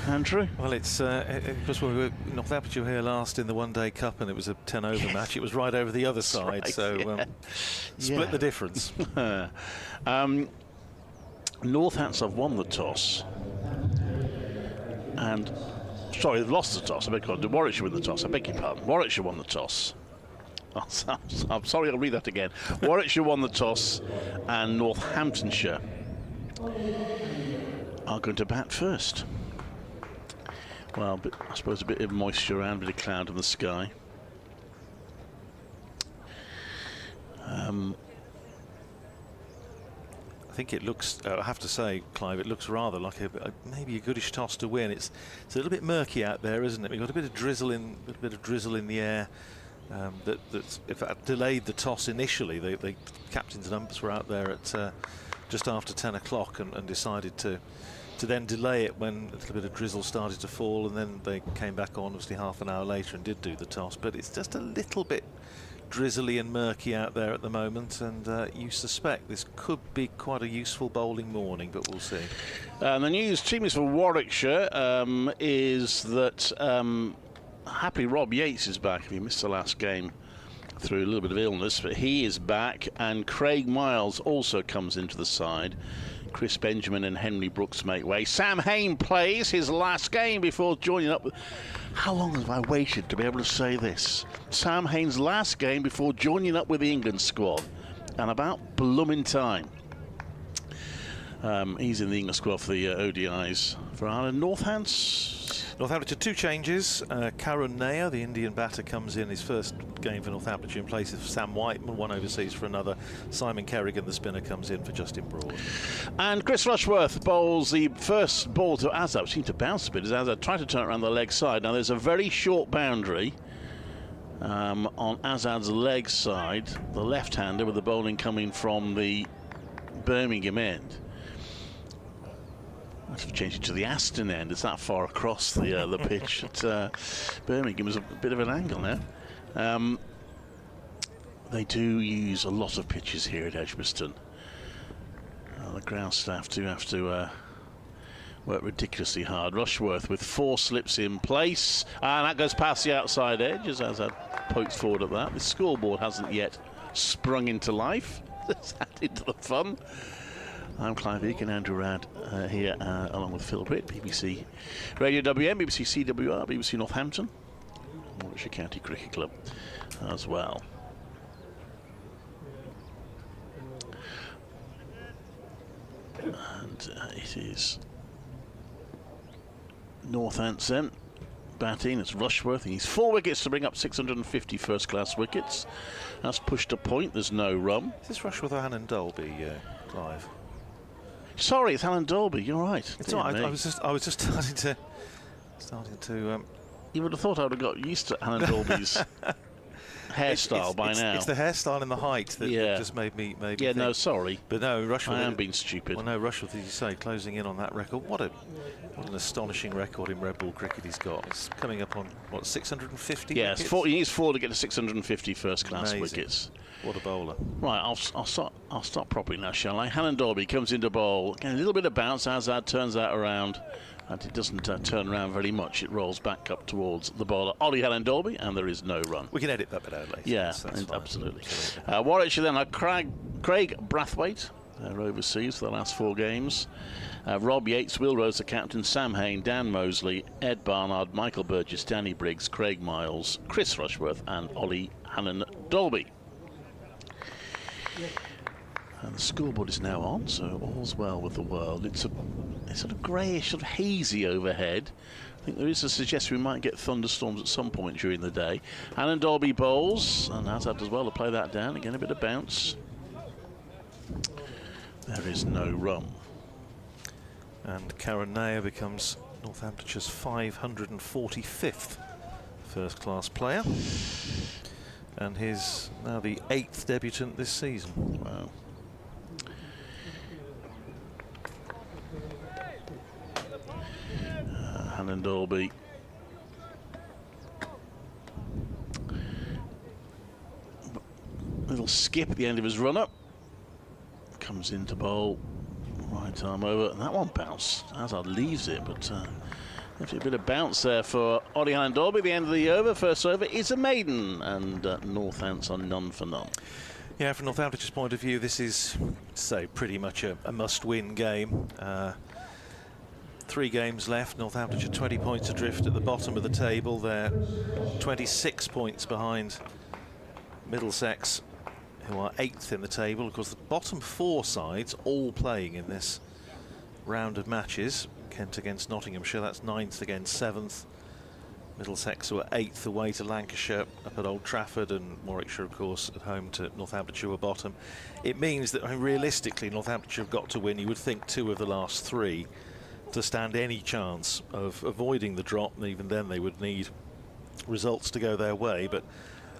Andrew? Well, it's because we were Northamptonshire here last in the one-day cup, and it was a 10-over match. It was right over the other side, right, so split the difference. Northants have won the toss, and sorry, they've lost the toss. I beg your pardon. Warwickshire won the toss. I beg your pardon. Warwickshire won the toss. I'm sorry, I'll read that again. Warwickshire won the toss, and Northamptonshire are going to bat first. Well, I suppose a bit of moisture around, a bit of cloud in the sky. I think it looks, I have to say, Clive, it looks rather like maybe a goodish toss to win. It's a little bit murky out there, isn't it? We've got a bit of drizzle in the air. That if that delayed the toss initially. The captain's numbers were out there at just after 10 o'clock and decided to then delay it when a little bit of drizzle started to fall, and then they came back on obviously half an hour later and did do the toss. But it's just a little bit drizzly and murky out there at the moment, and you suspect this could be quite a useful bowling morning, but we'll see. The news team is for Warwickshire is that happily Rob Yates is back. If he missed the last game through a little bit of illness, but he is back, and Craig Miles also comes into the side. Chris Benjamin and Henry Brooks make way. Sam Hain plays his last game before joining up with... How long have I waited to be able to say this? Sam Hain's last game before joining up with the England squad, and about blooming time. He's in the England squad for the ODIs for Ireland. Northamptonshire, two changes. Karun Nair, the Indian batter, comes in his first game for Northamptonshire in place of Sam Whiteman, one overseas for another. Simon Kerrigan, the spinner, comes in for Justin Broad. And Chris Rushworth bowls the first ball to Azad. Seemed to bounce a bit as Azad tried to turn it around the leg side. Now there's a very short boundary on Azad's leg side, the left-hander, with the bowling coming from the Birmingham end. I have changed it to the Aston end. It's that far across the pitch. Birmingham is a bit of an angle now. They do use a lot of pitches here at Edgbaston. The ground staff do have to work ridiculously hard. Rushworth with 4 slips in place, and that goes past the outside edge as Azad pokes forward at that. The scoreboard hasn't yet sprung into life. It's added to the fun. I'm Clive Egan, Andrew Rad here, along with Phil Britt, BBC Radio WM, BBC CWR, BBC Northampton, Warwickshire County Cricket Club as well. And it is Northampton batting. It's Rushworth. He needs 4 wickets to bring up 650 first-class wickets. That's pushed a point. There's no run. Is this Rushworth or Hannon Dolby, Clive? Sorry, it's Alan Dolby. You're right. It's all right. I was just starting to. You would have thought I would have got used to Alan Dolby's hairstyle by now. It's the hairstyle and the height that just made me. Yeah, think. No, sorry. But no, Rushworth. I am being stupid. Well, no, Rushworth, as you say, closing in on that record. What an astonishing record in red ball cricket he's got. It's coming up on what, 650? Yeah, he needs 4 to get to 650 first-class wickets. What a bowler. Right, I'll start properly now, shall I? Hannon Dolby comes into bowl. Again, a little bit of bounce. Azad turns that around, and it doesn't turn around very much. It rolls back up towards the bowler, Ollie Hannon Dolby, and there is no run. We can edit that bit out later. Yeah, that's absolutely. Warwickshire then are Craig Brathwaite. They're overseas for the last 4 games. Rob Yates, Will Rose, the captain, Sam Hain, Dan Mosley, Ed Barnard, Michael Burgess, Danny Briggs, Craig Miles, Chris Rushworth, and Ollie Hannon Dolby. And the scoreboard is now on, so all's well with the world. It's sort of greyish, sort of hazy overhead. I think there is a suggestion we might get thunderstorms at some point during the day. Hannon Dolby bowls, and Azad does well to play that down. Again, a bit of bounce. There is no run. And Karun Nair becomes Northamptonshire's 545th first-class player. And he's now the 8th debutant this season. Wow. Hannon Dolby. Little skip at the end of his run-up. Comes into bowl. Right arm over. And that one bounced. Azad leaves it, but A bit of bounce there for Ollie Allen-Dolby. The end of the over. First over is a maiden, and Northants are none for none. Yeah, from Northamptonshire's point of view, this is, say, pretty much a must-win game. 3 games left. Northamptonshire 20 points adrift at the bottom of the table. They're 26 points behind Middlesex, who are 8th in the table. Of course, the bottom 4 sides all playing in this round of matches. Kent against Nottinghamshire, that's 9th against 7th. Middlesex were 8th away to Lancashire up at Old Trafford, and Warwickshire, of course, at home to Northamptonshire were bottom. It means that, I mean, realistically, Northamptonshire have got to win, you would think, 2 of the last 3 to stand any chance of avoiding the drop, and even then they would need results to go their way. But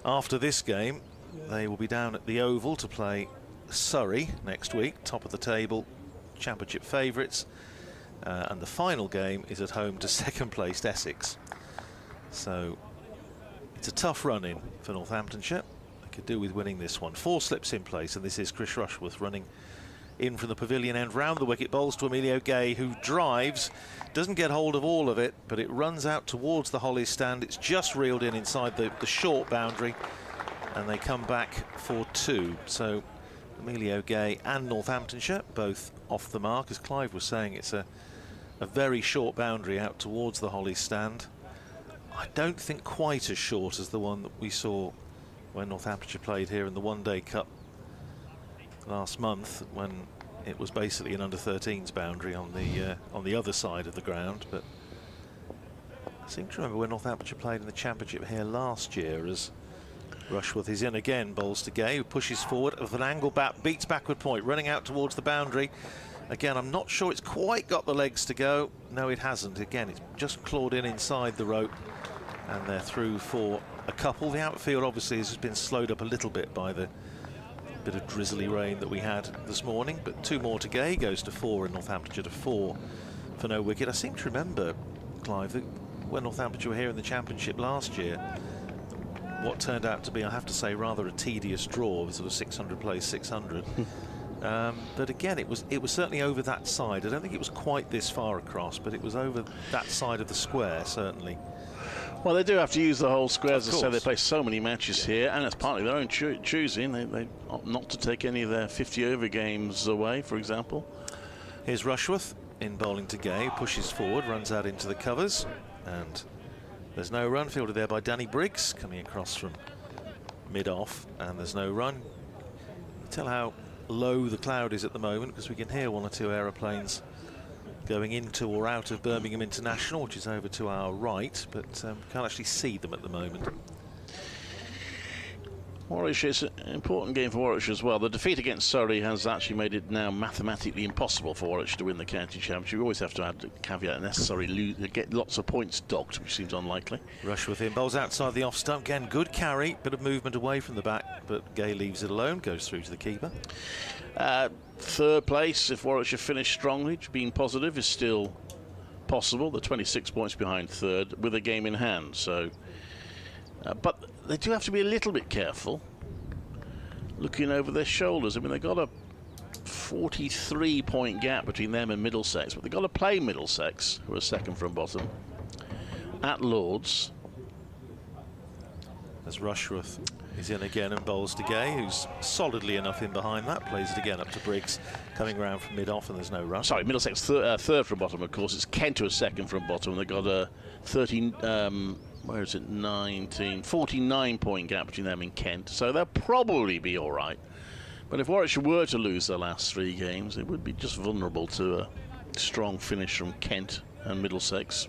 after this game, they will be down at the Oval to play Surrey next week, top of the table, Championship favourites. And the final game is at home to second-placed Essex. So it's a tough run-in for Northamptonshire. They could do with winning this one. 4 slips in place, and this is Chris Rushworth running in from the pavilion end, round the wicket, bowls to Emilio Gay, who drives, doesn't get hold of all of it, but it runs out towards the Hollies stand. It's just reeled in inside the short boundary, and they come back for 2. So Emilio Gay and Northamptonshire both off the mark. As Clive was saying, it's a very short boundary out towards the Hollies stand. I don't think quite as short as the one that we saw when Northamptonshire played here in the One-Day Cup last month, when it was basically an under-13s boundary on the other side of the ground. But I seem to remember when Northamptonshire played in the Championship here last year, as Rushworth is in again, bowls to Gay, who pushes forward with an angle bat, beats backward point, running out towards the boundary. Again, I'm not sure it's quite got the legs to go. No, it hasn't. Again, it's just clawed in inside the rope, and they're through for a couple. The outfield obviously has been slowed up a little bit by the bit of drizzly rain that we had this morning, but 2 more to Gay, goes to 4, and Northamptonshire to 4 for no wicket. I seem to remember, Clive, that when Northamptonshire were here in the Championship last year, what turned out to be, I have to say, rather a tedious draw, with sort of 600 plays 600. But again, it was certainly over that side. I don't think it was quite this far across, but it was over that side of the square, certainly. Well, they do have to use the whole square. As I say, they play so many matches here, and it's partly their own choosing. They opt not to take any of their 50-over games away, for example. Here's Rushworth in bowling to Gay, pushes forward, runs out into the covers, and there's no run. Fielded there by Danny Briggs, coming across from mid-off, and there's no run. Tell how low the cloud is at the moment, because we can hear 1 or 2 aeroplanes going into or out of Birmingham International, which is over to our right, but can't actually see them at the moment. Warwickshire is an important game for Warwickshire as well. The defeat against Surrey has actually made it now mathematically impossible for Warwickshire to win the county championship. You always have to add the caveat necessary, get lots of points docked, which seems unlikely. Rushworth in, bowls outside the off stump. Again, good carry, bit of movement away from the back, but Gay leaves it alone, goes through to the keeper. 3rd place, if Warwickshire finish strongly, being positive, is still possible. They're 26 points behind 3rd with a game in hand. So, but they do have to be a little bit careful looking over their shoulders. I mean, they've got a 43-point gap between them and Middlesex, but they've got to play Middlesex, who are 2nd from bottom, at Lord's. As Rushworth is in again and bowls to Gay, who's solidly enough in behind that, plays it again up to Briggs, coming round from mid-off, and the's no run. Sorry, Middlesex 3rd from bottom, of course. It's Kent who is 2nd from bottom, and they've got a 49-point gap between them and Kent, so they'll probably be all right. But if Warwickshire were to lose their last 3 games, it would be just vulnerable to a strong finish from Kent and Middlesex.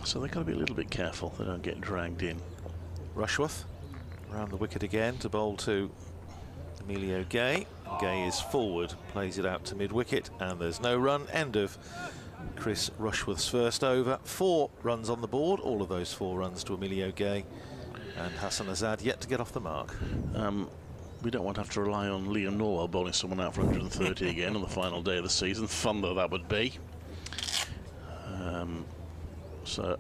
So they've got to be a little bit careful they don't get dragged in. Rushworth around the wicket again to bowl to Emilio Gay. Gay is forward, plays it out to mid-wicket, and there's no run. End of Chris Rushworth's first over. 4 runs on the board, all of those 4 runs to Emilio Gay, and Hassan Azad yet to get off the mark. We don't want to have to rely on Liam Norwell bowling someone out for 130 again on the final day of the season. Fun though that would be.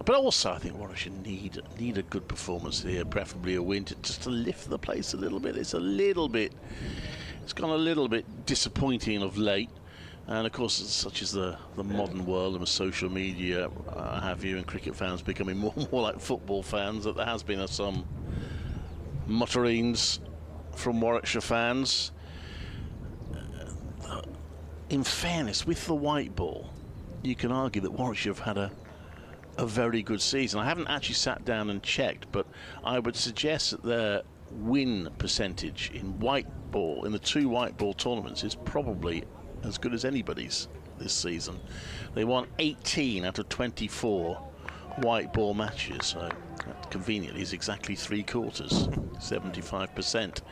But also I think Warwickshire need a good performance here, preferably a win, just to lift the place a little bit. It's gone a little bit disappointing of late. And of course, such as the modern world and social media, have you, and cricket fans becoming more and more like football fans, that there has been some mutterings from Warwickshire fans. In fairness, with the white ball, you can argue that Warwickshire have had a very good season. I haven't actually sat down and checked, but I would suggest that their win percentage in white ball, in the 2 white ball tournaments, is probably as good as anybody's this season. They won 18 out of 24 white ball matches, so that conveniently is exactly 3/4, 75%.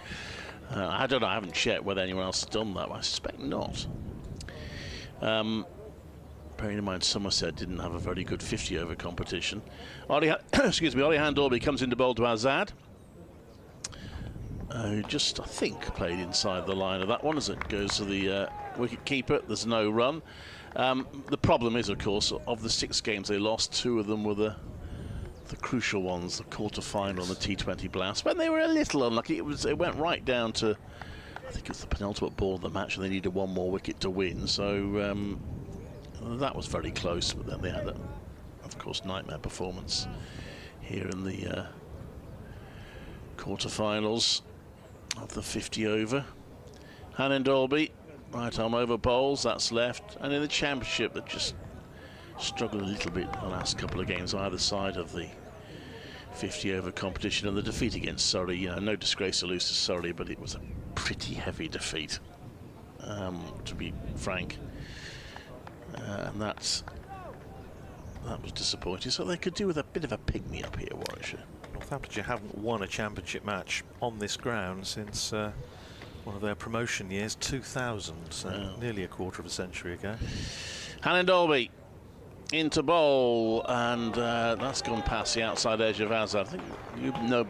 I don't know, I haven't checked whether anyone else has done that, but I suspect not. Bearing in mind Somerset didn't have a very good 50-over competition. Ollie Handorby comes into bowl to Azad, who just, I think, played inside the line of that one as it goes to the wicket keeper. There's no run. The problem is, of course, of the 6 games they lost, 2 of them were the crucial ones, the quarter-final and the T20 Blast. When they were a little unlucky, it went right down to, I think it was the penultimate ball of the match, and they needed 1 more wicket to win. So that was very close, but then they had, of course, nightmare performance here in the quarter-finals of the 50-over. Hannon Dolby, right arm over bowls, that's left. And in the championship, that just struggled a little bit the last couple of games either side of the 50-over competition. And the defeat against Surrey, you know, no disgrace to lose to Surrey, but it was a pretty heavy defeat, to be frank. And that was disappointing. So they could do with a bit of a pick-me-up here, Warwickshire. Northamptonshire haven't won a championship match on this ground since one of their promotion years, 2000, so nearly a quarter of a century ago. Hannon Dolby into bowl, and that's gone past the outside edge of Azad. I think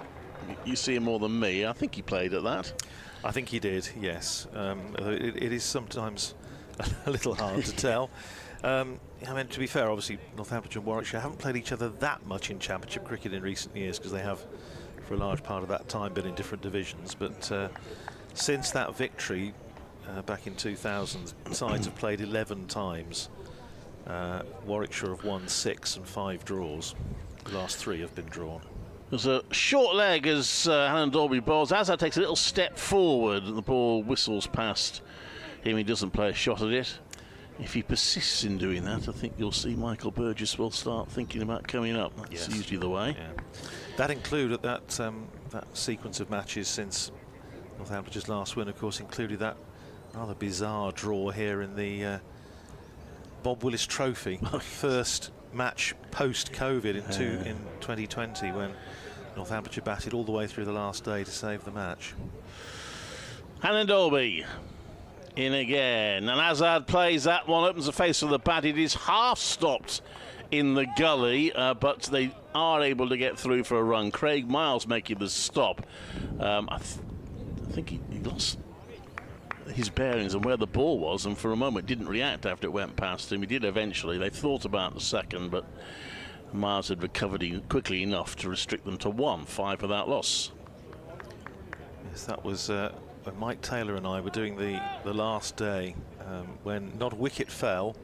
you see him more than me. I think he played at that. I think he did, yes. It is sometimes a little hard to tell. I mean, to be fair, obviously Northamptonshire and Warwickshire haven't played each other that much in championship cricket in recent years, because they have, for a large part of that time, been in different divisions. But since that victory back in 2000, sides have played 11 times. Warwickshire have won 6 and 5 draws. The last 3 have been drawn. There's a short leg as Hannon Dolby bowls. Azad takes a little step forward, and the ball whistles past him. He doesn't play a shot at it. If he persists in doing that, I think you'll see Michael Burgess will start thinking about coming up. That's usually the way. Yeah. That included that sequence of matches since Northampton's last win, of course, included that rather bizarre draw here in the Bob Willis Trophy. First match post-COVID in 2020, when Northamptonshire batted all the way through the last day to save the match. Hannon Dolby in again, and Azad plays that one, opens the face of the bat. It is half stopped in the gully, but they are able to get through for a run. Craig Miles making the stop. I think he lost his bearings and where the ball was, and for a moment didn't react after it went past him. He did eventually. They thought about the second, but Miles had recovered quickly enough to restrict them to 1, 5 without loss. Yes, that was when Mike Taylor and I were doing the last day, when not a wicket fell,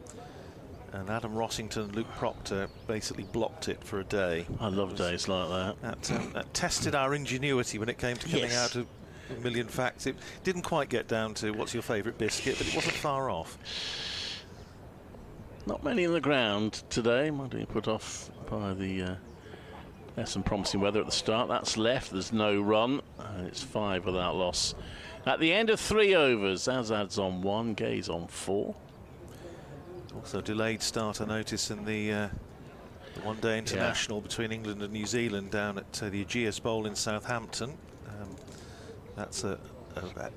and Adam Rossington and Luke Proctor basically blocked it for a day. I love days like that. That tested our ingenuity when it came to coming out of a million facts. It didn't quite get down to what's your favourite biscuit, but it wasn't far off. Not many in the ground today. Might be put off by the there's some promising weather at the start. That's left. There's no run. It's 5 without loss. At the end of 3 overs, Azad's on 1, Gay's on 4. Also delayed start, I notice, in the one-day international between England and New Zealand down at the Ageas Bowl in Southampton. That's a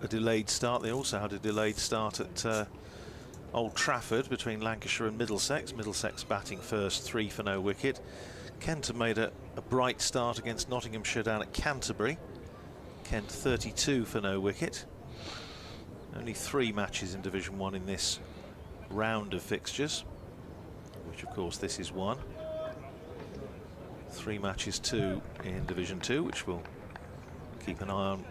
delayed start. They also had a delayed start at Old Trafford between Lancashire and Middlesex. Middlesex batting first, 3 for no wicket. Kent have made a bright start against Nottinghamshire down at Canterbury. Kent 32 for no wicket. Only 3 matches in Division 1 in this round of fixtures, which of course this is 1. 3 matches too in Division 2, which we'll keep an eye on.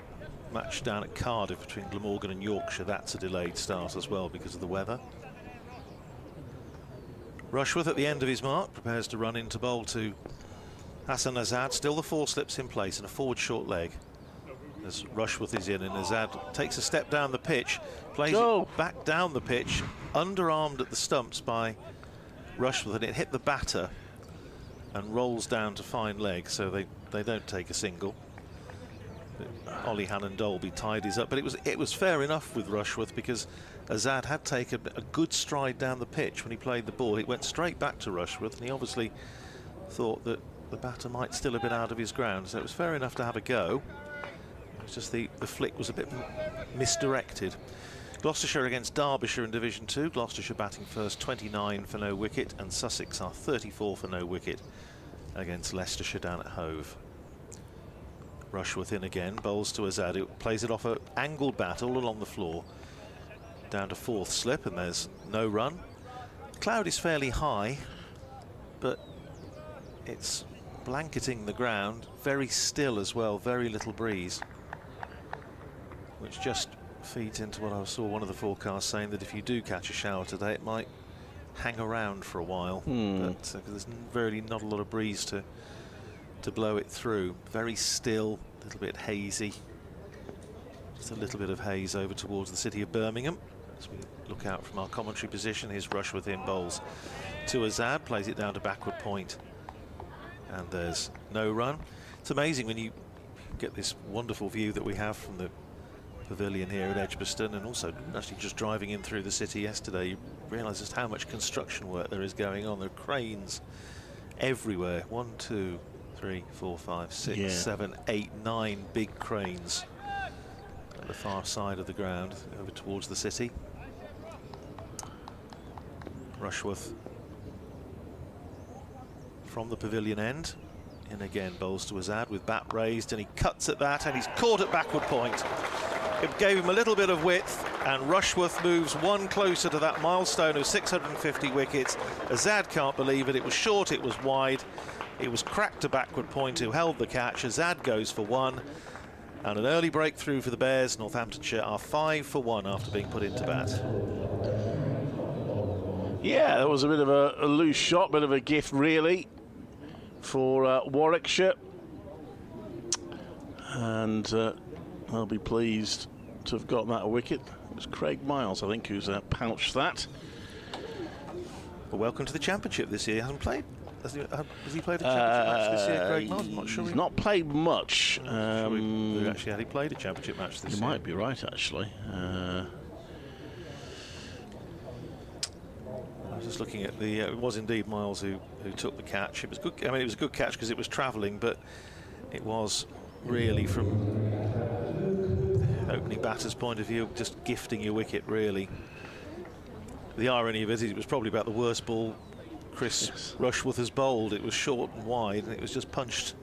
Match down at Cardiff between Glamorgan and Yorkshire. That's a delayed start as well because of the weather. Rushworth at the end of his mark prepares to run into bowl to Hassan Azad. Still the 4 slips in place and a forward short leg as Rushworth is in, and Azad takes a step down the pitch, plays it back down the pitch, underarmed at the stumps by Rushworth, and it hit the batter and rolls down to fine leg, so they don't take a single. Ollie Hannon-Dolby tied his up, but it was fair enough with Rushworth because Azad had taken a good stride down the pitch when he played the ball. It went straight back to Rushworth, and he obviously thought that the batter might still have been out of his ground, so it was fair enough to have a go. It was just the flick was a bit misdirected. Gloucestershire against Derbyshire in Division 2. Gloucestershire batting first, 29 for no wicket, and Sussex are 34 for no wicket against Leicestershire down at Hove. Rushworth in again, bowls to Azad, who plays it off an angled bat all along the floor, down to 4th slip, and there's no run. Cloud is fairly high, but it's blanketing the ground, very still as well, very little breeze, which just feeds into what I saw one of the forecasts saying that if you do catch a shower today, it might hang around for a while, but there's really not a lot of breeze to blow it through. Very still, a little bit hazy, just a little bit of haze over towards the city of Birmingham. As we look out from our commentary position, here's Rushworth in, bowls to Azad, plays it down to backward point, and there's no run. It's amazing when you get this wonderful view that we have from the pavilion here at Edgbaston, and also actually just driving in through the city yesterday, you realise just how much construction work there is going on. There are cranes everywhere. 1, 2, 3, 4, 5, 6, 7, 8, 9 big cranes at the far side of the ground over towards the city. Rushworth from the pavilion end, in again, bowls to Azad with bat raised, and he cuts at that, and he's caught at backward point. It gave him a little bit of width, and Rushworth moves one closer to that milestone of 650 wickets. Azad can't believe it. It was short, it was wide, it was cracked to backward point, who held the catch. Azad goes for 1, and an early breakthrough for the Bears. Northamptonshire are 5 for 1 after being put into bat. Yeah, that was a bit of a loose shot, bit of a gift really for Warwickshire, and they'll be pleased to have got that wicket. It was Craig Miles, I think, who's pounched that. Well, welcome to the championship this year. He hasn't played. Has he played a championship match this year, Craig Miles? I'm not sure. He's not played much. Actually, had he played a championship match this year? You might be right, actually. I was just looking at the. It was indeed Miles who took the catch. It was good. I mean, it was a good catch because it was travelling, but it was really from opening batter's point of view, just gifting your wicket, really. The irony of it is it was probably about the worst ball Chris Rushworth has bowled. It was short and wide, and it was just punched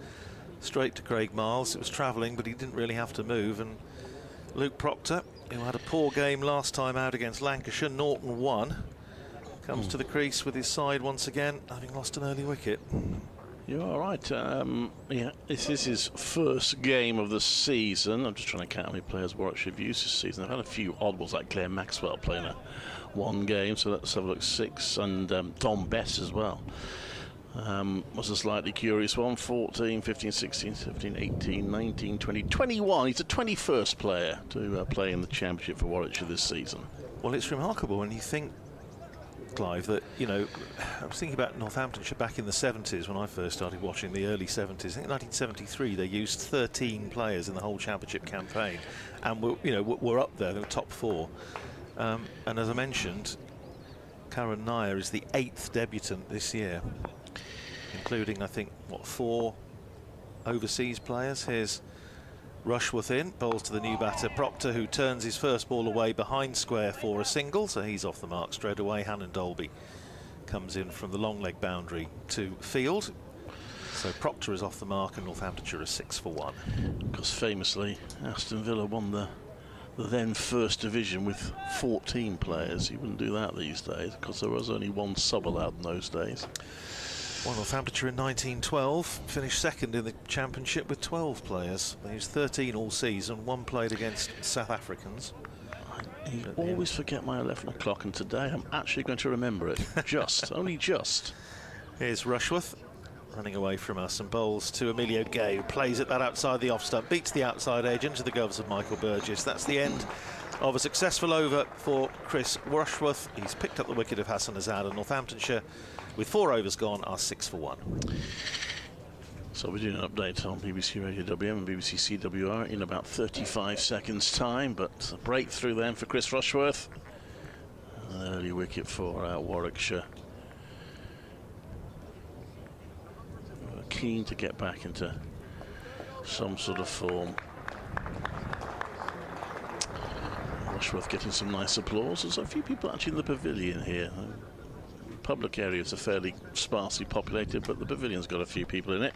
straight to Craig Miles. It was travelling, but he didn't really have to move. And Luke Proctor, who had a poor game last time out against Lancashire, Norton won, comes to the crease with his side once again, having lost an early wicket. You're all right. Yeah, this is his first game of the season. I'm just trying to count how many players Warwickshire have used this season. I've had a few odd ones, like Claire Maxwell playing one game, so let's have a look. 6, and Tom Bess as well. Was a slightly curious one. 14, 15, 16, 17, 18, 19, 20, 21. He's the 21st player to play in the championship for Warwickshire this season. Well, it's remarkable when you think, Clive, that, you know, I was thinking about Northamptonshire back in the 70s when I first started watching the early 70s. I think in 1973 they used 13 players in the whole championship campaign, and we're up there, they were top 4. And as I mentioned, Karen Nair is the 8th debutant this year, including, I think, 4 overseas players. Here's Rushworth in, bowls to the new batter Proctor, who turns his first ball away behind square for a single, so he's off the mark straight away. Hannon-Dolby comes in from the long leg boundary to field, so Proctor is off the mark, and Northamptonshire is 6 for 1. Because famously, Aston Villa won the then First Division with 14 players. You wouldn't do that these days, because there was only one sub allowed in those days. Well, Northamptonshire in 1912 finished second in the championship with 12 players. They used 13 all season, 1 played against South Africans. I always forget my 11 o'clock, and today I'm actually going to remember it. Just, only just. Here's Rushworth running away from us and bowls to Emilio Gay, who plays at that outside the off stump, beats the outside edge into the gloves of Michael Burgess. That's the end of a successful over for Chris Rushworth. He's picked up the wicket of Hassan Azad, and Northamptonshire, with 4 overs gone, are 6 for 1. So we're doing an update on BBC Radio WM and BBC CWR in about 35 seconds time, but a breakthrough then for Chris Rushworth. An early wicket for Warwickshire. We're keen to get back into some sort of form. Rushworth getting some nice applause. There's a few people actually in the pavilion here. Public areas are fairly sparsely populated, but the pavilion's got a few people in it.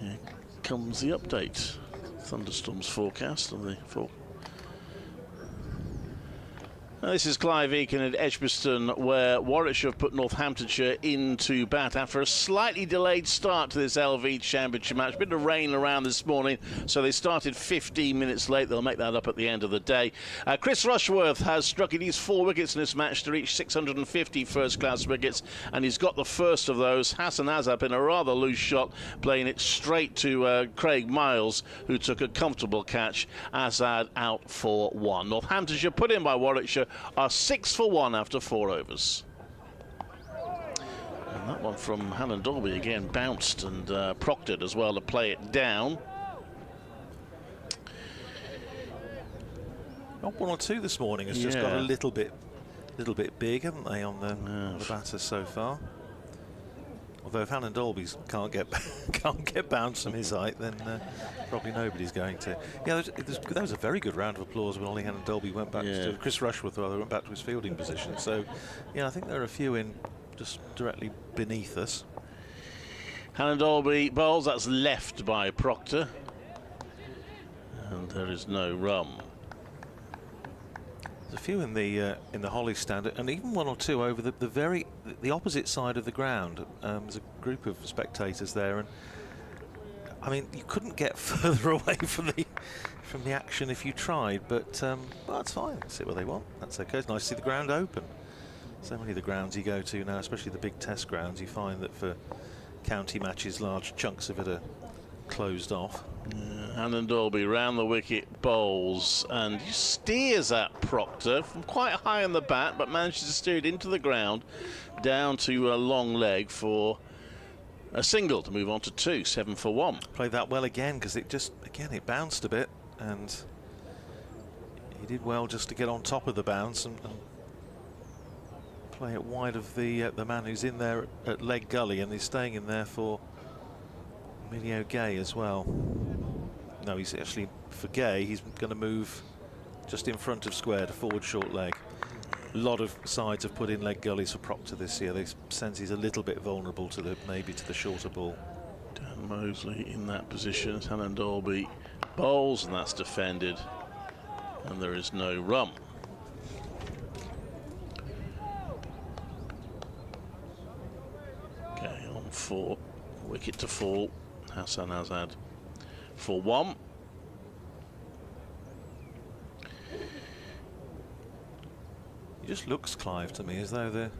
Here comes the update. Thunderstorms forecast and the This is Clive Eakin at Edgbaston, where Warwickshire have put Northamptonshire into bat after a slightly delayed start to this LV Championship match. A bit of rain around this morning, so they started 15 minutes late. They'll make that up at the end of the day. Chris Rushworth has struck at least 4 wickets in this match to reach 650 first-class wickets, and he's got the first of those. Hassan Azad in a rather loose shot, playing it straight to Craig Miles, who took a comfortable catch. Azad out for 1. Northamptonshire put in by Warwickshire are 6 for 1 after 4 overs. And that one from Hannon Dolby again bounced and proctored as well to play it down. Not 1 or 2 this morning has just got a little bit big, haven't they, on the batters so far? Although if Hannon Dolby's can't get bounced from his height, then probably nobody's going to. Yeah, that was a very good round of applause when Ollie Hannon Dolby went back to Chris Rushworth, rather, went back to his fielding position. So, yeah, I think there are a few in just directly beneath us. Hannon Dolby bowls. That's left by Proctor, and there is no run. There's a few in the Holly stand, and even 1 or 2 over the opposite side of the ground. There's a group of spectators there, and I mean, you couldn't get further away from the action if you tried, but well, that's fine. Sit where they want. That's okay. It's nice to see the ground open. So many of the grounds you go to now, especially the big test grounds, you find that for county matches, large chunks of it are closed off. Hannon Dolby round the wicket, bowls, and he steers at Proctor from quite high on the bat, but manages to steer it into the ground, down to a long leg for a single to move on to 2, 7 for 1. Played that well again, because it bounced a bit, and he did well just to get on top of the bounce and play it wide of the man who's in there at leg gully, and he's staying in there for Emilio Gay as well. No, he's actually, for Gay, he's going to move just in front of square to forward short leg. A lot of sides have put in leg gullies for Proctor this year. They sense he's a little bit vulnerable to maybe to the shorter ball. Dan Mosley in that position. Hannon Dolby bowls, and that's defended, and there is no run. Okay, on 4, wicket to fall. Hassan Azad for 1. It just looks, Clive, to me as though the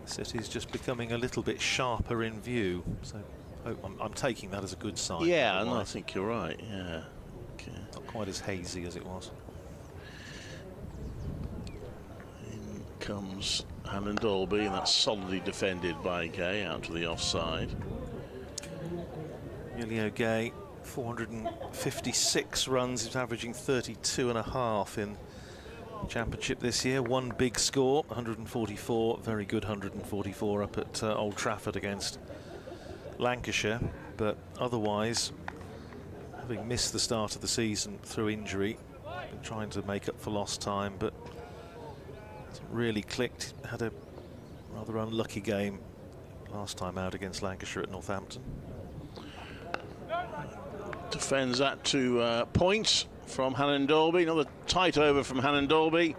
city's just becoming a little bit sharper in view. So I'm taking that as a good sign. Yeah, and I think you're right. Yeah. Okay. Not quite as hazy as it was. In comes Hannon Dolby, and that's solidly defended by Gay out to the offside. Emilio Gay, 456 runs. He's averaging 32.5 in Championship this year. 1 big score, 144, very good 144 up at Old Trafford against Lancashire. But otherwise, having missed the start of the season through injury, been trying to make up for lost time, but hasn't really clicked. Had a rather unlucky game last time out against Lancashire at Northampton. Defends that to points from Hannon Dolby. Another tight over from Hannon Dolby.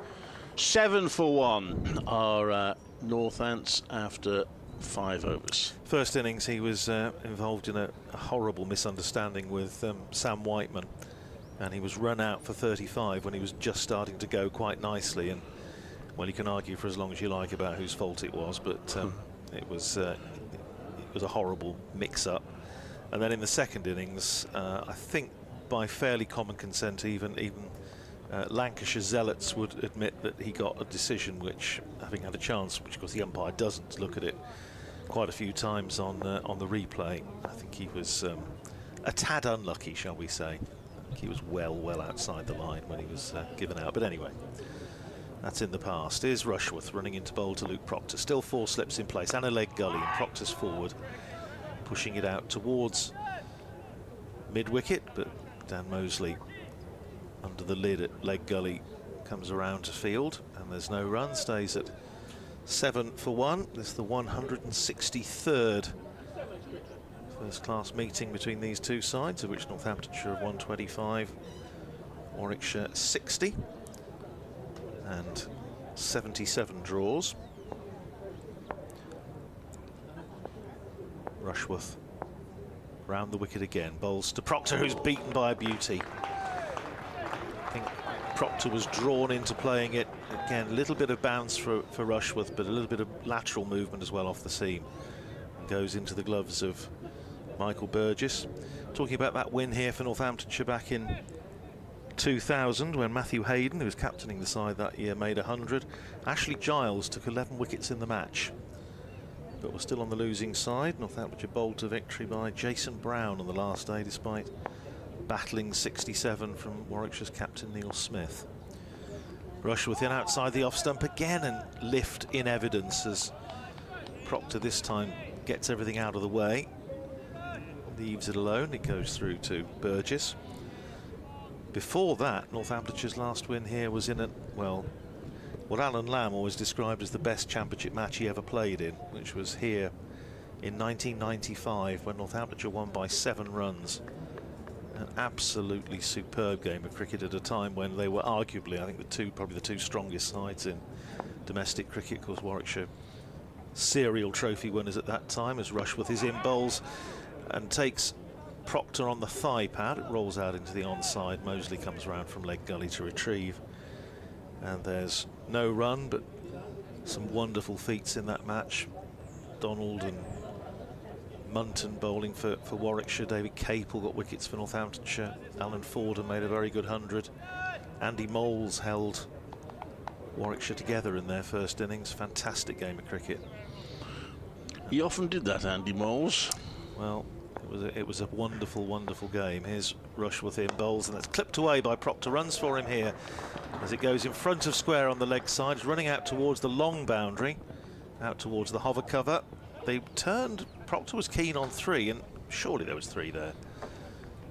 7 for 1 are Northants after 5 overs. First innings, he was involved in a horrible misunderstanding with Sam Whiteman, and he was run out for 35 when he was just starting to go quite nicely. And well, you can argue for as long as you like about whose fault it was, but it was a horrible mix-up. And then in the second innings, I think by fairly common consent, even Lancashire zealots would admit that he got a decision which, having had a chance, which of course the umpire doesn't, look at it quite a few times on the replay. I think he was a tad unlucky, shall we say. I think he was well outside the line when he was given out. But anyway, that's in the past. Here's Rushworth running into bowl to Luke Proctor. Still 4 slips in place and a leg gully, and Proctor's forward, pushing it out towards mid-wicket, but Dan Mosley under the lid at leg gully comes around to field, and there's no run. Stays at 7 for 1. This is the 163rd first-class meeting between these two sides, of which Northamptonshire have 125, Warwickshire 60, and 77 draws. Rushworth round the wicket again, bowls to Proctor, who's beaten by a beauty. I think Proctor was drawn into playing it. Again, a little bit of bounce for Rushworth, but a little bit of lateral movement as well off the seam. And goes into the gloves of Michael Burgess. Talking about that win here for Northamptonshire back in 2000, when Matthew Hayden, who was captaining the side that year, made 100. Ashley Giles took 11 wickets in the match, but was still on the losing side. Northamptonshire bowled to victory by Jason Brown on the last day, despite battling 67 from Warwickshire's captain Neil Smith. Rushworth in outside the off stump again, and lift in evidence as Proctor this time gets everything out of the way. Leaves it alone. It goes through to Burgess. Before that, Northamptonshire's last win here was in what Alan Lamb always described as the best championship match he ever played in, which was here in 1995 when Northamptonshire won by 7 runs. An absolutely superb game of cricket at a time when they were arguably, I think, probably the two strongest sides in domestic cricket. Of course, Warwickshire serial trophy winners at that time, as Rushworth is in bowls and takes Proctor on the thigh pad. It rolls out into the onside. Mosley comes around from leg gully to retrieve, and there's no run, but some wonderful feats in that match. Donald and Munton bowling for Warwickshire. David Capel got wickets for Northamptonshire. Alan Fordham made a very good 100. Andy Moles held Warwickshire together in their first innings. Fantastic game of cricket. He often did that, Andy Moles. Well, it was a wonderful game. Here's Rushworth in bowls, and that's clipped away by Proctor. Runs for him here as it goes in front of square on the leg side. It's running out towards the long boundary, out towards the hover cover. They turned. Proctor was keen on 3, and surely there was 3 there.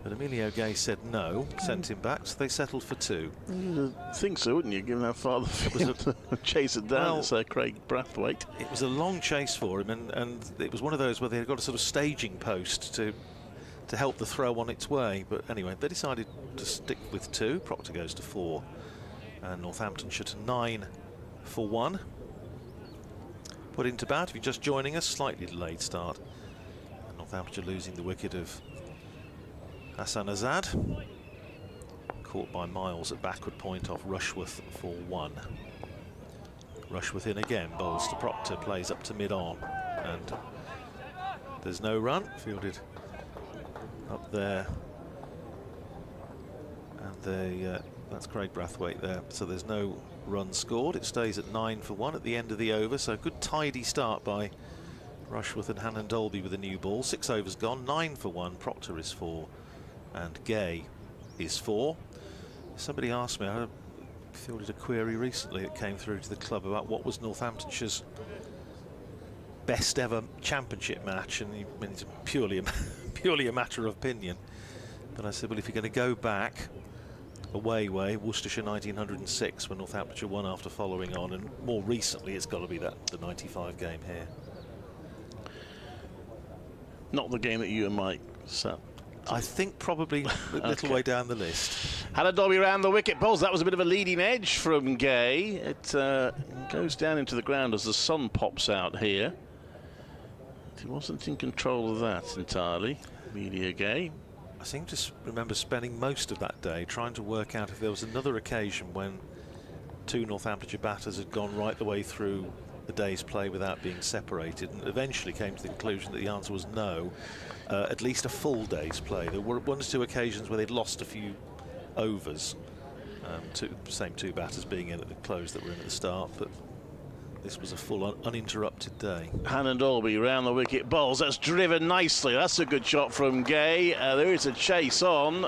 But Emilio Gay said no, sent him back, so they settled for 2. You'd think so, wouldn't you, given how far the field to chase it down? It's Craig Brathwaite. It was a long chase for him, and it was one of those where they got a sort of staging post to help the throw on its way. But anyway, they decided to stick with 2. Proctor goes to 4, and Northamptonshire to 9 for 1. Put into bat, if you're just joining us, slightly delayed start. And Northamptonshire losing the wicket of Hassan Azad. Caught by Miles at backward point off Rushworth for 1. Rushworth in again, bowls to Proctor, plays up to mid-on, and there's no run. Fielded up there, and that's Craig Brathwaite there, so there's no run scored. It stays at 9 for 1 at the end of the over, so good tidy start by Rushworth and Hannon Dolby with a new ball. 6 overs gone, 9 for 1. Proctor is 4 and Gay is 4. Somebody asked me, I fielded a query recently that came through to the club about what was Northamptonshire's best ever championship match, and it's purely a matter of opinion. But I said, well, if you're going to go back away way, Worcestershire 1906 when Northamptonshire won after following on, and more recently it's got to be the 95 game here. Not the game that you and Mike sat. I think probably a little way down the list. Hannon Dolby round the wicket, bowls. That was a bit of a leading edge from Gay. It goes down into the ground as the sun pops out here. He wasn't in control of that entirely, Emilio Gay. I seem to remember spending most of that day trying to work out if there was another occasion when two Northamptonshire batters had gone right the way through the day's play without being separated, and eventually came to the conclusion that the answer was no. At least a full day's play. There were 1 or 2 occasions where they'd lost a few overs, same two batters being in at the close that were in at the start, but this was a full uninterrupted day. Hannon Dalby round the wicket, bowls. That's driven nicely. That's a good shot from Gay. There is a chase on,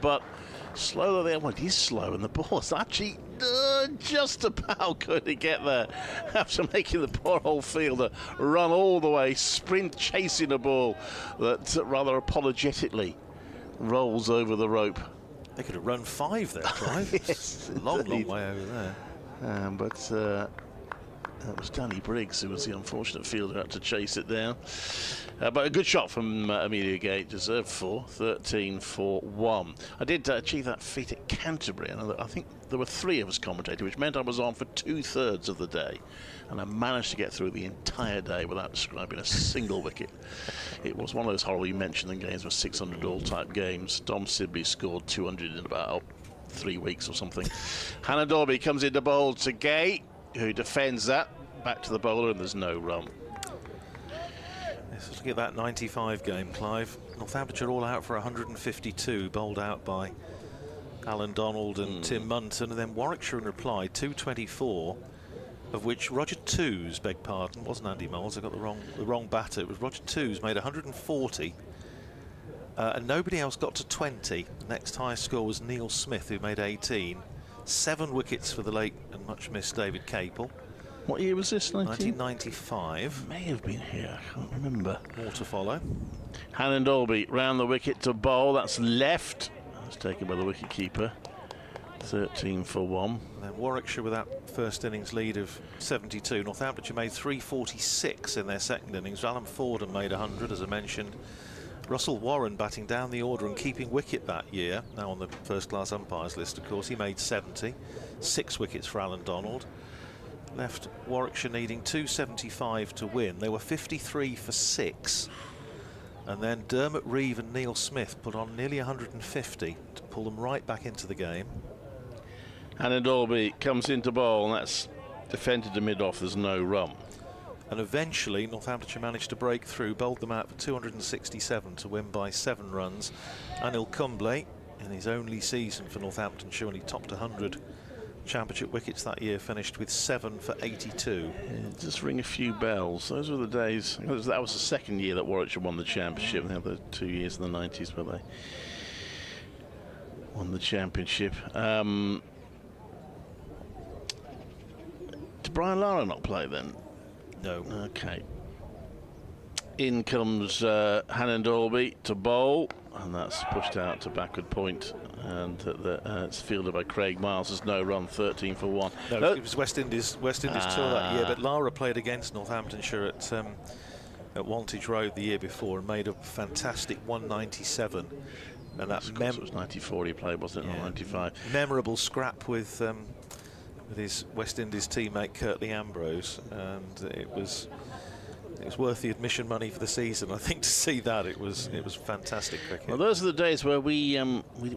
but slower there. Well, it is slow, and the ball's actually just about going to get there after making the poor old fielder run all the way, sprint chasing a ball that rather apologetically rolls over the rope. They could have run 5 there, Clive. Yes, long way over there. But that was Danny Briggs who was the unfortunate fielder who had to chase it down. But a good shot from Amelia Gate, deserved for 13 for 1. I did achieve that feat at Canterbury, and I think there were 3 of us commentating, which meant I was on for 2/3 of the day, and I managed to get through the entire day without describing a single wicket. It was one of those horrible, you mentioned, the games were 600 all type games. Dom Sibley scored 200 in about 3 weeks or something. Hannah Dalby comes into bowl to Gay, who defends that back to the bowler, and there's no run. Let's look at that 95 game, Clive. Northamptonshire all out for 152, bowled out by Alan Donald and Tim Munton, and then Warwickshire in reply 224, of which Roger Twos, beg pardon, wasn't Andy Moles. I got the wrong batter. It was Roger Twos made 140, and nobody else got to 20. The next highest score was Neil Smith, who made 18. 7 wickets for the late and much missed David Capel. What year was this? 1995. May have been here, I can't remember. More to follow. Hannon Dalby round the wicket to bowl. That's left. That's taken by the wicket keeper. 13 for 1. And then Warwickshire with that first innings lead of 72. Northamptonshire made 346 in their second innings. Alan Fordham made 100, as I mentioned. Russell Warren batting down the order and keeping wicket that year, now on the first-class umpires list, of course. He made 70. 6 wickets for Alan Donald. Left Warwickshire needing 275 to win. They were 53 for 6. And then Dermot Reeve and Neil Smith put on nearly 150 to pull them right back into the game. Hannon Dalby comes into bowl, and that's defended to mid-off. There's no run. And eventually Northamptonshire managed to break through, bowled them out for 267 to win by 7 runs. Anil Kumble, in his only season for Northamptonshire, when he topped 100 championship wickets that year, finished with 7 for 82. Yeah, just ring a few bells. Those were the days. That was the second year that Warwickshire won the championship. The other 2 years in the 90s where they won the championship. Did Brian Lara not play then? No. Okay. In comes Hannon Dalby to bowl, and that's pushed out to backward point, and it's fielded by Craig Miles. There's no run, 13 for 1. No, it was West Indies tour that year, but Lara played against Northamptonshire at Wantage Road the year before and made a fantastic 197. And that it was 94 he played, wasn't it? Yeah, Not 95. Memorable scrap with his West Indies teammate Curtly Ambrose, and it was worth the admission money for the season. I think to see that, it was fantastic cricket. Well, those are the days where we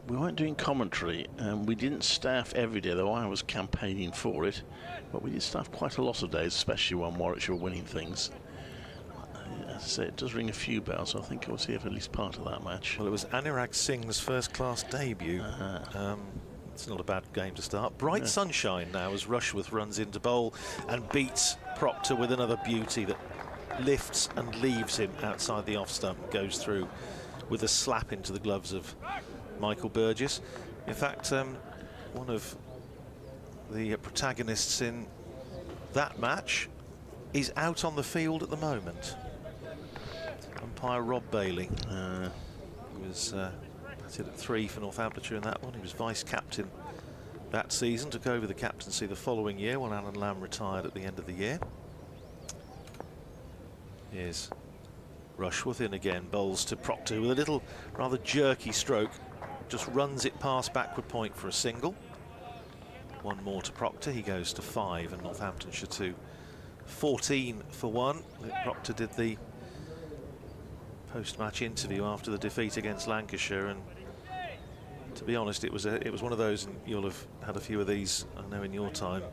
weren't doing commentary, and we didn't staff every day, though I was campaigning for it. But we did staff quite a lot of days, especially when Warwickshire were winning things. As I say, it does ring a few bells, so I think I was here for at least part of that match. Well, it was Anurag Singh's first-class debut. It's not a bad game to start. Bright sunshine now as Rushworth runs into bowl and beats Proctor with another beauty that lifts and leaves him outside the off stump, goes through with a slap into the gloves of Michael Burgess. In fact, one of the protagonists in that match is out on the field at the moment. Umpire Rob Bailey was batted at 3 for Northamptonshire in that one. He was vice-captain that season, took over the captaincy the following year when Alan Lamb retired at the end of the year. Here's Rushworth in again, bowls to Proctor with a little rather jerky stroke, just runs it past backward point for a single. One more to Proctor, he goes to 5, and Northamptonshire to 14 for 1. Proctor did the post-match interview after the defeat against Lancashire, and to be honest, it was one of those, and you'll have had a few of these, I know, in your time,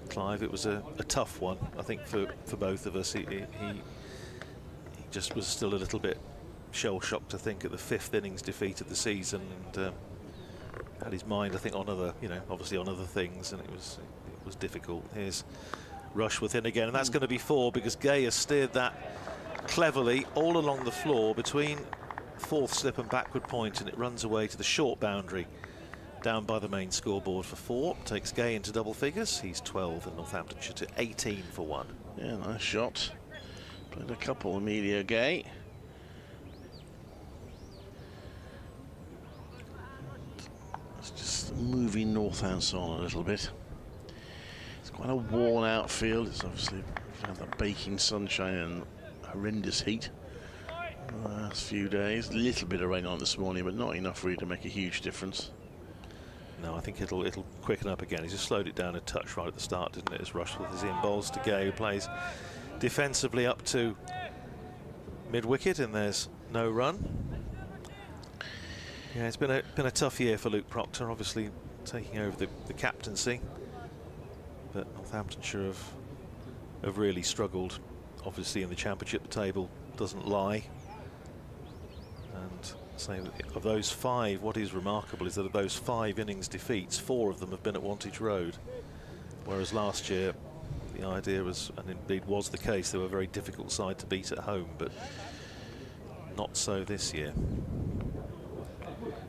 Clive. It was a tough one, I think, for both of us. He just was still a little bit shell-shocked, to think, at the 5th innings defeat of the season, and had his mind, I think, on other, obviously on other things, and it was difficult. Here's Rushworth in again, and that's going to be 4, because Gay has steered that cleverly all along the floor between 4th slip and backward point, and it runs away to the short boundary down by the main scoreboard for 4. Takes Gay into double figures. He's 12 and Northamptonshire to 18 for 1. Yeah, nice shot. Played a couple, Amelia Gay. It's just moving Northants on a little bit. It's quite a worn out field. It's obviously had that baking sunshine and horrendous heat the last few days. A little bit of rain on this morning, but not enough really to make a huge difference. No, I think it'll quicken up again. He's just slowed it down a touch right at the start, didn't it? As Rushworth is in, bowls to Gay, who plays defensively up to mid-wicket, and there's no run. Yeah, it's been a tough year for Luke Proctor, obviously taking over the captaincy, but Northamptonshire have really struggled. Obviously, in the Championship, the table doesn't lie. And so, of those 5, what is remarkable is that of those 5 innings defeats, 4 of them have been at Wantage Road, whereas last year the idea was, and indeed was the case, they were a very difficult side to beat at home, but not so this year.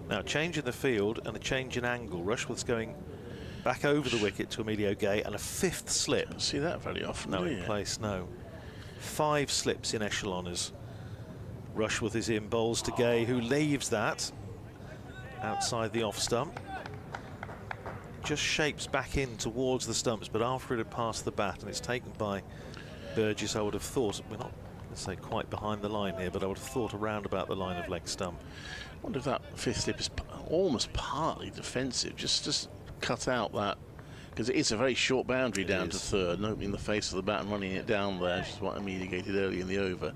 Now, change in the field and a change in angle. Rushworth's going back over the wicket to Emilio Gay, and a 5th slip. Don't see that very often. No, in place, no. 5 slips in echelon as Rushworth is in, bowls to Gay, who leaves that outside the off stump. Just shapes back in towards the stumps, but after it had passed the bat, and it's taken by Burgess, I would have thought, we're not, let's say, quite behind the line here, but I would have thought around about the line of leg stump. I wonder if that 5th slip is almost partly defensive, just cut out that, because it is a very short boundary down to 3rd, and opening the face of the bat and running it down there, which is what I mediated early in the over.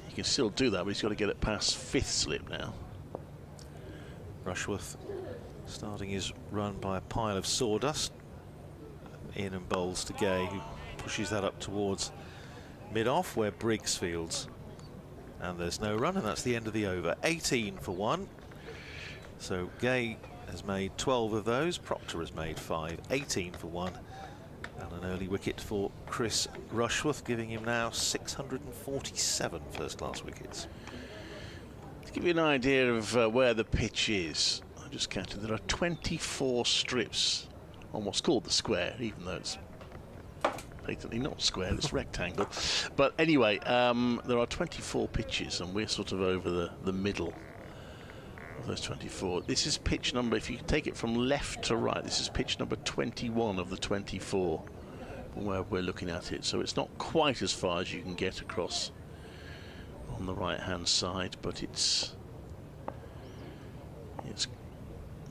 He can still do that, but he's got to get it past 5th slip now. Rushworth starting his run by a pile of sawdust. In and bowls to Gay, who pushes that up towards mid-off, where Briggs fields. And there's no run, and that's the end of the over. 18 for 1. So Gay has made 12 of those. Proctor has made 5. 18 for 1. And an early wicket for Chris Rushworth, giving him now 647 first-class wickets. To give you an idea of where the pitch is, I just counted there are 24 strips on what's called the square, even though it's blatantly not square, it's rectangle. But anyway, there are 24 pitches, and we're sort of over the middle of those 24. This is pitch number, if you take it from left to right, this is pitch number 21 of the 24 from where we're looking at it. So it's not quite as far as you can get across on the right-hand side, but it's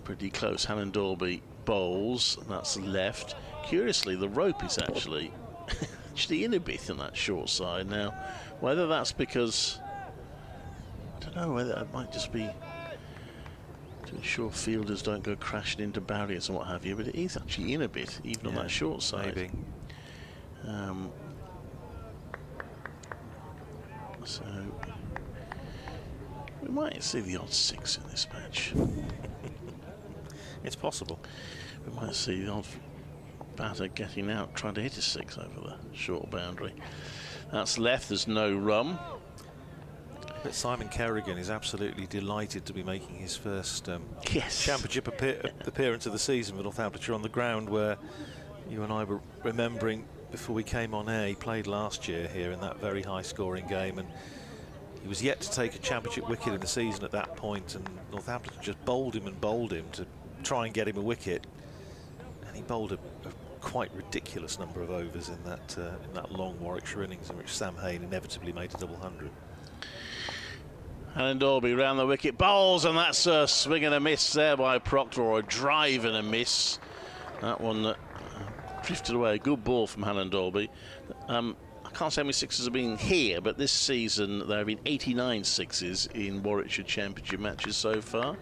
pretty close. Hannah Dalby bowls, and that's left. Curiously, the rope is actually in a bit on that short side now. Whether that's because, I don't know, whether it might just be to ensure fielders don't go crashing into barriers and what have you, but it is actually in a bit, even on that short side. Maybe. So we might see the odd 6 in this match. It's possible. We might see the odd batter getting out, trying to hit a 6 over the short boundary. That's left, there's no run. But Simon Kerrigan is absolutely delighted to be making his first Championship appearance of the season with Northamptonshire on the ground where you and I were remembering before we came on air. He played last year here in that very high-scoring game, and he was yet to take a Championship wicket in the season at that point, and Northampton just bowled him to try and get him a wicket, and he bowled a quite ridiculous number of overs in that long Warwickshire innings in which Sam Hain inevitably made a double hundred. Alan Dalby round the wicket, bowls, and that's a swing and a miss there by Proctor, or a drive and a miss. That one drifted away. Good ball from Hannah Dalby. I can't say how many sixes have been here, but this season there have been 89 sixes in Warwickshire Championship matches so far.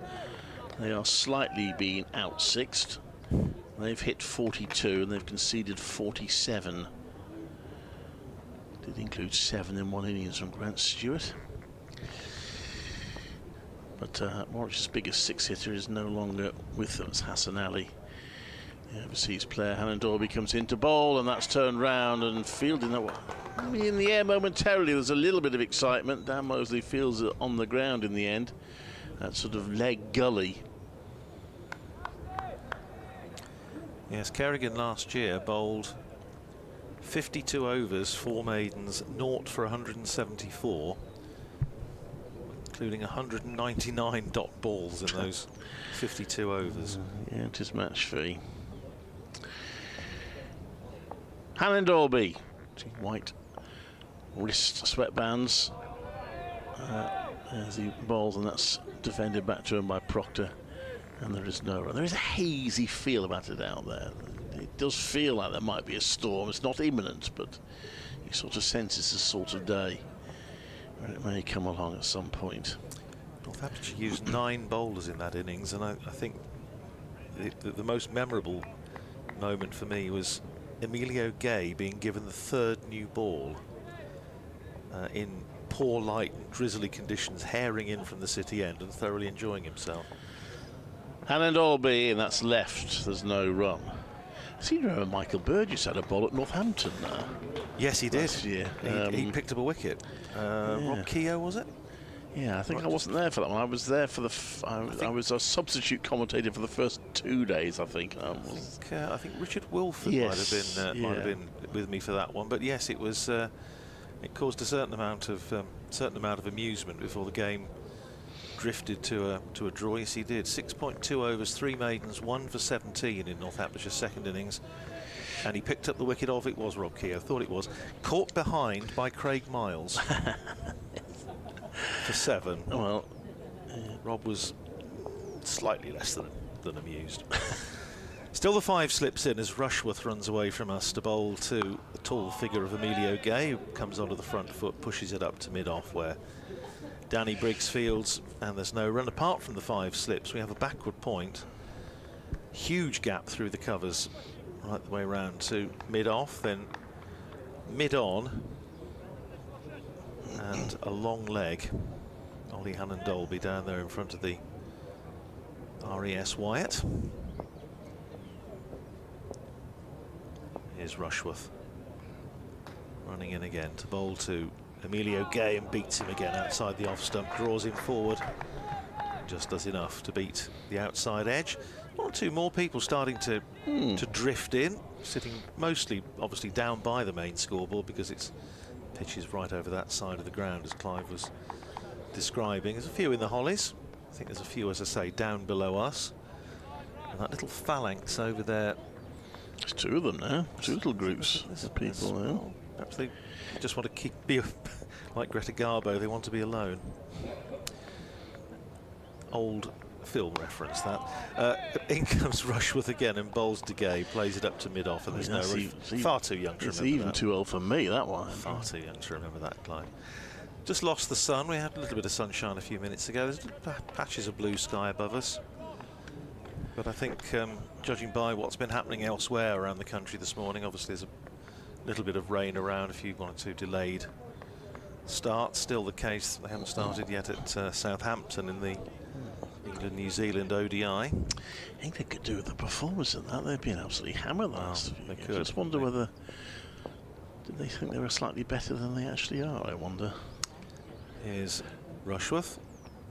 They are slightly being out-sixed. They've hit 42 and they've conceded 47. Did include 7 in one innings from Grant Stewart. But Warwickshire's biggest six-hitter is no longer with them. It's Hassan Ali. The overseas player, Hannon Dorby, comes into bowl, and that's turned round and fielding that in the air momentarily. There's a little bit of excitement. Dan Mosley fields it on the ground in the end. That sort of leg gully. Yes, Kerrigan last year bowled 52 overs, 4 maidens, 0 for 174, including 199 dot balls in those 52 overs. Yeah, it is match fee. Hannon Dorby, white wrist sweatbands as he bowls, and that's defended back to him by Proctor, and there is no run. There is a hazy feel about it out there. It does feel like there might be a storm. It's not imminent, but you sort of sense it's a sort of day where it may come along at some point. Northamptonshire used 9 bowlers in that innings, and I think the most memorable moment for me was Emilio Gay being given the 3rd new ball in poor light and drizzly conditions, herring in from the city end and thoroughly enjoying himself. Hannon Dorby, and that's left. There's no run. I seem to remember Michael Burgess had a ball at Northampton now. Yes, he did. Last year. He picked up a wicket. Yeah. Rob Keogh, was it? Yeah, I think I wasn't there for that one. I was there for the. I was a substitute commentator for the first 2 days, I think. I think Richard Wilford might have been with me for that one. But yes, it was. It caused a certain amount of amusement before the game drifted to a draw. Yes, he did. 6.2 overs, 3 maidens, 1 for 17 in Northamptonshire's second innings. And he picked up the wicket of, it was Rob Keogh, thought it was, caught behind by Craig Miles for 7. Well, Rob was slightly less than amused. Still the 5 slips in as Rushworth runs away from us to bowl to the tall figure of Emilio Gay, who comes onto the front foot, pushes it up to mid-off where Danny Briggs fields, and there's no run. Apart from the 5 slips, we have a backward point. Huge gap through the covers right the way round to mid-off, then mid-on, and a long leg. Ollie Hannon Dolby down there in front of the RES Wyatt. Here's Rushworth running in again to bowl to Emilio Gay, and beats him again outside the off stump, draws him forward, just does enough to beat the outside edge. 1 or 2 more people starting to drift in, sitting mostly obviously down by the main scoreboard because its pitch is right over that side of the ground, as Clive was describing. There's a few in the Hollies. I think there's a few, as I say, down below us. And that little phalanx over there. there's 2 of them now. 2 little groups of people now. Well, perhaps they just want to be like Greta Garbo, they want to be alone. Old film reference, that. In comes Rushworth again and bowls to Gay, plays it up to mid-off, and there's no far too young to remember. It's even too old for me, that one. Far too young to remember that, Clive. Just lost the sun. We had a little bit of sunshine a few minutes ago. There's patches of blue sky above us. But I think, judging by what's been happening elsewhere around the country this morning, obviously there's a little bit of rain around, a few 1 or 2 delayed starts. Still the case, they haven't started yet at Southampton in the England-New Zealand ODI. I think they could do with the performance of that. They've been absolutely hammered the last few years. Could. I just wonder whether, did they think they were slightly better than they actually are, I wonder. Here's Rushworth.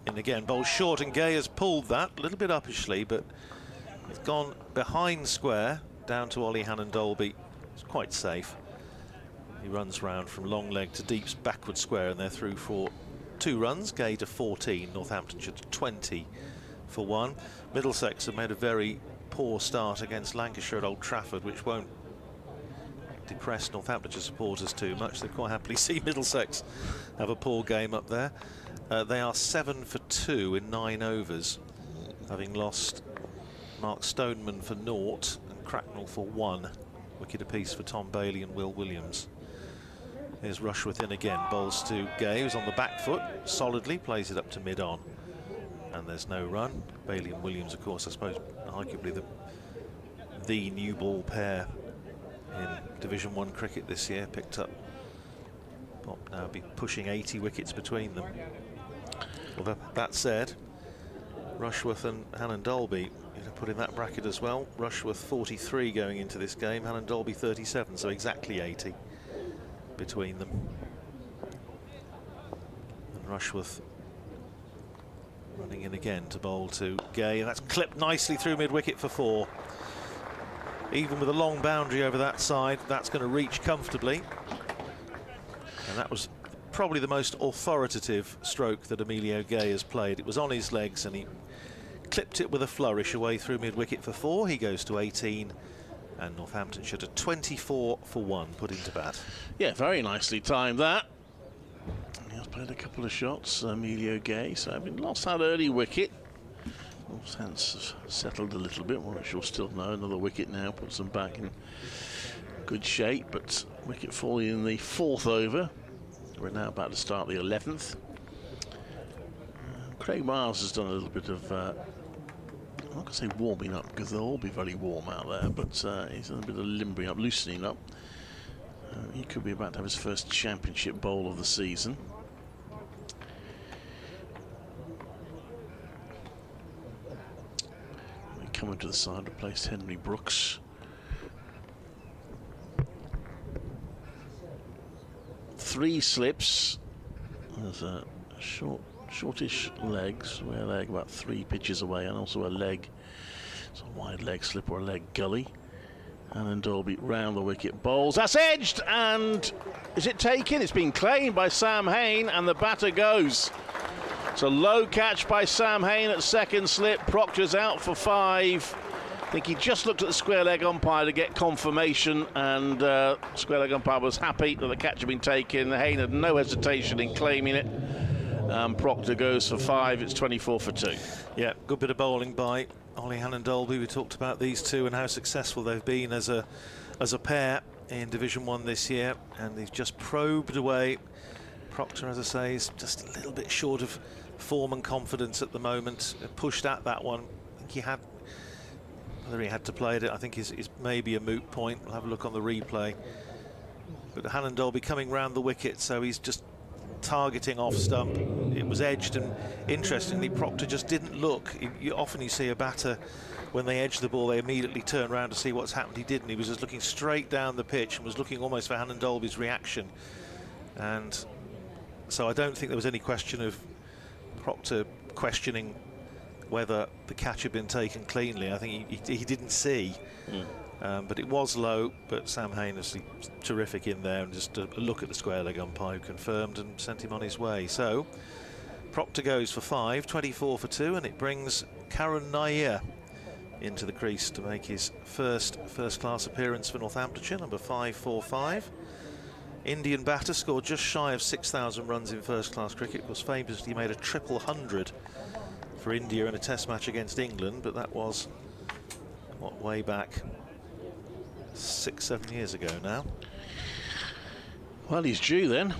And again, bowls short, and Gay has pulled that a little bit uppishly, but it's gone behind square down to Ollie Hannon Dolby. It's quite safe. He runs round from long leg to deep backward square, and they're through for 2 runs. Gay to 14, Northamptonshire to 20 for 1. Middlesex have made a very poor start against Lancashire at Old Trafford, which won't depress Northamptonshire supporters too much. They quite happily see Middlesex have a poor game up there. They are 7 for 2 in 9 overs, having lost Mark Stoneman for 0 and Cracknell for 1. Wicket apiece for Tom Bailey and Will Williams. Here's Rushworth in again, bowls to Gay, who's on the back foot, solidly, plays it up to mid-on. And there's no run. Bailey and Williams, of course, I suppose, arguably the new ball pair in Division 1 cricket this year, picked up. Well, now be pushing 80 wickets between them. Well, that said, Rushworth and Hannon Dolby, put in that bracket as well. Rushworth 43 going into this game, Hannon Dolby 37, so exactly 80 between them. And Rushworth running in again to bowl to Gay, and that's clipped nicely through mid-wicket for 4. Even with a long boundary over that side, that's going to reach comfortably. And that was probably the most authoritative stroke that Emilio Gay has played. It was on his legs and he clipped it with a flourish away through mid-wicket for 4. He goes to 18 and Northamptonshire to 24 for 1 put into bat. Yeah, very nicely timed that. He has played a couple of shots, Emilio Gay, so having lost that early wicket. Sense settled a little bit. Warwickshire will still know another wicket now, puts them back in good shape, but wicket falling in the 4th over. We're now about to start the 11th. Craig Miles has done a little bit of, I'm not going to say warming up because they'll all be very warm out there, but he's done a bit of limbering up, loosening up. He could be about to have his first championship bowl of the season. Coming to the side, replaced Henry Brooks. Three slips. There's a shortish leg, square leg about 3 pitches away, and also a leg, it's a wide leg slip or a leg gully. And then Dolby round the wicket, bowls. That's edged, and is it taken? It's been claimed by Sam Hain, and the batter goes. It's a low catch by Sam Hain at second slip. Proctor's out for 5. I think he just looked at the square leg umpire to get confirmation, and square leg umpire was happy that the catch had been taken. Hain had no hesitation in claiming it. Proctor goes for 5. It's 24 for 2. Yeah, good bit of bowling by Ollie Hannon Dolby. We talked about these two and how successful they've been as a pair in Division 1 this year, and they've just probed away. Proctor, as I say, is just a little bit short of form and confidence at the moment. Pushed at that one. I think he had, whether he had to play it, I think is maybe a moot point. We'll have a look on the replay. But Hannon Dolby coming round the wicket, so he's just targeting off stump. It was edged, and interestingly, Proctor just didn't look. Often you see a batter, when they edge the ball, they immediately turn around to see what's happened. He didn't. He was just looking straight down the pitch and was looking almost for Hannon Dolby's reaction. And so I don't think there was any question of Proctor questioning whether the catch had been taken cleanly. I think he didn't see. But it was low, but Sam Hain is terrific in there, and just a look at the square leg umpire who confirmed and sent him on his way. So Proctor goes for 5, 24 for 2, and it brings Karun Nair into the crease to make his first class appearance for Northamptonshire, number 545. Indian batter, scored just shy of 6,000 runs in first-class cricket. Was famously made a 100 for India in a test match against England, but that was, what, way back 6-7 years ago now. Well, he's due then.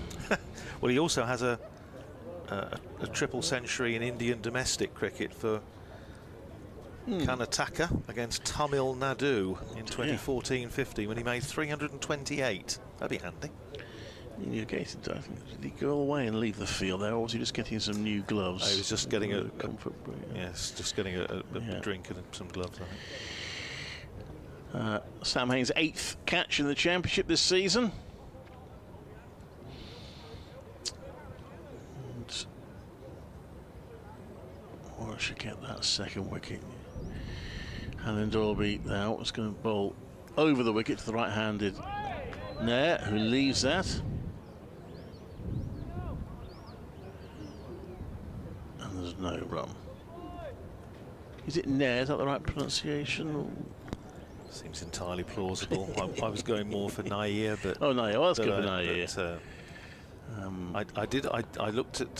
Well, he also has a triple century in Indian domestic cricket for Karnataka against Tamil Nadu in 2014-15 when he made 328. That'd be handy. In your case, I think, did he go away and leave the field there, or was he just getting some new gloves? He was just getting a comfort. Yes, just getting a drink and some gloves, I think. Sam Hain's 8th catch in the championship this season. Or I should get that second wicket. Hannon Dolby now is going to bowl over the wicket to the right-handed Nair, who leaves that. And there's no run. Is it Nair? Is that the right pronunciation? Or? Seems entirely plausible. I was going more for Nair, but oh, Nair. Well, that's good for Nair. I looked at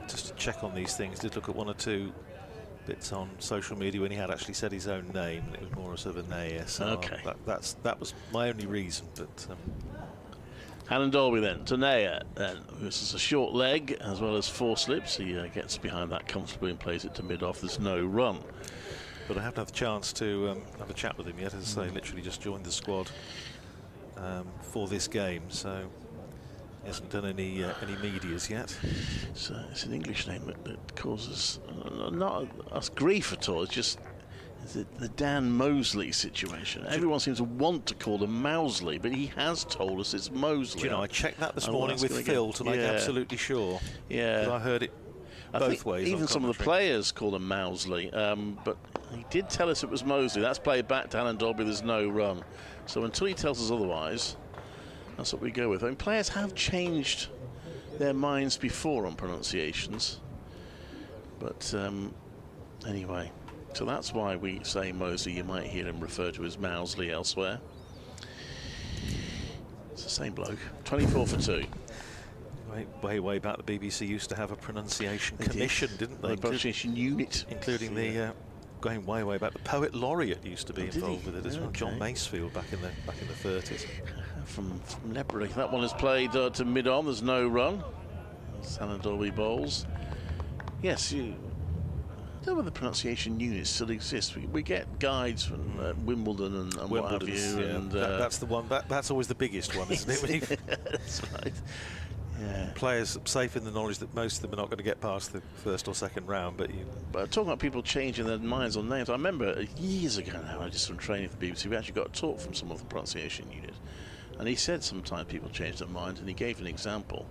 just to check on these things. Did look at one or two bits on social media when he had actually said his own name, and it was more a sort of a Nair. So okay, that was my only reason. But Alan Dolby then, to Naya. This is a short leg as well as 4 slips. He gets behind that comfortably and plays it to mid-off. There's no run. But I haven't had the chance to have a chat with him yet. As I say, literally just joined the squad for this game, so he hasn't done any medias yet. It's an English name that causes not us grief at all. It's just the Dan Mosley situation. Everyone seems to want to call him Mousley, but he has told us it's Mosley. Do you know, I checked that this morning with Phil to make absolutely sure. Yeah. I heard it both ways. Even some of the players call him Mousley, but he did tell us it was Mosley. That's played back to Alan Dolby. There's no run. So until he tells us otherwise, that's what we go with. I mean, players have changed their minds before on pronunciations. But anyway, so that's why we say Mosley. You might hear him referred to as Mousley elsewhere. It's the same bloke. 24 for 2. Way back, the BBC used to have a pronunciation commission, didn't they? A pronunciation unit. Including the, going way back, the Poet Laureate used to be involved with it as well. John Masefield back in the 30s. From Ledbury. That one is played to mid-on. There's no run. Alan Dolby bowls. Yes, I don't know whether the pronunciation units still exist. We get guides from Wimbledon and what have you. Yeah, and that's the one. That's always the biggest one, isn't it? That's right. Yeah. Players safe in the knowledge that most of them are not going to get past the first or second round. But talking about people changing their minds on names, I remember years ago now, I did some training for the BBC. We actually got a talk from some of the pronunciation unit, and he said sometimes people change their minds, and he gave an example.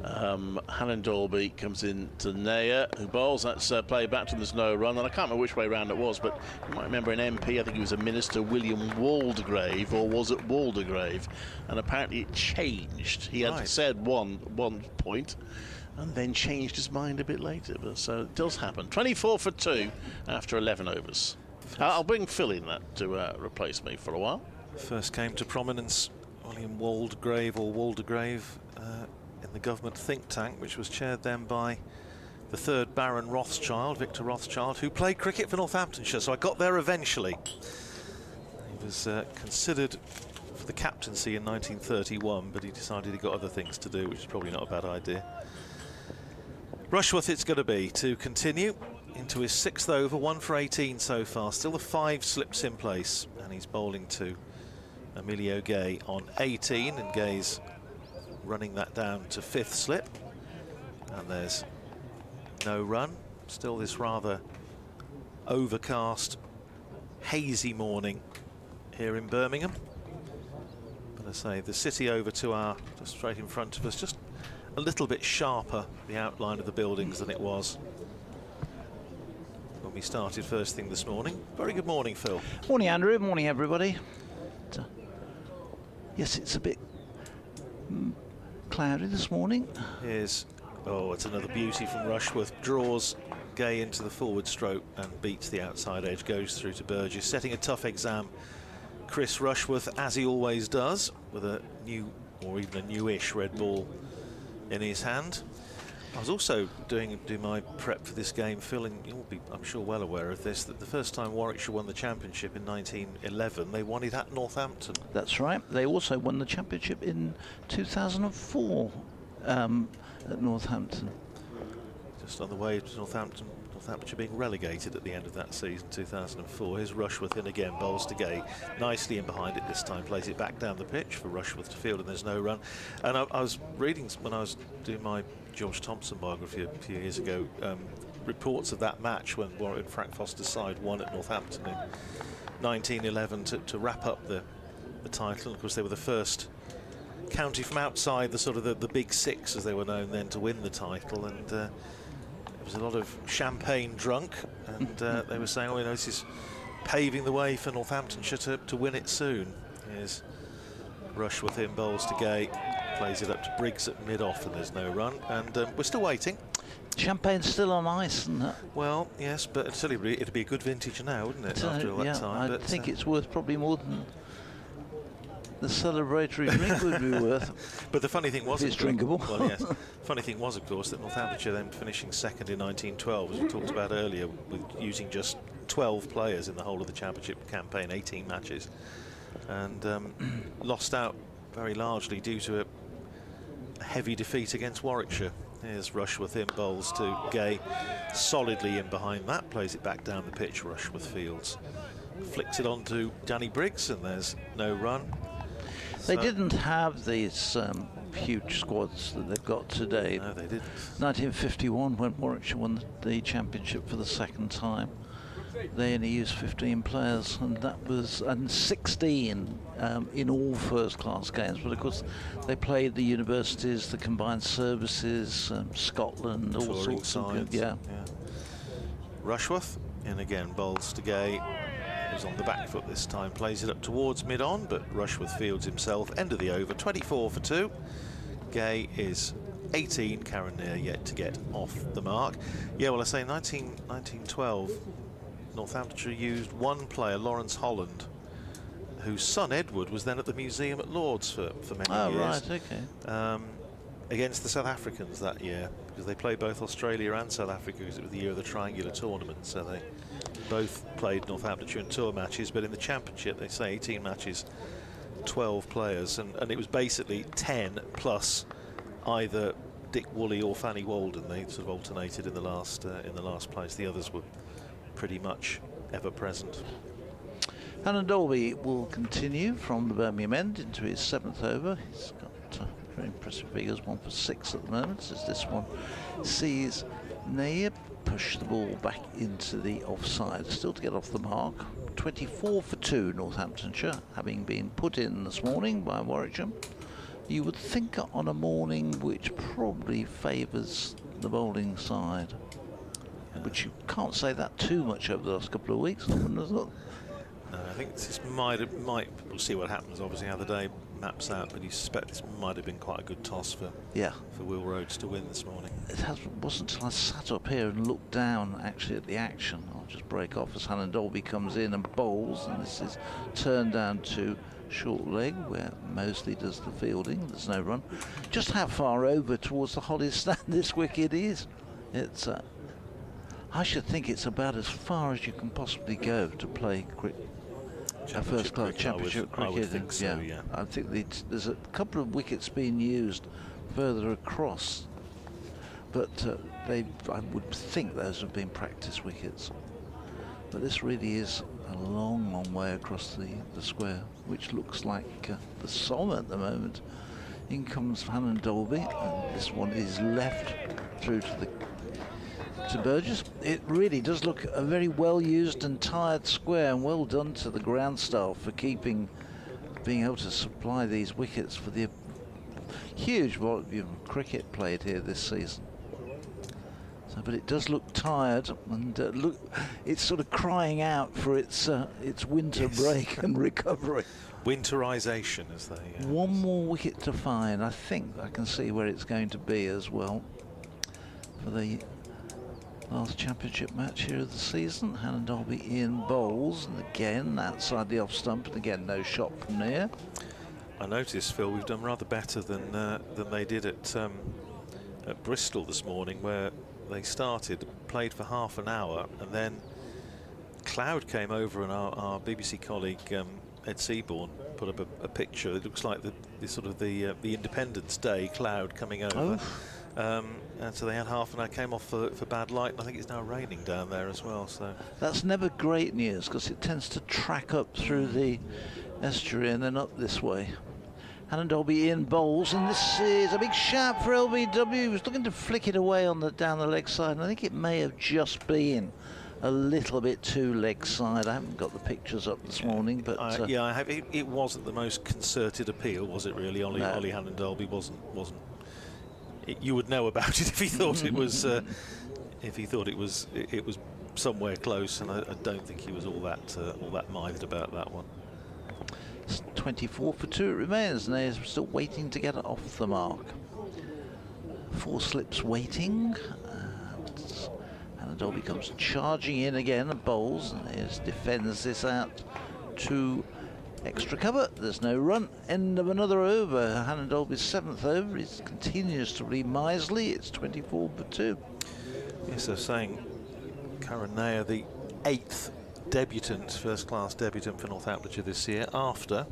Alan Dolby comes in to Naya, who bowls. That's played back to him. There's no run, and I can't remember which way round it was, but you might remember an MP, I think he was a minister, William Waldegrave, or was it Waldegrave? And apparently it changed. He had said one point and then changed his mind a bit later. But so it does happen. 24 for 2 after 11 overs. I'll bring Phil in that to replace me for a while. First came to prominence William Waldegrave in the government think tank, which was chaired then by the 3rd Baron Rothschild, Victor Rothschild, who played cricket for Northamptonshire, so I got there eventually. He was considered for the captaincy in 1931, but he decided he got other things to do, which is probably not a bad idea. Rushworth it's going to be to continue into his 6th over, 1 for 18 so far. Still the 5 slips in place, and he's bowling to Emilio Gay on 18, and Gay's running that down to 5th slip, and there's no run. Still this rather overcast, hazy morning here in Birmingham. But I say the city over to our just straight in front of us, just a little bit sharper, the outline of the buildings, than it was when we started first thing this morning. Very good morning, Phil. Morning, Andrew. Morning, everybody. Yes, it's a bit cloudy this morning. It's another beauty from Rushworth. Draws Gay into the forward stroke and beats the outside edge, goes through to Burgess, setting a tough exam. Chris Rushworth, as he always does, with a new, or even a newish red ball in his hand. I was also doing my prep for this game, Phil, and you'll be, I'm sure, well aware of this, that the first time Warwickshire won the championship in 1911, they won it at Northampton. That's right. They also won the championship in 2004 at Northampton. Just on the way to Northamptonshire being relegated at the end of that season, 2004. Here's Rushworth in again, bowls to Gay, nicely in behind it this time, plays it back down the pitch for Rushworth to field, and there's no run. And I was reading, when I was doing my George Thompson biography a few years ago, reports of that match when Warwick and Frank Foster's side won at Northampton in 1911 to wrap up the title. Of course, they were the first county from outside the sort of the big 6, as they were known then, to win the title, and there was a lot of champagne drunk, and they were saying, oh, you know, this is paving the way for Northamptonshire to win it soon. Here's Rushworth in, bowls to Gay, plays it up to Briggs at mid-off, and there's no run, and we're still waiting. Champagne's still on ice, isn't it? Well, yes, but it'd be a good vintage now, wouldn't it, after all that time? I think it's worth probably more than the celebratory drink would be worth. But the funny thing was, it's drinkable. Well, yes. Funny thing was, of course, that Northamptonshire then finishing 2nd in 1912, as we talked about earlier, with using just 12 players in the whole of the championship campaign, 18 matches, and lost out very largely due to a heavy defeat against Warwickshire. Here's Rushworth in, bowls to Gay, solidly in behind that, plays it back down the pitch. Rushworth fields, flicks it on to Danny Briggs, and there's no run. They didn't have these huge squads that they've got today. No, they didn't. 1951, when Warwickshire won the championship for the second time, they only used 15 players, and that was 16 in all first-class games. But of course, they played the universities, the combined services, Scotland, all Touring sorts of sides. yeah. Rushworth in again, bowls to Gay. Who's on the back foot this time, plays it up towards mid-on, but Rushworth fields himself. End of the over, 24 for 2. Gay is 18, Karen Near yet to get off the mark. Yeah, well, I say 1912, Northamptonshire used one player, Lawrence Holland, whose son Edward was then at the museum at Lord's for many years. Oh, right, okay. Against the South Africans that year, because they played both Australia and South Africa, because it was the year of the triangular tournament, so they both played Northamptonshire in tour matches. But in the championship, they say 18 matches, 12 players, and it was basically 10 plus either Dick Woolley or Fanny Walden. They sort of alternated in the last place. The others were pretty much ever present. Alan Dolby will continue from the Birmingham end into his 7th over. He's got very impressive figures, 1 for 6 at the moment, as this one sees Nair push the ball back into the offside. Still to get off the mark. 24 for 2, Northamptonshire, having been put in this morning by Warwickshire. You would think on a morning which probably favours the bowling side, but you can't say that too much over the last couple of weeks. I wouldn't have thought. No, I think this we'll see what happens, obviously, how the day maps out, but you suspect this might have been quite a good toss for Will Rhodes to win this morning. It wasn't until I sat up here and looked down actually at the action. I'll just break off as Hannah Dolby comes in and bowls, and this is turned down to short leg where Mosley does the fielding. There's no run. Just how far over towards the Hollies stand this wicket is. It's I should think it's about as far as you can possibly go to play a first-class championship cricket. I would think so, yeah. I think there's a couple of wickets being used further across, but I would think those have been practice wickets. But this really is a long, long way across the square, which looks like the Somme at the moment. In comes Hannah Dolby, and this one is left through to Burgess. It really does look a very well used and tired square, and well done to the ground staff for being able to supply these wickets for the huge volume of cricket played here this season. So, but it does look tired, and it's sort of crying out for its winter break and recovery. Winterization, as they. One more wicket to find. I think I can see where it's going to be as well for the last championship match here of the season. Hannah Dolby in bowls, and again outside the off stump, and again no shot from near. I noticed, Phil, we've done rather better than they did at Bristol this morning, where they played for half an hour, and then cloud came over, and our BBC colleague Ed Seaborn put up a picture. It looks like the Independence Day cloud coming over. And so they had half an hour, came off for bad light, and I think it's now raining down there as well. So that's never great news, because it tends to track up through the estuary and then up this way. Hannah Dolby in bowls, and this is a big shout for LBW. He was looking to flick it away down the leg side, and I think it may have just been a little bit too leg side. I haven't got the pictures up this morning, but yeah, I have. It wasn't the most concerted appeal, was it? Really, Ollie Hannah Dolby wasn't. You would know about it if he thought it was. If he thought it was somewhere close, and I don't think he was all that mithered about that one. It's 24 for 2 it remains, and they're still waiting to get it off the mark. 4 slips waiting. Hannah Dolby comes charging in again and bowls, and defends this out to extra cover. There's no run. End of another over. Hannah Dolby's 7th over. It continues to be miserly. It's 24 for 2. Yes, they're saying Karen Nair, the 8th debutant, first-class debutant for Northamptonshire this year, after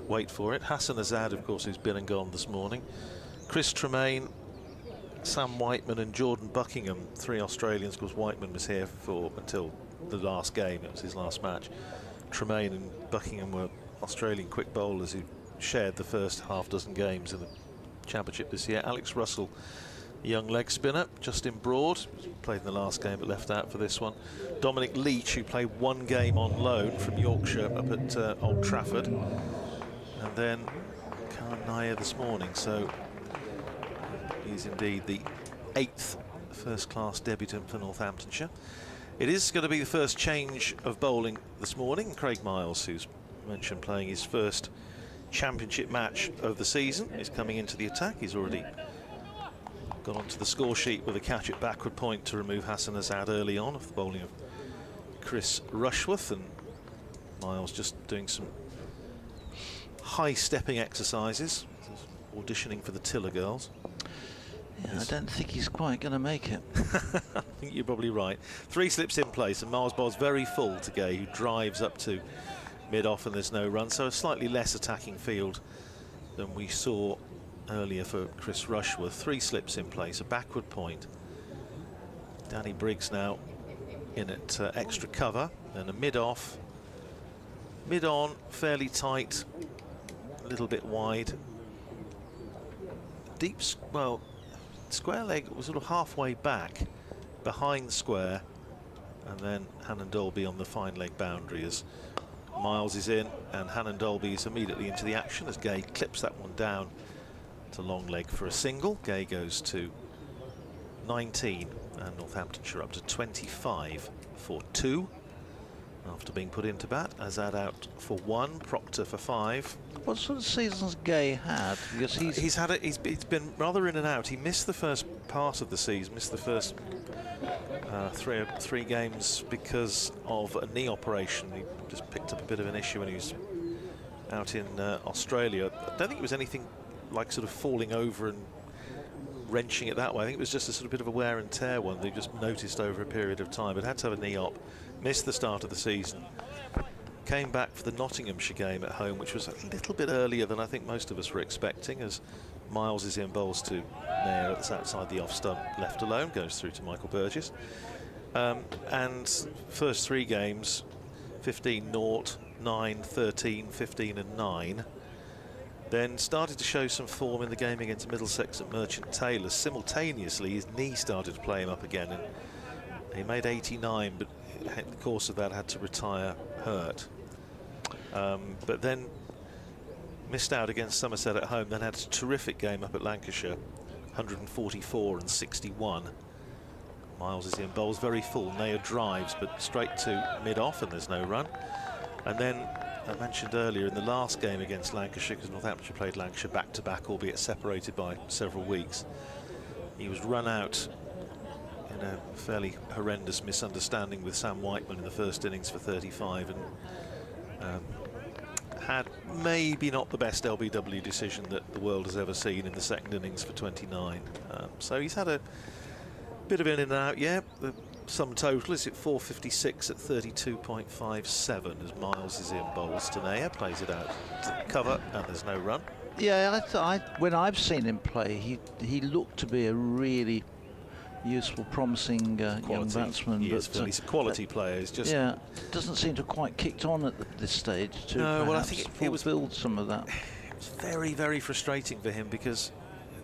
wait for it. Hassan Azad, of course, who's been and gone this morning. Chris Tremaine, Sam Whiteman and Jordan Buckingham, 3 Australians. Of course, Whiteman was here until the last game. It was his last match. Tremaine and Buckingham were Australian quick bowlers who shared the first half dozen games in the championship this year. Alex Russell, a young leg spinner. Justin Broad, played in the last game but left out for this one. Dominic Leach, who played 1 game on loan from Yorkshire up at Old Trafford. And then Khan Nair this morning. So he's indeed the 8th first-class debutant for Northamptonshire. It is going to be the first change of bowling this morning. Craig Miles, who's mentioned playing his first championship match of the season, is coming into the attack. He's already got onto the score sheet with a catch at backward point to remove Hassan Azad early on of the bowling of Chris Rushworth, and Miles just doing some high stepping exercises, auditioning for the Tiller girls. Yeah, I don't think he's quite going to make it. I think you're probably right. 3 slips in place, and Miles bowls very full to Gay, who drives up to mid-off, and there's no run. So a slightly less attacking field than we saw earlier for Chris Rushworth. 3 slips in place, a backward point. Danny Briggs now in at extra cover, and a mid-off. Mid-on, fairly tight, a little bit wide. Deep, well, square leg was sort of halfway back behind the square, and then Hannon Dolby on the fine leg boundary as Miles is in, and Hannon Dolby is immediately into the action as Gay clips that one down to long leg for a single. Gay goes to 19 and Northamptonshire up to 25 for 2 after being put into bat. Azad out for 1, Proctor for 5. What sort of seasons Gay had? Because he's been rather in and out. He missed the first part of the season, missed the first 3 games because of a knee operation. He just picked up a bit of an issue when he was out in Australia. I don't think it was anything like sort of falling over and wrenching it that way. I think it was just a sort of bit of a wear and tear one they just noticed over a period of time. But had to have a knee op, missed the start of the season, came back for the Nottinghamshire game at home, which was a little bit earlier than I think most of us were expecting, as Miles is in, bowls to Nair, that's outside the off stump, left alone, goes through to Michael Burgess. And first 3 games, 15, 0, 9, 13, 15 and 9. Then started to show some form in the game against Middlesex at Merchant Taylor. Simultaneously, his knee started to play him up again, and he made 89, but in the course of that had to retire hurt. But then missed out against Somerset at home, then had a terrific game up at Lancashire, 144 and 61. Miles is in, bowls very full. Nair drives, but straight to mid-off, and there's no run. And then I mentioned earlier in the last game against Lancashire, because Northamptonshire played Lancashire back-to-back, albeit separated by several weeks, he was run out in a fairly horrendous misunderstanding with Sam Whiteman in the first innings for 35, and had maybe not the best LBW decision that the world has ever seen in the second innings for 29. So he's had a bit of in and out, yeah. The sum total is at 456 at 32.57 as Miles is in, bowls to Nair, plays it out to cover, and there's no run. Yeah, when I've seen him play, he looked to be a really useful, promising young batsman. He's a quality player. He's just doesn't seem to have quite kicked on at this stage to well, I think it was build some of that. It was very, very frustrating for him because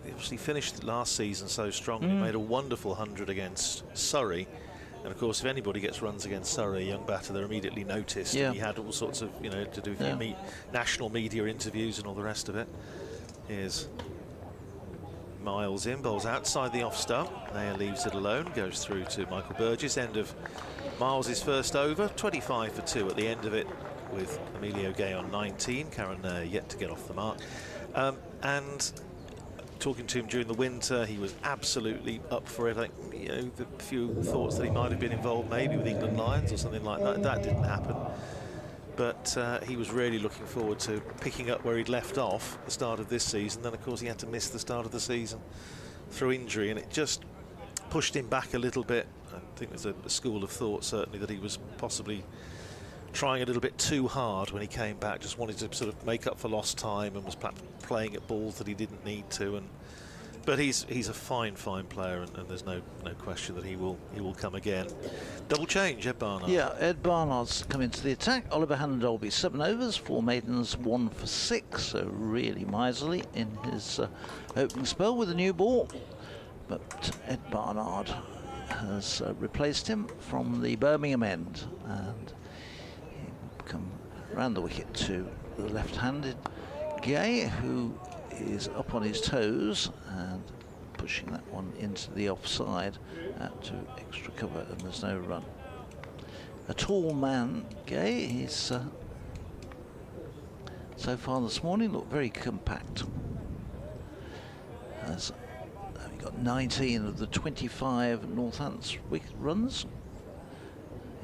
he obviously finished last season so strongly. Made a wonderful 100 against Surrey, and of course, if anybody gets runs against Surrey, a young batter, they're immediately noticed. And he had all sorts of, to do national media interviews and all the rest of it. Here's Miles in, bowls outside the off stump. Nair leaves it alone, goes through to Michael Burgess. End of Miles's first over, 25 for 2 at the end of it, with Emilio Gay on 19. Karen Nair yet to get off the mark. And talking to him during the winter, he was absolutely up for it. I think, the few thoughts that he might have been involved maybe with England Lions or something like that. That didn't happen. But he was really looking forward to picking up where he'd left off at the start of this season. Then, of course, he had to miss the start of the season through injury, and it just pushed him back a little bit. I think there's a school of thought, certainly, that he was possibly trying a little bit too hard when he came back, just wanted to sort of make up for lost time and was perhaps playing at balls that he didn't need to. But he's a fine player, and there's no question that he will come again. Double change, Ed Barnard. Yeah, Ed Barnard's come into the attack. Oliver Hannon-Dolby 7 overs, 4 maidens, 1 for 6. So really miserly in his opening spell with a new ball. But Ed Barnard has replaced him from the Birmingham end, and he come round the wicket to the left-handed Gay, who is up on his toes and pushing that one into the offside out to extra cover, and there's no run. A tall man, Gay, he's so far this morning looked very compact. As we got 19 of the 25 Northamptonshire wicket runs.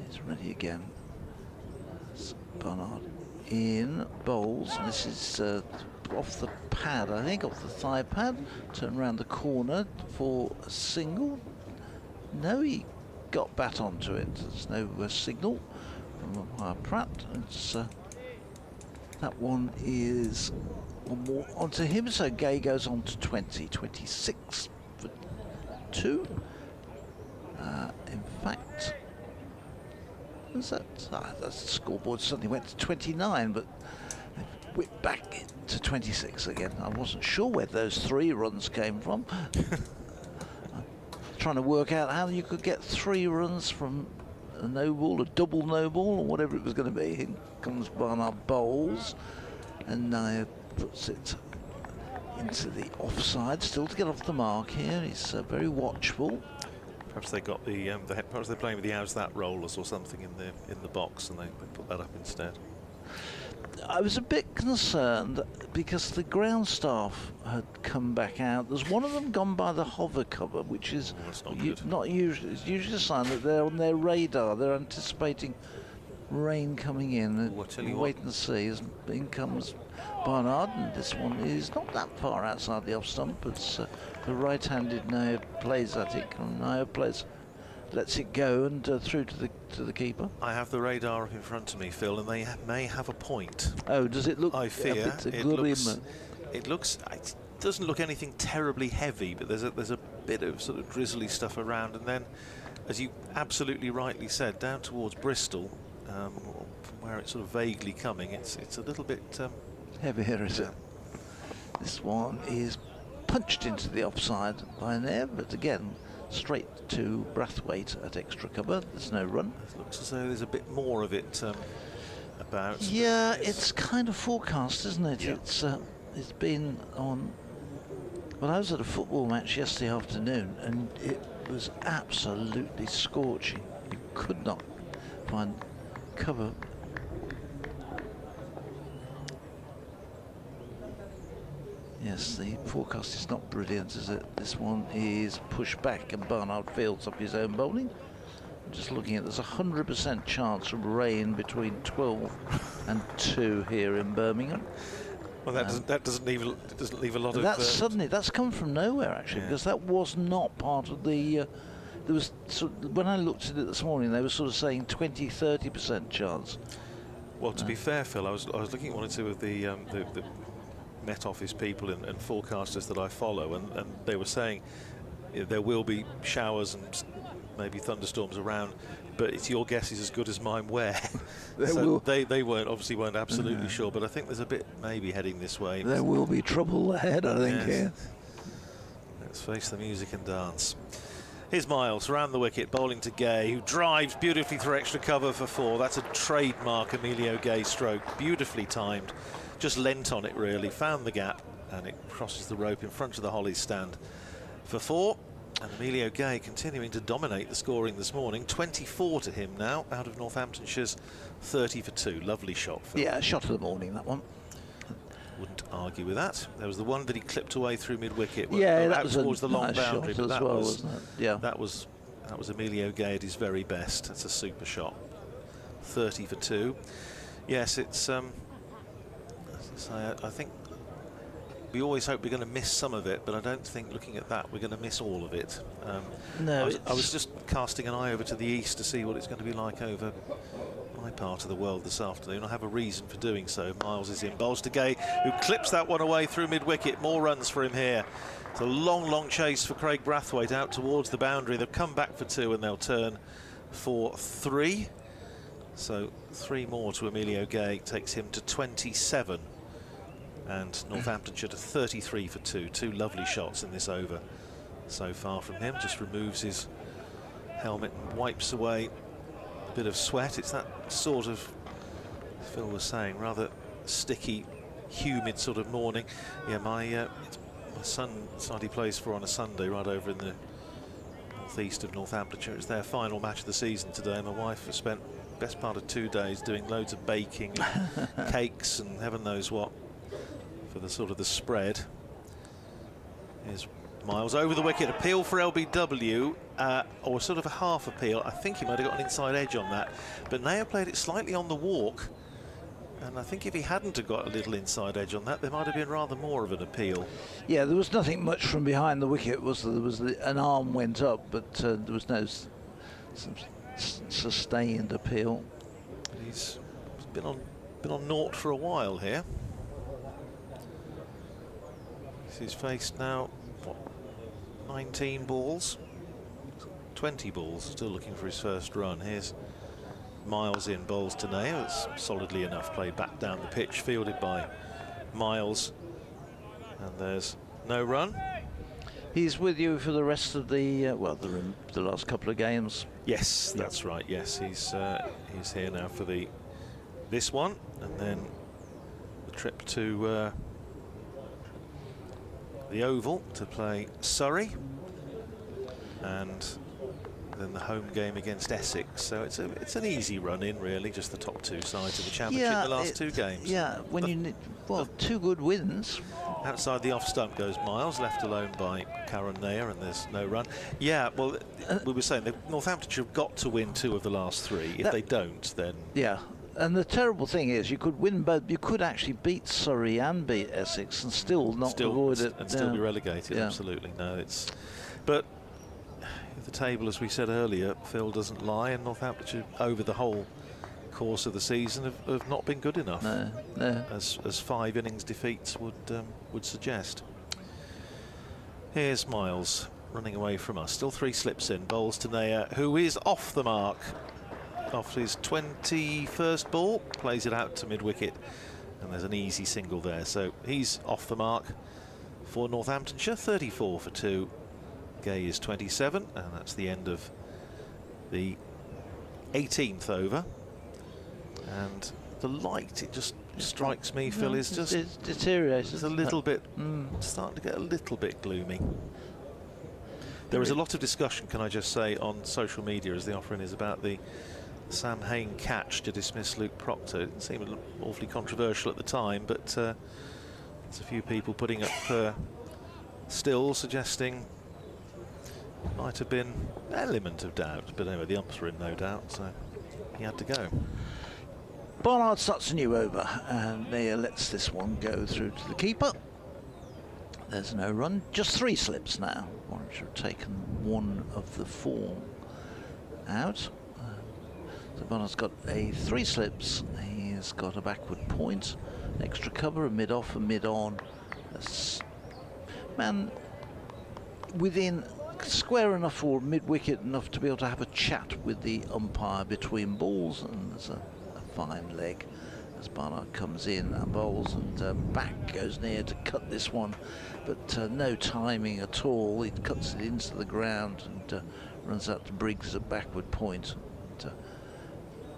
He's ready again. That's Barnard in bowls. This is off the pad, I think, off the thigh pad. Turn around the corner for a single. No, he got bat onto it. There's no signal from umpire Pratt. It's, that one is one more onto him, so Gay goes on to 20, 26 for 2. In fact, what's that? The scoreboard suddenly went to 29, but whipped back to 26 again. I wasn't sure where those 3 runs came from. Trying to work out how you could get 3 runs from a no ball, a double no ball, or whatever it was going to be. Here comes Barnard bowls, and now puts it into the offside. Still to get off the mark here. He's very watchful. Perhaps they got the perhaps they're playing with the how's that rollers or something in the box, and they put that up instead. I was a bit concerned because the ground staff had come back out. There's one of them gone by the hover cover, which is not usually. It's usually a sign that they're on their radar. They're anticipating rain coming in. We'll wait and see. In comes Barnard, and this one is not that far outside the off stump. But the right-handed now plays at it, and now lets it go and through to the keeper. I have the radar up in front of me, Phil, and they may have a point. Oh, does it look? I fear it doesn't look anything terribly heavy, but there's a bit of sort of drizzly stuff around, and then, as you absolutely rightly said, down towards Bristol, from where it's sort of vaguely coming, it's a little bit heavier, is it? This one is punched into the offside by an air, but again, straight to Brathwaite at extra cover. There's no run. It looks as though there's a bit more of it about. Yeah, it's kind of forecast, isn't it? Yeah. It's been on. Well, I was at a football match yesterday afternoon, and it was absolutely scorching. You could not find cover. Yes, the forecast is not brilliant, is it? This one is pushed back, and Barnard fields up his own bowling. I'm just looking at, there's a 100% chance of rain between 12 and 2 here in Birmingham. Well, that doesn't leave a lot of. That's come from nowhere actually, because that was not part of the. There was when I looked at it this morning, they were sort of saying 20-30% chance. Well, to be fair, Phil, I was looking at one or two of the Met Office people and forecasters that I follow, and they were saying there will be showers and maybe thunderstorms around, but it's your guess is as good as mine where. They weren't absolutely sure, but I think there's a bit maybe heading this way. There will be trouble ahead, I think. Yes. Let's face the music and dance. Here's Miles around the wicket, bowling to Gay, who drives beautifully through extra cover for 4. That's a trademark Emilio Gay stroke, beautifully timed. Just leant on it really, found the gap, and it crosses the rope in front of the Hollies stand for 4. And Emilio Gay continuing to dominate the scoring this morning. 24 to him now, out of Northamptonshire's 30 for 2. Lovely shot, Phil. Yeah, shot of the morning, that one. Wouldn't argue with that. There was the one that he clipped away through mid-wicket. Yeah, that was towards the long nice boundary, but that was, wasn't it? Yeah, that was Emilio Gay at his very best. That's a super shot. 30 for 2. Yes, it's. I think we always hope we're going to miss some of it, but I don't think, looking at that, we're going to miss all of it. No, I was just casting an eye over to the east to see what it's going to be like over my part of the world this afternoon. I have a reason for doing so. Miles is in, bowls to Gay, who clips that one away through mid-wicket. More runs for him here. It's a long chase for Craig Brathwaite out towards the boundary. They'll come back for 2 and they'll turn for 3. So 3 more to Emilio Gay takes him to 27. And Northamptonshire to 33 for 2. 2 lovely shots in this over so far from him. Just removes his helmet and wipes away a bit of sweat. It's that sort of, Phil was saying, rather sticky, humid sort of morning. Yeah, my son side he plays for on a Sunday right over in the northeast of Northamptonshire. It's their final match of the season today. My wife has spent the best part of 2 days doing loads of baking and cakes and heaven knows what for the sort of the spread. Here's Miles over the wicket, appeal for LBW, or sort of a half appeal. I think he might have got an inside edge on that, but Naya played it slightly on the walk, and I think if he hadn't have got a little inside edge on that, there might have been rather more of an appeal. Yeah, there was nothing much from behind the wicket, was there? There was an arm went up, but there was no sustained appeal. He's been on naught for a while here. He's faced now, what, 19 balls, 20 balls, still looking for his first run. Here's Miles in, bowls to Naya. It's solidly enough, played back down the pitch, fielded by Miles, and there's no run. He's with you for the rest of the well, the last couple of games. Yes, that's right. Yes, he's here now for this one, and then the trip to the Oval to play Surrey, and then the home game against Essex. So it's an easy run in, really, just the top 2 sides of the championship in the last 2 games. Yeah, when you need, well, 2 good wins. Outside the off stump goes Miles, left alone by Karen Naya, and there's no run. Yeah, well, we were saying that Northamptonshire have got to win 2 of the last 3. If they don't, then... Yeah. And the terrible thing is, you could win both. You could actually beat Surrey and beat Essex and still not avoid it. And still be relegated, absolutely. No, it's... But the table, as we said earlier, Phil, doesn't lie, and Northamptonshire, over the whole course of the season, have not been good enough. No. As 5 innings defeats would suggest. Here's Miles running away from us. Still 3 slips in. Bowls to Naya, who is off the mark. Off his 21st ball, plays it out to mid-wicket, and there's an easy single there. So he's off the mark for Northamptonshire, 34 for 2. Gay is 27, and that's the end of the 18th over. And the light, it just strikes me, Phil, is just... It's deteriorated. It's a little bit, starting to get a little bit gloomy. There is a lot of discussion, can I just say, on social media as the offering is about the Sam Hain catch to dismiss Luke Proctor. It didn't seem awfully controversial at the time, but there's a few people putting up stills suggesting it might have been an element of doubt. But anyway, the umps were in no doubt, so he had to go. Barnard starts a new over, and Naya lets this one go through to the keeper. There's no run, just 3 slips now. Warwickshire have taken 1 of the 4 out. So Barnard's got 3 slips. He's got a backward point, an extra cover, a mid-off, a mid-on. Man within square enough or mid-wicket enough to be able to have a chat with the umpire between balls, and there's a fine leg as Barnard comes in and bowls, and back goes Naya to cut this one, but no timing at all. He cuts it into the ground and runs out to Briggs at backward point. And,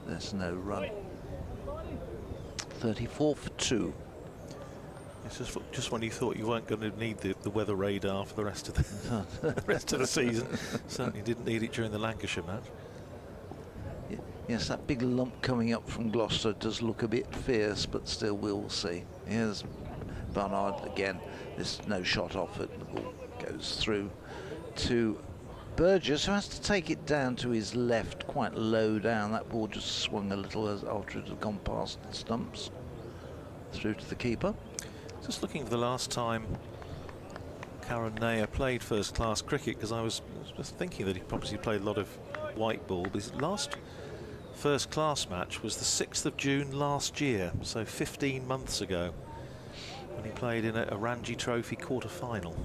there's no run. 34 for 2. It's just when you thought you weren't going to need the weather radar for the rest of the season. Certainly didn't need it during the Lancashire match. Yes, that big lump coming up from Gloucester does look a bit fierce, but still we'll see. Here's Barnard again. There's no shot off it. The ball goes through to Burgess, who has to take it down to his left, quite low down. That ball just swung a little after it had gone past the stumps. Through to the keeper. Just looking for the last time Karen Naya played first-class cricket, because I was thinking that he probably played a lot of white ball, but his last first class match was the 6th of June last year, so 15 months ago, when he played in a Ranji Trophy quarter-final.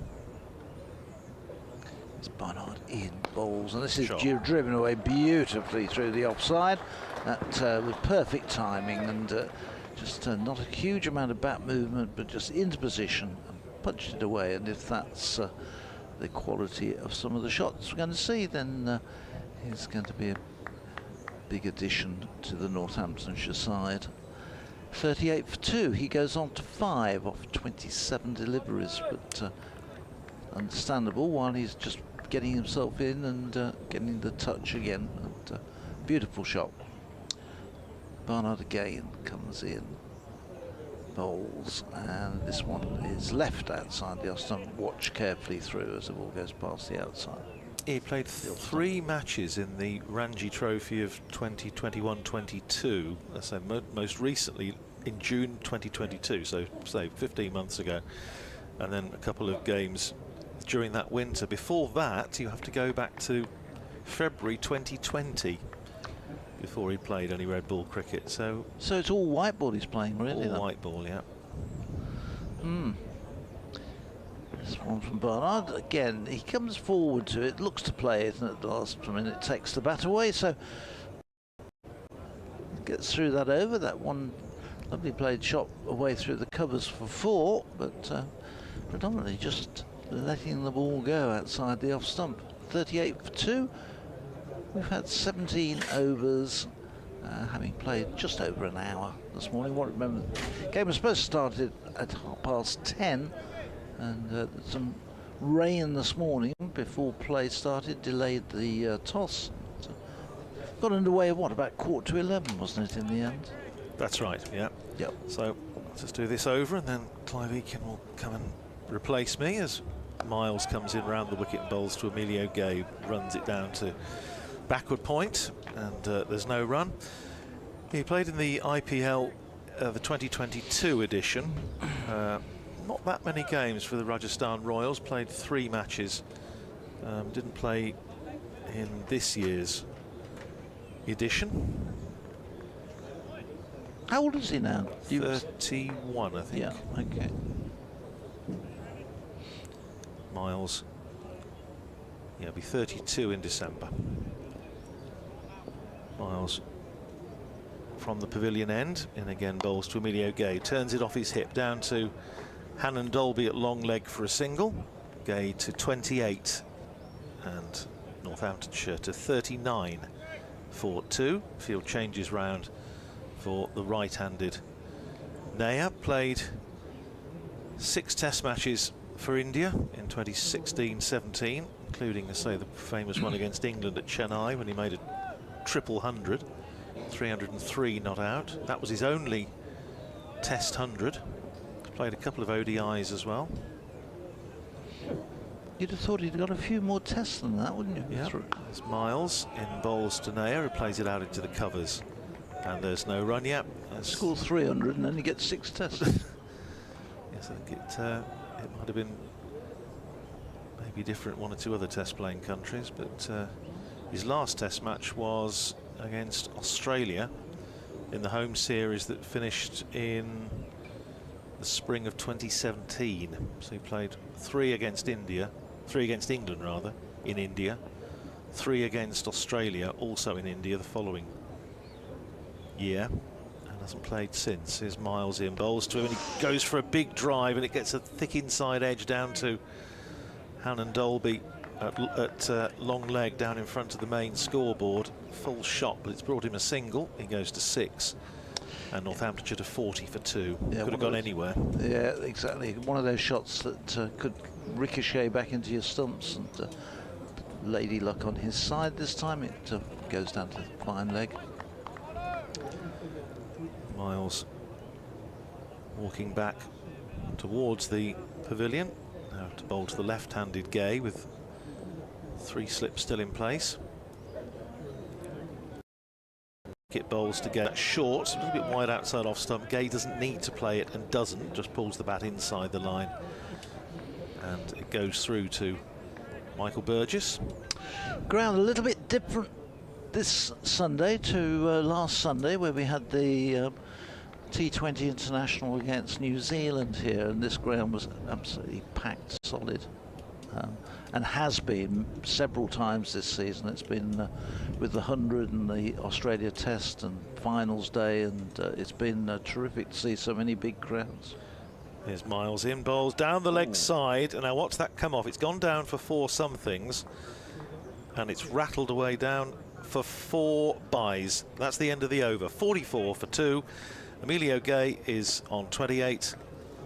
It's Barnard in bowls, and this is Sure. driven away beautifully through the offside. That with perfect timing, and just not a huge amount of bat movement, but just into position and punched it away. And if that's the quality of some of the shots we're going to see, then he's going to be a big addition to the Northamptonshire side. 38 for 2. He goes on to 5 off 27 deliveries, but understandable while he's just getting himself in and getting the touch again. And, beautiful shot. Barnard again comes in, bowls, and this one is left outside the off-stump. Watch carefully through as the ball goes past the outside. He played 3 matches in the Ranji Trophy of 2021-22. So most recently in June 2022, so say 15 months ago, and then a couple of games during that winter. Before that, you have to go back to February 2020 before he played any red ball cricket. So it's all white ball he's playing, really? All white ball, yeah. This one from Barnard. Again, he comes forward to it, looks to play it, and at the last minute takes the bat away. So gets through that over. That one lovely played shot away through the covers for 4, but predominantly just letting the ball go outside the off stump. 38 for 2. We've had 17 overs, having played just over an hour this morning. Remember, the game was supposed to start at 10:30, and some rain this morning before play started delayed the toss. So got underway at what, about 11:15, wasn't it, in the end? That's right, yeah. Yep. So let's do this over, and then Clive Eakin will come and replace me as Miles comes in round the wicket and bowls to Emilio Gay, runs it down to backward point, and there's no run. He played in the IPL, the 2022 edition. Not that many games for the Rajasthan Royals, played 3 matches. Didn't play in this year's edition. How old is he now? 31, I think. Yeah, okay. Miles, yeah, be 32 in December. Miles from the pavilion end, and again bowls to Emilio Gay, turns it off his hip down to Hannon Dolby at long leg for a single. Gay to 28, and Northamptonshire to 39 for 2. Field changes round for the right-handed Nair. Played 6 test matches for India in 2016-17, including, as I say, the famous one against England at Chennai when he made a triple 100, 303 not out. That was his only test 100. Played a couple of ODIs as well. You'd have thought he'd got a few more tests than that, wouldn't you? Yeah. There's Miles in bowls to Nair, who plays it out into the covers, and there's no run yet. Score 300 and then he gets 6 tests. Yes, I think it might have been maybe different 1 or 2 other test playing countries, but his last test match was against Australia in the home series that finished in the spring of 2017. So he played 3 against England rather, in India, 3 against Australia, also in India, the following year, and hasn't played since. Here's Miles in, bowls to him, and he goes for a big drive, and it gets a thick inside edge down to Hannon Dolby at long leg down in front of the main scoreboard. Full shot, but it's brought him a single. He goes to 6, and Northamptonshire to 40 for 2. Yeah, could have gone anywhere. Yeah, exactly. One of those shots that could ricochet back into your stumps, and lady luck on his side this time. It goes down to the fine leg. Miles walking back towards the pavilion. Now to bowl to the left-handed Gay with 3 slips still in place. It bowls to get short, a little bit wide outside off stump. Gay doesn't need to play it and doesn't, just pulls the bat inside the line. And it goes through to Michael Burgess. Ground a little bit different this Sunday to last Sunday, where we had the T20 International against New Zealand here, and this ground was absolutely packed solid, and has been several times this season. It's been with the 100 and the Australia Test and finals day, and it's been terrific to see so many big crowds. Here's Miles in, bowls down the leg side, and now watch that come off. It's gone down for 4 somethings, and it's rattled away down for 4 byes. That's the end of the over. 44 for 2. Emilio Gay is on 28,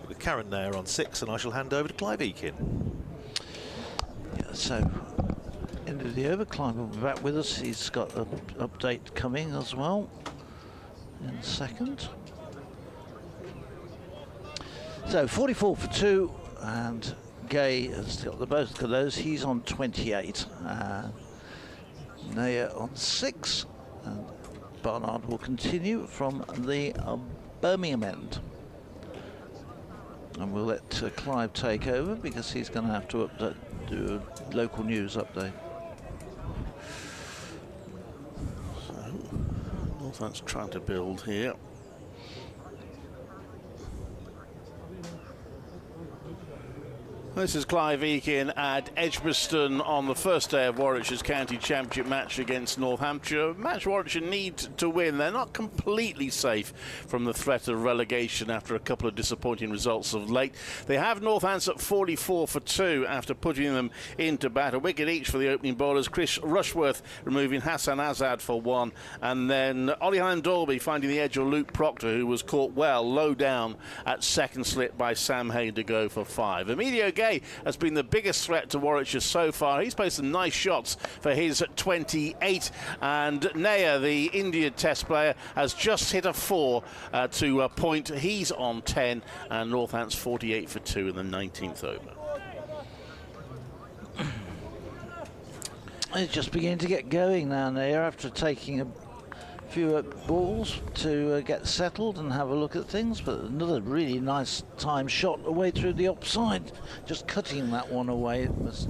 with Karen Nair on 6, and I shall hand over to Clive Eakin. Yeah, so end of the over. Clive will be back with us. He's got an update coming as well in a second. So 44 for 2, and Gay has got the both of those. He's on 28. Nair on 6, and Barnard will continue from the Birmingham end. And we'll let Clive take over, because he's going to have to do a local news update. So, Northant's trying to build here. This is Clive Eakin at Edgbaston on the first day of Warwickshire's County Championship match against Northamptonshire. Match Warwickshire need to win. They're not completely safe from the threat of relegation after a couple of disappointing results of late. They have Northants at 44 for 2 after putting them into bat. A wicket each for the opening bowlers. Chris Rushworth removing Hassan Azad for 1. And then Ollie Dalby finding the edge of Luke Proctor, who was caught well low down at second slip by Sam Hay to go for 5. Emilio Gay has been the biggest threat to Warwickshire so far. He's played some nice shots for his 28, and Nair, the Indian Test player, has just hit a 4 to a point. He's on 10, and Northant's 48 for 2 in the 19th over. It's just beginning to get going now, Nair, after taking a few balls to get settled and have a look at things, but another really nice time shot away through the offside, just cutting that one away. It was,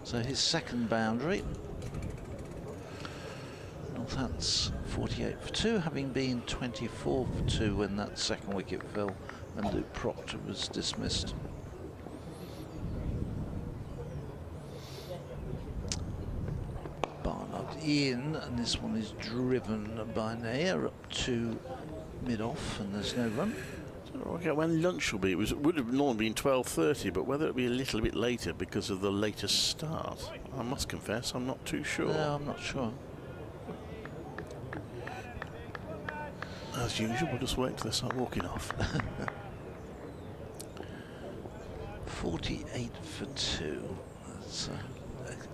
so his second boundary. Northant's 48 for 2, having been 24 for 2 when that second wicket fell and Luke Proctor was dismissed. Barnard in, and this one is driven by Nair up to mid-off, and there's no run. I don't work out when lunch will be. It would have normally been 12:30, but whether it'll be a little bit later because of the later start, I must confess, I'm not too sure. No, I'm not sure. As usual, we'll just wait till they start walking off. 48 for 2. That's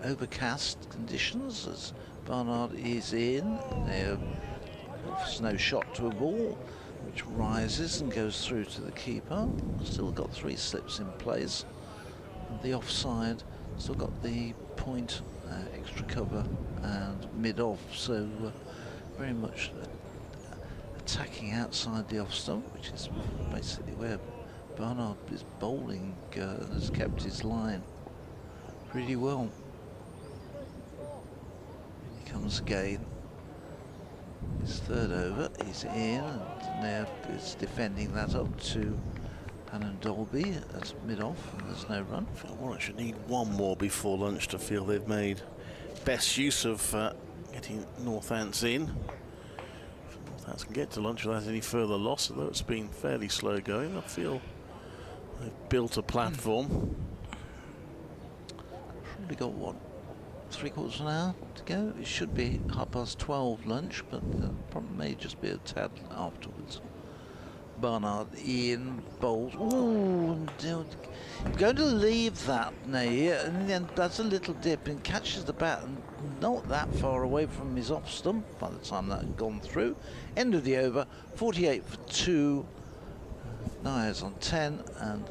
overcast conditions as Barnard is in. There's no shot to a ball, which rises and goes through to the keeper. Still got 3 slips in place. The offside still got the point, extra cover and mid-off, so very much attacking outside the off stump, which is basically where Barnard is bowling, has kept his line pretty well. Here comes again. His third over, he's in, and now is defending that up to Hannon Dolby at mid-off, and there's no run. I feel Warwickshire need one more before lunch to feel they've made best use of getting Northants in. If Northants can get to lunch without any further loss, although it's been fairly slow going, I feel they've built a platform. Probably got, what, 3/4 of an hour to go? It should be 12:30 lunch, but probably may just be a tad afterwards. Barnard in, bowls. Ooh, going to leave that Nair, and then does a little dip and catches the bat, and not that far away from his off stump by the time that had gone through. End of the over, 48 for 2. Nair's on 10, and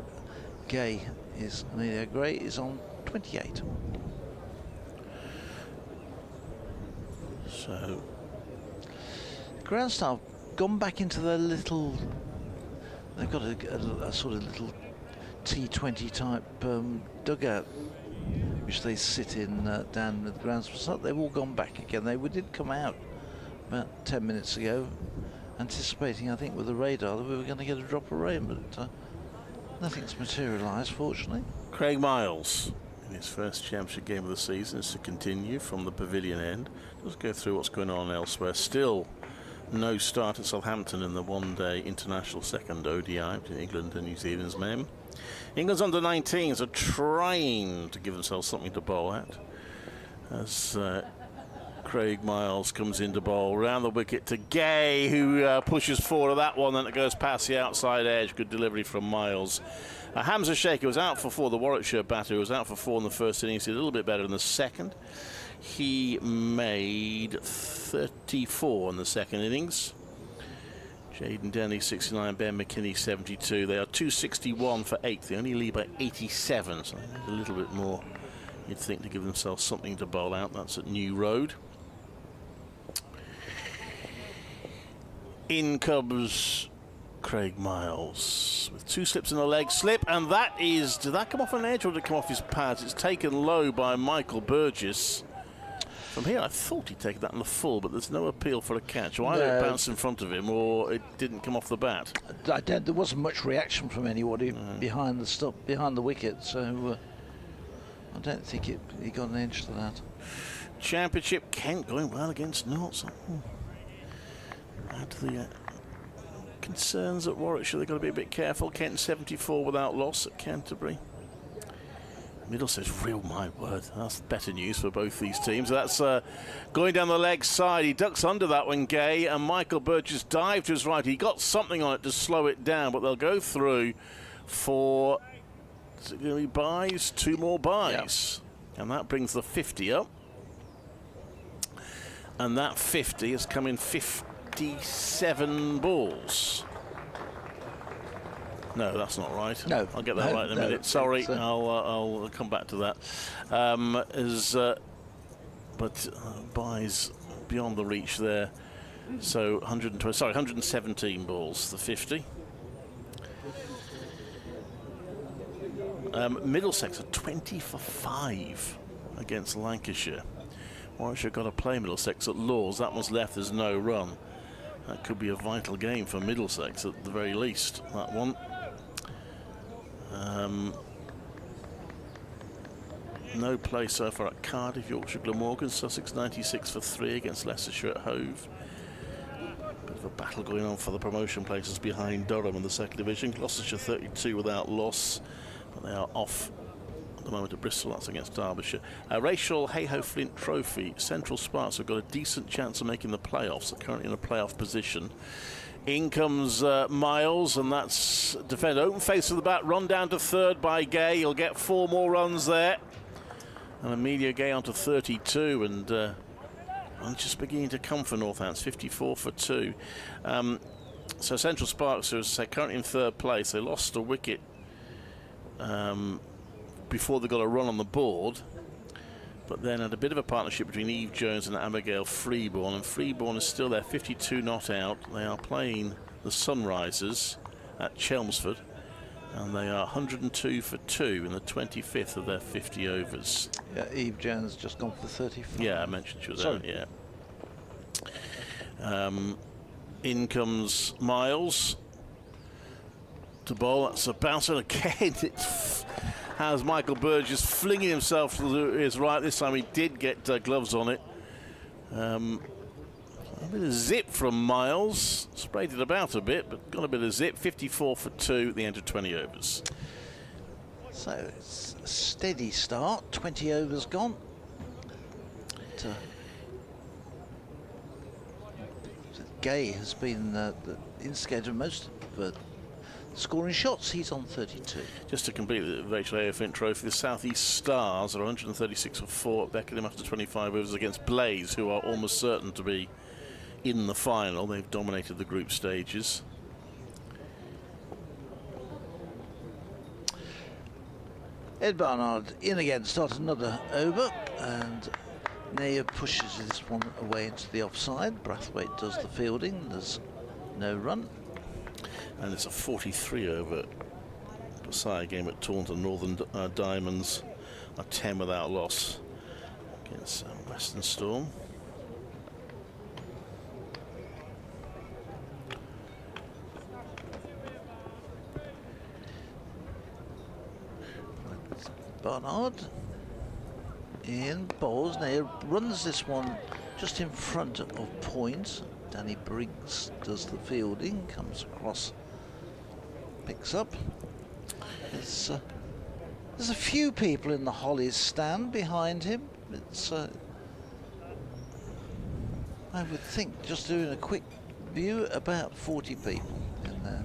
Gay is, Emilio Gray is on 28. So ground staff gone back into their little, they've got a sort of little T20 type dugout which they sit in down at the grounds. They've all gone back again. They did come out about 10 minutes ago, anticipating, I think, with the radar that we were going to get a drop of rain, but nothing's materialised, fortunately. Craig Miles, in his first championship game of the season, is to continue from the pavilion end. Let's go through what's going on elsewhere. Still no start at Southampton in the one-day international second ODI between England and New Zealand's men. England's under-19s are trying to give themselves something to bowl at, as Craig Miles comes in to bowl round the wicket to Gay, who pushes forward of that one, and it goes past the outside edge. Good delivery from Miles. Hamza Sheikh, who was out for 4, the Warwickshire batter, who was out for 4 in the first innings, did a little bit better in the second. He made 34 in the second innings. Jaden Denny 69, Ben McKinney 72. They are 261 for 8th. They only lead by 87, so a little bit more, you'd think, to give themselves something to bowl out. That's at New Road. In comes Craig Miles with 2 slips in the leg. Slip, and that is, did that come off an edge or did it come off his pads? It's taken low by Michael Burgess. From here, I thought he'd taken that in the full, but there's no appeal for a catch. Or either it bounced in front of him or it didn't come off the bat. There wasn't much reaction from anybody behind the wicket, so I don't think he got an edge to that. Championship, Kent going well against Norths. Add to the concerns at Warwickshire, they've got to be a bit careful. Kent 74 without loss at Canterbury. Middlesex, real my word, that's better news for both these teams. That's going down the leg side. He ducks under that one, Gay, and Michael Burgess dived to his right. He got something on it to slow it down, but they'll go through for, is it going to be buys? 2 more buys. Yep. And that brings the 50 up. And that 50 has come in 57 balls. No, that's not right. No, I'll get that right in a minute. Sorry, I'll come back to that. Buys beyond the reach there. So 117 balls, the 50. Middlesex are 20 for 5 against Lancashire. Warwickshire got to play Middlesex at Lords. That one's left, there's no run. That could be a vital game for Middlesex at the very least, that one. No play so far at Cardiff, Yorkshire, Glamorgan. Sussex 96 for 3 against Leicestershire at Hove. Bit of a battle going on for the promotion places behind Durham in the second division. Gloucestershire 32 without loss, but they are off at the moment at Bristol. That's against Derbyshire. Rachel Hayhoe Flint Trophy. Central Sparks have got a decent chance of making the playoffs. They're currently in a playoff position. In comes Miles, and that's defend open face of the bat, run down to 3rd by Gay. He'll get 4 more runs there. And Amelia Gay on to 32, and just beginning to come for Northants, 54 for 2. So Central Sparks are currently in 3rd place. They lost a wicket before they got a run on the board, but then had a bit of a partnership between Eve Jones and Abigail Freeborn, and Freeborn is still there, 52 not out. They are playing the Sunrisers at Chelmsford, and they are 102 for 2 in the 25th of their 50 overs. Yeah, Eve Jones just gone for 35. Yeah, I mentioned she was out, yeah. In comes Miles to bowl. That's a bouncer again. It has Michael Burgess flinging himself to his right. This time he did get gloves on it. A bit of zip from Miles. Sprayed it about a bit, but got a bit of zip. 54 for 2 at the end of 20 overs. So it's a steady start. 20 overs gone. Gay has been the instigator most of scoring shots. He's on 32. Just to complete the Rachel Hayhoe Flint Trophy, the South East Stars are 136 for 4 at Beckenham after 25 overs against Blaze, who are almost certain to be in the final. They've dominated the group stages. Ed Barnard in again, starts another over, and Naya pushes this one away into the offside. Brathwaite does the fielding. There's no run. And it's a 43 over Versailles game at Taunton. Northern Diamonds a 10 without loss against Western Storm. Barnard in bowls. Now he runs this one just in front of point. Danny Briggs does the fielding, comes across, picks up. There's a few people in the Hollies stand behind him. It's I would think, just doing a quick view, about 40 people in there.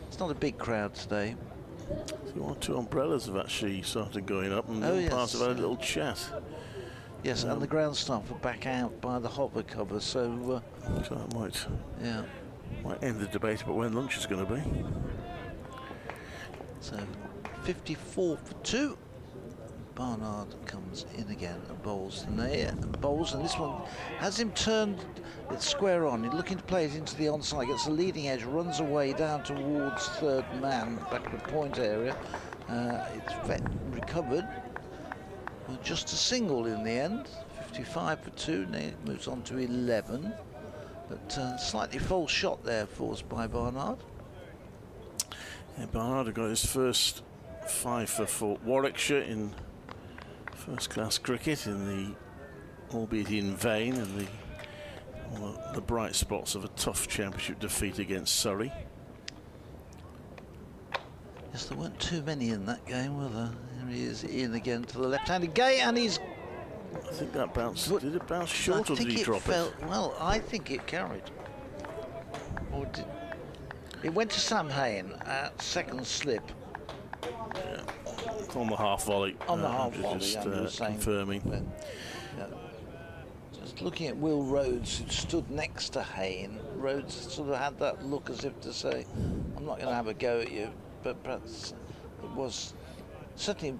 It's not a big crowd today. So one or two umbrellas have actually started going up, and yes, part of a little chat. Yes, and the ground staff are back out by the hover cover, so that might yeah, end the debate about when lunch is going to be. So 54 for 2. Barnard comes in again and bowls and this one has him turned it square on. He's looking to play it into the onside, gets the leading edge, runs away down towards third man, back to the point area. It's recovered. Well, just a single in the end. 55 for 2. Now it moves on to 11. But slightly false shot there forced by Barnard. Yeah, Barnard got his first 5 for Warwickshire in first-class cricket, in the, albeit in vain, and the bright spots of a tough championship defeat against Surrey. Yes, there weren't too many in that game, were there? Here he is in again to the left-handed Gay, and he's... I think that bounced. Did it bounce short, or did he drop it? Well, I think it carried. Or did... It went to Sam Hain at second slip. Yeah. On the half volley. On the half volley, just confirming. Then, yeah. Just looking at Will Rhodes, who stood next to Hain. Rhodes sort of had that look as if to say, I'm not going to have a go at you, but perhaps it was certainly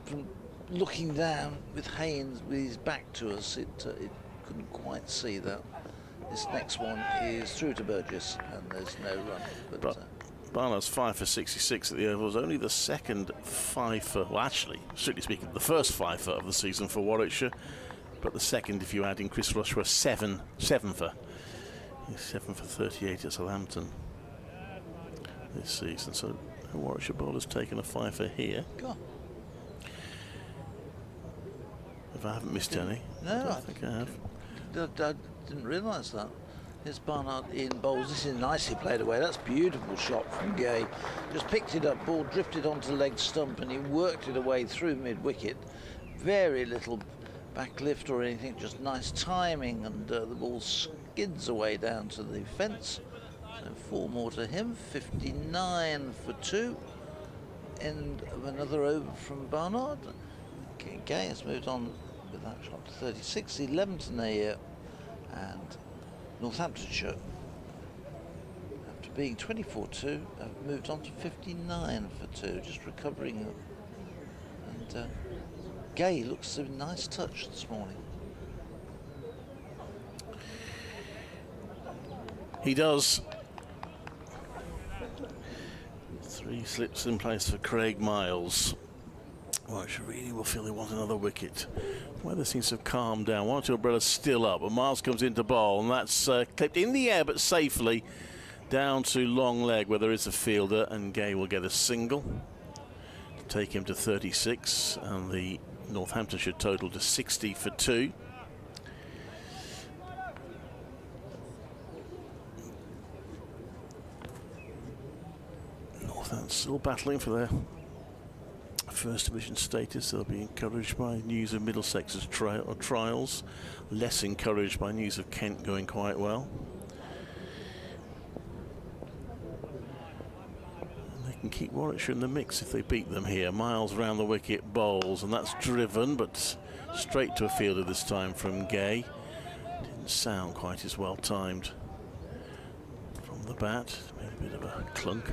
from looking down with Hain with his back to us, it couldn't quite see that. This next one is through to Burgess, and there's no run. But Barnard's 5 for 66 at the Oval was only the second 5 for, well, actually, strictly speaking, the first 5 for of the season for Warwickshire, but the second, if you add in Chris Rushworth, 7 for. He's 7 for 38 at Southampton this season. So a Warwickshire bowler's taken a 5 for here. God. If I haven't missed any. No, I think I have. I didn't realise that. Here's Barnard in bowls. This is nicely played away. That's a beautiful shot from Gay. Just picked it up, ball drifted onto the leg stump, and he worked it away through mid-wicket. Very little back lift or anything, just nice timing, and the ball skids away down to the fence. So 4 more to him. 59 for 2. End of another over from Barnard. Gay has moved on with that shot to 36. 11 to Nair, and Northamptonshire, after being 24-2, have moved on to 59 for 2, just recovering. And Gay looks a nice touch this morning. He does. 3 slips in place for Craig Miles. Warwickshire really will feel they want another wicket. Weather seems to have calmed down. 1 or 2 umbrellas still up, but Miles comes into bowl, and that's clipped in the air but safely down to long leg where there is a fielder, and Gay will get a single to take him to 36, and the Northamptonshire total to 60 for 2. Northampton still battling for their First Division status. They'll be encouraged by news of Middlesex's trials, less encouraged by news of Kent going quite well. And they can keep Warwickshire in the mix if they beat them here. Miles round the wicket, bowls, and that's driven, but straight to a fielder this time from Gay. Didn't sound quite as well timed from the bat. Made a bit of a clunk.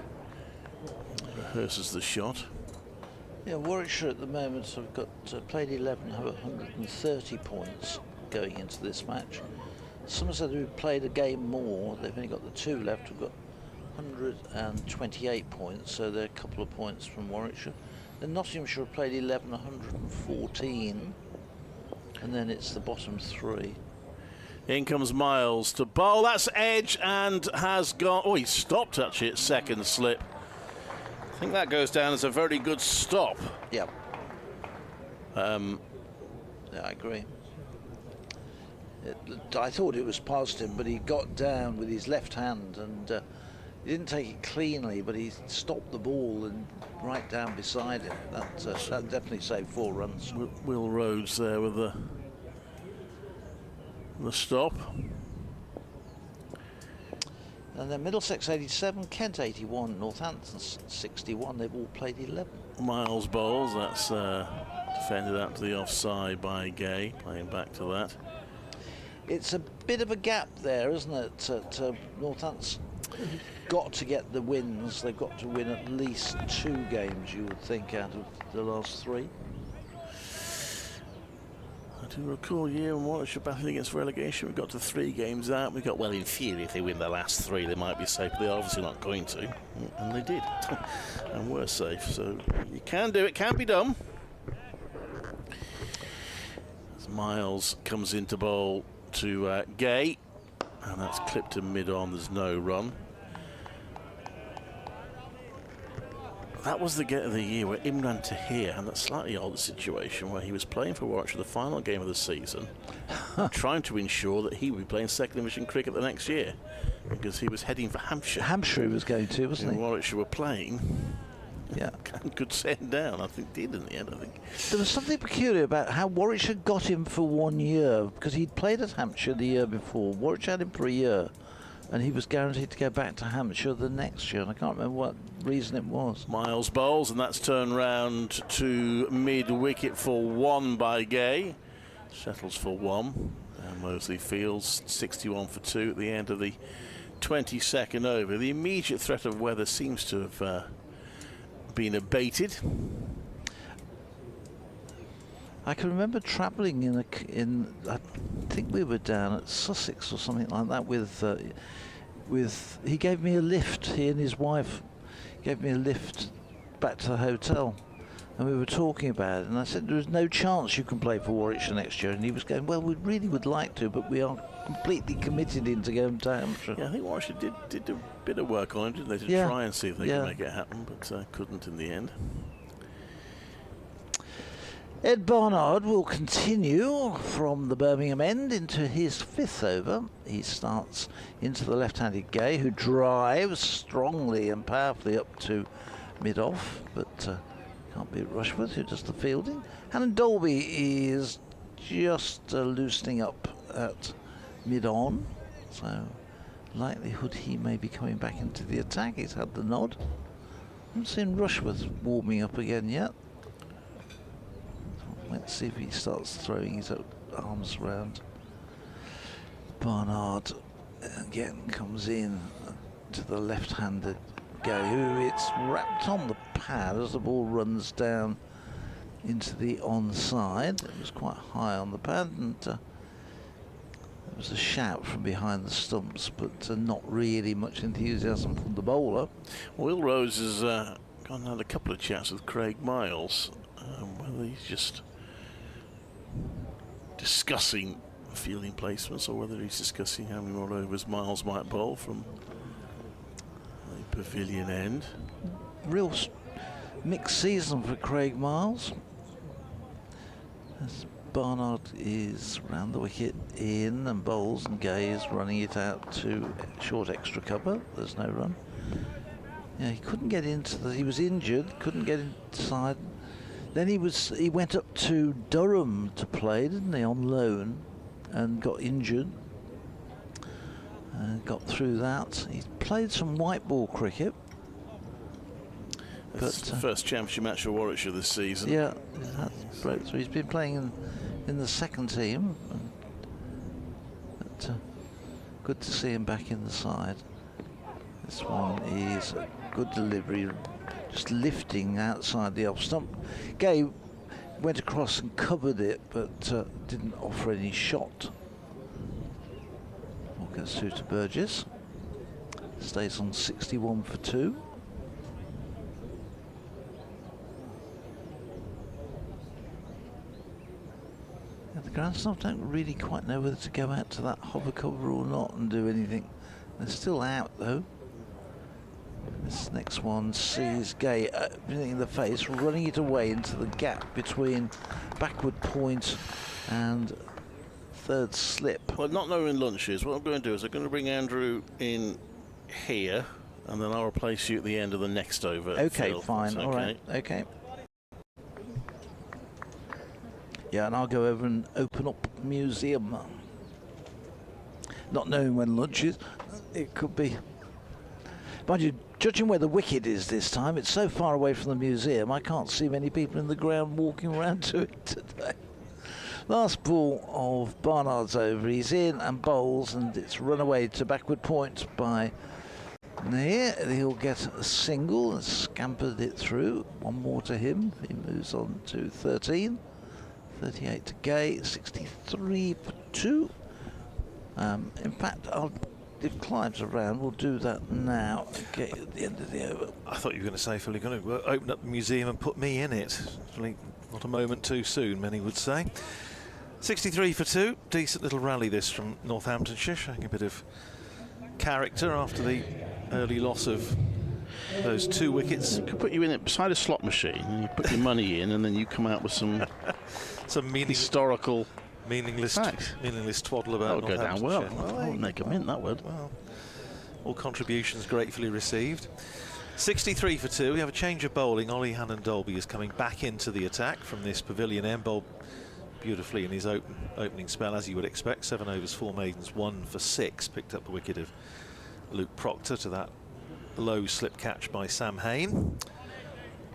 Rehearses the shot. Yeah, Warwickshire at the moment have got played 11, have 130 points going into this match. Somerset, who played a game more, they've only got the 2 left, have got 128 points, so they're a couple of points from Warwickshire. And Nottinghamshire have played 11, 114, and then it's the bottom three. In comes Miles to bowl. That's edge and has gone. Oh, he stopped actually at second slip. I think that goes down as a very good stop. Yep. Yeah, I agree. I thought it was past him, but he got down with his left hand and he didn't take it cleanly, but he stopped the ball and right down beside him. That definitely saved 4 runs. Will Rhodes there with the stop. And then Middlesex 87, Kent 81, Northampton 61. They've all played 11. Miles bowls. That's defended out to the offside by Gay. Playing back to that. It's a bit of a gap there, isn't it? Northampton's got to get the wins. They've got to win at least 2 games, you would think, out of the last 3. I do recall year and Warwickshire battling against relegation. We got to 3 games out. We got, well, in theory, if they win the last 3, they might be safe. But they're obviously not going to, and they did, and we're safe. So you can do it. Can be done. As Miles comes into bowl to Gay, and that's clipped to mid-on. There's no run. That was the get of the year where Imran Tahir had that slightly odd situation where he was playing for Warwickshire the final game of the season, trying to ensure that he would be playing second division cricket the next year because he was heading for Hampshire. Hampshire he was going to, wasn't he? Warwickshire were playing. Yeah. And could send down, I think did in the end, I think. There was something peculiar about how Warwickshire got him for 1 year because he'd played at Hampshire the year before. Warwickshire had him for a year and he was guaranteed to go back to Hampshire the next year, and I can't remember what reason it was. Miles bowls, and that's turned round to mid-wicket for 1 by Gay. Settles for 1. And Mosley fields 61 for 2 at the end of the 22nd over. The immediate threat of weather seems to have been abated. I can remember travelling in I think we were down at Sussex or something like that with he gave me a lift. He and his wife gave me a lift back to the hotel, and we were talking about it. And I said, "There's no chance you can play for Warwickshire next year." And he was going, "Well, we really would like to, but we are completely committed into going to Hampshire." Yeah, I think Warwickshire did a bit of work on it, didn't they, to try and see if they could make it happen, but couldn't in the end. Ed Barnard will continue from the Birmingham end into his 5th over. He starts into the left-handed Gay, who drives strongly and powerfully up to mid-off, but can't beat Rushworth, who does the fielding. Hannon Dolby is just loosening up at mid-on, so likelihood he may be coming back into the attack. He's had the nod. I haven't seen Rushworth warming up again yet. Let's see if he starts throwing his arms around. Barnard again comes in to the left-handed Gay, who it's wrapped on the pad as the ball runs down into the onside. It was quite high on the pad, and there was a shout from behind the stumps, but not really much enthusiasm from the bowler. Will Rose has gone and had a couple of chats with Craig Miles, whether he's just discussing fielding placements or whether he's discussing how many more overs Miles might bowl from the pavilion end. Real mixed season for Craig Miles, as Barnard is round the wicket in and bowls, and Gay is running it out to short extra cover. There's no run. Yeah, he couldn't get into he was injured, couldn't get inside. Then he went up to Durham to play, didn't he, on loan, and got injured. Got through that. He played some white ball cricket. It's the first championship match for Warwickshire this season. Yeah, that's right. So he's been playing in the second team. But good to see him back in the side. This one is a good delivery. Just lifting outside the off stump. Gay went across and covered it, but didn't offer any shot. Ball goes through to Burgess. Stays on 61 for 2. The ground staff don't really quite know whether to go out to that hover cover or not and do anything. They're still out though. This next one sees Gay opening the face, running it away into the gap between backward point and third slip. Well, not knowing lunches, what I'm going to do is I'm going to bring Andrew in here, and then I'll replace you at the end of the next over. Okay, Phil. fine. That's All right. Okay. Yeah, and I'll go over and open up museum. Not knowing when lunch is, it could be. Mind you, judging where the wicket is this time, it's so far away from the museum, I can't see many people in the ground walking around to it today. Last ball of Barnard's over, he's in and bowls, and it's run away to backward point by Nair. He'll get a single and scampered it through. One more to him, he moves on to 13. 38 to Gay, 63 for 2. In fact, if Clive's around, we'll do that now. Okay, at the end of the over. I thought you were going to say, Phil, you're going to open up the museum and put me in it. Really, not a moment too soon, many would say. 63 for 2. Decent little rally this from Northamptonshire, showing a bit of character after the early loss of those 2 wickets. I could put you in it beside a slot machine, and you put your money in, and then you come out with some historical meaningless twaddle about. That'll go down well. Well, I'll make a mint, that would. Well, all contributions gratefully received. 63 for 2. We have a change of bowling. Ollie Hannon-Dolby is coming back into the attack from this pavilion end. Bowled beautifully in his opening spell, as you would expect. 7 overs, 4 maidens, 1 for 6. Picked up the wicket of Luke Proctor to that low slip catch by Sam Hain.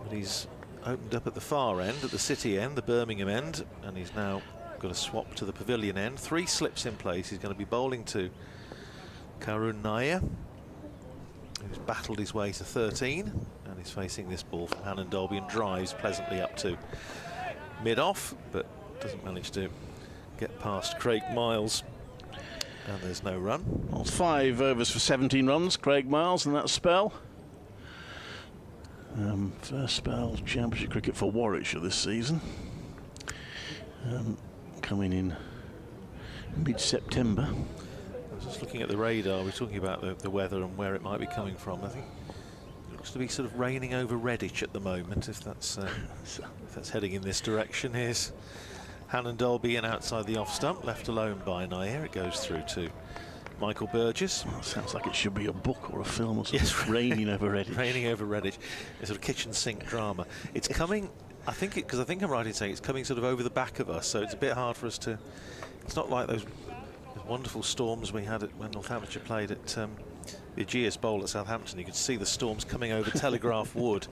But he's opened up at the far end, at the city end, the Birmingham end, and he's now got a swap to the pavilion end. 3 slips in place. He's going to be bowling to Karun Nair, who's battled his way to 13, and he's facing this ball from Hannon-Dolby and drives pleasantly up to mid-off, but doesn't manage to get past Craig Miles, and there's no run. Well, 5 overs for 17 runs, Craig Miles in that spell. First spell championship cricket for Warwickshire this season. Coming in mid-September. I was just looking at the radar. We're talking about the weather and where it might be coming from. I think it looks to be sort of raining over Redditch at the moment, if that's heading in this direction. Here's Hannon-Dolby in outside the off stump, left alone by Nair. It goes through to Michael Burgess. Well, sounds like it should be a book or a film or something. Yes, Raining over Redditch. Raining over Redditch. It's sort of kitchen sink drama. It's coming. I think because I think I'm right in saying it's coming sort of over the back of us, so it's a bit hard for us to. It's not like those wonderful storms we had when Northamptonshire played at the Aegeus Bowl at Southampton. You could see the storms coming over Telegraph Wood,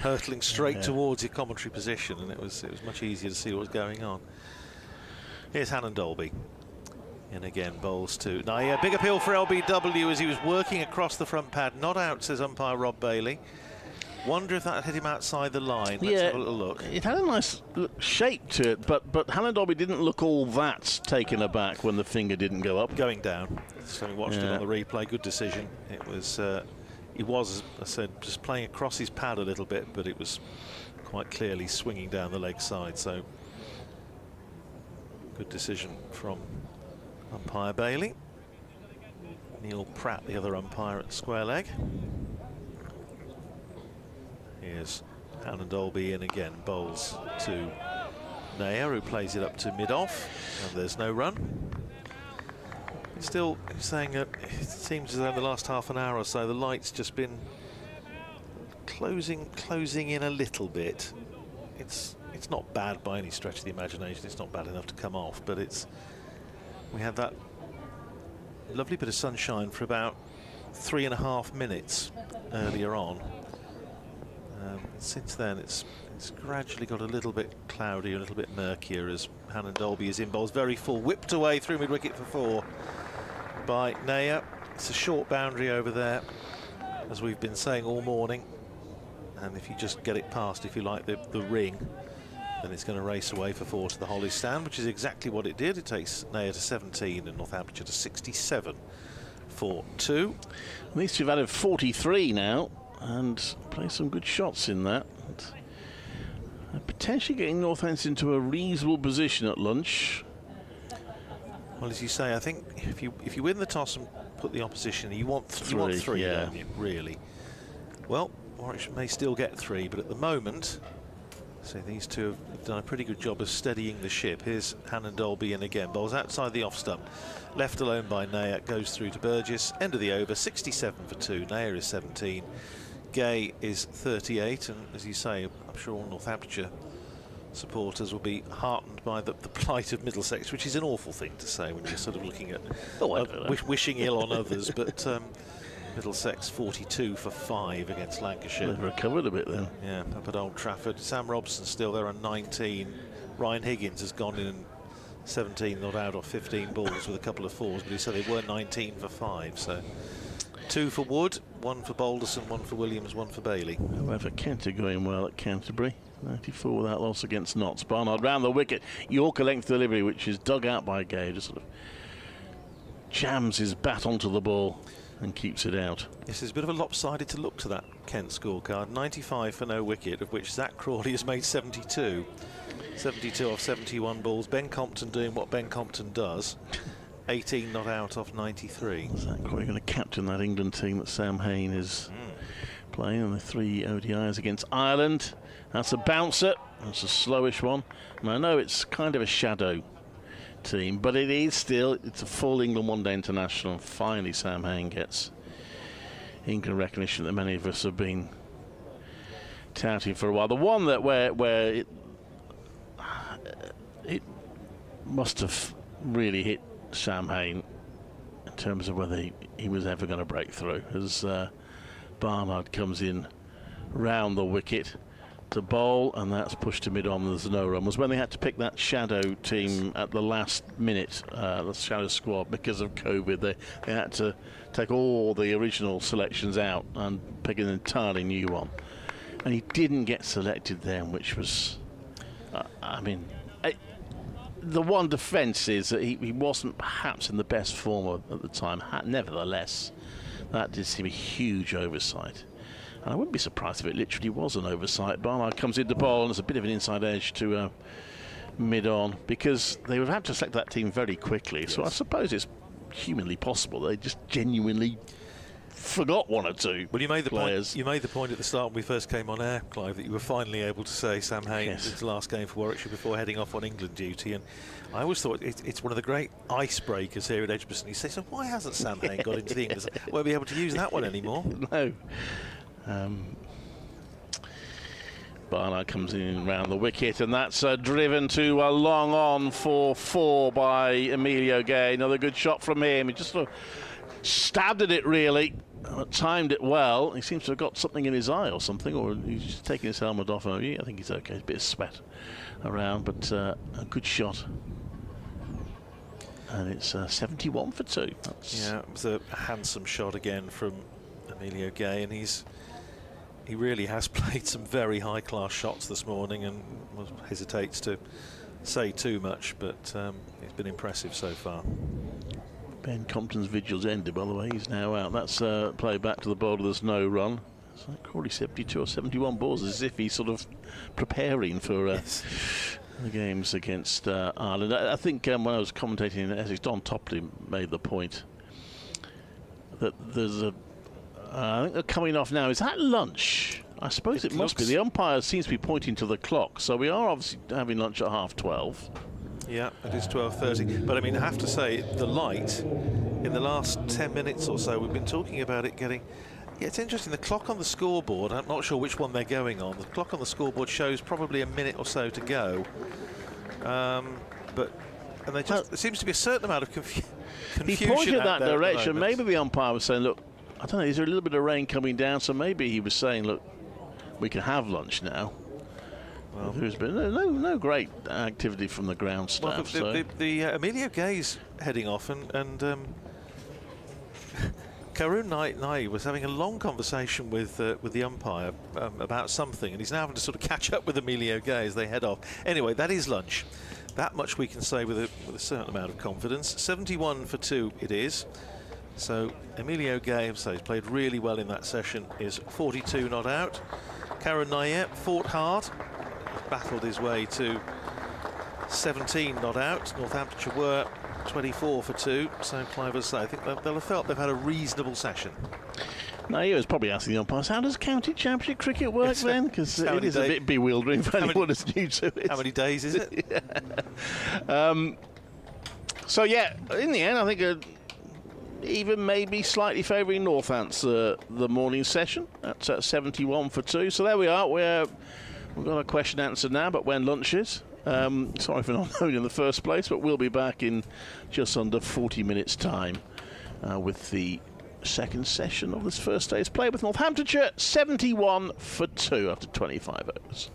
hurtling straight towards your commentary position, and it was much easier to see what was going on. Here's Hannon-Dolby. And again, bowls to Nair. Big appeal for LBW as he was working across the front pad. Not out, says umpire Rob Bailey. Wonder if that hit him outside the line. Let's have a little look. It had a nice shape to it, but Hannon-Dolby didn't look all that taken aback when the finger didn't go up. Going down. So we watched it on the replay. Good decision. It was, he was, as I said, just playing across his pad a little bit, but it was quite clearly swinging down the leg side. So good decision from umpire Bailey. Neil Pratt, the other umpire at square leg. Here's Hannon-Dolby in again, bowls to Nair, who plays it up to mid-off, and there's no run. It's still saying it seems as though in the last half an hour or so the light's just been closing in a little bit. It's not bad by any stretch of the imagination. It's not bad enough to come off, but we had that lovely bit of sunshine for about 3.5 minutes earlier on. Since then, it's gradually got a little bit cloudier, a little bit murkier as Hannon-Dolby is in bowls. Very full, whipped away through mid-wicket for 4 by Nair. It's a short boundary over there, as we've been saying all morning. And if you just get it past, if you like, the ring, then it's going to race away for 4 to the Holly stand, which is exactly what it did. It takes Nair to 17 and Northamptonshire to 67 for 2. At least you've added 43 now, and play some good shots in that. And potentially getting Northampton into a reasonable position at lunch. Well, as you say, I think if you win the toss and put the opposition, you want three, yeah. don't you, really? Well, Warwickshire may still get 3, but at the moment, so these two have done a pretty good job of steadying the ship. Here's Hannon Dolby in again. Ball's outside the off stump. Left alone by Naya, goes through to Burgess. End of the over, 67 for 2. Naya is 17. Gay is 38. And as you say, I'm sure all Northamptonshire supporters will be heartened by the plight of Middlesex, which is an awful thing to say when you're sort of looking at wishing ill on others. But Middlesex 42 for 5 against Lancashire. They've recovered a bit then. Yeah, up at Old Trafford. Sam Robson still there on 19. Ryan Higgins has gone in 17 not out off 15 balls with a couple of 4s, but he said they were 19 for 5. So 2 for Wood, 1 for Balderson, 1 for Williams, 1 for Bailey. However, Kent are going well at Canterbury. 94 without loss against Notts. Barnard round the wicket. Yorker length delivery, which is dug out by Gay. Just sort of jams his bat onto the ball and keeps it out. This is a bit of a lopsided to look to that Kent scorecard. 95 for no wicket, of which Zach Crawley has made 72. 72 off 71 balls. Ben Compton doing what Ben Compton does. 18 not out off 93. Zach Crawley going to captain that England team that Sam Hain is playing in the 3 ODIs against Ireland. That's a bouncer. That's a slowish one. And I know it's kind of a shadow team, but it is still, it's a full England one-day international. And finally Sam Hain gets England recognition that many of us have been touting for a while. The one that where it must have really hit Sam Hain in terms of whether he was ever going to break through, as Barnard comes in round the wicket to bowl, and that's pushed to mid-on. There's no run. Was when they had to pick that shadow team at the last minute, the shadow squad, because of COVID. They had to take all the original selections out and pick an entirely new one. And he didn't get selected then, which was, I mean, the one defence is that he wasn't perhaps in the best form at the time. Nevertheless, that did seem a huge oversight. And I wouldn't be surprised if it literally was an oversight. Barnard comes into bowl and there's a bit of an inside edge to mid-on, because they would have to select that team very quickly. Yes. So I suppose it's humanly possible they just genuinely forgot 1 or 2 well, you made the players. Point. You made the point at the start when we first came on air, Clive, that you were finally able to say Sam Hain his last game for Warwickshire before heading off on England duty. And I always thought it's one of the great icebreakers here at Edgbaston. You say, so why hasn't Sam Hain got into the England? Won't be able to use that one anymore. No. Barnard comes in round the wicket, and that's driven to a long on for 4 by Emilio Gay. Another good shot from him. He just sort of stabbed at it, really. Timed it well. He seems to have got something in his eye or something, or he's just taking his helmet off. I think he's okay. A bit of sweat around, but a good shot. And it's 71 for 2. Yeah, it was a handsome shot again from Emilio Gay, and he really has played some very high-class shots this morning, and hesitates to say too much, but it's been impressive so far. Ben Compton's vigil's ended, by the way. He's now out. That's played back to the bowler. There's no run. It's like Crawley 72 or 71 balls, as if he's sort of preparing for the games against Ireland. I think when I was commentating in Essex, Don Topley made the point that there's I think they're coming off now. Is that lunch? I suppose it must be. The umpire seems to be pointing to the clock, so we are obviously having lunch at 12:30. Yeah, it is 12:30. But I mean, I have to say, the light in the last 10 minutes or so, we've been talking about it getting. Yeah, it's interesting. The clock on the scoreboard, I'm not sure which one they're going on. The clock on the scoreboard shows probably a minute or so to go. And they just, there seems to be a certain amount of confusion. He pointed that direction. Maybe the umpire was saying, look, I don't know, is there a little bit of rain coming down? So maybe he was saying, look, we can have lunch now. Well, there's been no great activity from the ground staff. Well, the Emilio Gay's heading off, and Karun Nai was having a long conversation with the umpire about something, and he's now having to sort of catch up with Emilio Gay as they head off. Anyway, that is lunch. That much we can say with a certain amount of confidence. 71 for 2 it is. So Emilio Gay, so he's played really well in that session, is 42 not out. Karun Nai fought hard, battled his way to 17 not out. Northamptonshire were 24 for 2. So Clive, as I say, I think they'll have felt they've had a reasonable session. No, he was probably asking the umpires, how does county championship cricket work then? Because it is a bit bewildering for anyone who's new to it. How many days is it? So, yeah, in the end, I think even maybe slightly favouring Northants the morning session. That's at 71 for 2. So there we are. We've got a question answered now, but when lunch is. Sorry for not knowing in the first place, but we'll be back in just under 40 minutes' time with the second session of this first day's play with Northamptonshire 71 for 2 after 25 overs.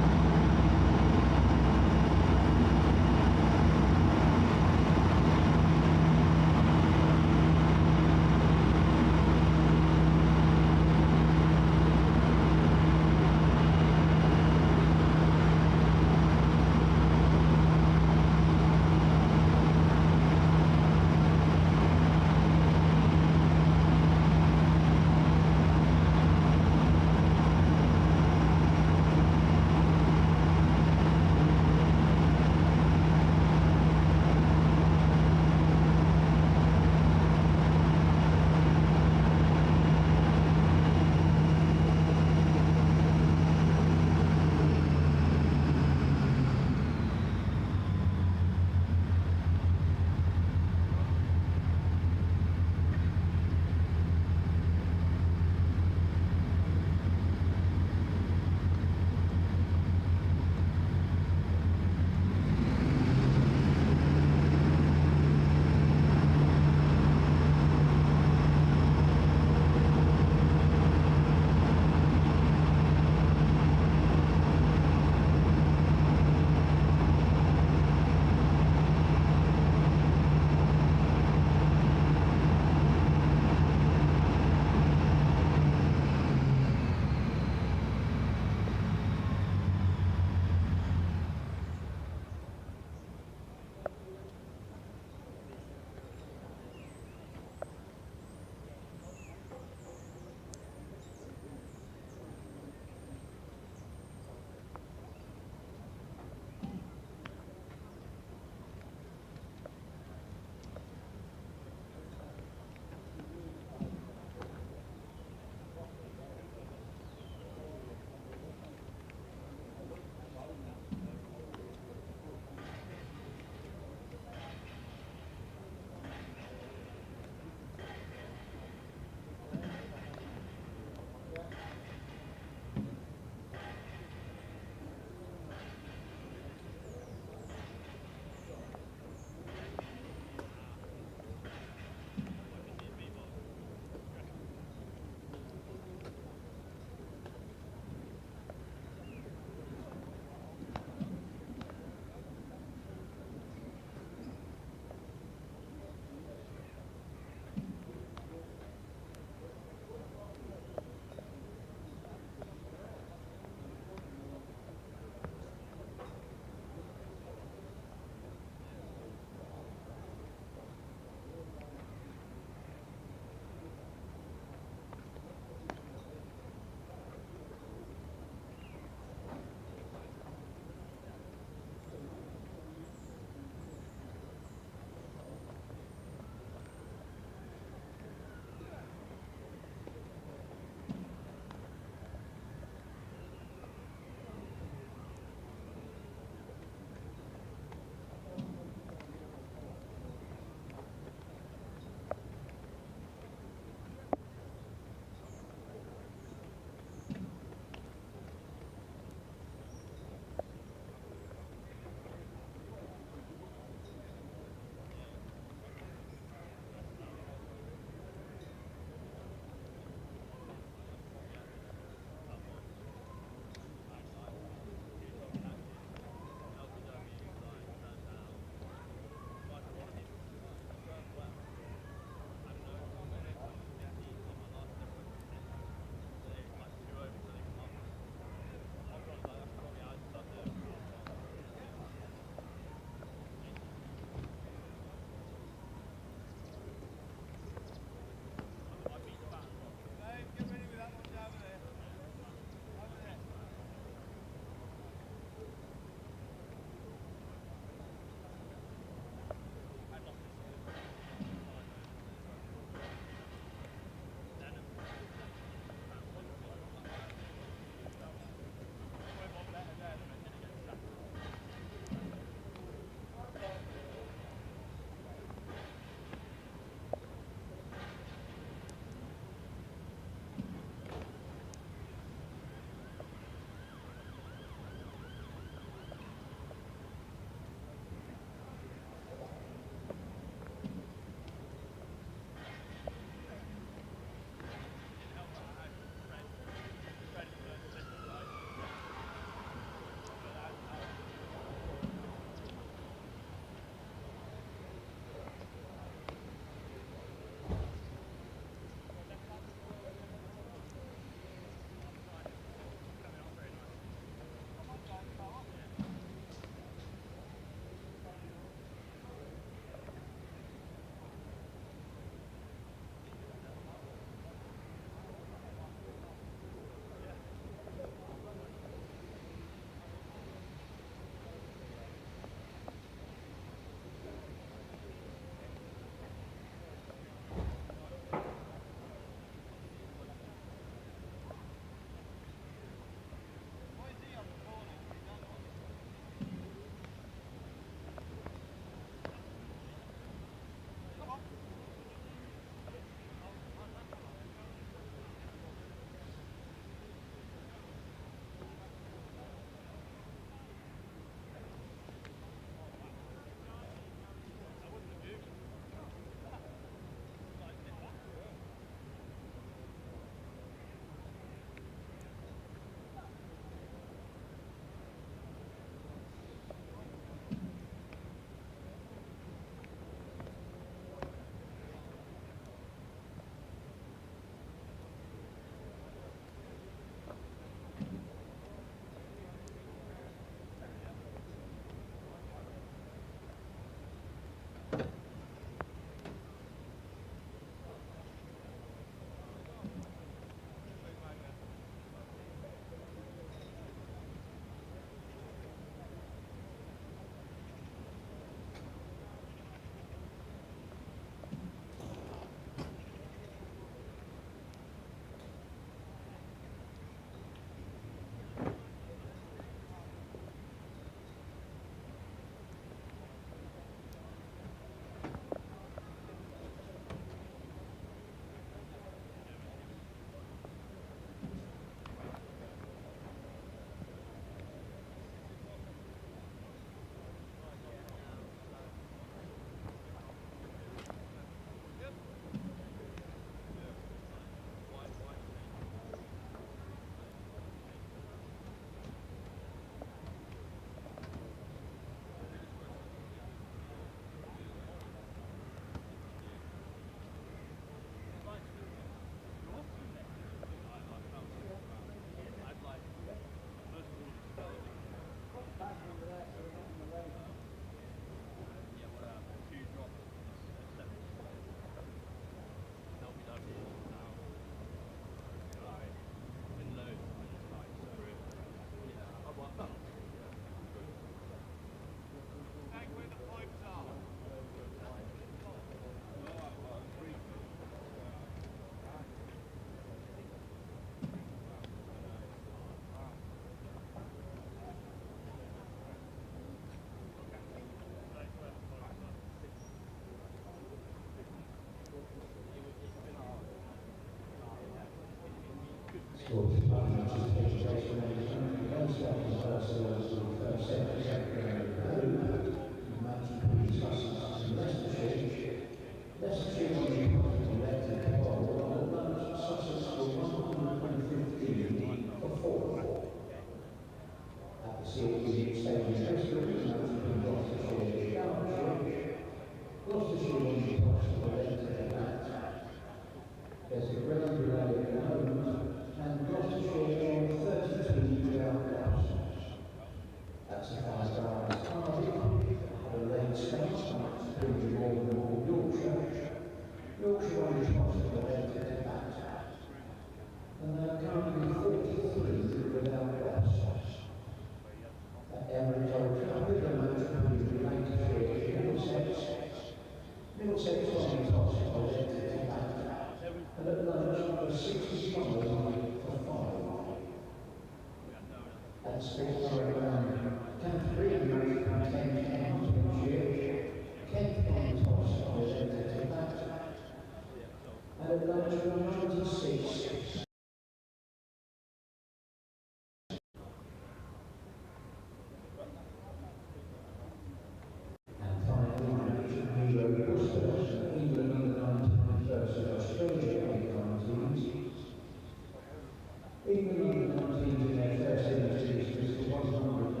England under 19s in their first innings was the 100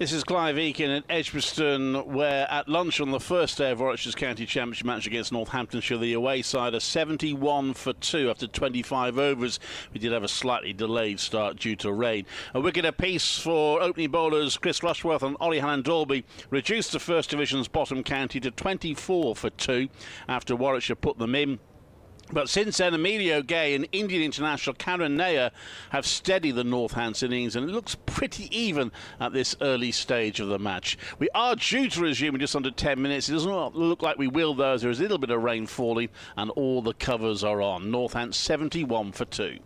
This is Clive Eakin at Edgbaston, where at lunch on the first day of Warwickshire's County Championship match against Northamptonshire, the away side are 71 for 2 after 25 overs. We did have a slightly delayed start due to rain. A wicket apiece for opening bowlers Chris Rushworth and Ollie Hannon-Dalby reduced the First Division's bottom county to 24 for 2 after Warwickshire put them in. But since then, Emilio Gay and Indian international Karen Nair have steadied the Northants innings, and it looks pretty even at this early stage of the match. We are due to resume in just under 10 minutes. It doesn't look like we will, though, as there is a little bit of rain falling, and all the covers are on. Northants 71 for 2.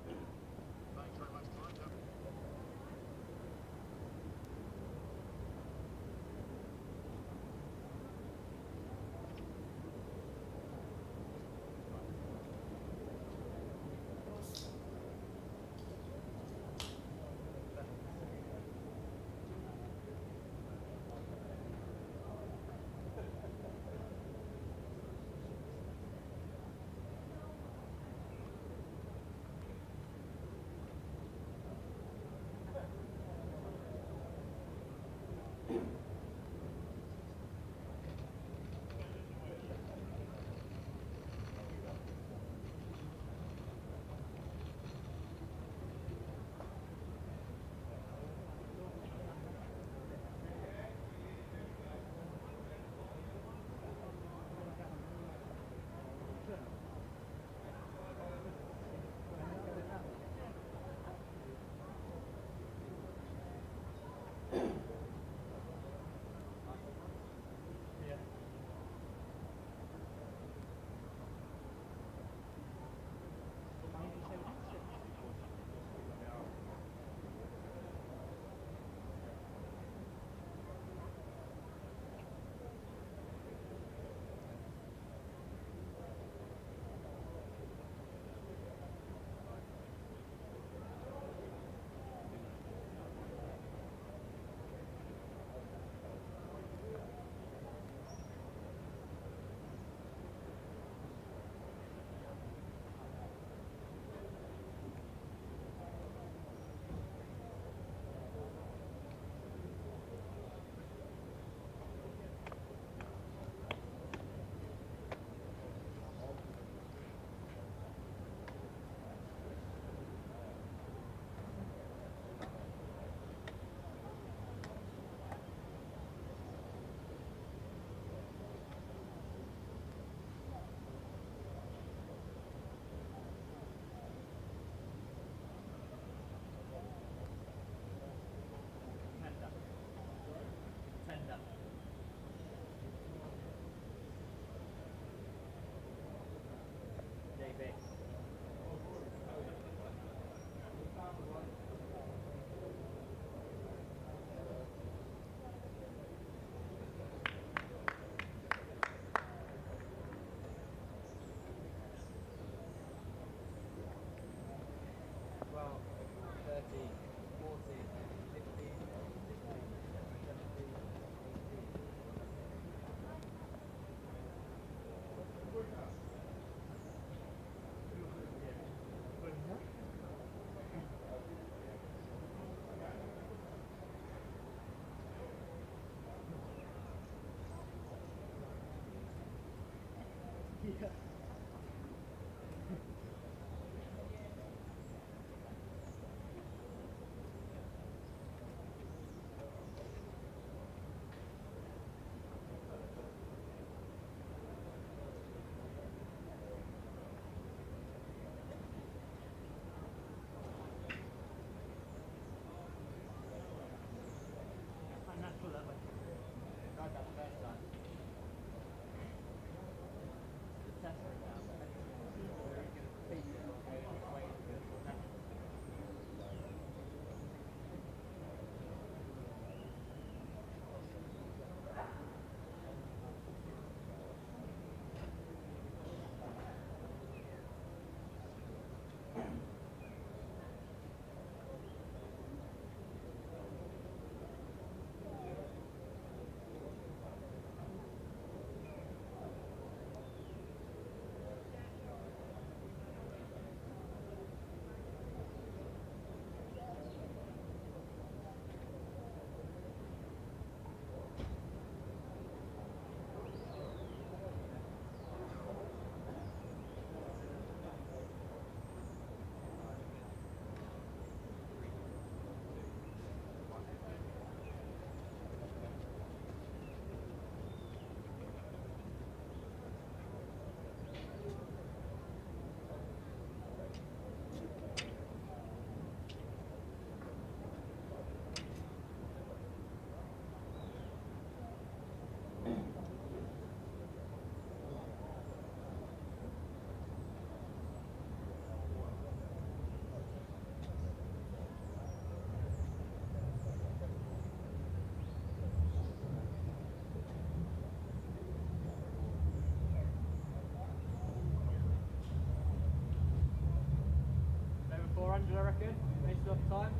400, I reckon, based off time.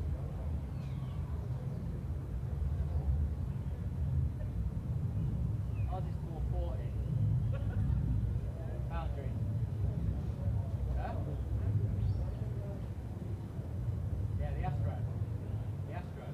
Ours is 440. Boundary. Yeah? Yeah, the Astro. The Astro.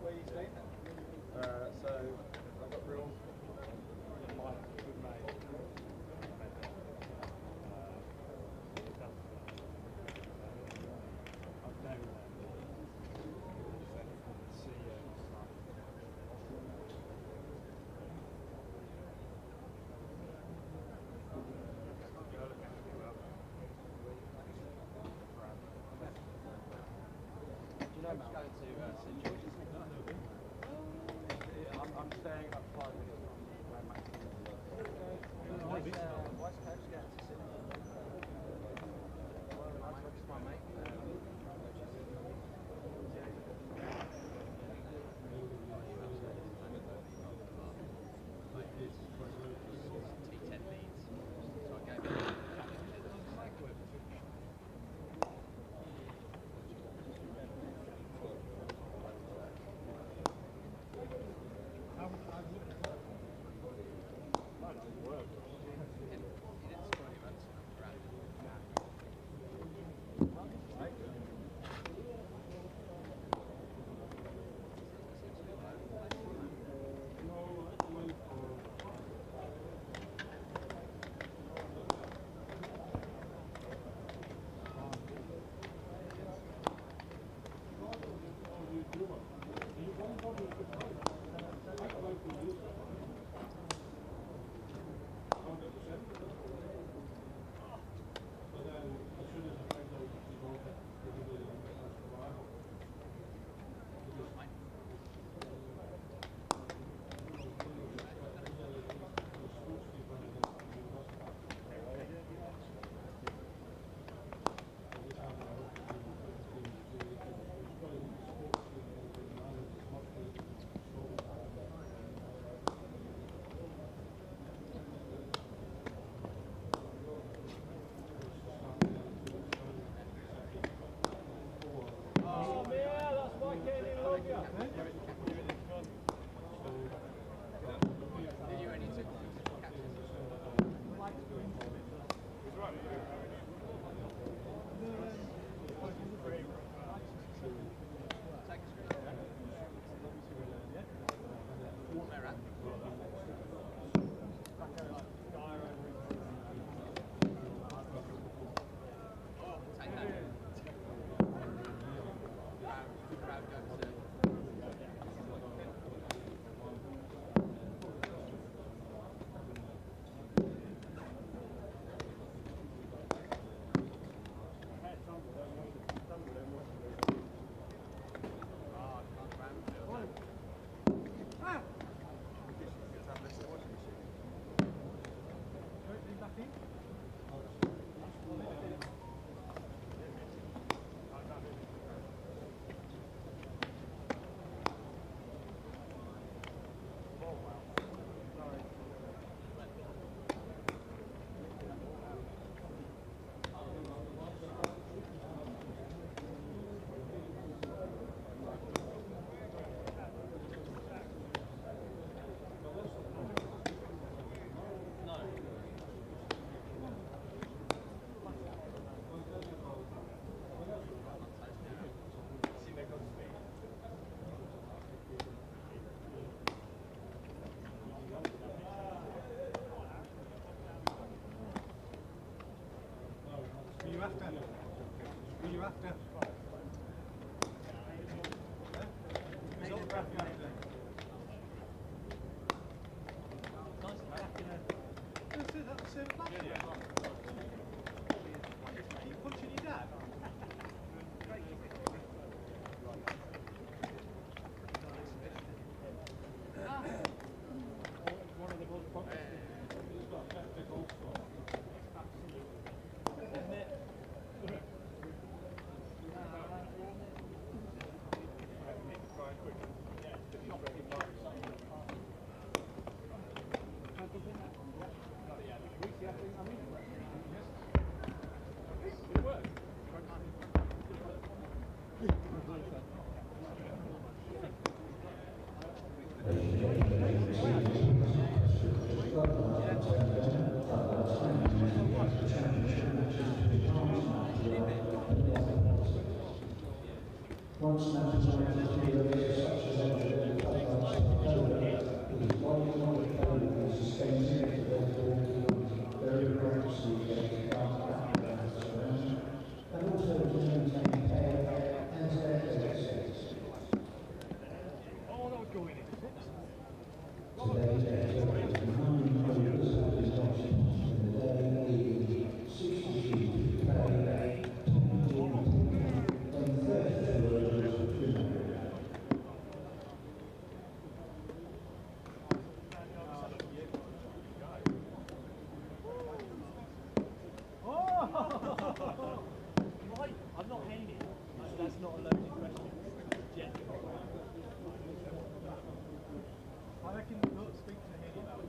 Where you staying? So I've got real life with mate. I'm going to St George's. I'm staying about 5 minutes from where Max is. West Coast going to Sydney. My mate. T10 leads. So I gave it. Once nationalised heroes such as Edgbaston is suspended, therefore very aggressively and also to maintain care and their status. Oh, that was going in. Today, there are 100 members of the Constitution in the day, leading 60 sheep to pay, 20 and 30 workers of funeral. Right, I'm not hanging. That's not a loaded question. Yeah. I reckon we'll speak to Haley about it.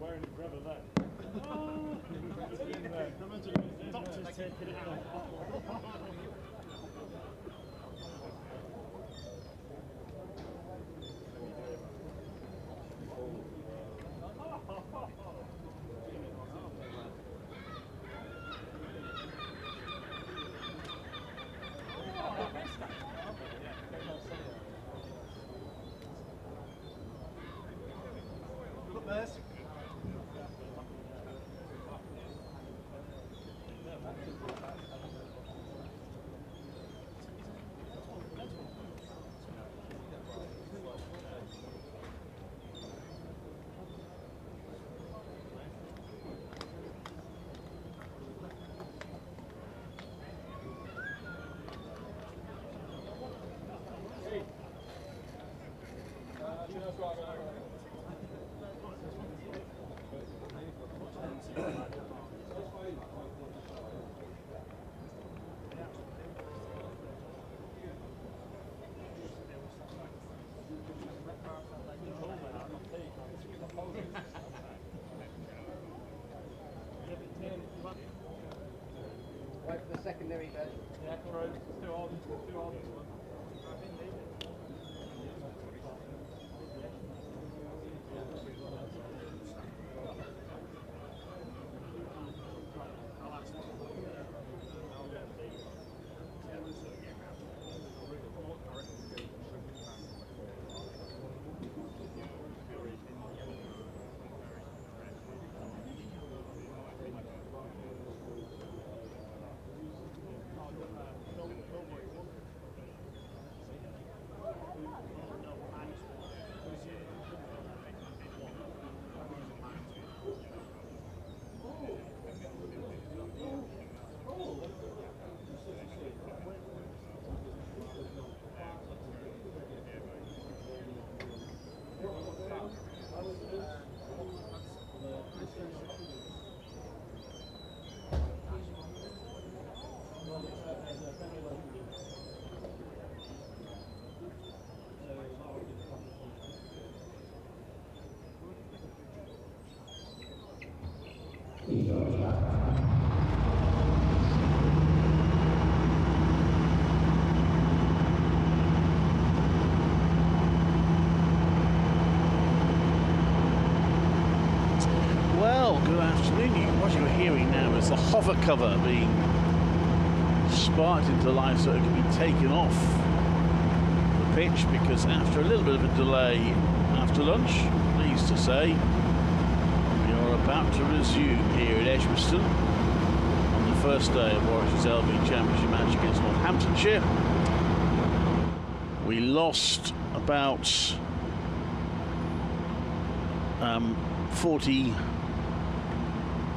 Wearing it forever then. Doctor's taking it out. Look, there's. Wait for the secondary bed. Yeah, true. It's too old. Too old. it's the hover cover being sparked into life so it can be taken off the pitch, because after a little bit of a delay after lunch, pleased to say, we are about to resume here at Edgbaston on the first day of Warwickshire's LV Championship match against Northamptonshire. We lost about 40,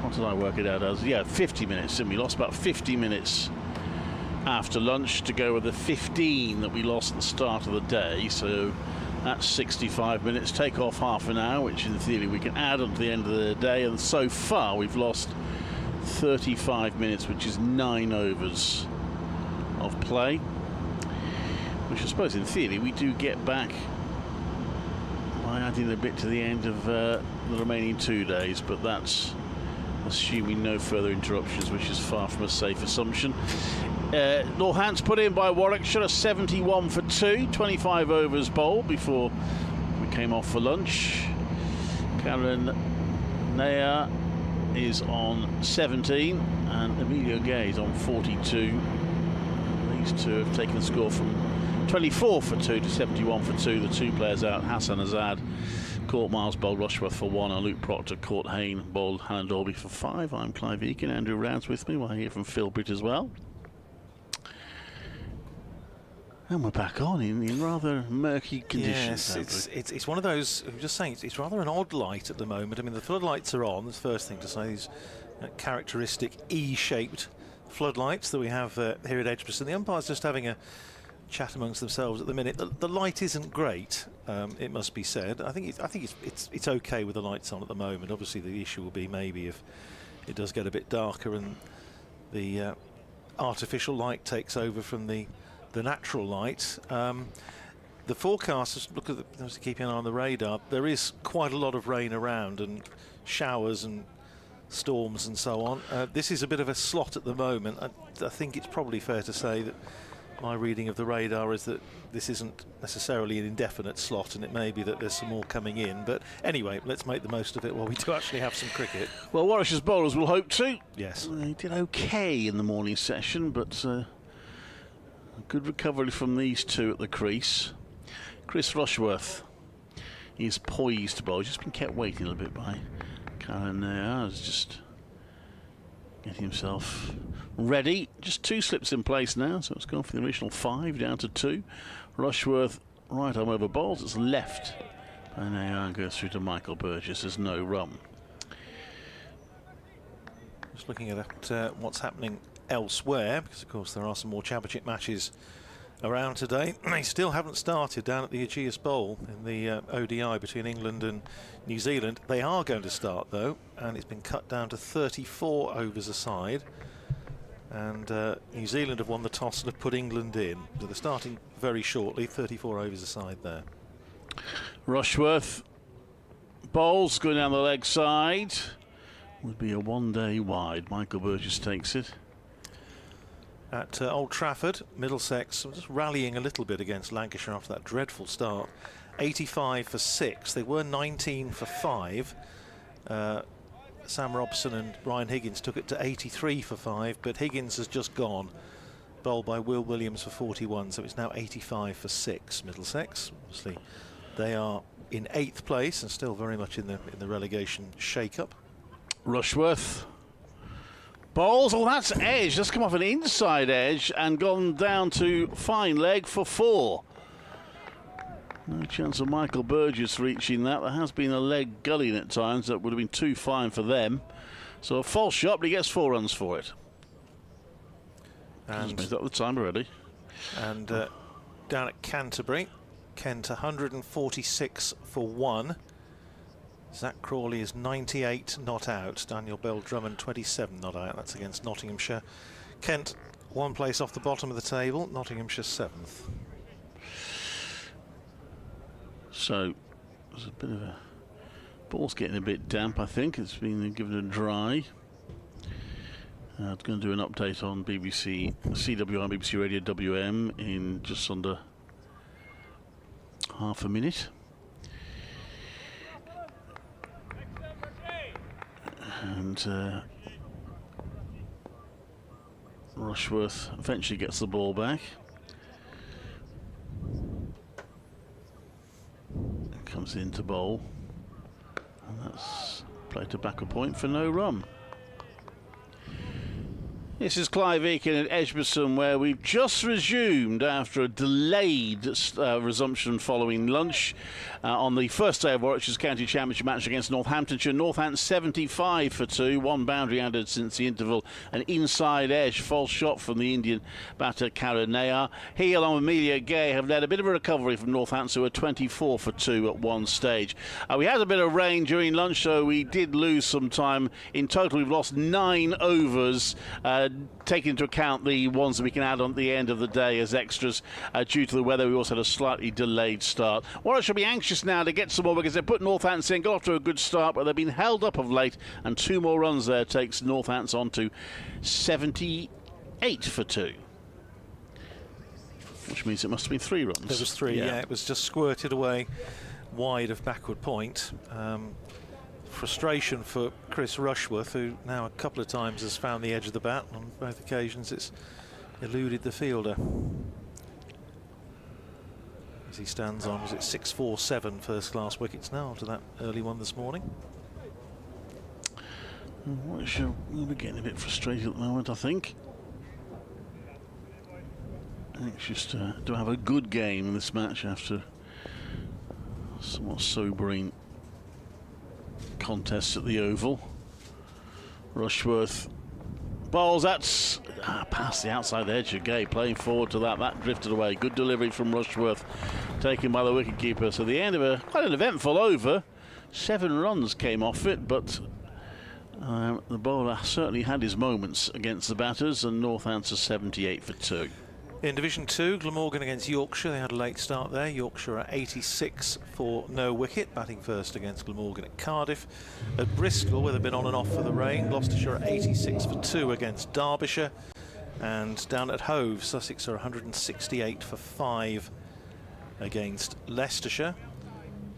what did I work it out as? Yeah, 50 minutes, and we lost about 50 minutes after lunch to go with the 15 that we lost at the start of the day. So that's 65 minutes. Take off half an hour, which in theory we can add on to the end of the day, and so far we've lost 35 minutes, which is 9 overs of play, which I suppose in theory we do get back by adding a bit to the end of the remaining 2 days, but that's assuming no further interruptions, which is far from a safe assumption. Northants put in by Warwickshire, a 71 for 2, 25 overs bowled before we came off for lunch. Karen Naya is on 17 and Emilio Gay is on 42. These two have taken the score from 24 for 2 to 71 for 2. The two players out, Hassan Azad caught Miles bowled Rushworth for 1, and Luke Proctor caught Hayne bowled Hannah Dolby for 5. I'm Clive Eakin, Andrew Rounds with me. We'll hear from Phil Britt as well. And we're back on in rather murky conditions. Yes, it's one of those, I'm just saying, it's rather an odd light at the moment. I mean, the floodlights are on, that's the first thing to say, these characteristic E-shaped floodlights that we have here at Edgbaston. The umpire's just having a chat amongst themselves at the minute. The light isn't great, it must be said. I think it's okay with the lights on at the moment. Obviously the issue will be maybe if it does get a bit darker and the artificial light takes over from the natural light. The forecasters, look at those keeping an eye on the radar. There is quite a lot of rain around and showers and storms and so on. This is a bit of a slot at the moment. I think it's probably fair to say that my reading of the radar is that this isn't necessarily an indefinite slot, and it may be that there's some more coming in. But anyway, let's make the most of it while we do actually have some cricket. Well, Warwickshire's bowlers will hope to. Yes. They did okay in the morning session, but a good recovery from these two at the crease. Chris Rushworth is poised to bowl. He's just been kept waiting a little bit by Karen there. He's just getting himself ready. Just 2 slips in place now, so it's gone from the original 5 down to 2. Rushworth right arm over bowls. It's left. And now goes through to Michael Burgess. There's no run. Just looking at what's happening elsewhere, because of course there are some more championship matches around today. They still haven't started down at the Ageas Bowl in the ODI between England and New Zealand. They are going to start though, and it's been cut down to 34 overs aside, and New Zealand have won the toss and have put England in, so they're starting very shortly. 34 overs aside there. Rushworth bowls going down the leg side. Would be a 1 day wide. Michael Burgess takes it. At Old Trafford, Middlesex just rallying a little bit against Lancashire after that dreadful start. 85 for 6. They were 19 for 5. Sam Robson and Ryan Higgins took it to 83 for 5, but Higgins has just gone. Bowled by Will Williams for 41, so it's now 85 for 6. Middlesex, obviously, they are in 8th place and still very much in the relegation shake-up. Rushworth bowls. Oh, that's edge. Just come off an inside edge and gone down to fine leg for 4. No chance of Michael Burgess reaching that. There has been a leg gulling at times. That would have been too fine for them. So a false shot, but he gets 4 runs for it. And he's up the time already. And down at Canterbury, Kent 146 for 1. Zach Crawley is 98 not out. Daniel Bell-Drummond 27 not out. That's against Nottinghamshire. Kent 1 place off the bottom of the table. Nottinghamshire 7th. So there's a bit of a ball's getting a bit damp. I think it's been given a dry. I'm going to do an update on BBC CWR, BBC Radio WM in just under half a minute. And Rushworth eventually gets the ball back. Comes in to bowl. And that's played to backward point for no run. This is Clive Eakin at Edgbaston, where we've just resumed after a delayed resumption following lunch on the first day of Warwickshire's County Championship match against Northamptonshire. Northampton 75 for 2, one boundary added since the interval, an inside edge, false shot from the Indian batter Karan Nayar. He, along with Amelia Gay, have led a bit of a recovery from Northampton, who were 24 for 2 at one stage. We had a bit of rain during lunch, so we did lose some time. In total, we've lost 9 overs. Taking into account the ones that we can add on at the end of the day as extras due to the weather. We also had a slightly delayed start. Warwick should be anxious now to get some more because they put Northampton in, got off to a good start, but they've been held up of late, and 2 more runs there takes Northampton on to 78 for 2. Which means it must have been 3 runs. There was 3, yeah. It was just squirted away wide of backward point. Frustration for Chris Rushworth, who now a couple of times has found the edge of the bat. On both occasions it's eluded the fielder. As he stands on, was it 6-4-7 first class wickets now after that early one this morning. Warwickshire will be getting a bit frustrated at the moment, I think. Anxious to have a good game in this match after somewhat sobering contest at the Oval. Rushworth bowls, that's past the outside edge of Gay, playing forward to that drifted away. Good delivery from Rushworth, taken by the wicketkeeper. So the end of quite an eventful over. 7 runs came off it, but the bowler certainly had his moments against the batters, and Northampton 78 for 2. In Division 2, Glamorgan against Yorkshire. They had a late start there. Yorkshire are 86 for no wicket, batting first against Glamorgan at Cardiff. At Bristol, where they've been on and off for the rain, Gloucestershire are 86 for 2 against Derbyshire. And down at Hove, Sussex are 168 for 5 against Leicestershire.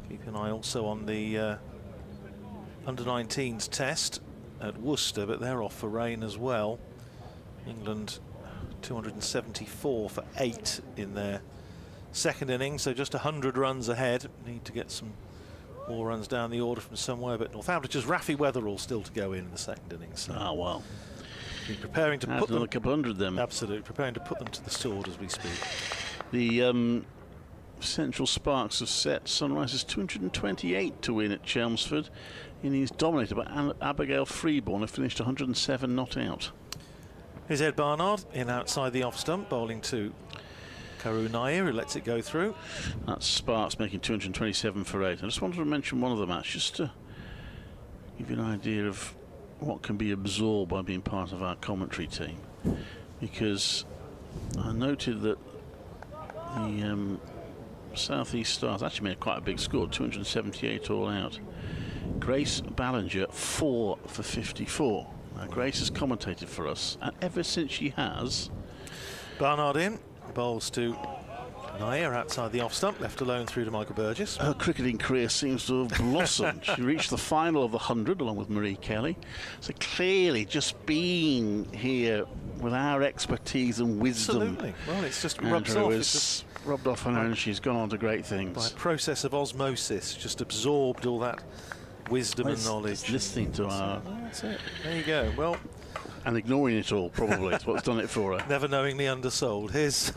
Keep an eye also on the under-19s test at Worcester, but they're off for rain as well. England 274 for 8 in their second innings, so just 100 runs ahead. Need to get some more runs down the order from somewhere, but Northampton's Rafi Weatherall still to go in the second innings. So oh, well. Been preparing to put them a couple hundred them. Absolutely, preparing to put them to the sword as we speak. The Central Sparks have set Sunrisers 228 to win at Chelmsford. Innings dominated by Abigail Freeborn, who finished 107 not out. Here's Ed Barnard in outside the off stump, bowling to Karu Nair, who lets it go through. That's Sparks making 227 for 8. I just wanted to mention one of the matches, just to give you an idea of what can be absorbed by being part of our commentary team. Because I noted that the South East Stars actually made quite a big score, 278 all out. Grace Ballinger, 4 for 54. Now, Grace has commentated for us, and ever since she has... Barnard in, bowls to Nair outside the off stump, left alone through to Michael Burgess. Her cricketing career seems to have blossomed. She reached the final of the 100 along with Marie Kelly. So clearly just being here with our expertise and wisdom. Absolutely. Well, it's just rubs off. It's just rubbed off on her, and she's gone on to great things. By a process of osmosis, just absorbed all that wisdom and knowledge. It's listening to our... That's it. There you go. Well, and ignoring it all, probably. It's what's done it for her. Never knowingly undersold. Here's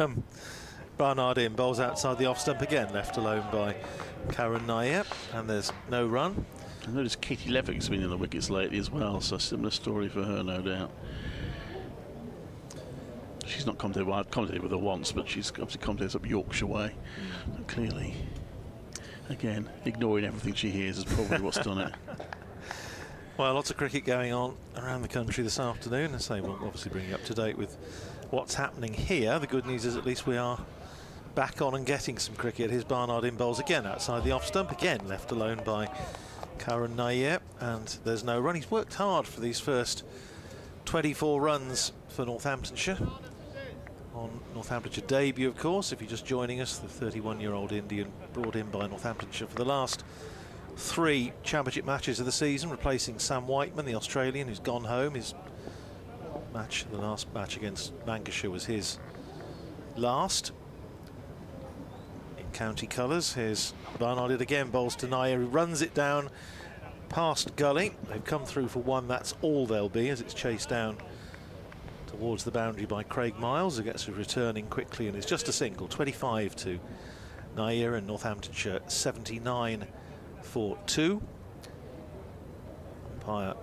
Barnard in, bowls outside the off stump again, left alone by Karan Nair, and there's no run. I noticed Katie Levick's been in the wickets lately as well, so a similar story for her, no doubt. She's not commentated, well, I've commentated with her once, but she's obviously commentated up Yorkshire way. But clearly, again, ignoring everything she hears is probably what's done it. Well, lots of cricket going on around the country this afternoon. I say we'll obviously bring you up to date with what's happening here. The good news is at least we are back on and getting some cricket. Here's Barnard in, bowls again outside the off stump, again left alone by Karan Nair, and there's no run. He's worked hard for these first 24 runs for Northamptonshire. On Northamptonshire debut, of course, if you're just joining us, the 31-year-old Indian brought in by Northamptonshire for the last 3 championship matches of the season, replacing Sam Whiteman, the Australian, who's gone home. His match. The last match against Lancashire was his last in county colours. Here's Barnard it again, bowls to Naya, who runs it down past Gully. They've come through for one, that's all they'll be, as it's chased down towards the boundary by Craig Miles, who gets a returning quickly, and it's just a single. 25 to Naya and Northamptonshire, 79 for 2. Umpire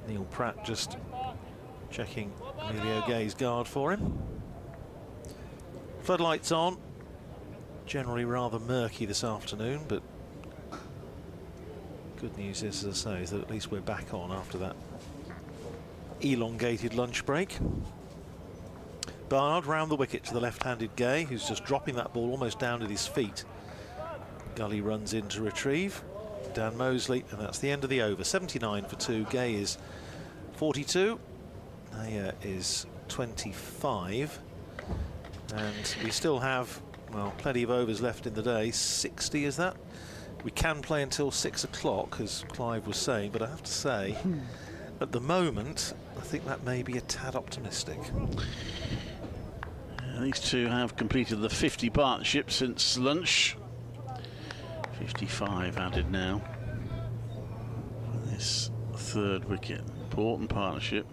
Neil Pratt just checking Emilio Gay's guard for him. Floodlights on. Generally rather murky this afternoon, but good news is, as I say, is that at least we're back on after that elongated lunch break. Barnard round the wicket to the left-handed Gay, who's just dropping that ball almost down at his feet. Gully runs in to retrieve. Dan Mosley, and that's the end of the over. 79 for 2. Gay is 42. Naya is 25. And we still have, well, plenty of overs left in the day. 60 is that? We can play until 6 o'clock, as Clive was saying, but I have to say, at the moment, I think that may be a tad optimistic. These two have completed the 50 partnership since lunch. 55 added now. This third wicket, important partnership.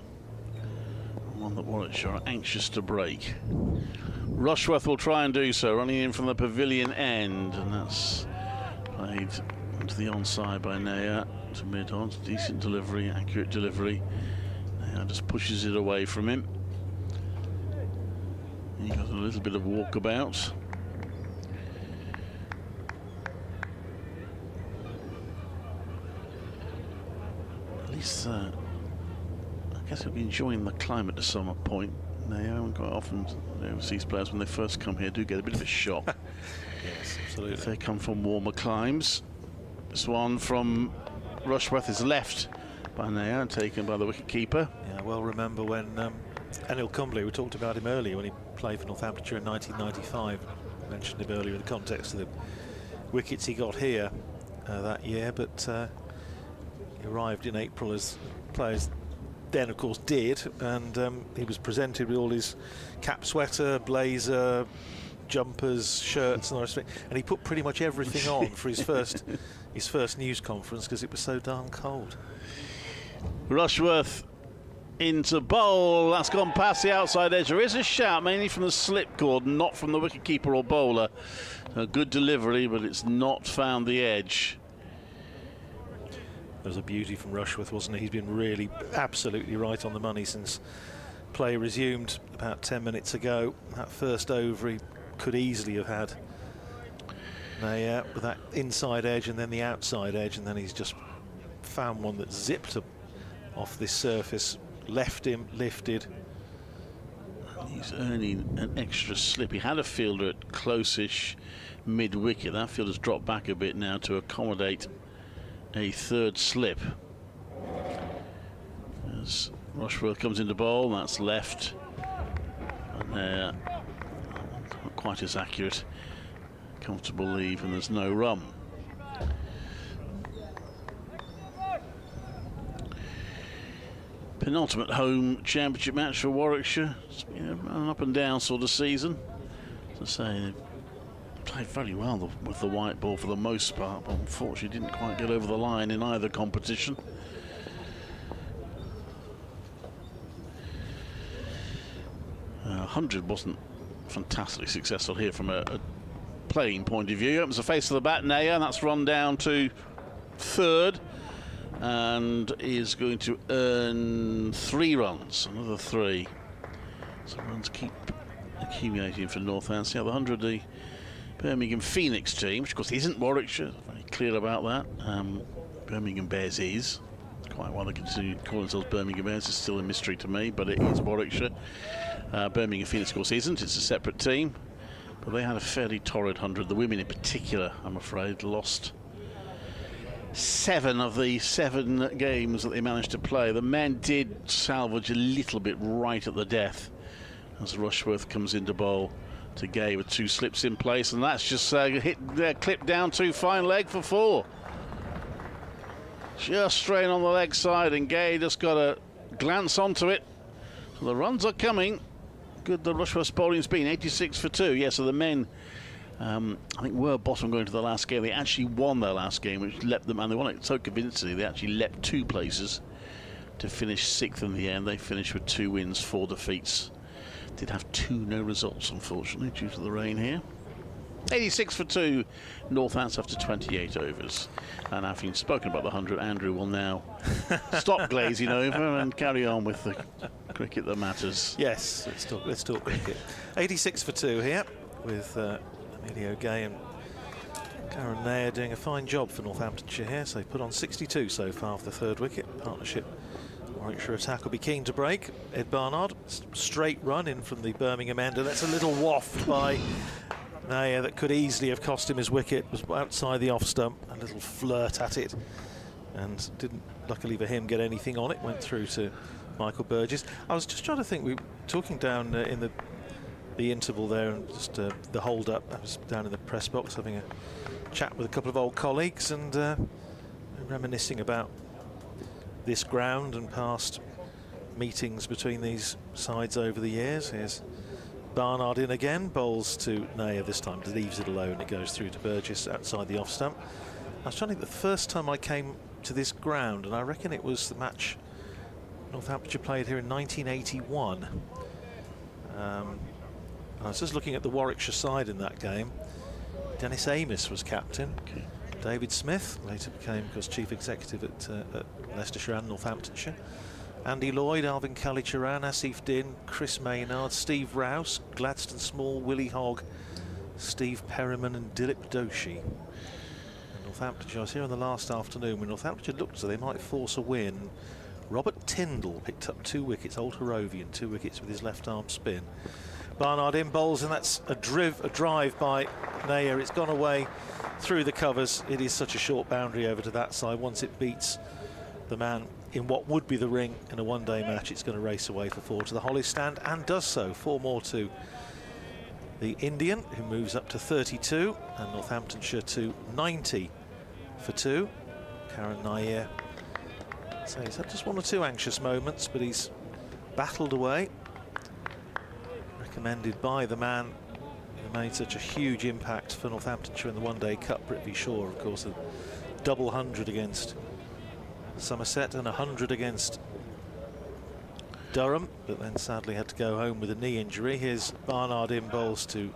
One that Warwickshire are anxious to break. Rushworth will try and do so, running in from the pavilion end, and that's played onto the onside by Naya to mid-on. Decent delivery, accurate delivery. Naya just pushes it away from him. He got a little bit of walkabout. At least, I guess he'll be enjoying the climate to some point. Now, quite often, the overseas players, when they first come here, do get a bit of a shock. Yes, absolutely. If they come from warmer climes. This one from Rushworth is left by Naya and taken by the wicket-keeper. Yeah, well, remember when Anil Kumble, we talked about him earlier when he played for Northamptonshire in 1995. I mentioned him earlier in the context of the wickets he got here that year, but he arrived in April as players then, of course, did, and he was presented with all his cap sweater, blazer, jumpers, shirts, and the rest of it, and he put pretty much everything on for his first news conference because it was so darn cold. Rushworth into bowl. That's gone past the outside edge. There is a shout, mainly from the slip cord, not from the wicketkeeper or bowler. A good delivery, but it's not found the edge. There was a beauty from Rushworth, wasn't it? He's been really absolutely right on the money since play resumed about 10 minutes ago. That first over he could easily have had with that inside edge and then the outside edge, and then he's just found one that zipped off this surface, left him lifted. He's earning an extra slip. He had a fielder at close-ish mid-wicket. That fielder's dropped back a bit now to accommodate a third slip. As Rushworth comes into bowl, that's left. And not quite as accurate. Comfortable leave, and there's no run. Penultimate home championship match for Warwickshire. It's been an up and down sort of season. As I say, they played very well with the white ball for the most part, but unfortunately didn't quite get over the line in either competition. Uh, 100 wasn't fantastically successful here from a playing point of view. It was the face of the bat, Naya, and that's run down to third, and is going to earn 3 runs, another 3. So runs keep accumulating for Northampton. The other 100, the Birmingham Phoenix team, which of course isn't Warwickshire, very clear about that. Birmingham Bears is. Quite why they continue to call themselves Birmingham Bears is still a mystery to me, but it is Warwickshire. Birmingham Phoenix, of course, isn't. It's a separate team. But they had a fairly torrid 100. The women in particular, I'm afraid, lost 7 of the 7 games that they managed to play. The men did salvage a little bit right at the death as Rushworth comes into bowl to Gay with 2 slips in place, and that's just clipped down to fine leg for 4. Just strain on the leg side, and Gay just got a glance onto it. So the runs are coming. Good the rush for bowling's been, 86 for 2. Yeah, so the men, I think, were bottom going to the last game. They actually won their last game, which leapt them, and they won it so convincingly, they actually leapt 2 places to finish 6th in the end. They finished with 2 wins, 4 defeats. Did have 2 no results, unfortunately, due to the rain here. 86 for 2, Northants after 28 overs. And having spoken about the 100, Andrew will now stop glazing over and carry on with the cricket that matters. Yes, let's talk cricket. 86 for 2 here with Emilio Gay and Karen Nair doing a fine job for Northamptonshire here. So they put on 62 so far for the 3rd wicket. Partnership Warwickshire attack will be keen to break. Ed Barnard, straight run in from the Birmingham end, and that's a little waft by Nair that could easily have cost him his wicket. Was outside the off stump, a little flirt at it, and didn't, luckily for him, get anything on it. Went through to Michael Burgess. I was just trying to think, we were talking down in the interval there, and just the hold up. I was down in the press box having a chat with a couple of old colleagues and reminiscing about this ground and past meetings between these sides over the years. Here's Barnard in again, bowls to Nair this time, leaves it alone, it goes through to Burgess outside the off stump. I was trying to think the first time I came to this ground, and I reckon it was the match Northamptonshire played here in 1981. I was just looking at the Warwickshire side in that game. Dennis Amos was captain. Okay. David Smith later became, of course, chief executive at Leicestershire and Northamptonshire. Andy Lloyd, Alvin Kallicharran, Asif Din, Chris Maynard, Steve Rouse, Gladstone Small, Willie Hogg, Steve Perriman and Dilip Doshi. And Northamptonshire, I was here on the last afternoon when Northamptonshire looked as though they might force a win. Robert Tyndall picked up 2 wickets, Old Harrovian, 2 wickets with his left arm spin. Barnard in bowls, and that's a drive by Nair. It's gone away through the covers. It is such a short boundary over to that side. Once it beats the man in what would be the ring in a one-day match, it's going to race away for 4 to the Hollies stand, and does so. 4 more to the Indian, who moves up to 32, and Northamptonshire to 90 for 2. Karen Nair. So he's had just 1 or 2 anxious moments, but he's battled away. Recommended by the man who made such a huge impact for Northamptonshire in the one-day cup, Prithvi Shaw, of course, a double 100 against Somerset and 100 against Durham, but then sadly had to go home with a knee injury. Here's Barnard in bowls to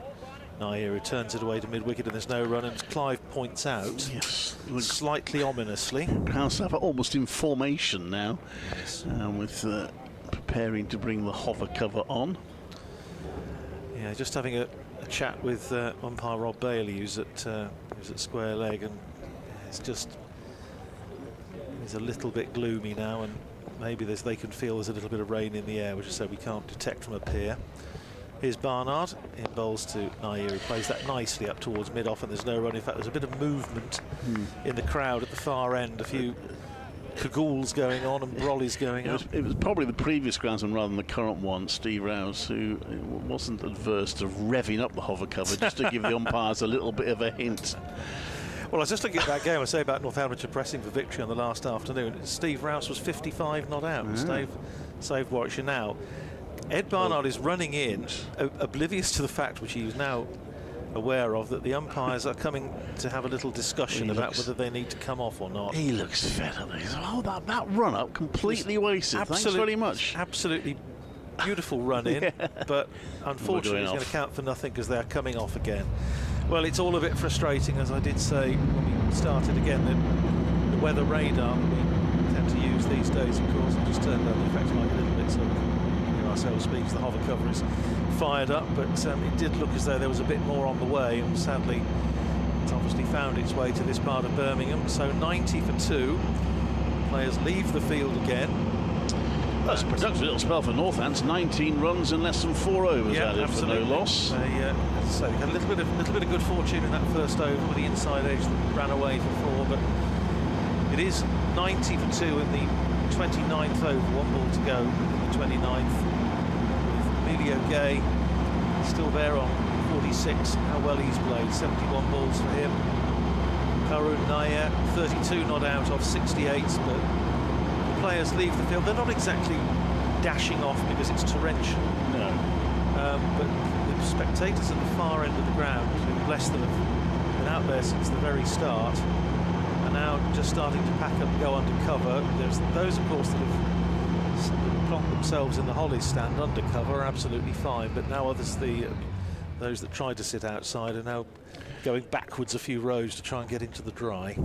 Nair, who turns it away to mid-wicket, and there's no run, and Clive points out, yes, slightly ominously. Ground staff are almost in formation now, yes. with preparing to bring the hover cover on. Yeah, just having a chat with umpire Rob Bailey, who's at square leg, and he's a little bit gloomy now, and maybe they can feel there's a little bit of rain in the air, which I said we can't detect from up here. Here's Barnard in bowls to Nair, who plays that nicely up towards mid-off, and there's no run. In fact, there's a bit of movement in the crowd at the far end, a few cagoules going on and brollies going up. It was probably the previous groundsman rather than the current one, Steve Rouse, who wasn't adverse to revving up the hover cover just to give the umpires a little bit of a hint. Well, I was just looking at that game. I say about Northamptonshire pressing for victory on the last afternoon. Steve Rouse was 55 not out and saved Warwickshire. Now, Ed Barnard is running in, oblivious to the fact, which he is now aware of, that the umpires are coming to have a little discussion about whether they need to come off or not. He looks fed up. He's, oh, that run-up completely wasted. Thanks very much. Absolutely beautiful run in, but unfortunately it's going to count for nothing because they're coming off again. Well, it's all a bit frustrating, as I did say when we started again, the weather radar that we tend to use these days, of course, just turned on the effect like a little bit, so hear ourselves speak, the hover cover is fired up, but it did look as though there was a bit more on the way, and sadly it's obviously found its way to this part of Birmingham. So 90 for 2. Players leave the field again. That's a productive little spell for Northants. 19 runs in less than 4 overs added for no loss. So they had a little bit of good fortune in that first over with the inside edge that ran away for 4, but it is 90 for 2 in the 29th over. 1 ball to go in the 29th. With Emilio Gay still there on 46. How well he's played. 71 balls for him. Karun Nair, 32 not out of 68, but players leave the field, they're not exactly dashing off because it's torrential. No. But the spectators at the far end of the ground, who bless them, have been out there since the very start, are now just starting to pack up and go under cover. There's those, of course, that have plonked themselves in the Hollies stand under cover are absolutely fine, but now others, those that tried to sit outside, are now going backwards a few rows to try and get into the dry.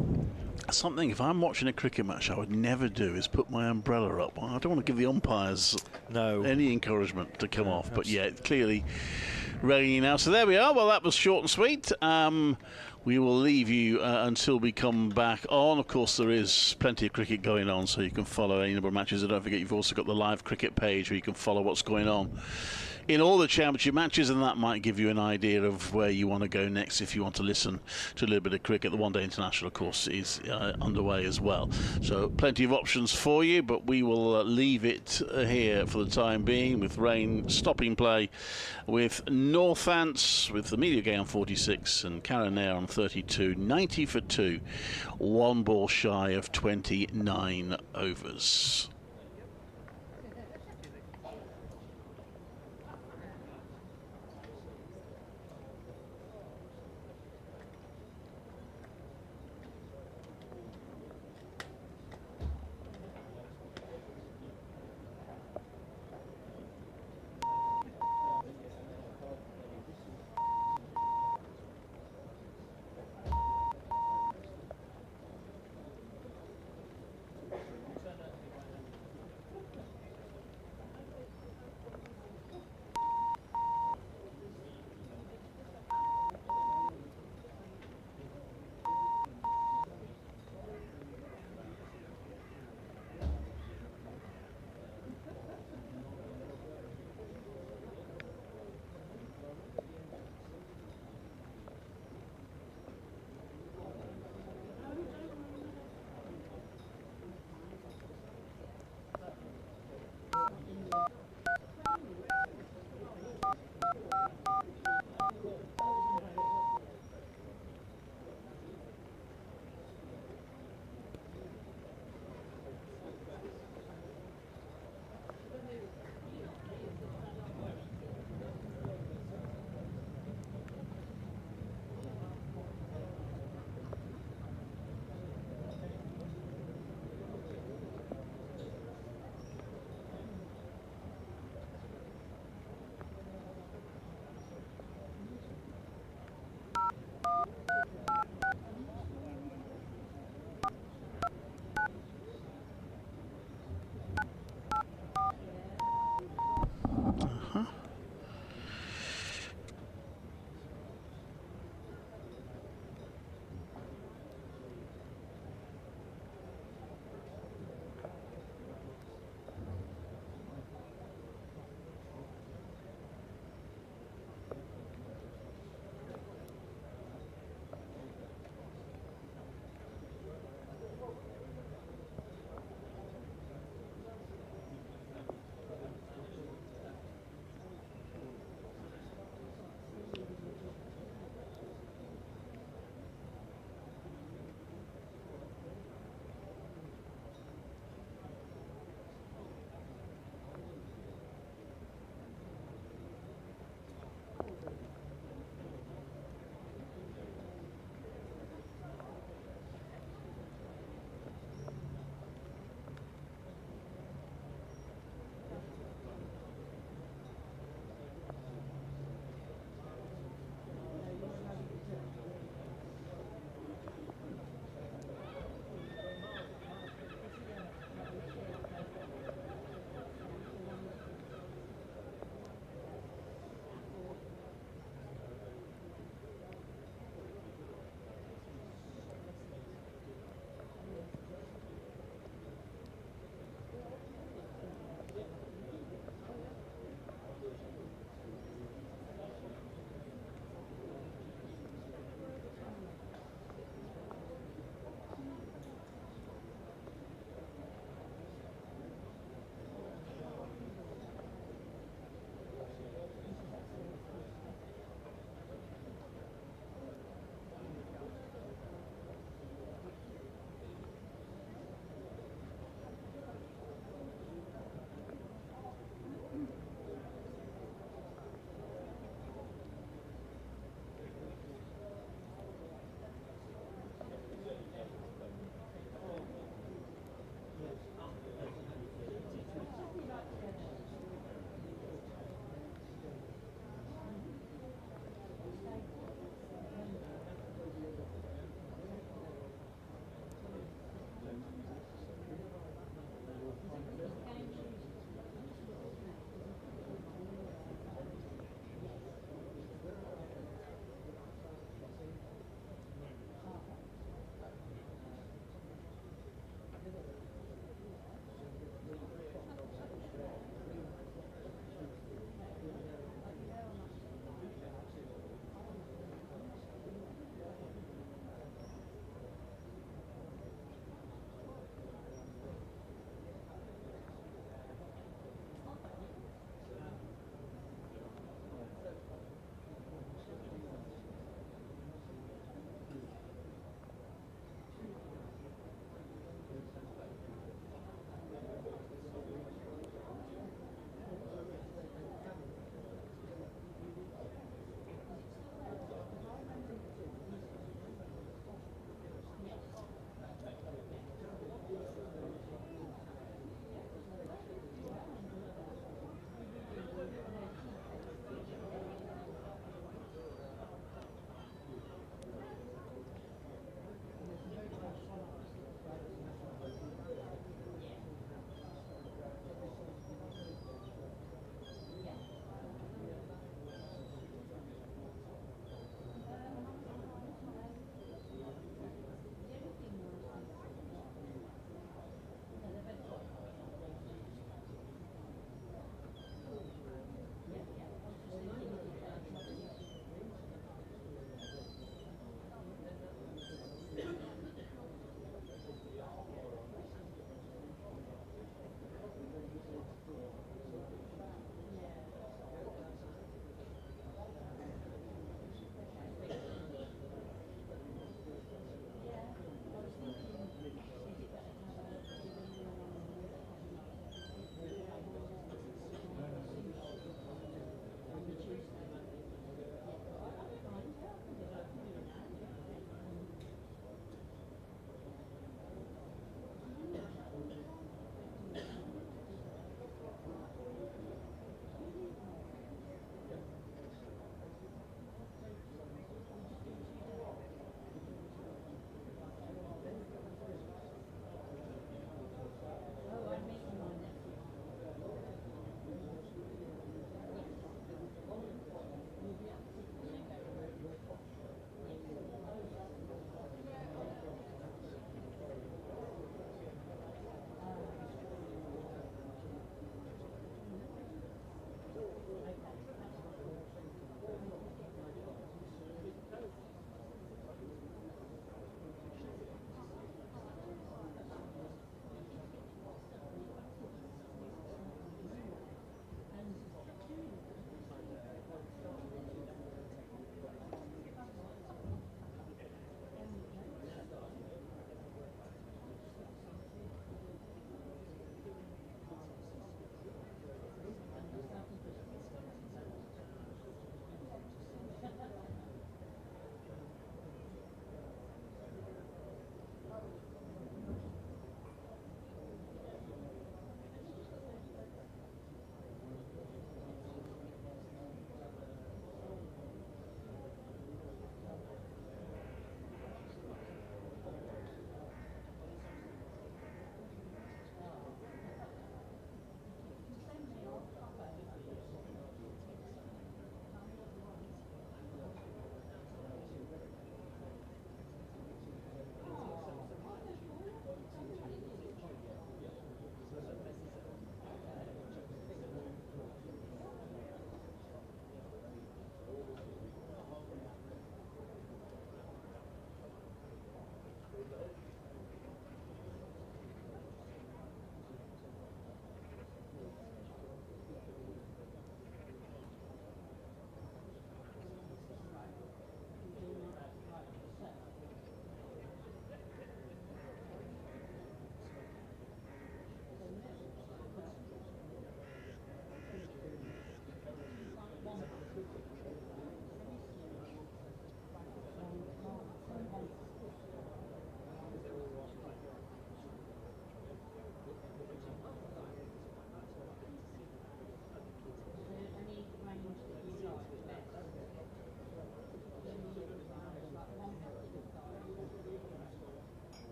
Something, if I'm watching a cricket match, I would never do is put my umbrella up. I don't want to give the umpires any encouragement to come off. But yeah, it's clearly raining now. So there we are. Well, that was short and sweet. We will leave you until we come back on. Of course, there is plenty of cricket going on, so you can follow any number of matches. And don't forget, you've also got the live cricket page where you can follow what's going on in all the championship matches, and that might give you an idea of where you want to go next if you want to listen to a little bit of cricket. The One Day International, of course, is underway as well. So plenty of options for you, but we will leave it here for the time being, with rain stopping play, with Northants, with the media game on 46 and Caranair on 32, 90 for 2, 1 ball shy of 29 overs.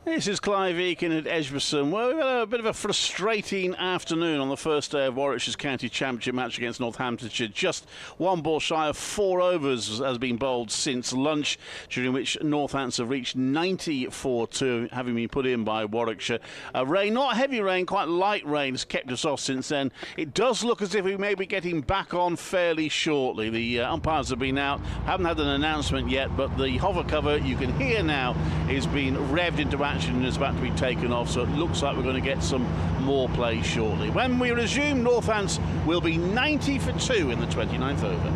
This is Clive Eakin at Edgbaston. Well, we've had a bit of a frustrating afternoon on the first day of Warwickshire's County Championship match against Northamptonshire. Just one ball shy of 4 overs has been bowled since lunch, during which Northants have reached 94-2, having been put in by Warwickshire. Rain, not heavy rain, quite light rain, has kept us off since then. It does look as if we may be getting back on fairly shortly. The umpires have been out, haven't had an announcement yet, but the hover cover you can hear now is being revved into action and is about to be taken off, so it looks like we're going to get some more play shortly. When we resume, Northants will be 90 for 2 in the 29th over.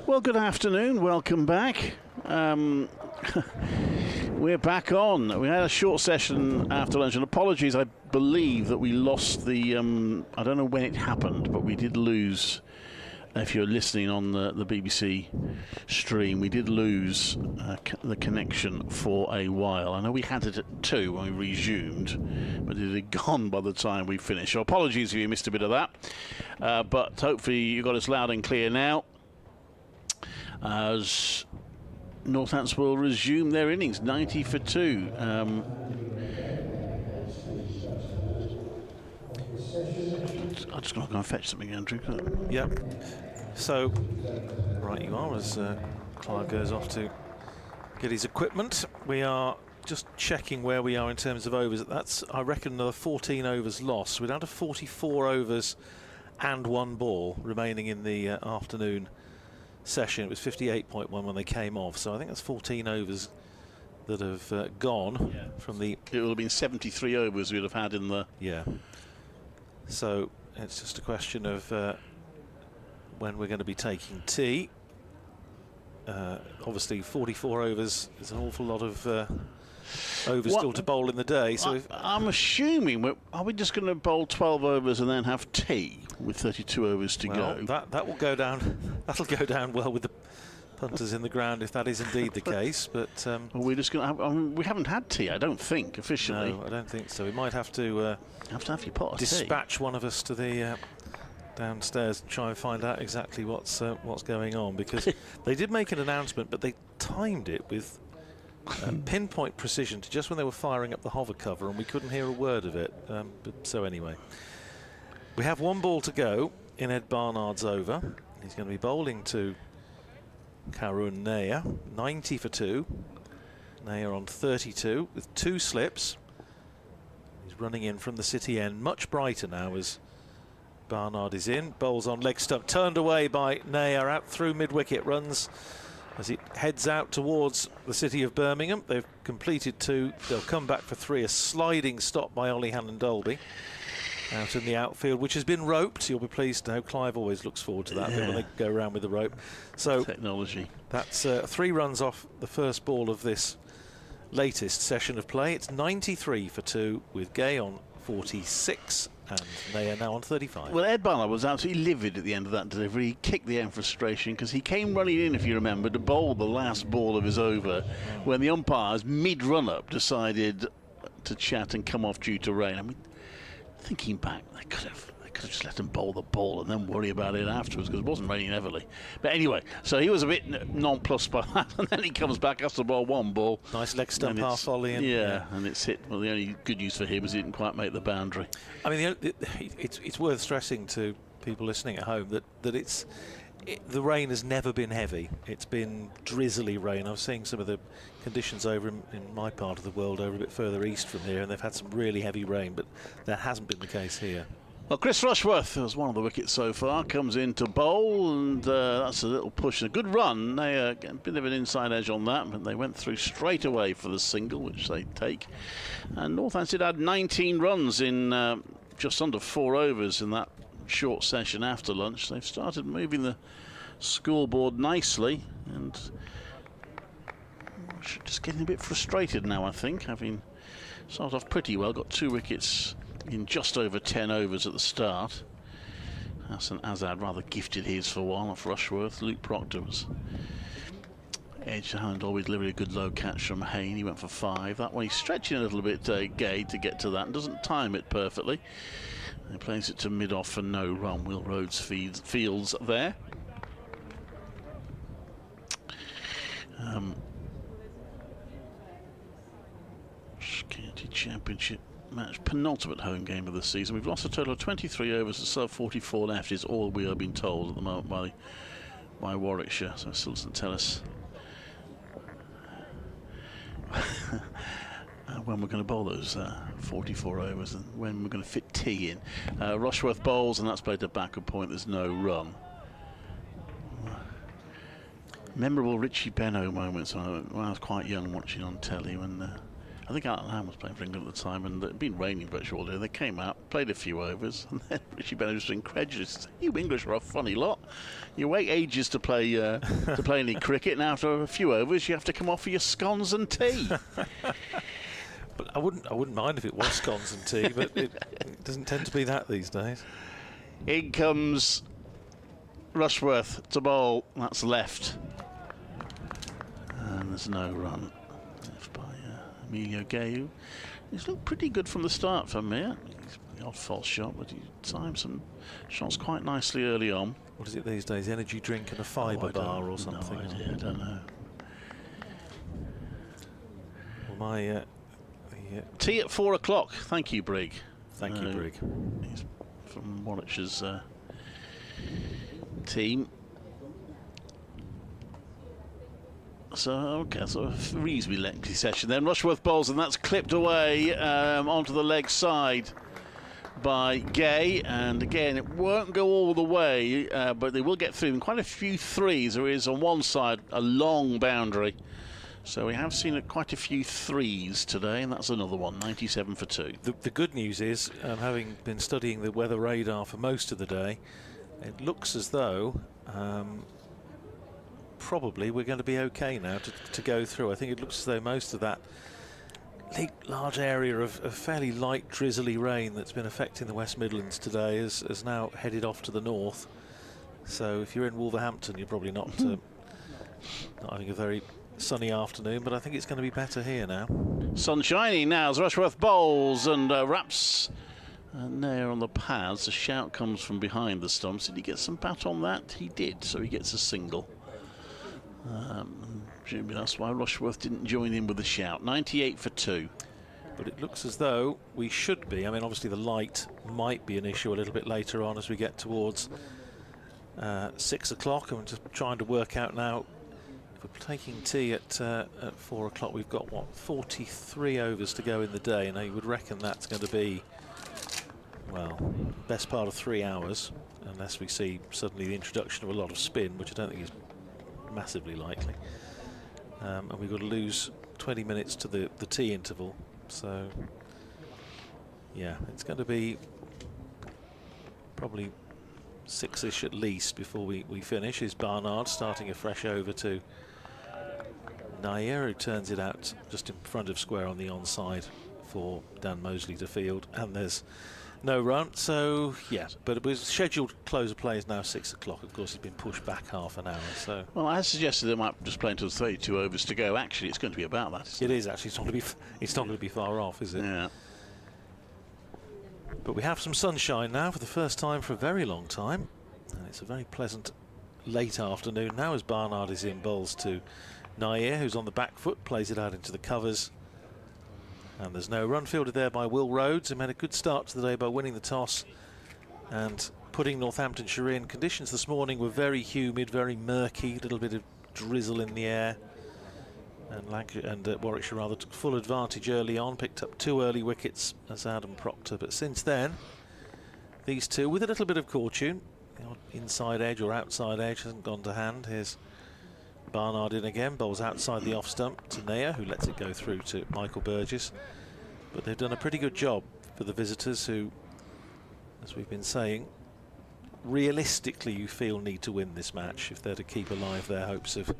Well, good afternoon. Welcome back. We're back on. We had a short session after lunch, and apologies, I believe that we lost the, I don't know when it happened, but we did lose, if you're listening on the BBC stream, we did lose the connection for a while. I know we had it at 2 when we resumed, but it had gone by the time we finished. So apologies if you missed a bit of that, but hopefully you got us loud and clear now, as Northampton will resume their innings, 90 for 2. I'm just going to go and fetch something, Andrew. Yep. So, right you are, as Clive goes off to get his equipment. We are just checking where we are in terms of overs. That's, I reckon, another 14 overs lost. We're down to 44 overs and 1 ball remaining in the afternoon session. It was 58.1 when they came off, so I think that's 14 overs that have gone from the... It will have been 73 overs we'd have had in the... Yeah. So it's just a question of when we're going to be taking tea. Obviously 44 overs is an awful lot of overs still to bowl in the day. So I'm assuming, are we just going to bowl 12 overs and then have tea with 32 overs to go? That will go down. That'll go down well with the punters in the ground if that is indeed the case. But we're just going to have. I mean, we haven't had tea, I don't think, officially. No, I don't think so. We might have to have your pot of dispatch one of us to the downstairs and try and find out exactly what's going on, because they did make an announcement, but they timed it with pinpoint precision to just when they were firing up the hover cover, and we couldn't hear a word of it. So anyway, we have 1 ball to go in Ed Barnard's over. He's going to be bowling to Karun Nair, 90 for 2. Nair on 32 with 2 slips. He's running in from the city end, much brighter now as Barnard is in. Bowls on leg stump, turned away by Nair, out through mid-wicket, runs as it heads out towards the city of Birmingham. They've completed 2. They'll come back for 3. A sliding stop by Ollie Hannon-Dolby out in the outfield, which has been roped. You'll be pleased to know Clive always looks forward to that bit when they go around with the rope. So technology. That's 3 runs off the first ball of this latest session of play. It's 93 for 2 with Gay on 46 and they are now on 35. Well, Ed Barnard was absolutely livid at the end of that delivery. He kicked the air in frustration because he came running in, if you remember, to bowl the last ball of his over when the umpires, mid-run-up, decided to chat and come off due to rain. I mean, thinking back, they could have just let him bowl the ball and then worry about it afterwards, because it wasn't raining heavily. But anyway, so he was a bit nonplussed by that, and then he comes back, has to bowl 1 ball. Nice leg stump half volley. And, and it's hit. Well, the only good news for him is he didn't quite make the boundary. I mean, it's worth stressing to people listening at home that the rain has never been heavy. It's been drizzly rain. I was seeing some of the conditions over in my part of the world over a bit further east from here, and they've had some really heavy rain, but that hasn't been the case here. Well, Chris Rushworth has one of the wickets so far, comes in to bowl, and that's a little push. A good run. They get a bit of an inside edge on that, but they went through straight away for the single, which they take. And Northampton had 19 runs in just under 4 overs in that short session after lunch. They've started moving the scoreboard nicely, and just getting a bit frustrated now, I think, having started off pretty well. Got 2 wickets in just over 10 overs at the start. Hassan Azad rather gifted his for a while off Rushworth. Luke Proctor was edged. Hand always delivered a good low catch from Hayne. He went for 5. That one he's stretching a little bit, Gay, to get to that, and doesn't time it perfectly. He plays it to mid-off for no run. Will Rhodes fields there. County Championship match, penultimate home game of the season. We've lost a total of 23 overs, so 44 left is all we are being told at the moment by Warwickshire. So it still doesn't tell us when we're going to bowl those 44 overs and when we're going to fit tea in. Rushworth bowls, and that's played to backward point. There's no run. Memorable Richie Benno moments when I was quite young watching on telly when I think Alan Lamb was playing for England at the time, and it'd been raining virtually all day. They came out, played a few overs, and then Richie Bennett was incredulous. He said, "You English are a funny lot. You wait ages to play any cricket, and after a few overs, you have to come off for your scones and tea." But I wouldn't mind if it was scones and tea, but it doesn't tend to be that these days. In comes Rushworth to bowl. That's left, and there's no run. Left by Emilio Gay. He's looked pretty good from the start for me. He's the odd false shot, but he timed some shots quite nicely early on. What is it these days? Energy drink and a fibre bar or something? No idea, I don't know. Well, my tea at 4 o'clock. Thank you, Brig. Thank you, Brig. He's from Warwickshire's team. So, okay, so a reasonably lengthy session then. Rushworth bowls, and that's clipped away onto the leg side by Gay. And again, it won't go all the way, but they will get through. And quite a few threes. There is on one side a long boundary. So we have seen quite a few threes today, and that's another one, 97 for 2. The good news is, having been studying the weather radar for most of the day, it looks as though probably we're going to be okay now to go through. I think it looks as though most of that large area of fairly light drizzly rain that's been affecting the West Midlands today has now headed off to the north. So if you're in Wolverhampton, you're probably not having a very sunny afternoon, but I think it's going to be better here now. Sun shining now as Rushworth bowls and wraps Nair on the pads. The shout comes from behind the stumps. Did he get some bat on that? He did, so he gets a single. Presumably that's why Rushworth didn't join in with the shout. 98 for 2. But it looks as though we should be. I mean, obviously the light might be an issue a little bit later on as we get towards 6 o'clock. I'm just trying to work out now. If we're taking tea at 4 o'clock, we've got, what, 43 overs to go in the day. Now, you would reckon that's going to be, well, best part of 3 hours, unless we see suddenly the introduction of a lot of spin, which I don't think is massively likely. And we've got to lose 20 minutes to the tea interval. So, yeah, it's going to be probably 6-ish at least before we finish. Is Barnard starting a fresh over to Nair, who turns it out just in front of square on the onside for Dan Mosley to field, and there's no run. So yeah, but it was scheduled close of play is now 6 o'clock. Of course, it's been pushed back half an hour. So well, I suggested they might just play until 32 overs to go. Actually, it's going to be about that. It is actually. It's not going to be far off, is it? Yeah. But we have some sunshine now for the first time for a very long time, and it's a very pleasant late afternoon now as Barnard is in bowls to Nair, who's on the back foot, plays it out into the covers, and there's no run. Fielded there by Will Rhodes, who made a good start to the day by winning the toss and putting Northamptonshire in. Conditions this morning were very humid, very murky, a little bit of drizzle in the air, and Warwickshire rather took full advantage early on, picked up 2 early wickets as Adam Proctor, but since then these two with a little bit of fortune, inside edge or outside edge hasn't gone to hand. Here's Barnard in again, bowls outside the off stump to Nair, who lets it go through to Michael Burgess. But they've done a pretty good job for the visitors, who, as we've been saying, realistically you feel need to win this match if they're to keep alive their hopes of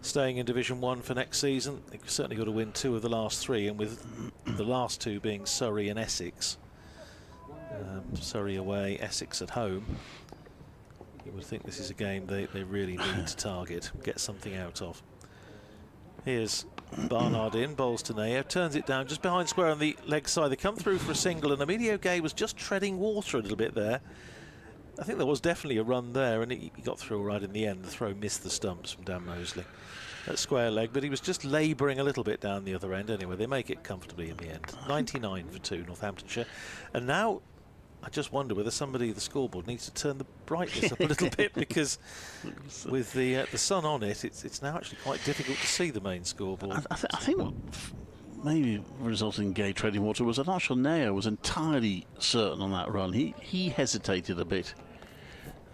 staying in Division 1 for next season. They've certainly got to win 2 of the last 3, and with the last 2 being Surrey and Essex, Surrey away, Essex at home, you would think this is a game they really need to target, get something out of. Here's Barnard in, bowls to Nair, turns it down just behind square on the leg side. They come through for a single, and Emilio Gay was just treading water a little bit there. I think there was definitely a run there, and he got through all right in the end. The throw missed the stumps from Dan Mosley at square leg, but he was just labouring a little bit down the other end. Anyway, they make it comfortably in the end. 99 for 2, Northamptonshire. And now I just wonder whether somebody at the scoreboard needs to turn the brightness up a little bit, because with the sun on it, it's now actually quite difficult to see the main scoreboard. I think what maybe resulted in Gay treading water was that Arshel Nair was entirely certain on that run. He hesitated a bit.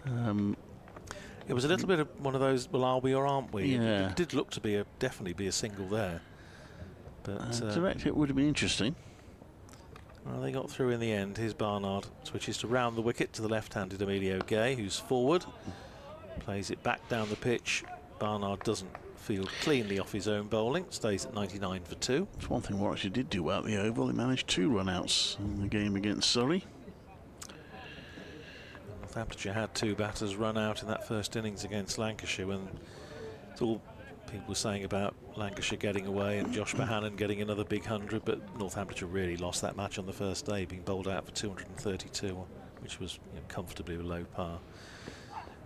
It was a little bit of one of those, well, are we or aren't we? Yeah. It did look to be definitely be a single there. But direct hit would have been interesting. well, they got through in the end. Here's Barnard, switches to round the wicket to the left-handed Emilio Gay, who's forward, plays it back down the pitch. Barnard doesn't field cleanly off his own bowling, stays at 99 for 2. It's one thing Warwickshire did do well at the Oval. They managed 2 run-outs in the game against Surrey. Northamptonshire had 2 batters run out in that first innings against Lancashire, when it's all people were saying about Lancashire getting away and Josh Bohannon getting another big 100, but Northamptonshire really lost that match on the first day, being bowled out for 232, which was comfortably below par.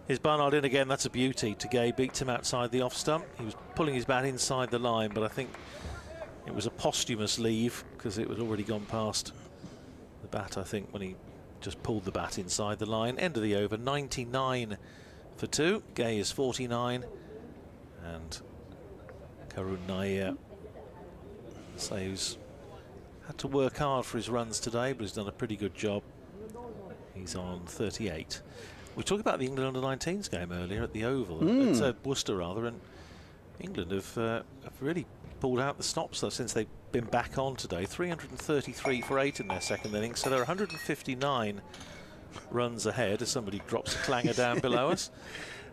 Here's Barnard in again. That's a beauty. To Gay, beats him outside the off stump. He was pulling his bat inside the line, but I think it was a posthumous leave because it was already gone past the bat, I think, when he just pulled the bat inside the line. End of the over, 99 for 2. Gay is 49, and Karun Nair, who's had to work hard for his runs today, but he's done a pretty good job. He's on 38. We talked about the England under-19s game earlier at the Oval, at Worcester rather, and England have really pulled out the stops since they've been back on today. 333 for 8 in their second innings, so they're 159 runs ahead as somebody drops a clanger down below us.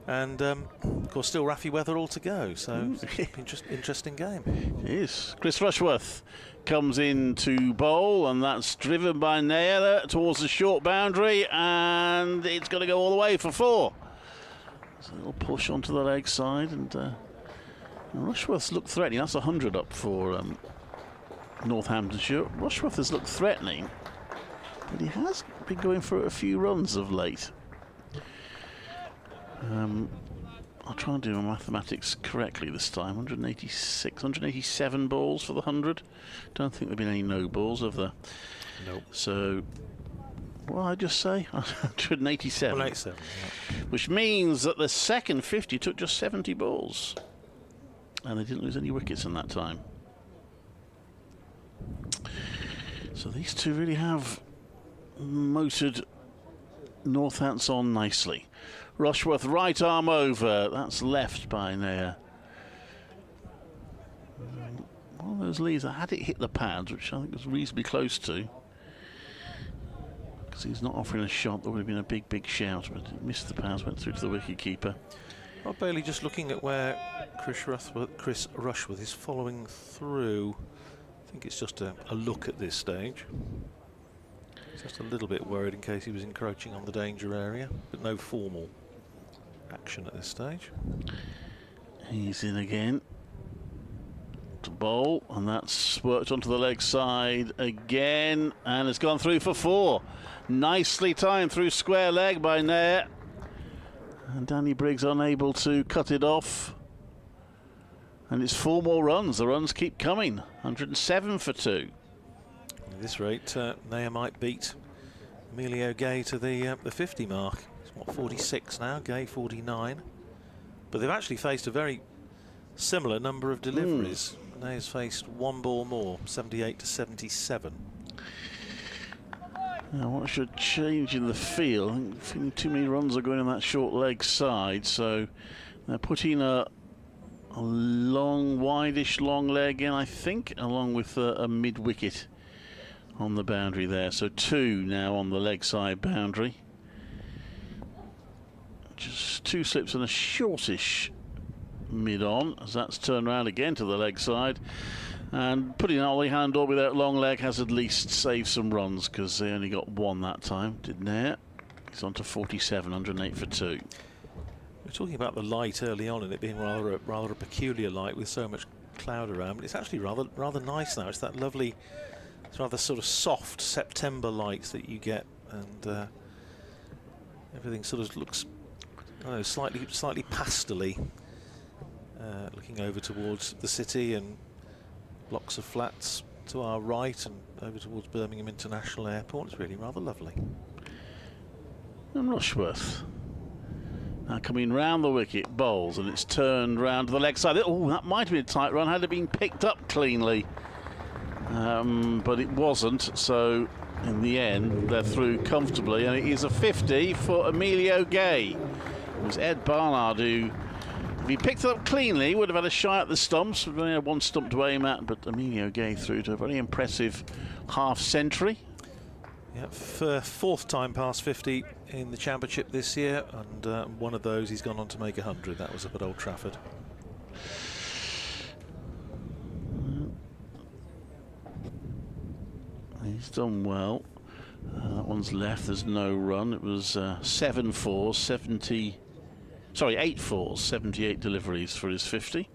And of course, still roughy weather all to go, so it's an interesting game. It is. Chris Rushworth comes in to bowl, and that's driven by Naylor towards the short boundary, and it's going to go all the way for 4. So it'll push onto the leg side, and Rushworth's looked threatening. That's 100 up for Northamptonshire. Rushworth has looked threatening, but he has been going for a few runs of late. I'll try and do my mathematics correctly this time. 187 balls for the 100. Don't think there've been any no balls, have there? Nope. So, what did I just say? 187. 187, yeah. Which means that the second 50 took just 70 balls. And they didn't lose any wickets in that time. So these two really have motored Northants on nicely. Rushworth right arm over, that's left by Nair. One of those leads, I had it hit the pads, which I think was reasonably close to, because he's not offering a shot that would have been a big shout, but it missed the pads, went through to the wicket-keeper. Rob Bailey just looking at where Chris Rushworth is following through. I think it's just a look at this stage. Just a little bit worried in case he was encroaching on the danger area, but no formal action at this stage. He's in again to bowl, and that's worked onto the leg side again, and it's gone through for 4. Nicely timed through square leg by Nair, and Danny Briggs unable to cut it off. And it's 4 more runs. The runs keep coming. 107 for 2. At this rate, Nair might beat Emilio Gay to the 50 mark. He's what, 46 now, Gay 49. But they've actually faced a very similar number of deliveries. Nair's faced 1 ball more, 78 to 77. Now, what should change in the field? I think too many runs are going on that short leg side, so they're putting a long, wideish long leg in, I think, along with a mid-wicket on the boundary there. So 2 now on the leg side boundary. Just 2 slips and a shortish mid-on, as that's turned around again to the leg side. And putting Ollie Handor with that long leg has at least saved some runs, because they only got 1 that time, did Nair. He's on to 47, 108 for 2. We were talking about the light early on, and it being rather a peculiar light with so much cloud around, but it's actually rather nice now. It's that lovely, it's rather sort of soft September light that you get, and everything sort of looks, I don't know, slightly pastel-y, looking over towards the city and blocks of flats to our right and over towards Birmingham International Airport. It's really rather lovely. And Rushworth now coming round the wicket, bowls, and it's turned round to the leg side. Oh, that might have been a tight run had it been picked up cleanly, but it wasn't. So in the end, they're through comfortably, and it is a 50 for Emilio Gay. It was Ed Barnard who If he picked it up cleanly, he would have had a shy at the stumps. We've only had one stump to aim at, but Emilio gave through to a very impressive half-century. Yep, fourth time past 50 in the championship this year, and one of those he's gone on to make 100. That was up at Old Trafford. He's done well. That one's left. There's no run. It was 7 fours, 70. Sorry, 8 fours, 78 deliveries for his 50.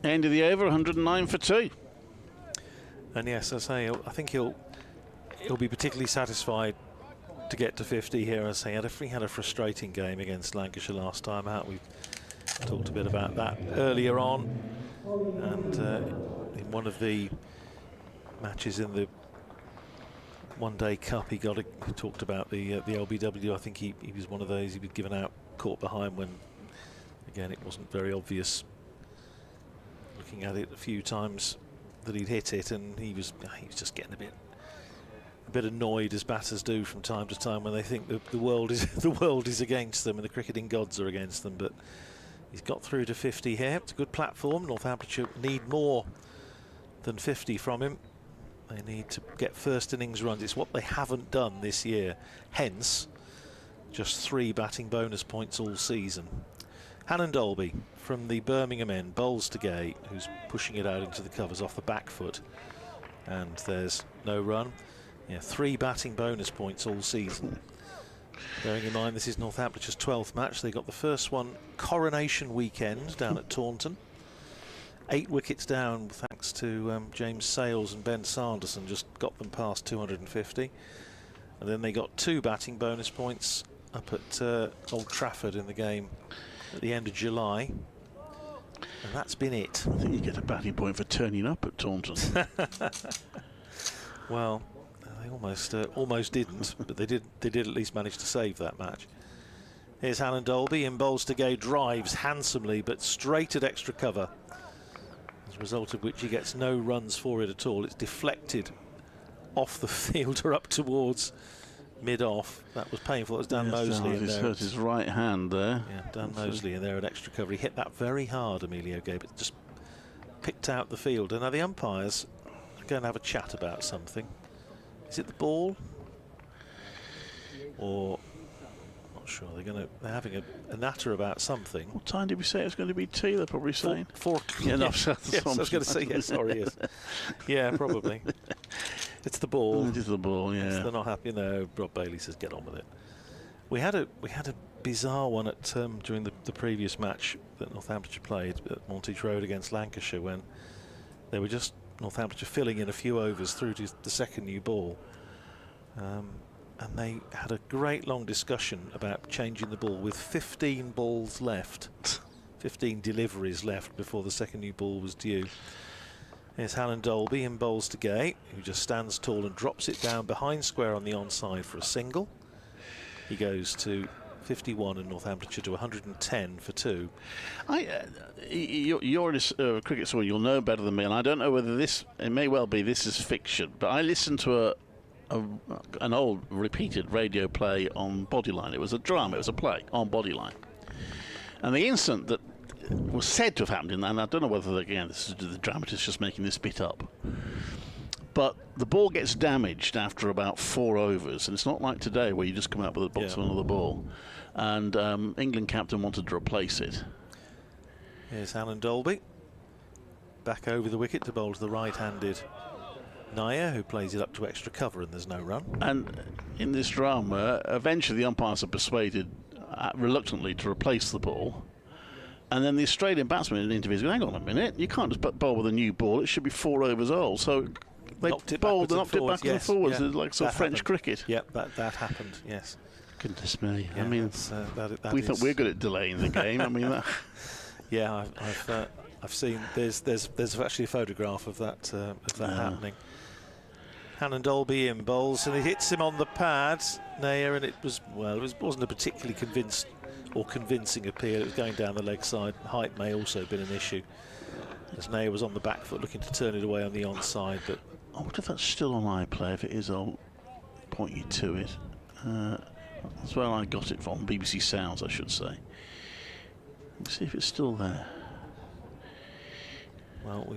End of the over, 109 for 2. And yes, I say, I think he'll be particularly satisfied to get to 50 here. As I say, he had a frustrating game against Lancashire last time out. We talked a bit about that earlier on, and in one of the matches in the one-day cup, he talked about the LBW. I think he was one of those. He was given out caught behind when, again, it wasn't very obvious. Looking at it a few times that he'd hit it, and he was just getting a bit annoyed, as batters do from time to time when they think the world is against them and the cricketing gods are against them. But he's got through to 50 here. It's a good platform. Northamptonshire need more than 50 from him. They need to get first innings runs. It's what they haven't done this year. Hence, just 3 batting bonus points all season. Hannon Dolby from the Birmingham end bowls to Gay, who's pushing it out into the covers off the back foot. And there's no run. Yeah, 3 batting bonus points all season. Bearing in mind this is Northamptonshire's 12th match. They got the first one Coronation weekend down at Taunton. 8 wickets down thanks to James Sales and Ben Sanderson, just got them past 250. And then they got 2 batting bonus points up at Old Trafford in the game at the end of July. And that's been it. I think you get a batting point for turning up at Taunton. Well, they almost didn't, but they did at least manage to save that match. Here's Hannon Dolby in bowls to Gay, drives handsomely but straight at extra cover, as a result of which he gets no runs for it at all. It's deflected off the fielder up towards mid-off. That was painful. It was Dan Mosley in He's there. hurt his right hand there. Yeah, Dan Mosley in there at extra cover. He hit that very hard, Emilio Gay, but just picked out the field. And now the umpires are going to have a chat about something. Is it the ball? Or not sure. They're having a natter about something. What time did we say it was going to be tea? They're probably saying. 4 Yeah, no, yes, I was going to say yes. Sorry, yes. Yeah, probably. It's the ball. It is the ball. Yeah. They're not happy. No, Rob Bailey says get on with it. We had a bizarre one at during the previous match that Northamptonshire played at Monteach Road against Lancashire, when they were just Northamptonshire filling in a few overs through to the second new ball. And they had a great long discussion about changing the ball with 15 balls left, 15 deliveries left before the second new ball was due. Here's Hannon Dolby in bowls to Gay, who just stands tall and drops it down behind square on the onside for a single. He goes to 51 and Northamptonshire to 110 for 2. You're a cricket soul, you'll know better than me, and I don't know whether this, it may well be this is fiction, but I listened to an old repeated radio play on Bodyline. It was a drama, it was a play on Bodyline. And the incident that was said to have happened in that, and I don't know whether, again, this is the dramatist just making this bit up, but the ball gets damaged after about 4 overs, and it's not like today where you just come out with the box of another ball. And England captain wanted to replace it. Here's Hannon Dolby back over the wicket to bowl to the right-handed Nair, who plays it up to extra cover, and there's no run. And in this drama, eventually the umpires are persuaded reluctantly to replace the ball. And then the Australian batsman in interviews go, hang on a minute, you can't just bowl with a new ball, it should be 4 overs old. So they knocked it backwards and forwards, like sort of French happened. Cricket. Yep, that happened, yes. Goodness me. Yeah, I mean, we thought we're good at delaying the game. I mean, that yeah, I've seen, there's actually a photograph of that happening. Hannon Dolby in bowls, and he hits him on the pad, Nair, and it wasn't a particularly convincing appeal. It was going down the leg side. Height may also have been an issue, as Nair was on the back foot looking to turn it away on the onside. But I wonder if that's still on iPlay. If it is, I'll point you to it. That's where I got it from, BBC Sounds, I should say. Let's see if it's still there. Well,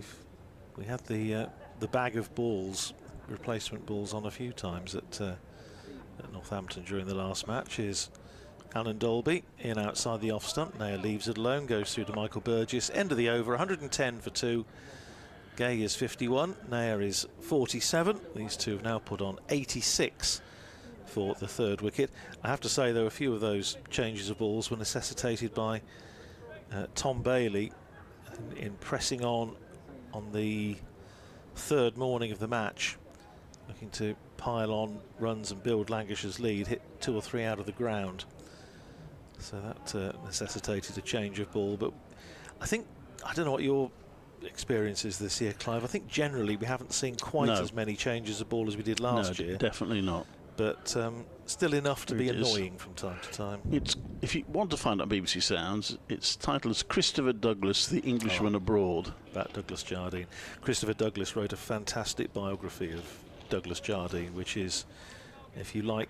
we had the bag of balls, replacement balls, on a few times at Northampton during the last match. Is Alan Dolby in outside the off stump. Nair leaves it alone, goes through to Michael Burgess. End of the over, 110 for 2. Gay is 51, Nair is 47. These two have now put on 86 for the third wicket. I have to say, though, a few of those changes of balls were necessitated by Tom Bailey in pressing on the third morning of the match, looking to pile on runs and build Lancashire's lead, hit 2 or 3 out of the ground. So that necessitated a change of ball. But I think, I don't know what your experience is this year, Clive. I think generally we haven't seen quite as many changes of ball as we did last year. Definitely not. But still enough to be annoying from time to time. It's, if you want to find out BBC Sounds, its title is Christopher Douglas, the Englishman Abroad. About Douglas Jardine. Christopher Douglas wrote a fantastic biography of Douglas Jardine, which is, if you like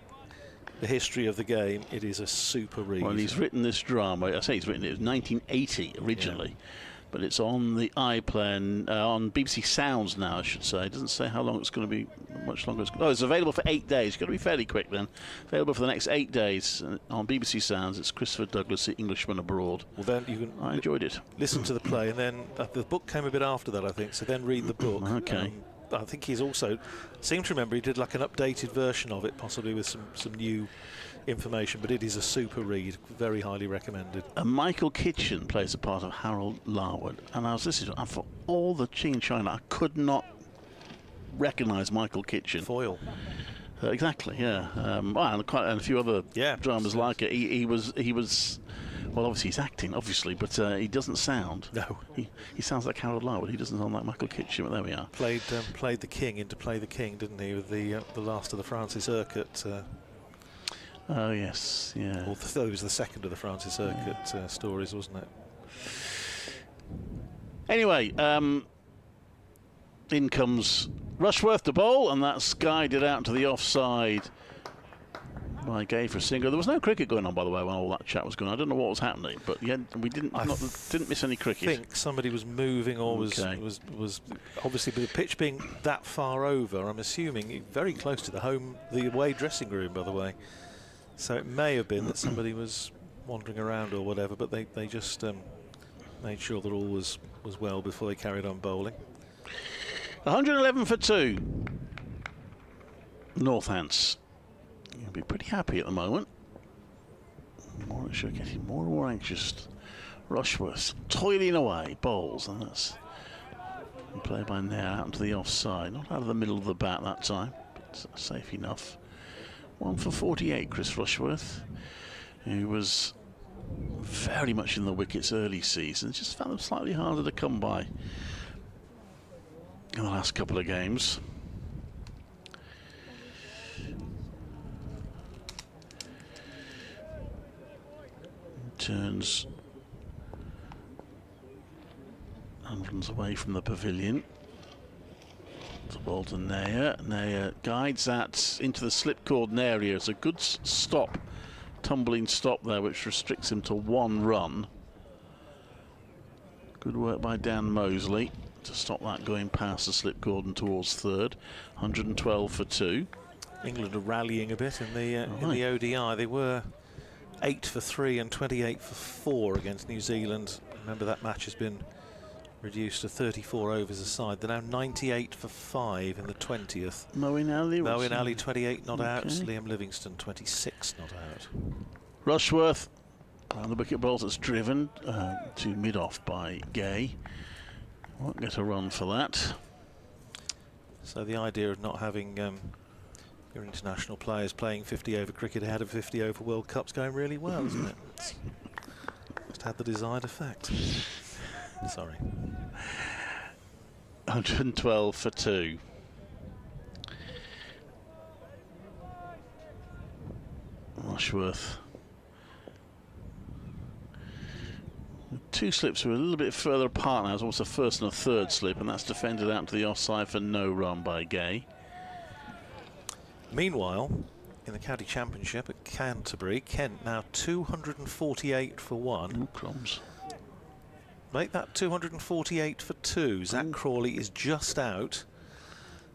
the history of the game, it is a super read. Well, he's written this drama. I say he's written it. It was 1980 originally. Yeah. But it's on the iPlayer, on BBC Sounds now, I should say. It doesn't say how long it's going to be, much longer. It's available for 8 days. It's got to be fairly quick then. Available for the next 8 days on BBC Sounds. It's Christopher Douglas, the Englishman Abroad. Well, then you can. I enjoyed it. Listen to the play, and then the book came a bit after that, I think. So then read the book. Okay. I think he's also, seem to remember he did like an updated version of it, possibly with some new information, but it is a super read, very highly recommended. Michael Kitchen plays the part of Harold Larwood, and I was listening to it, and for all the Ching China, I could not recognise Michael Kitchen. Foil. Exactly, yeah. Well, and a few other dramas like it. He was. Well, obviously he's acting, obviously, but he doesn't sound. No. He sounds like Harold Larwood. He doesn't sound like Michael Kitchen, but there we are. Played the King into Play the King, didn't he, with the last of the Francis Urquhart. Oh yes, yeah. Or it was the second of the Francis Urquhart stories, wasn't it? Anyway, in comes Rushworth to bowl, and that's guided out to the offside by Gay for a single. There was no cricket going on, by the way, when all that chat was going on. I don't know what was happening, but yeah, we didn't miss any cricket. I think somebody was moving or was obviously, with the pitch being that far over, I'm assuming very close to the away dressing room, by the way. So it may have been that somebody was wandering around or whatever, but they just made sure that all was well before they carried on bowling. 111 for 2. Northants. You'll be pretty happy at the moment. Warwickshire getting more and more anxious. Rushworth toiling away, bowls, and that's played by Nair out into the offside. Not out of the middle of the bat that time, but safe enough. 1 for 48, Chris Rushworth, who was very much in the wickets early season. Just found them slightly harder to come by in the last couple of games. Turns and runs away from the pavilion. To ball to Nair. Nair guides that into the slip-cordon area. It's a good stop, tumbling stop there, which restricts him to 1 run. Good work by Dan Mosley to stop that going past the slip-cordon towards third. 112 for 2. England are rallying a bit in the ODI. They were 8 for 3 and 28 for 4 against New Zealand. Remember, that match has been reduced to 34 overs a side. They're now 98 for 5 in the 20th. Moeen Ali 28 not out. Liam Livingstone 26 not out. Rushworth on the wicket balls that's driven to mid-off by Gay. Won't get a run for that. So the idea of not having your international players playing 50-over cricket ahead of 50-over World Cup's going really well, isn't it? It's just had the desired effect. Sorry. 112 for 2. Rushworth. Two slips were a little bit further apart now. It's almost a first and a third slip, and that's defended out to the offside for no run by Gay. Meanwhile, in the county championship at Canterbury. Kent now 248 for 1. Ooh, crumbs. Make that 248 for 2. Zach Crawley is just out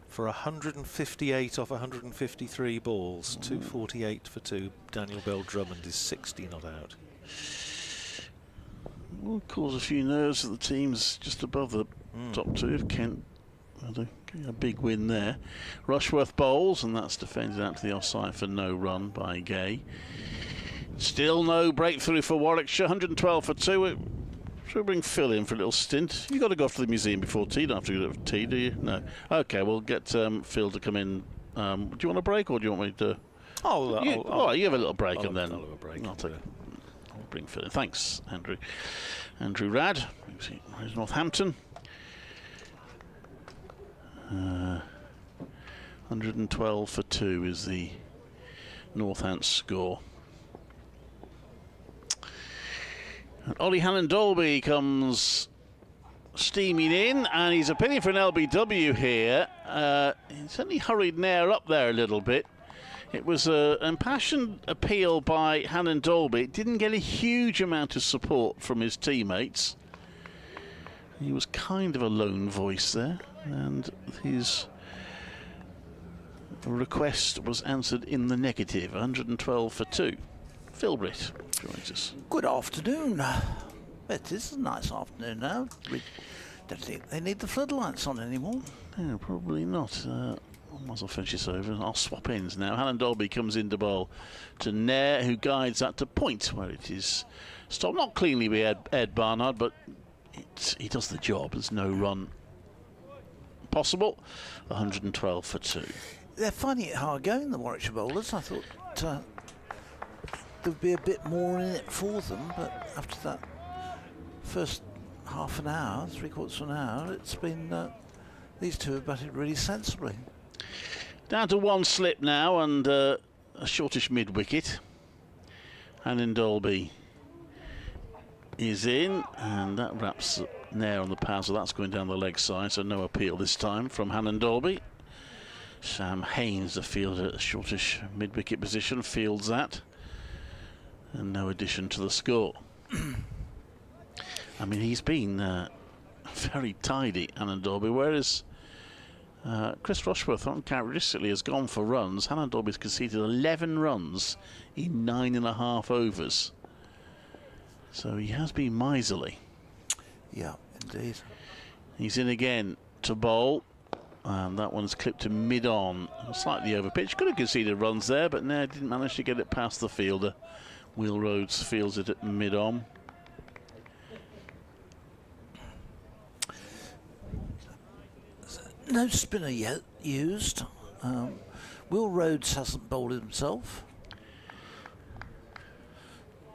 for 158 off 153 balls. 248 for 2. Daniel Bell Drummond is 60 not out. Will cause a few nerves at the teams just above the top 2 of Kent. Had a big win there. Rushworth bowls, and that's defended out to the offside for no run by Gay. Still no breakthrough for Warwickshire. 112 for 2. Should we bring Phil in for a little stint? You've got to go off to the museum before tea. You don't have to go to tea, do you? No. Okay, we'll get Phil to come in. Do you want a break, or do you want me to? You have a little break, and then I'll have a break. I'll bring Phil in. Thanks, Andrew. Andrew Rad, who's Northampton. 112 for 2 is the Northants score. And Ollie Hannon-Dolby comes steaming in, and he's appealing for an LBW here. He certainly hurried Nair up there a little bit. It was an impassioned appeal by Hannon-Dolby. It didn't get a huge amount of support from his teammates. He was kind of a lone voice there, and his request was answered in the negative. 112 for 2. Phil Britt joins us. Good afternoon. It is a nice afternoon now. We don't think they need the floodlights on anymore. Yeah, probably not. I might as well finish this over. I'll swap ends now. Hannon-Dolby comes into bowl to Nair, who guides that to point, where it is stopped. Not cleanly by Ed Barnard, but he does the job. There's no run possible. 112 for 2. They're finding it hard going, the Warwickshire bowlers. I thought there'd be a bit more in it for them, but after that first half an hour, 3/4 of an hour, it's been these two have batted really sensibly. Down to 1 slip now, and a shortish mid-wicket. Hannon-Dolby is in, and that wraps Nair on the pad, so that's going down the leg side, so no appeal this time from Hannon-Dolby. Sam Haynes, the fielder at the shortish mid-wicket position, fields that, and no addition to the score. I mean, he's been very tidy, Hannon-Dolby, whereas Chris Rushworth, uncharacteristically, has gone for runs. Hannon-Dolby's conceded 11 runs in 9.5 overs. So he has been miserly. Yeah, indeed. He's in again to bowl. And that one's clipped to mid-on. Slightly over pitch. Could have conceded runs there, but no, didn't manage to get it past the fielder. Will Rhodes fields it at mid-on. No spinner yet used. Will Rhodes hasn't bowled himself.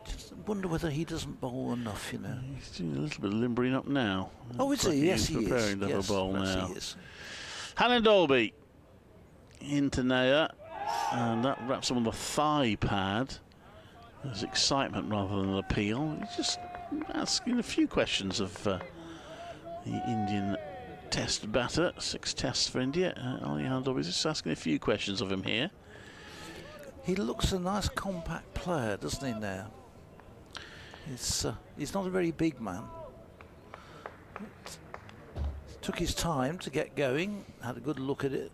Just wonder whether he doesn't bowl enough, you know. He's doing a little bit of limbering up now. Oh, is he? Yes, he is. Preparing to have Yes, a bowl yes, now. he is. Hannon-Dolby into Nair, and that wraps him on the thigh pad. There's excitement rather than an appeal. He's just asking a few questions of the Indian Test batter. 6 tests for India. Ollie Hannon-Dolby is just asking a few questions of him here. He looks a nice compact player, doesn't he, now? He's not a very big man. Took his time to get going, had a good look at it,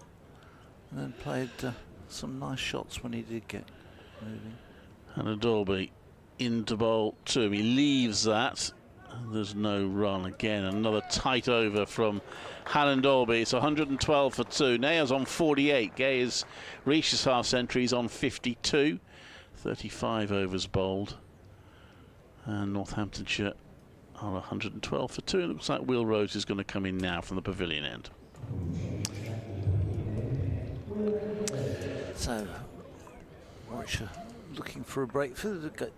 and then played some nice shots when he did get moving. Hannon-Dolby into bowl 2. He leaves that. And there's no run again. Another tight over from Hannon-Dolby. It's 112 for 2. Nair's on 48. Gay has reached his half century. He's on 52. 35 overs bowled. And Northamptonshire are 112 for 2. It looks like Will Rhodes is going to come in now from the pavilion end. So, Warwickshire looking for a breakthrough. They got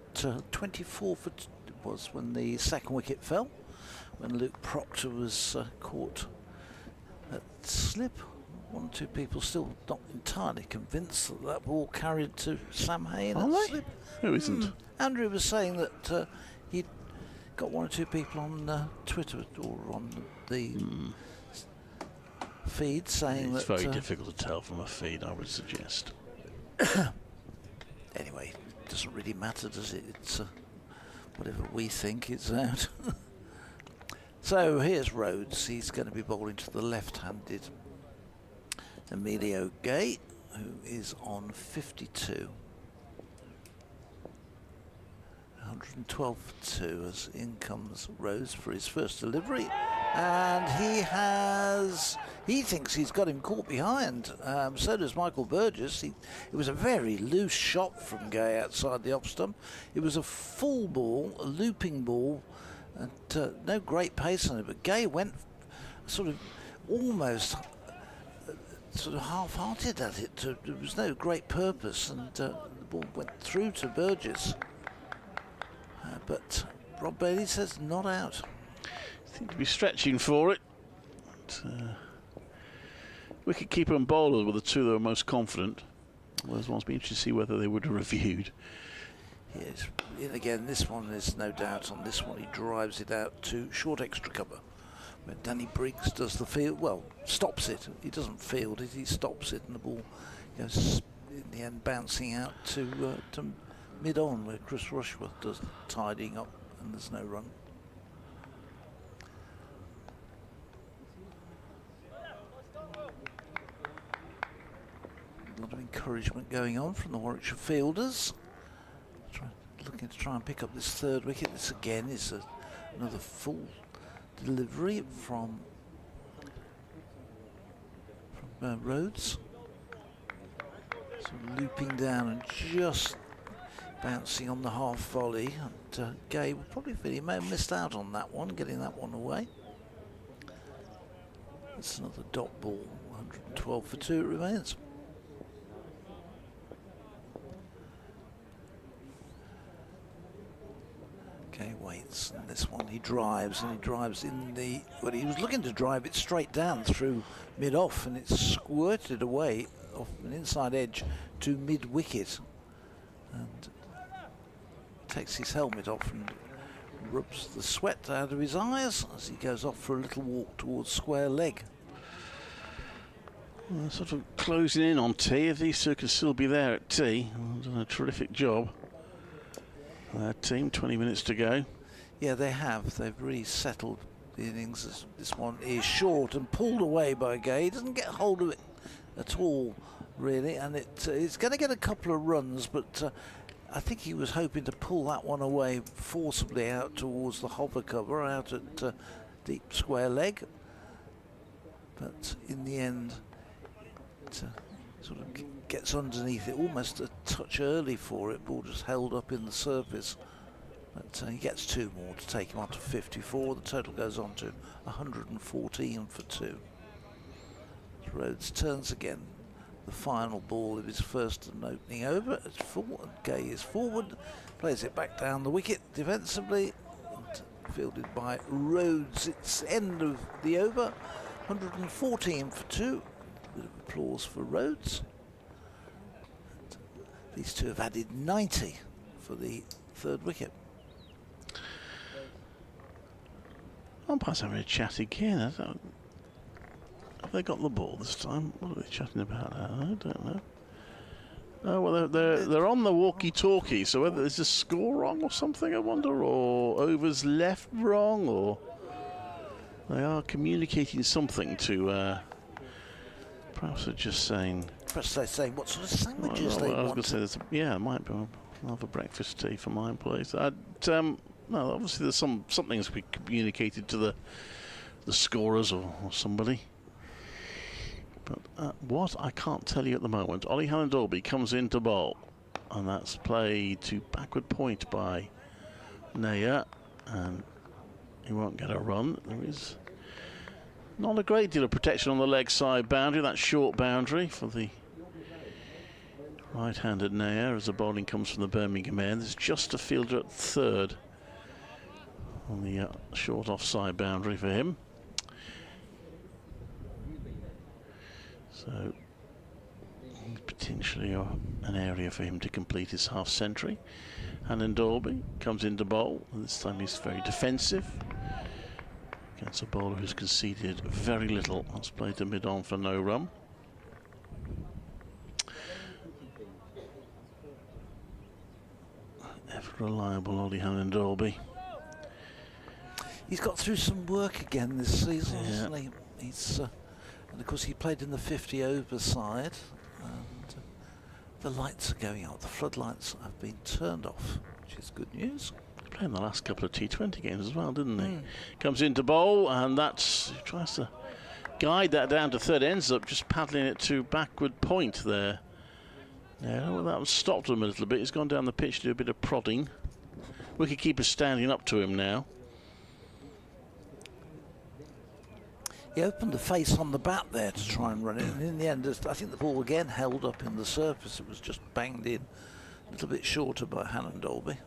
24 for was when the second wicket fell, when Luke Proctor was caught at slip. 1 or 2 people still not entirely convinced that that ball carried to Sam Haynes at slip. Who isn't? Andrew was saying that he'd got 1 or 2 people on Twitter or on the feed saying it's that... very difficult to tell from a feed, I would suggest. Anyway, it doesn't really matter, does it? It's whatever we think, it's out. So here's Rhodes. He's going to be bowling to the left-handed Emilio Gay, who is on 52. 112 for 2 as in comes Rhodes for his first delivery, and he thinks he's got him caught behind. So does Michael Burgess. It was a very loose shot from Gay outside the off stump. It was a full ball, a looping ball, and no great pace on it, but Gay went sort of almost sort of half-hearted at it. There was no great purpose, and the ball went through to Burgess. But Rob Bailey says not out. Seem to be stretching for it. Wicket-keeper and bowler were the two that were most confident. Whereas one's been interested to see whether they would have reviewed. Yes, and again, this one is no doubt on this one. He drives it out to short extra cover. When Danny Briggs does the field, well, stops it. He doesn't field it, he stops it, and the ball goes in the end bouncing out to mid-on, where Chris Rushworth does tidying up, and there's no run. A lot of encouragement going on from the Warwickshire fielders. Looking to try and pick up this third wicket. This again is another full delivery from Rhodes. So looping down and just bouncing on the half volley, and Gay will probably feel he may have missed out on that one, getting that one away. That's another dot ball. 112 for 2 it remains. Gay waits, and this one he drives, and he drives in the, well, he was looking to drive it straight down through mid-off, and it squirted away off an inside edge to mid-wicket, and takes his helmet off and rubs the sweat out of his eyes as he goes off for a little walk towards square leg. Well, sort of closing in on tea. If these two can still be there at tea, done a terrific job. Team, 20 minutes to go. Yeah, they have. They've really settled the innings. This one is short and pulled away by Gay. He doesn't get hold of it at all, really, and it's going to get a couple of runs, but I think he was hoping to pull that one away forcibly out towards the hover cover, out at deep square leg. But in the end, it sort of gets underneath it, almost a touch early for it. Ball just held up in the surface. But he gets 2 more to take him on to 54. The total goes on to 114 for 2. Rhodes turns again. The final ball of his first and opening over. It's full, and Gay is forward, plays it back down the wicket defensively, and fielded by Rhodes. It's end of the over, 114 for 2. Bit of applause for Rhodes. And these two have added 90 for the third wicket. Umpires having a chat again. Have they got the ball this time? What are they chatting about? I don't know. Oh well, they're on the walkie-talkie. So whether there's a score wrong or something, I wonder, or overs left wrong, or they are communicating something to. Perhaps they're just saying. Perhaps they're saying what sort of sandwiches they I was want. going to say, yeah, it might be. I'll have a breakfast tea for my place. No, obviously there's something's been communicated to the scorers or somebody. But what, I can't tell you at the moment. Ollie Hallandorby comes in to bowl, and that's played to backward point by Naya, and he won't get a run. There is not a great deal of protection on the leg side boundary, that short boundary for the right-handed Naya as the bowling comes from the Birmingham end. There's just a fielder at third on the short offside boundary for him. So potentially an area for him to complete his half century. Hallandorby comes into bowl, and this time he's very defensive against a bowler who's conceded very little. That's played to mid-on for no run. reliable Ollie Hannon-Dolby. He's got through some work again this season, Yeah. hasn't he? He's, and of course he played in the 50 over side, and the lights are going out. The floodlights have been turned off, which is good news. Playing the last couple of T20 games as well, didn't he? Comes into bowl, and he tries to guide that down to third, ends up just paddling it to backward point there. Yeah, well, that stopped him a little bit. He's gone down the pitch to do a bit of prodding. Wicketkeeper's standing up to him now. He opened the face on the bat there to try and run it, and in the end, I think the ball again held up in the surface. It was just banged in a little bit shorter by Hannon-Dolby,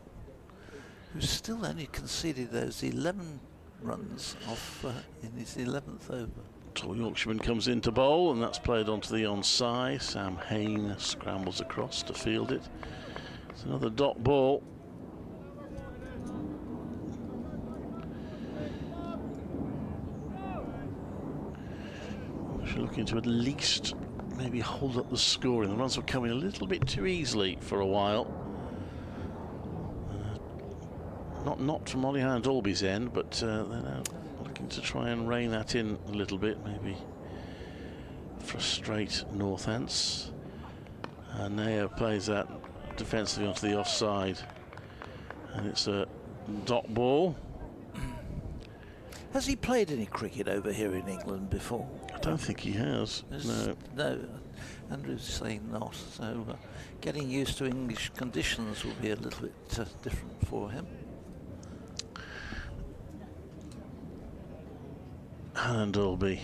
who's still only conceded those 11 runs off in his 11th over. Tall Yorkshireman comes into bowl, and that's played onto the onside. Sam Hain scrambles across to field it. It's another dot ball. We're looking to at least maybe hold up the scoring. The runs were coming a little bit too easily for a while. Not from Ollie Hannon-Dolby's end, but they're now looking to try and rein that in a little bit, maybe frustrate Northants. And Naya plays that defensively onto the offside, and it's a dot ball. Has he played any cricket over here in England before? I don't think he has. No. No, Andrew's saying not. So getting used to English conditions will be a little bit different for him. Hannon-Dolby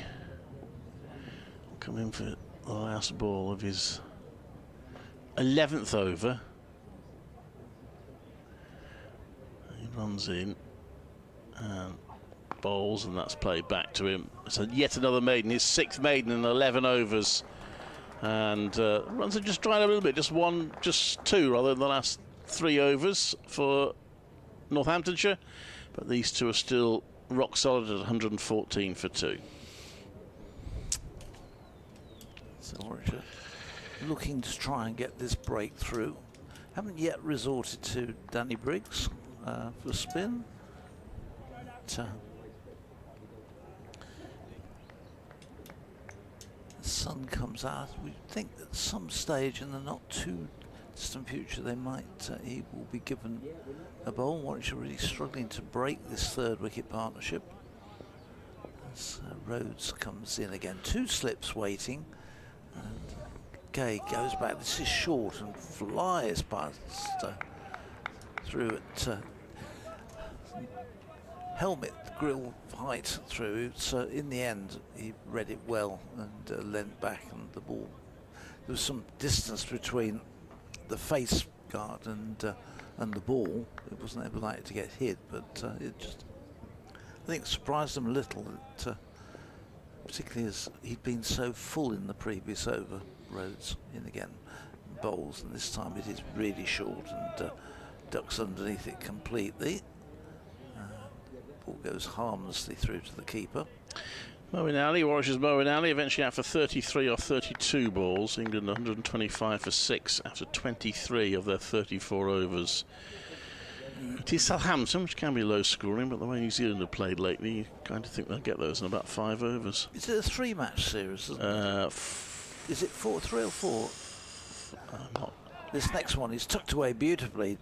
come in for the last ball of his 11th over. He runs in and bowls, and that's played back to him. So yet another maiden, his 6th maiden in 11 overs. And runs have just dried up a little bit, just two rather than the last 3 overs for Northamptonshire. But these two are still rock solid at 114 for 2. So Warwickshire looking to try and get this breakthrough. Haven't yet resorted to Danny Briggs for spin. But, the sun comes out. We think at some stage in the not too distant future he will be given a bowl. Warwickshire really struggling to break this 3rd wicket partnership. As Rhodes comes in again, 2 slips waiting, and Gay goes back. This is short and flies past through at helmet grill height through. So in the end he read it well and leant back, and the ball, there was some distance between the face guard and the ball. It wasn't likely to get hit, but it just, I think, surprised them a little, that, particularly as he'd been so full in the previous over. Rhodes in again, bowls, and this time it is really short and ducks underneath it completely. Ball goes harmlessly through to the keeper. Moeen Ali, Warwishire's Moeen Ali, eventually out for 33 or 32 balls. England 125 for 6 after 23 of their 34 overs. It is Southampton, which can be low scoring, but the way New Zealand have played lately, you kind of think they'll get those in about 5 overs. Is it a 3-match series? Isn't it? Is it 4-3 or 4? This next one is tucked away beautifully,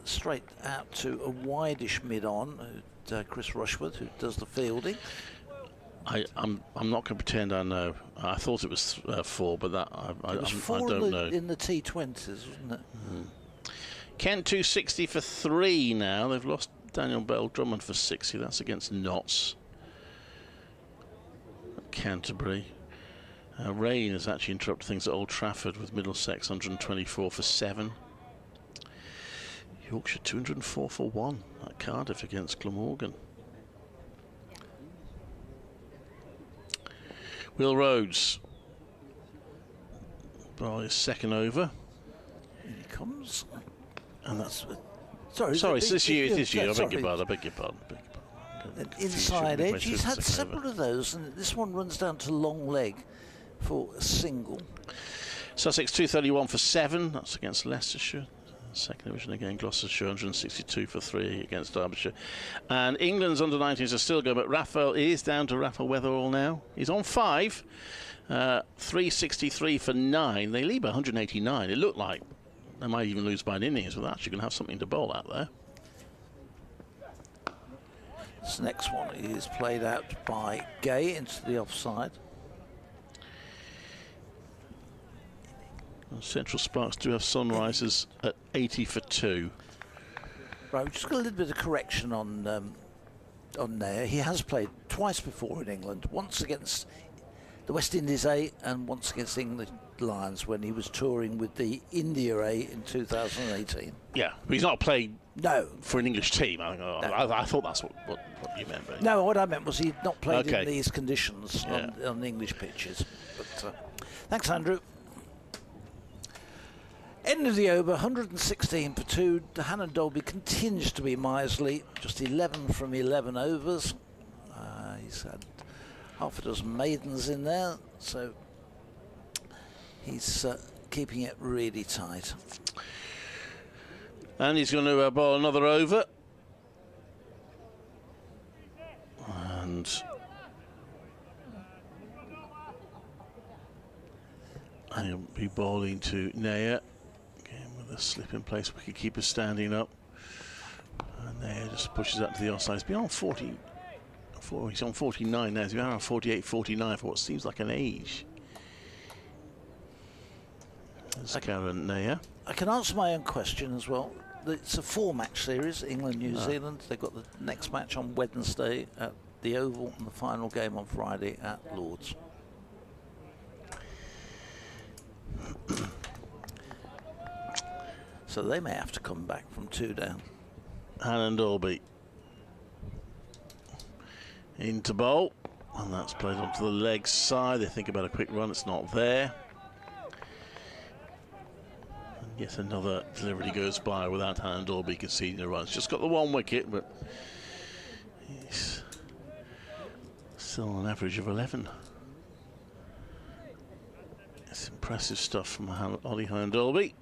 straight out to a wideish mid-on. Chris Rushworth, who does the fielding. I'm not going to pretend I know. I thought it was 4, but that I don't know. In the T20s, wasn't it? Kent 260 for 3 now. They've lost Daniel Bell Drummond for 60. That's against Notts. Canterbury. Rain has actually interrupted things at Old Trafford with Middlesex 124 for 7. Yorkshire 204 for 1 at Cardiff against Glamorgan. Will Rhodes by his 2nd over. Here he comes. And that's... Sorry, it's this year. I beg your pardon. An inside edge. He's had several of those, and this one runs down to long leg for a single. Sussex 231 for 7. That's against Leicestershire. Second division again, Gloucestershire 162 for 3 against Derbyshire. And England's under-19s are still going, but Raphael is down to Raphael Weatherall now. He's on 5, 363 for 9. They lead by 189. It looked like they might even lose by an innings, but they're actually going to have something to bowl out there. This next one is played out by Gay into the offside. Central Sparks do have Sunrisers at 80 for 2. Right, we've just got a little bit of correction on there. He has played twice before in England, once against the West Indies A and once against England Lions when he was touring with the India A in 2018. Yeah, but he's not played No. for an English team. I thought that's what you meant. But No, what I meant was he'd not played Okay. in these conditions on English pitches. But thanks, Andrew. End of the over, 116 for 2. Hannon Dolby continues to be miserly, just 11 from 11 overs. He's had half a dozen maidens in there, so he's keeping it really tight. And he's going to bowl another over. And he'll be bowling to Naya. A slip in place, wicketkeeper standing up, and there just pushes up to the offside. He's been on 40, he's on 49 now. He's been on 48, 49 for what seems like an age. There's Karen Naya. I can answer my own question as well. It's a 4-match series, England-New Zealand. They've got the next match on Wednesday at the Oval and the final game on Friday at Lord's. So they may have to come back from 2 down. Hannon Dolby into bowl, and that's played onto the leg side. They think about a quick run, it's not there. And yet another delivery goes by without Hannon Dolby conceding a run. It's just got the 1 wicket, but he's still on an average of 11. It's impressive stuff from Ollie Hannon Dolby.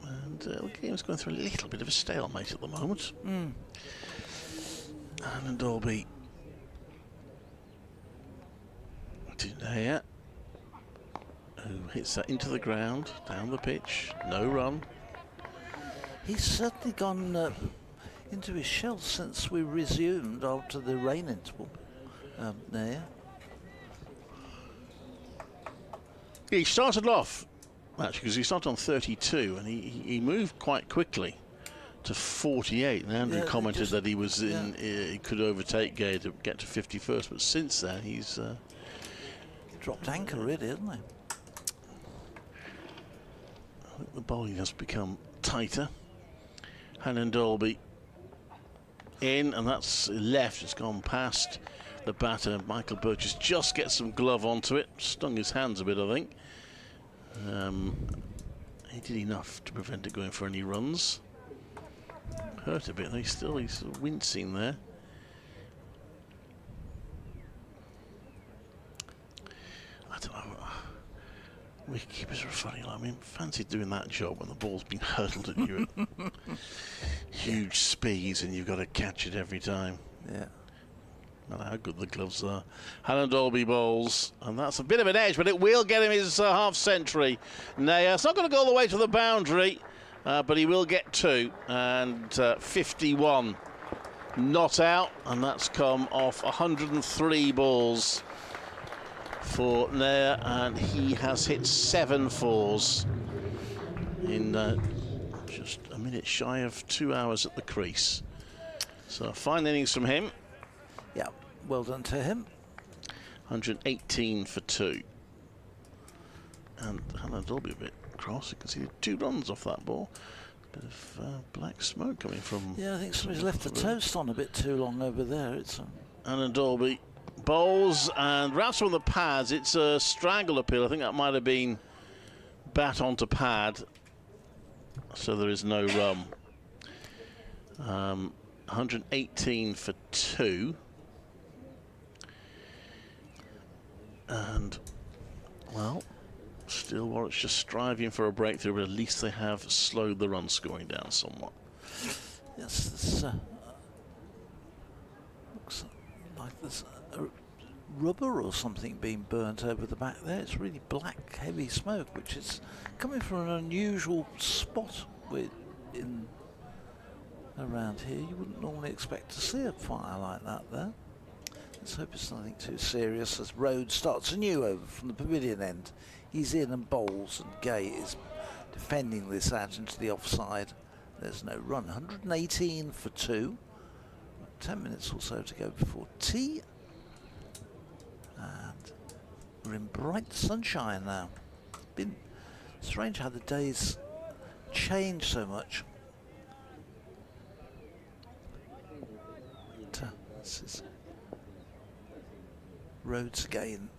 And the game's going through a little bit of a stalemate at the moment. And Dolby to Naya, who hits that into the ground, down the pitch, no run. He's certainly gone into his shell since we resumed after the rain interval. Naya. He started off, actually, because he started on 32, and he moved quite quickly to 48. And Andrew commented that he was he could overtake Gay to get to 51st, but since then he's dropped anchor, really, hasn't he? I think the bowling has become tighter. Hannon Dolby in, and that's left. It's gone past the batter. Michael Burgess just gets some glove onto it, stung his hands a bit, I think. He did enough to prevent it going for any runs. Hurt a bit, he's wincing there. I don't know. Wicketkeepers are funny. I mean, fancy doing that job when the ball's been hurtled at you at huge speeds and you've got to catch it every time. Yeah. I don't know how good the gloves are. Hannon Dolby bowls, and that's a bit of an edge, but it will get him his half-century. Naya, it's not going to go all the way to the boundary, but he will get 2, and 51 not out, and that's come off 103 balls for Naya, and he has hit 7 fours in just a minute shy of 2 hours at the crease. So fine innings from him. Yeah, well done to him. 118 for 2. And Hannon Dolby a bit cross. You can see 2 runs off that ball. Bit of black smoke coming from... Yeah, I think somebody's left the toast on a bit too long over there. It's Hannon Dolby bowls and wraps on the pads. It's a strangle appeal. I think that might have been bat onto pad. So there is no run. 118 for 2. And, well, Still Warwickshire striving for a breakthrough, but at least they have slowed the run scoring down somewhat. Yes, this looks like there's rubber or something being burnt over the back there. It's really black, heavy smoke, which is coming from an unusual spot around here. You wouldn't normally expect to see a fire like that there. Let's hope it's nothing too serious as Rhodes starts anew over from the pavilion end. He's in and bowls, and Gay is defending this out into the offside. There's no run. 118 for 2. 10 minutes or so to go before tea. And we're in bright sunshine now. Been strange how the days change so much. But, this is Rhodes again.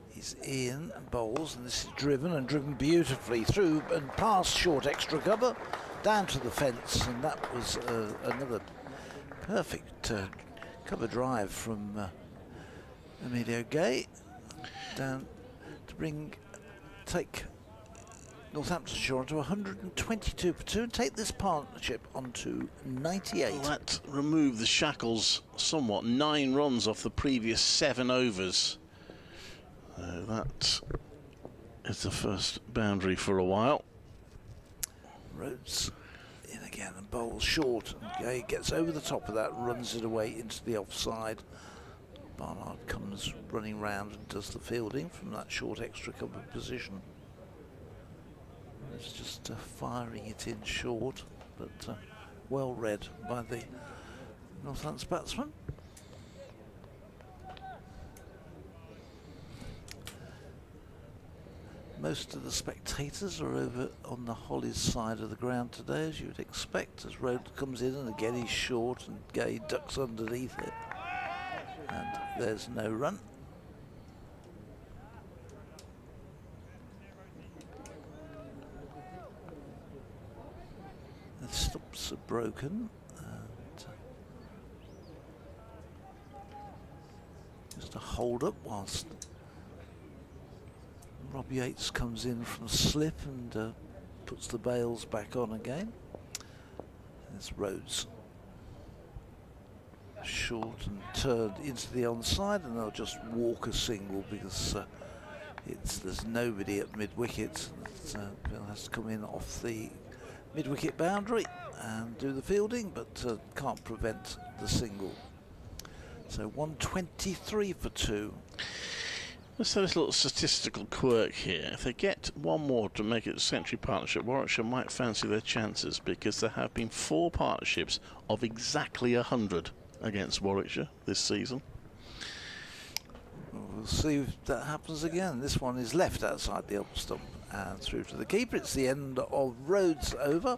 He's in and bowls, and this is driven beautifully through and past short extra cover down to the fence, and that was another perfect cover drive from Emilio Gay down to take Northamptonshire onto 122 for 2 and take this partnership onto 98. Well, that removed the shackles somewhat. 9 runs off the previous 7 overs. That is the first boundary for a while. Rhodes in again and bowls short, and Gay gets over the top of that, runs it away into the offside. Barnard comes running round and does the fielding from that short extra cover position. It's just firing it in short, but well read by the Northants batsman. Most of the spectators are over on the Hollies side of the ground today, as you would expect, as Rhodes comes in and again he's short and Gay ducks underneath it. And there's no run. The stumps are broken. And just a hold up whilst Rob Yates comes in from slip and puts the bails back on again. There's Rhodes. Short and turned into the onside, and they'll just walk a single because there's nobody at mid-wicket. Bill has to come in off the mid-wicket boundary and do the fielding, but can't prevent the single. So 123 for 2. Let's have this little statistical quirk here. If they get one more to make it a century partnership, Warwickshire might fancy their chances, because there have been 4 partnerships of exactly 100 against Warwickshire this season. We'll see if that happens again. This one is left outside the off stump and through to the keeper. It's the end of Rhodes over.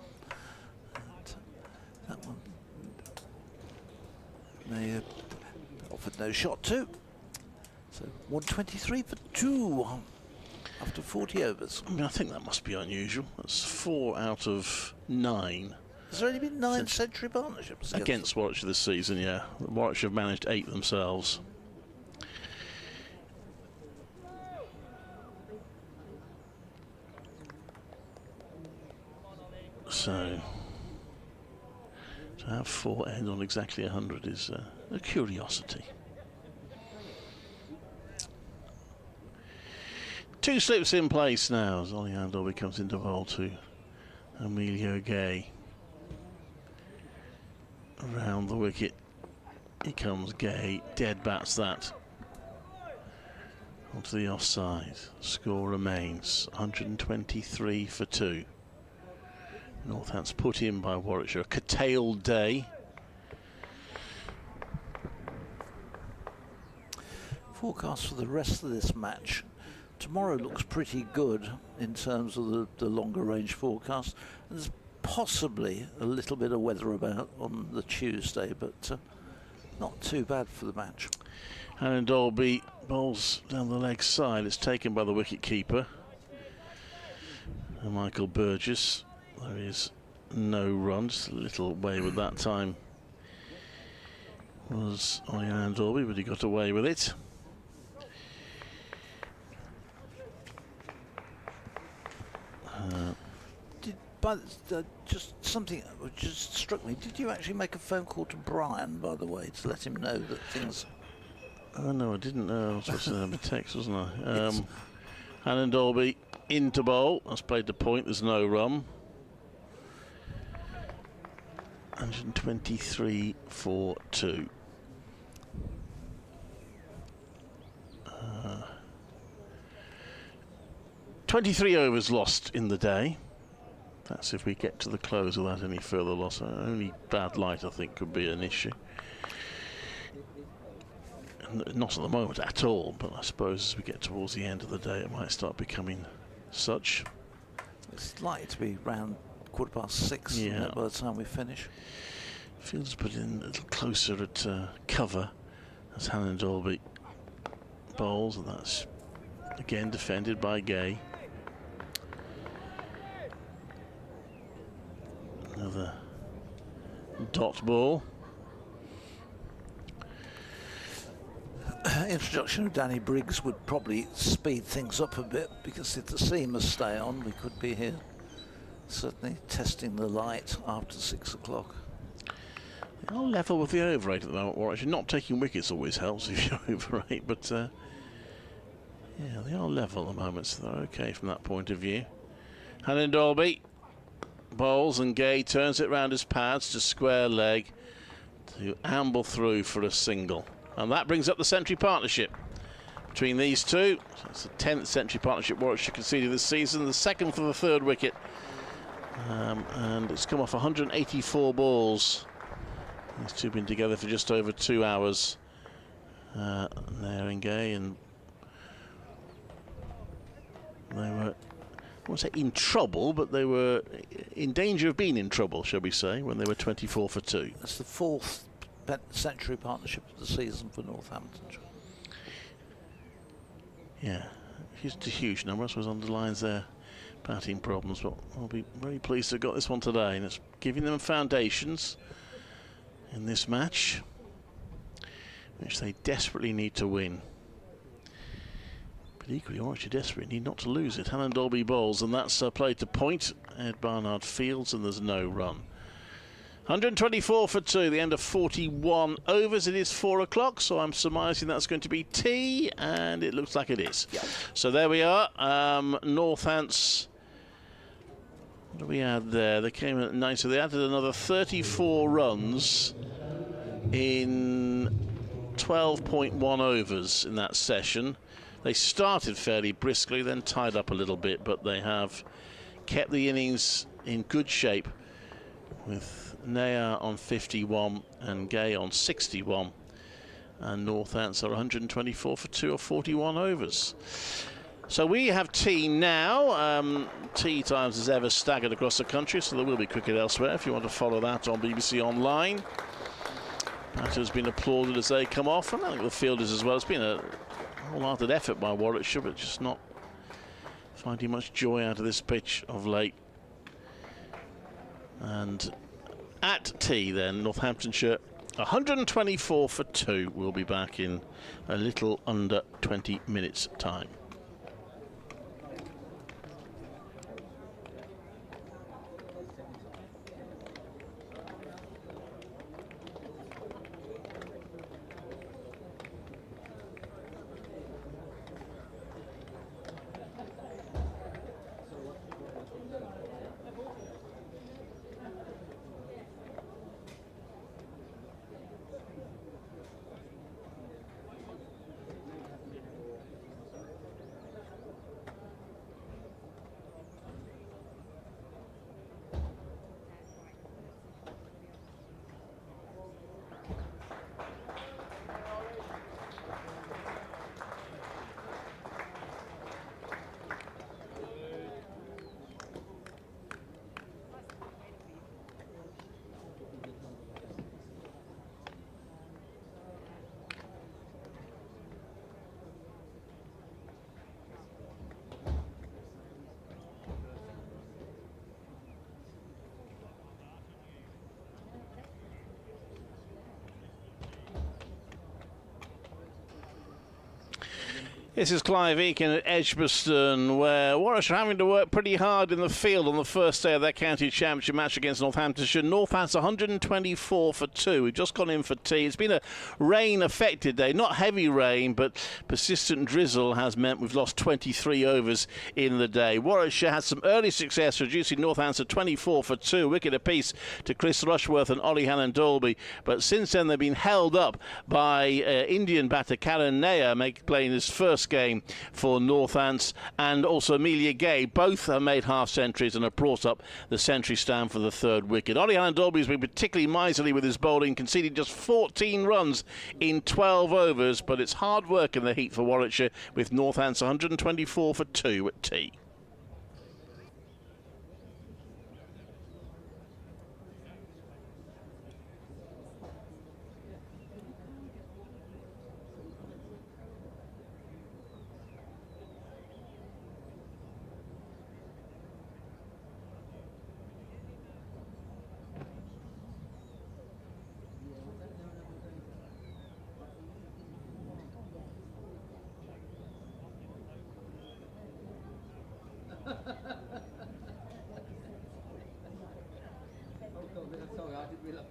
And that one they offered no shot to. So 123 for 2 after 40 overs. I mean, I think that must be unusual. That's 4 out of 9. Has there only been 9 century partnerships against Warwickshire this season? Yeah, Warwickshire have managed 8 themselves. So to have 4 end on exactly 100 is a curiosity. 2 slips in place now as Ollie Andoby comes into bowl to Emilio Gay. Around the wicket, here comes Gay, dead bats that onto the offside. Score remains 123 for 2. Northants put in by Warwickshire. A curtailed day. Forecast for the rest of this match. Tomorrow looks pretty good in terms of the longer range forecast. There's possibly a little bit of weather about on the Tuesday, but not too bad for the match. And Dolby bowls down the leg side. It's taken by the wicket keeper, Michael Burgess. There is no run, just a little wayward that time was Ollie Dolby, but he got away with it. But just something just struck me. Did you actually make a phone call to Brian, by the way, to let him know that things... Oh, no, I didn't know. I was supposed to send him a text, wasn't I? Yes. Hannon Dolby into bowl. That's played to point. There's no run. 123 for 2. 23 overs lost in the day. That's if we get to the close without any further loss. Only bad light, I think, could be an issue. And not at the moment at all, but I suppose as we get towards the end of the day, it might start becoming such. It's likely to be around 6:15 Yeah. by the time we finish. Fields put in a little closer at cover as Hannon Dolby bowls, and that's again defended by Gay. Another dot ball. Introduction of Danny Briggs would probably speed things up a bit, because if the seamers stay on, we could be here certainly testing the light after 6 o'clock. They are level with the over 8 at the moment. Warwickshire not taking wickets always helps if you're over 8, but yeah, they are level at the moment, so they're okay from that point of view. Hannon Dolby bowls, and Gay turns it round his pads to square leg to amble through for a single. And that brings up the century partnership between these two. So it's the 10th century partnership Warwickshire conceded this season, the second for the 3rd wicket. And it's come off 184 balls. These two have been together for just over 2 hours. There and Gay, and they were, I won't say in trouble, but they were in danger of being in trouble, shall we say, when they were 24 for 2. That's the 4th century partnership of the season for Northamptonshire. Yeah, it's a huge number. I suppose underlines their batting problems, but I'll be very pleased to have got this one today, and it's giving them foundations in this match, which they desperately need to win. But equally, Warwickshire desperately need not to lose it. Hannon Dolby bowls, and that's played to point. Ed Barnard fields, and there's no run. 124 for 2, the end of 41 overs. It is 4 o'clock, so I'm surmising that's going to be tea, and it looks like it is. Yep. So there we are. Northants, what do we add there? They came in at 9, so they added another 34 runs in 12.1 overs in that session. They started fairly briskly, then tied up a little bit, but they have kept the innings in good shape, with Nayar on 51 and Gay on 61, and Northants are 124 for 2 or 41 overs. So we have tea now. Tea times as ever staggered across the country, so there will be cricket elsewhere if you want to follow that on BBC Online. Batter's been applauded as they come off, and I think the fielders as well. It's been a wholehearted effort by Warwickshire, but just not finding much joy out of this pitch of late. And at tea then, Northamptonshire 124 for 2. We'll be back in a little under 20 minutes time. This is Clive Eakin at Edgbaston, where Warwickshire are having to work pretty hard in the field on the first day of their county championship match against Northamptonshire. Northants 124 for 2. We've just gone in for tea. It's been a rain-affected day. Not heavy rain, but persistent drizzle has meant we've lost 23 overs in the day. Warwickshire had some early success, reducing Northants to 24 for 2. Wicket apiece to Chris Rushworth and Ollie Hannon-Dolby. But since then, they've been held up by Indian batter Karan Nair, playing his first game for Northants, and also Amelia Gay. Both have made half centuries and have brought up the century stand for the third wicket. Ollie Hannon-Dolby has been particularly miserly with his bowling, conceding just 14 runs in 12 overs, but it's hard work in the heat for Warwickshire, with Northants 124 for 2 at tea. Sorry, I didn't realise.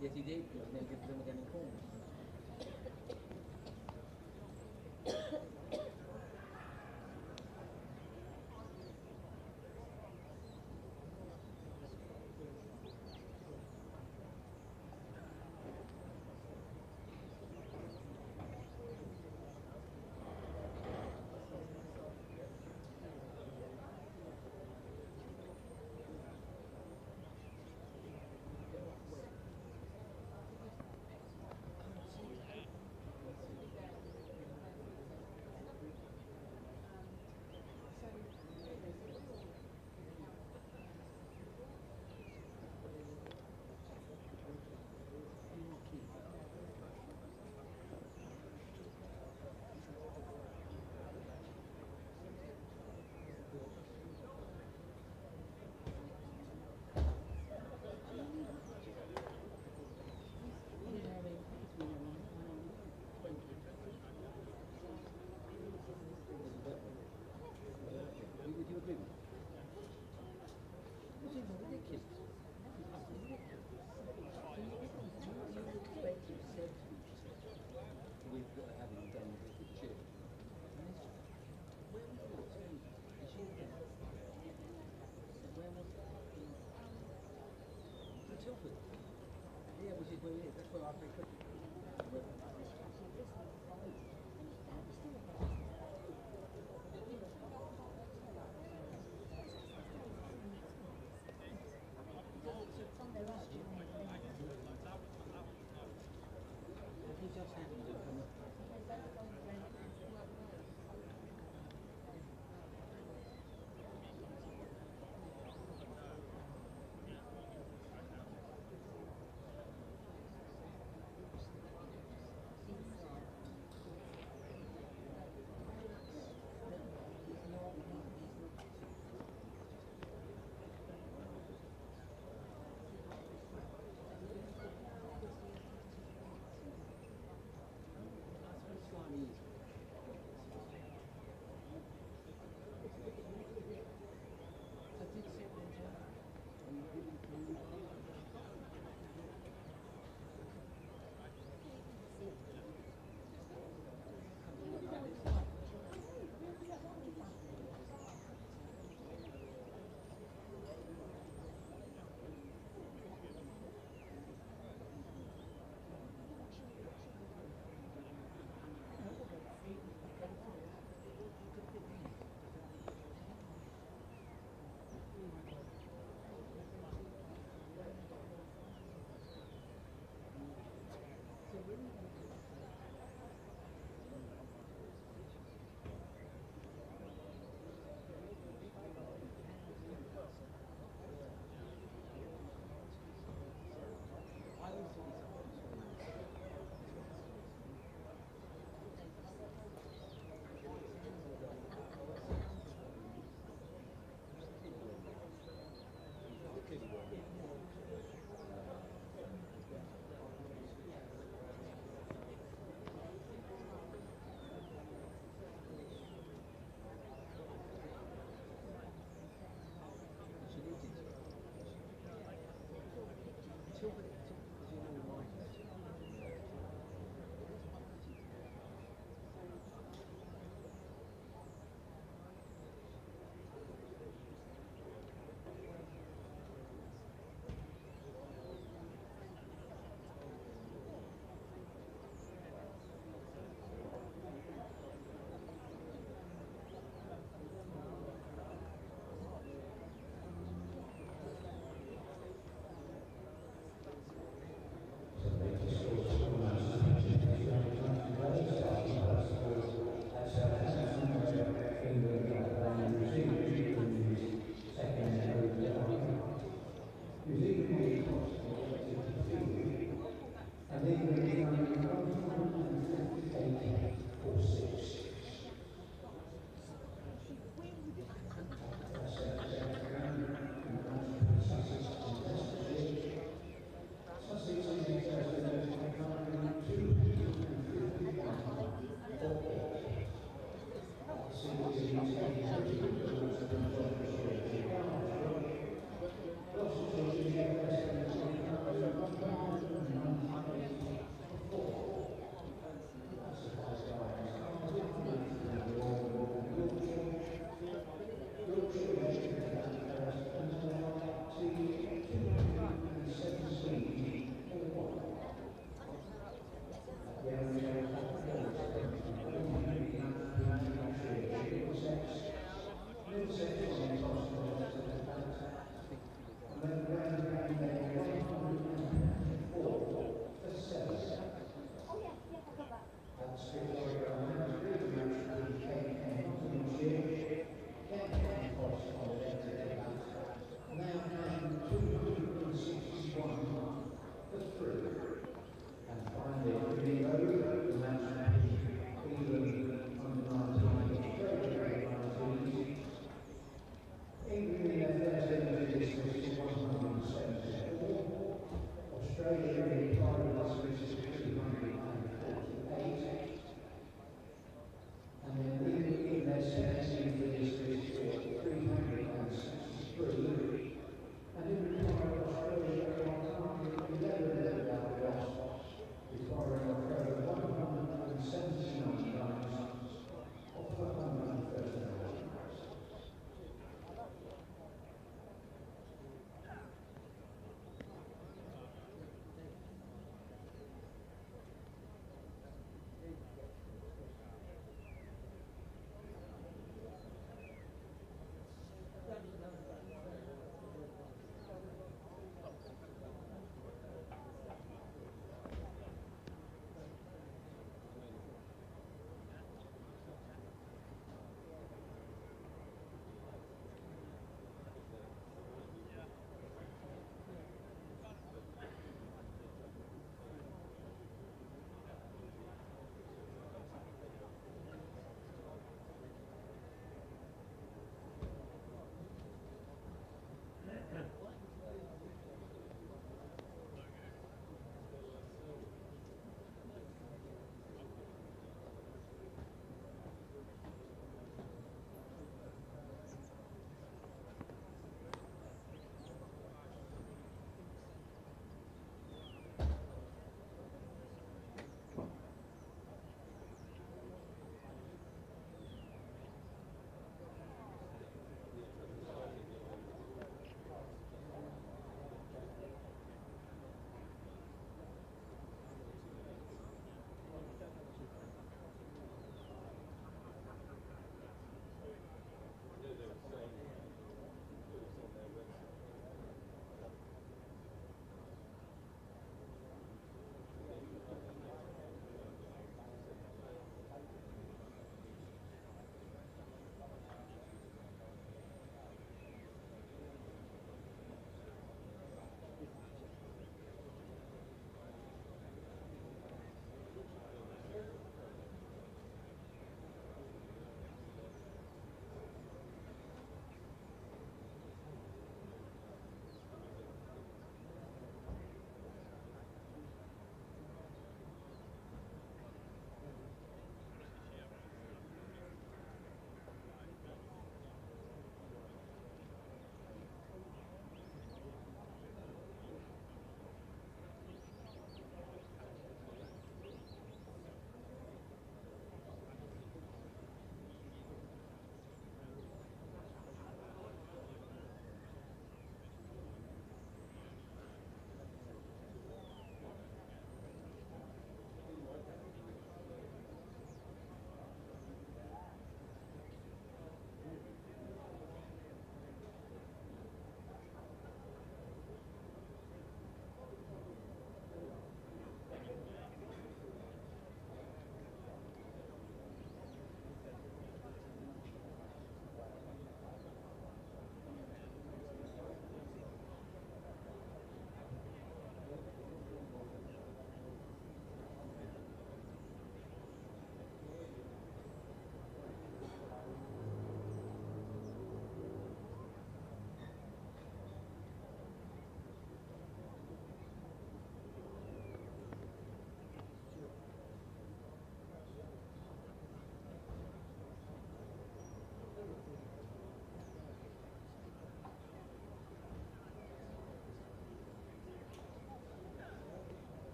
Yes, he did, because then get them again in corners. Yeah, which is where it is. That's where I think.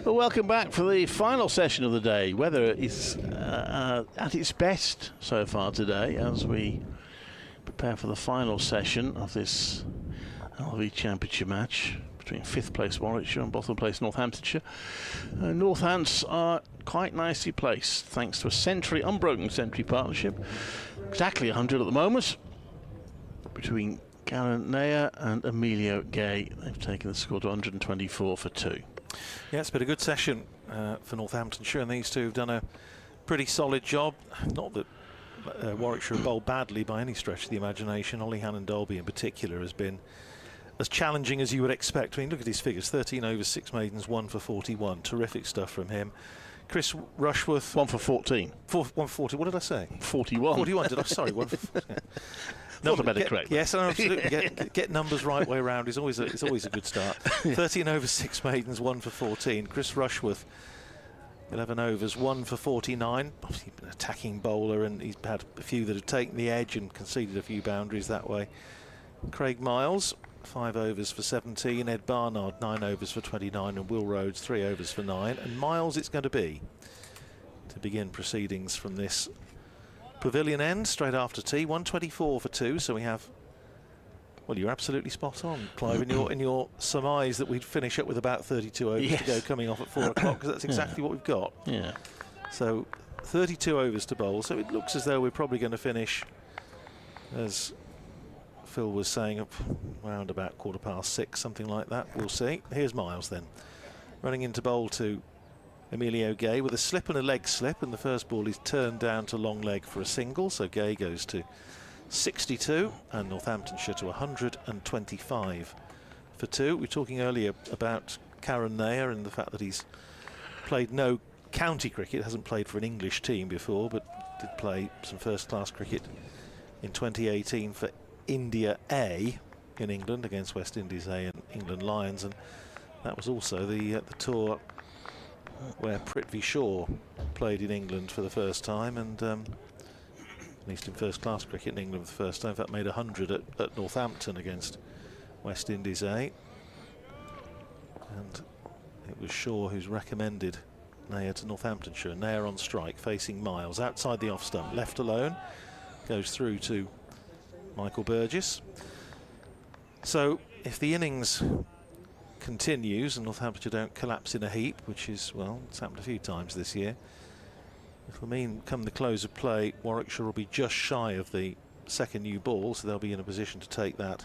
Well, welcome back for the final session of the day. Weather is at its best so far today as we prepare for the final session of this LV Championship match between 5th place Warwickshire and bottom place Northamptonshire. Northants are quite nicely placed thanks to a unbroken century partnership. Exactly 100 at the moment between Garen Nair and Emilio Gay. They've taken the score to 124 for 2. Yeah, it's been a good session for Northamptonshire, and these two have done a pretty solid job. Not that Warwickshire have bowled badly by any stretch of the imagination. Ollie Hannon-Dolby in particular has been as challenging as you would expect. I mean, look at his figures: 13 overs, 6 maidens, 1 for 41. Terrific stuff from him. Chris Rushworth, 1 for 14. 1 for 40. What did I say? 41. 41. Did I? Sorry, 1 for. Not a better correct. Yes, absolutely. Get numbers right way around. It's always a good start. 13 overs, 6 maidens, 1 for 14. Chris Rushworth, 11 overs, 1 for 49. Obviously an attacking bowler, and he's had a few that have taken the edge and conceded a few boundaries that way. Craig Miles, 5 overs for 17. Ed Barnard, 9 overs for 29. And Will Rhodes, 3 overs for 9. And Miles it's going to be to begin proceedings from this pavilion end straight after tea. 124 for 2. So we have, well, you're absolutely spot on, Clive, in your surmise that we'd finish up with about 32 overs to go coming off at 4 o'clock, because that's exactly what we've got. Yeah. So 32 overs to bowl. So it looks as though we're probably going to finish, as Phil was saying, up around about 6:15, something like that. We'll see. Here's Miles then, running into bowl to Emilio Gay with a slip and a leg slip, and the first ball is turned down to long leg for a single. So Gay goes to 62 and Northamptonshire to 125 for 2. We were talking earlier about Karen Nair and the fact that he's played no county cricket, hasn't played for an English team before, but did play some first-class cricket in 2018 for India A in England against West Indies A and England Lions, and that was also the tour where Prithvi Shaw played in England for the first time, and at least in first-class cricket in England for the first time. In fact, made 100 at Northampton against West Indies A. And it was Shaw who's recommended Nair to Northamptonshire. Nair on strike, facing Miles, outside the off-stump, left alone, goes through to Michael Burgess. So if the innings continues and Northamptonshire don't collapse in a heap, which is, well, it's happened a few times this year, it'll mean come the close of play, Warwickshire will be just shy of the second new ball, so they'll be in a position to take that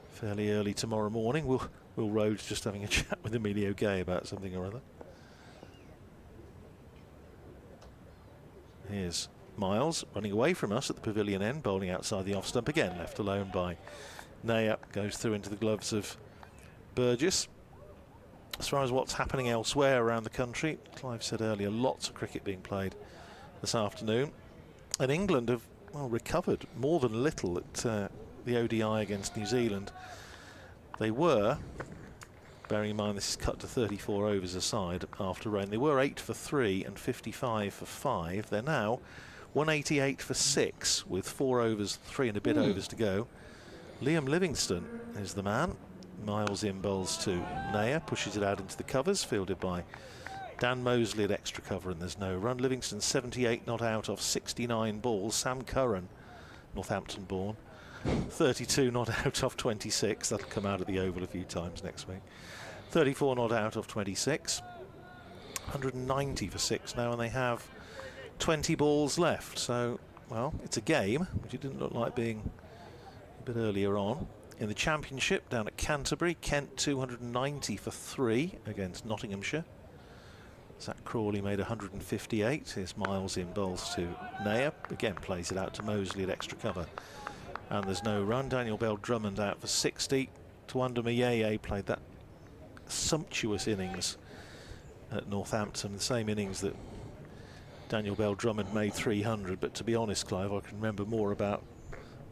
fairly early tomorrow morning. Will Rhodes just having a chat with Emilio Gay about something or other. Here's Miles running away from us at the pavilion end, bowling outside the off stump again, left alone by Nair, goes through into the gloves of Burgess. As far as what's happening elsewhere around the country, Clive said earlier, lots of cricket being played this afternoon, and England have, well, recovered more than a little at the ODI against New Zealand. They were, bearing in mind this is cut to 34 overs aside after rain, they were 8 for 3 and 55 for 5. They're now 188 for 6 with 4 overs, 3 and a bit overs to go. Liam Livingstone is the man. Miles in bowls to Nair, pushes it out into the covers, fielded by Dan Mosley at extra cover, and there's no run. Livingstone 78 not out of 69 balls. Sam Curran, Northampton born, 32 not out of 26. That'll come out at the Oval a few times next week. 34 not out of 26. 190 for 6 now, and they have 20 balls left. So, well, it's a game, which it didn't look like being a bit earlier on. In the Championship down at Canterbury, Kent 290 for 3 against Nottinghamshire. Zach Crawley made 158. Here's Miles in bowls to Nair. Again plays it out to Mosley at extra cover. And there's no run. Daniel Bell-Drummond out for 60. Tawanda Mayeye played that sumptuous innings at Northampton. The same innings that Daniel Bell-Drummond made 300. But to be honest, Clive, I can remember more about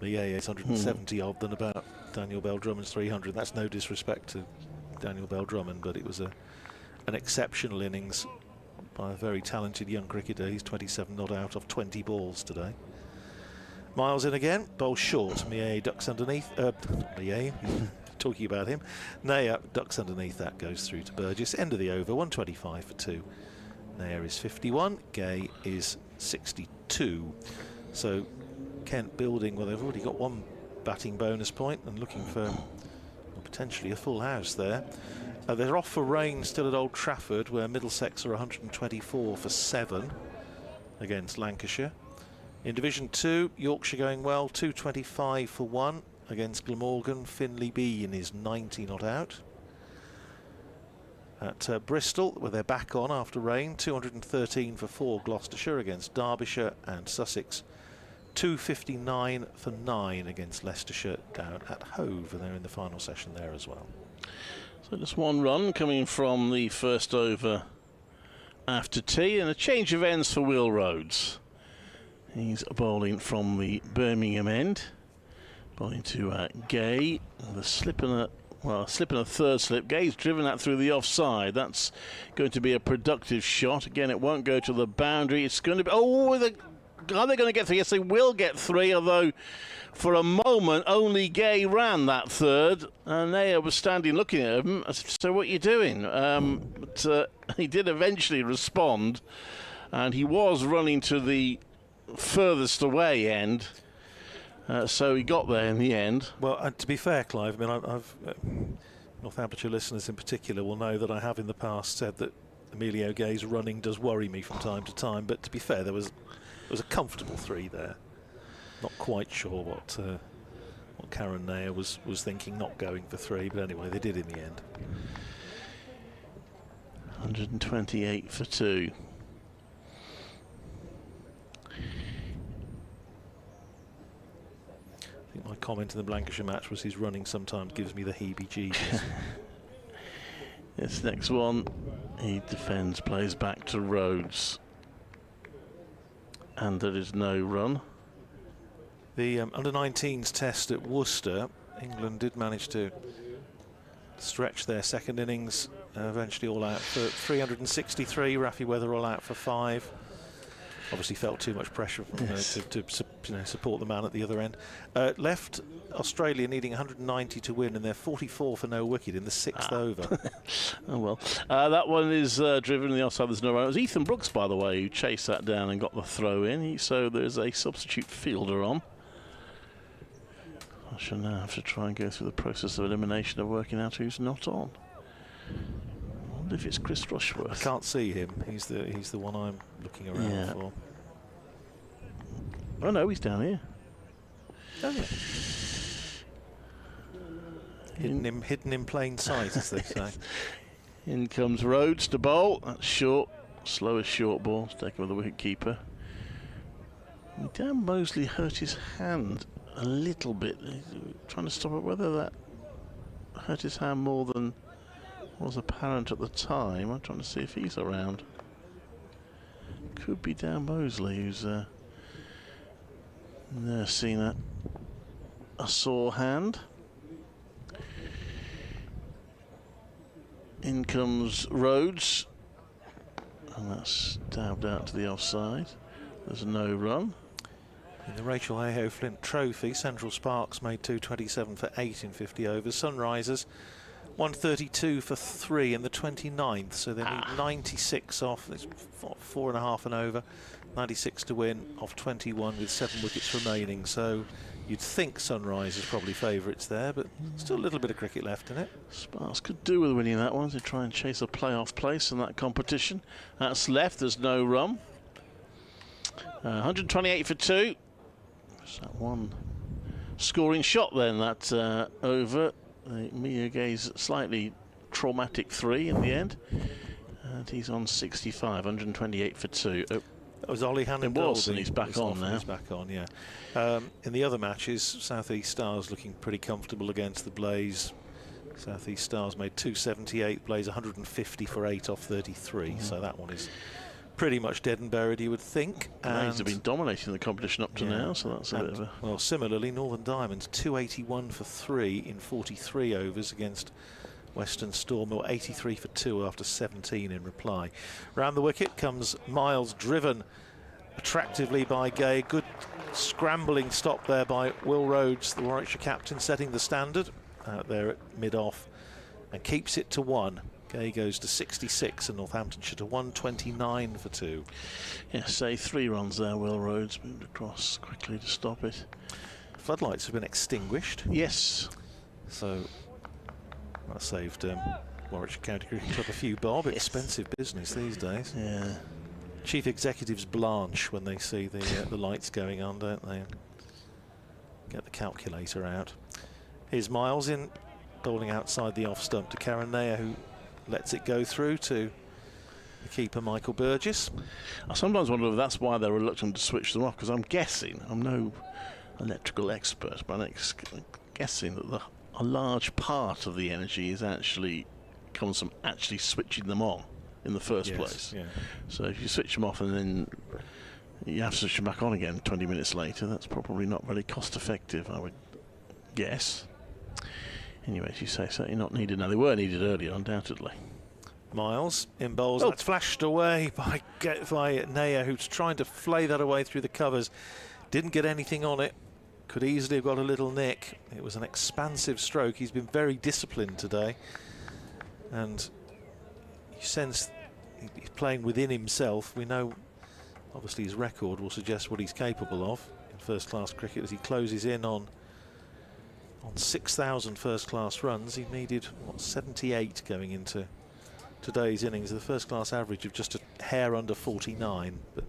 Mayeye's 170 odd than about Daniel Bell-Drummond's 300. That's no disrespect to Daniel Bell-Drummond, but it was an exceptional innings by a very talented young cricketer. He's 27 not out of 20 balls today. Miles in again, bowl short. Mayeye ducks underneath. Mayeye talking about him. Naya ducks underneath that, goes through to Burgess. End of the over, 125 for 2. Naya is 51, Gay is 62. So Kent building, well, they've already got one batting bonus point and looking for potentially a full house there. They're off for rain still at Old Trafford, where Middlesex are 124 for 7 against Lancashire. In Division 2, Yorkshire going well, 225 for 1 against Glamorgan. Finley Bean is 90 not out. At Bristol, where they're back on after rain, 213 for 4 Gloucestershire against Derbyshire, and Sussex 259 for 9 against Leicestershire down at Hove, and they're in the final session there as well. So just one run coming from the first over after tea, and a change of ends for Will Rhodes. He's bowling from the Birmingham end, bowling to Gay. The slip and a third slip. Gay's driven that through the offside. That's going to be a productive shot. Again, it won't go to the boundary. It's going to be... Oh, are they going to get 3? Yes, they will get 3, although for a moment only Gay ran that third, and Naya was standing looking at him. So what are you doing? But he did eventually respond, and he was running to the furthest away end. So he got there in the end. Well, to be fair, Clive, I mean, I've Northamptonshire listeners in particular will know that I have in the past said that Emilio Gay's running does worry me from time to time. But to be fair, there was a comfortable 3 there. Not quite sure what Karen Naya was thinking, not going for 3, but anyway, they did in the end. 128 for 2. I think my comment in the Lancashire match was his running sometimes gives me the heebie-jeebies. This next one, he defends, plays back to Rhodes, and there is no run. The under-19s test at Worcester, England did manage to stretch their second innings, eventually all out for 363. Rafi Weather all out for 5. Obviously felt too much pressure from, to support the man at the other end. Left Australia needing 190 to win, and they're 44 for no wicket in the 6th over. Oh well, that one is driven the offside. There's no run. It was Ethan Brooks, by the way, who chased that down and got the throw in. So there's a substitute fielder on. I shall now have to try and go through the process of elimination of working out who's not on. I wonder if it's Chris Rushworth. I can't see him. He's the one I'm looking around for. Oh no, he's down here. Oh yeah. Hidden in plain sight, as they say. In comes Rhodes to bowl. That's short, slowest short ball. It's taken with the wicket keeper. Dan Mosley hurt his hand a little bit. He's trying to stop it. Whether that hurt his hand more than was apparent at the time. I'm trying to see if he's around. Could be Dan Mosley, who's nursing a sore hand. In comes Rhodes, and that's stabbed out to the offside. There's no run. In the Rachel Hayhoe Flint Trophy, Central Sparks made 227 for 8 in 50 overs. Sunrisers 132 for 3 in the 29th, so they need 96 off. It's 4.5 and over, 96 to win off 21 with 7 wickets remaining. So you'd think Sunrisers probably favourites there, but still a little bit of cricket left in it. Sparks could do with winning that one to try and chase a playoff place in that competition. That's left. There's no run. 128 for 2. There's that one scoring shot then, that over. Mia Gay's slightly traumatic 3 in the end. And he's on 65, 128 for 2. That was Ollie Hannon. It was, and he's back on now. He's back on, yeah. In the other matches, South East Stars looking pretty comfortable against the Blaze. South East Stars made 278, Blaze 150 for 8 off 33. So that one is pretty much dead and buried, you would think. Blaze have been dominating the competition up to now, so that's a bit of a... Well, similarly, Northern Diamonds 281 for 3 in 43 overs against Western Storm, or 83 for 2 after 17 in reply. Round the wicket comes Miles, driven attractively by Gay. Good scrambling stop there by Will Rhodes, the Warwickshire captain, setting the standard. out there at mid-off and keeps it to 1. Gay goes to 66 and Northamptonshire to 129 for 2. Yeah, say 3 runs there. Will Rhodes moved across quickly to stop it. Floodlights have been extinguished. Yes. So that saved Warwickshire County Cricket Club a few bob. Expensive business these days. Yeah. Chief executives blanch when they see the lights going on, don't they? Get the calculator out. Here's Miles in, bowling outside the off stump to Karen Nair, who lets it go through to the keeper Michael Burgess. I sometimes wonder if that's why they're reluctant to switch them off, because I'm guessing, I'm no electrical expert, but I'm guessing that a large part of the energy comes from actually switching them on in the first place. Yeah. So if you switch them off and then you have to switch them back on again 20 minutes later, that's probably not very cost effective, I would guess. Anyway, as you say, certainly not needed now. They were needed earlier, undoubtedly. Miles in bowls. That's flashed away by Nair, who's trying to flay that away through the covers. Didn't get anything on it. Could easily have got a little nick. It was an expansive stroke. He's been very disciplined today. And you sense he's playing within himself. We know, obviously, his record will suggest what he's capable of in first-class cricket as he closes in on 6,000 first-class runs. He needed, 78 going into today's innings. The first-class average of just a hair under 49. But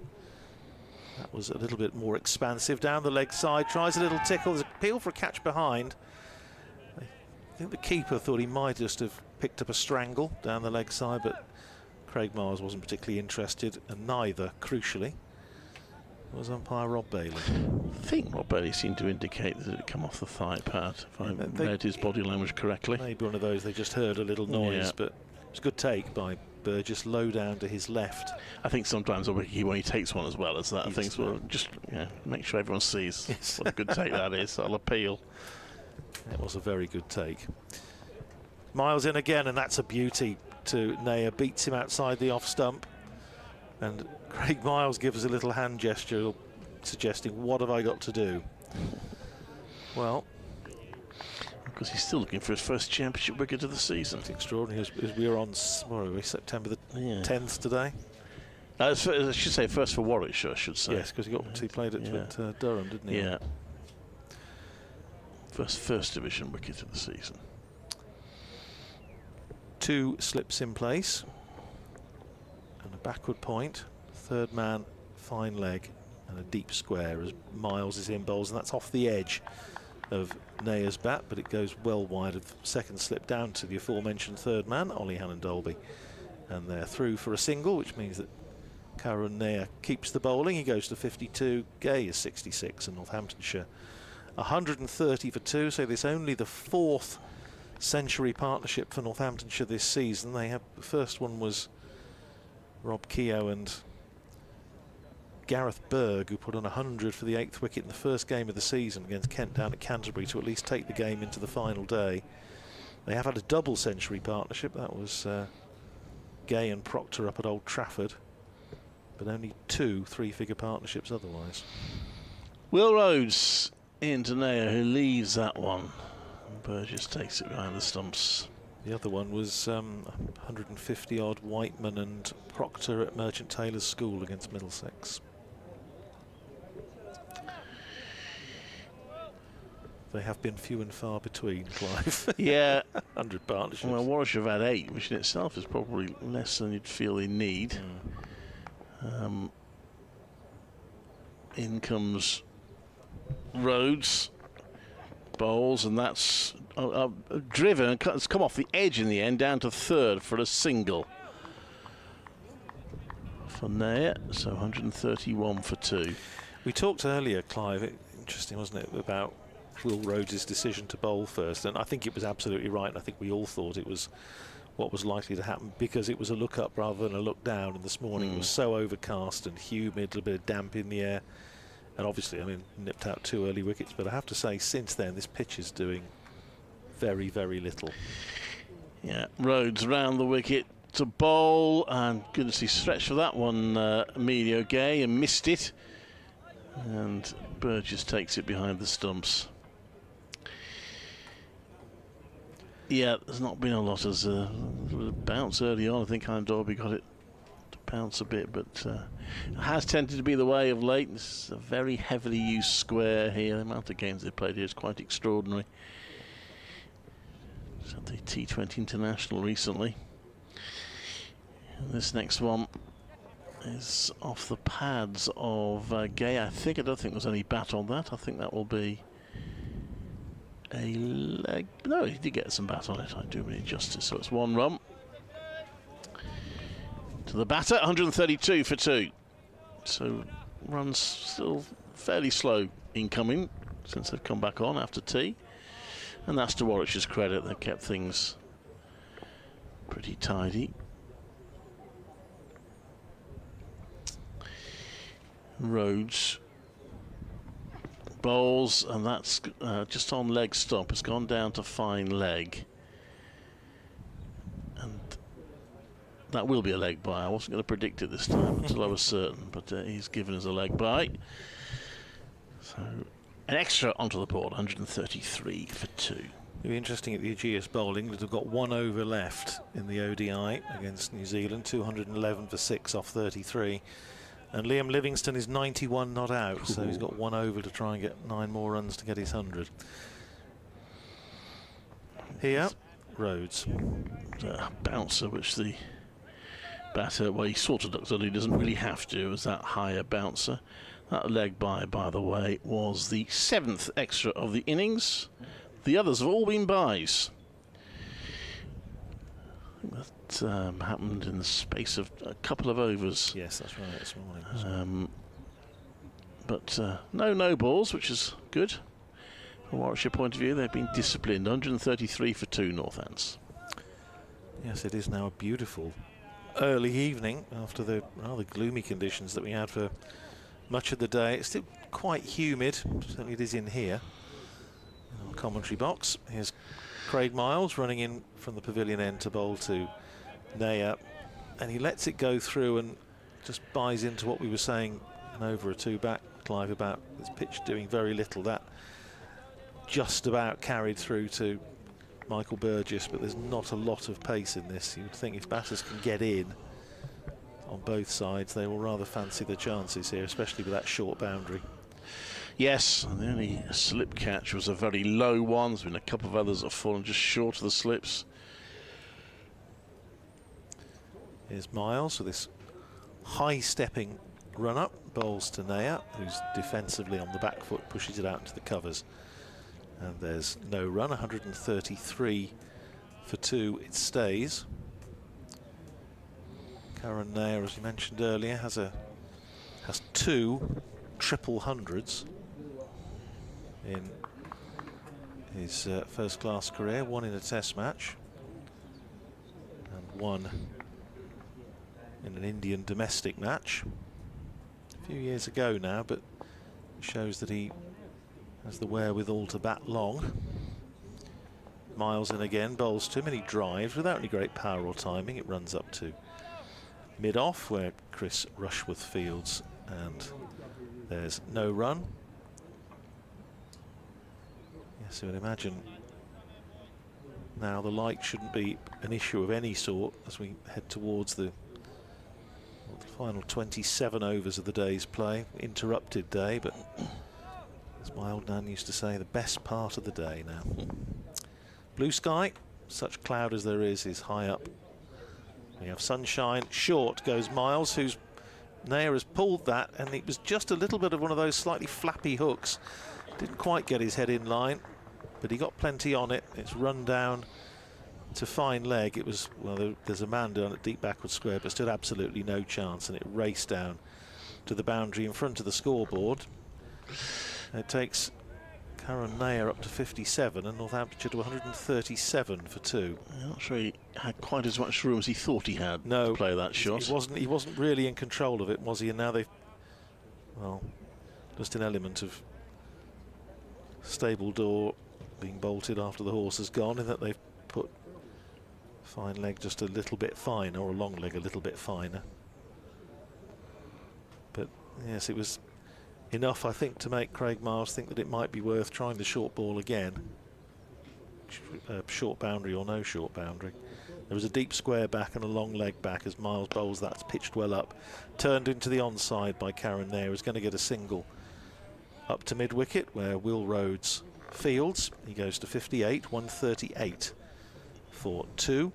that was a little bit more expansive. Down the leg side, tries a little tickle. There's an appeal for a catch behind. I think the keeper thought he might just have picked up a strangle down the leg side, but Craig Miles wasn't particularly interested, and neither, crucially, was umpire Rob Bailey. I think Rob Bailey seemed to indicate that it had come off the thigh pad, if I read his body language correctly. Maybe one of those, they just heard a little noise, but it was a good take by Burgess, low down to his left. I think sometimes when he takes one as well as that, things will just make sure everyone sees what a good take that is. I'll appeal. It was a very good take. Miles in again, and that's a beauty to Nair. Beats him outside the off stump. And Craig Miles gives a little hand gesture suggesting, what have I got to do? Well, because he's still looking for his first championship wicket of the season. It's extraordinary. As we are on, what are we, September the 10th today? I should say first for Warwickshire, I should say. Yes, because he played at Durham, didn't he? Yeah. First division wicket of the season. 2 slips in place. And a backward point. Third man, fine leg, and a deep square as Miles is in bowls, and that's off the edge of Nair's bat, but it goes well wide of the second slip down to the aforementioned third man, Ollie Hannon-Dolby. And they're through for a single, which means that Karen Nair keeps the bowling. He goes to 52, Gay is 66, and Northamptonshire 130 for 2, so this only the 4th century partnership for Northamptonshire this season. The first one was Rob Keogh and Gareth Berg, who put on 100 for the 8th wicket in the first game of the season against Kent down at Canterbury to at least take the game into the final day. They have had a double century partnership. That was Gay and Proctor up at Old Trafford, but only 2 3-figure partnerships otherwise. Will Rhodes into Nair, who leaves that one. Burgess takes it behind the stumps. The other one was 150-odd Whiteman and Proctor at Merchant Taylor's School against Middlesex. They have been few and far between, Clive. Yeah. 100 partnerships. Well, Warwickshire have had 8, which in itself is probably less than you'd feel they need. In comes Rhodes, bowls, and that's driven. It's come off the edge in the end, down to third for a single for Nair, so 131 for 2. We talked earlier, Clive, interesting, wasn't it, about Will Rhodes' decision to bowl first, and I think it was absolutely right, and I think we all thought it was what was likely to happen because it was a look up rather than a look down, and this morning it was so overcast and humid, a little bit of damp in the air, and obviously, I mean, nipped out 2 early wickets, but I have to say, since then, this pitch is doing very, very little. Yeah, Rhodes round the wicket to bowl, and goodness, he stretched for that one, Emilio Gay, and missed it, and Burgess takes it behind the stumps. Yeah, there's not been a lot as a bounce early on. I think Dorby got it to bounce a bit, but it has tended to be the way of late. This is a very heavily used square here. The amount of games they've played here is quite extraordinary. Just had the T20 International recently. And this next one is off the pads of Gay. I don't think there's any bat on that. I think that will be a leg. No, he did get some bat on it. I do me justice. So it's 1 run to the batter. 132 for 2. So runs still fairly slow incoming since they've come back on after tea. And that's to Warwickshire's credit. They've kept things pretty tidy. Rhodes bowls, and that's just on leg stop. It's gone down to fine leg, and that will be a leg bye. I wasn't going to predict it this time until I was certain, but he's given us a leg bye. So an extra onto the board, 133 for 2. It'll be interesting at the Aegeus bowling that have got 1 over left in the ODI against New Zealand, 211 for 6 off 33. And Liam Livingstone is 91 not out, so he's got 1 over to try and get 9 more runs to get his 100. Here, Rhodes. Bouncer, which the batter, well, he sort of looks on, he doesn't really have to, as that higher bouncer. That leg by the way, was the 7th extra of the innings. The others have all been byes. That happened in the space of a couple of overs. Yes, that's right, this morning. But no balls, which is good. From a Warwickshire point of view, they've been disciplined. 133 for 2 Northants. Yes, it is now a beautiful early evening after the rather gloomy conditions that we had for much of the day. It's still quite humid, certainly it is in here. In our commentary box. Here's Craig Miles running in from the pavilion end to bowl to Naya, and he lets it go through and just buys into what we were saying an over or 2 back, Clive, about this pitch doing very little. That just about carried through to Michael Burgess, but there's not a lot of pace in this. You would think if batters can get in on both sides, they will rather fancy the chances here, especially with that short boundary. Yes, and the only slip catch was a very low one. There's been a couple of others that have fallen just short of the slips. Here's Miles with this high-stepping run-up, bowls to Naya, who's defensively on the back foot, pushes it out into the covers. And there's no run, 133 for 2, it stays. Karen Naya, as you mentioned earlier, has 2 triple hundreds in his first-class career, 1 in a test match and 1 in an Indian domestic match a few years ago now, but it shows that he has the wherewithal to bat long. Miles in again, bowls too many drives without any great power or timing. It runs up to mid-off where Chris Rushworth fields, and there's no run. Yes, I would imagine now the light shouldn't be an issue of any sort as we head towards the final 27 overs of the day's play. Interrupted day, but as my old nan used to say, the best part of the day now. Blue sky, such cloud as there is high up. We have sunshine. Short goes Miles, who's Naya has pulled that, and it was just a little bit of one of those slightly flappy hooks. Didn't quite get his head in line, but he got plenty on it. It's run down to fine leg. It was, well, there's a man down at deep backward square, but stood absolutely no chance, and it raced down to the boundary in front of the scoreboard. It takes Karen Naya up to 57 and Northamptonshire to 137 for 2. I'm not sure he had quite as much room as he thought he had no, to play that shot. He wasn't really in control of it, was he? And now they've, well, just an element of stable door being bolted after the horse has gone, in that they've put fine leg just a little bit finer, or a long leg a little bit finer. But yes, it was enough, I think, to make Craig Miles think that it might be worth trying the short ball again. short boundary or no short boundary. There was a deep square back and a long leg back as Miles bowls. That's pitched well up, turned into the onside by Karen there. Is going to get a single up to mid wicket where Will Rhodes fields. He goes to 58, 138 for 2.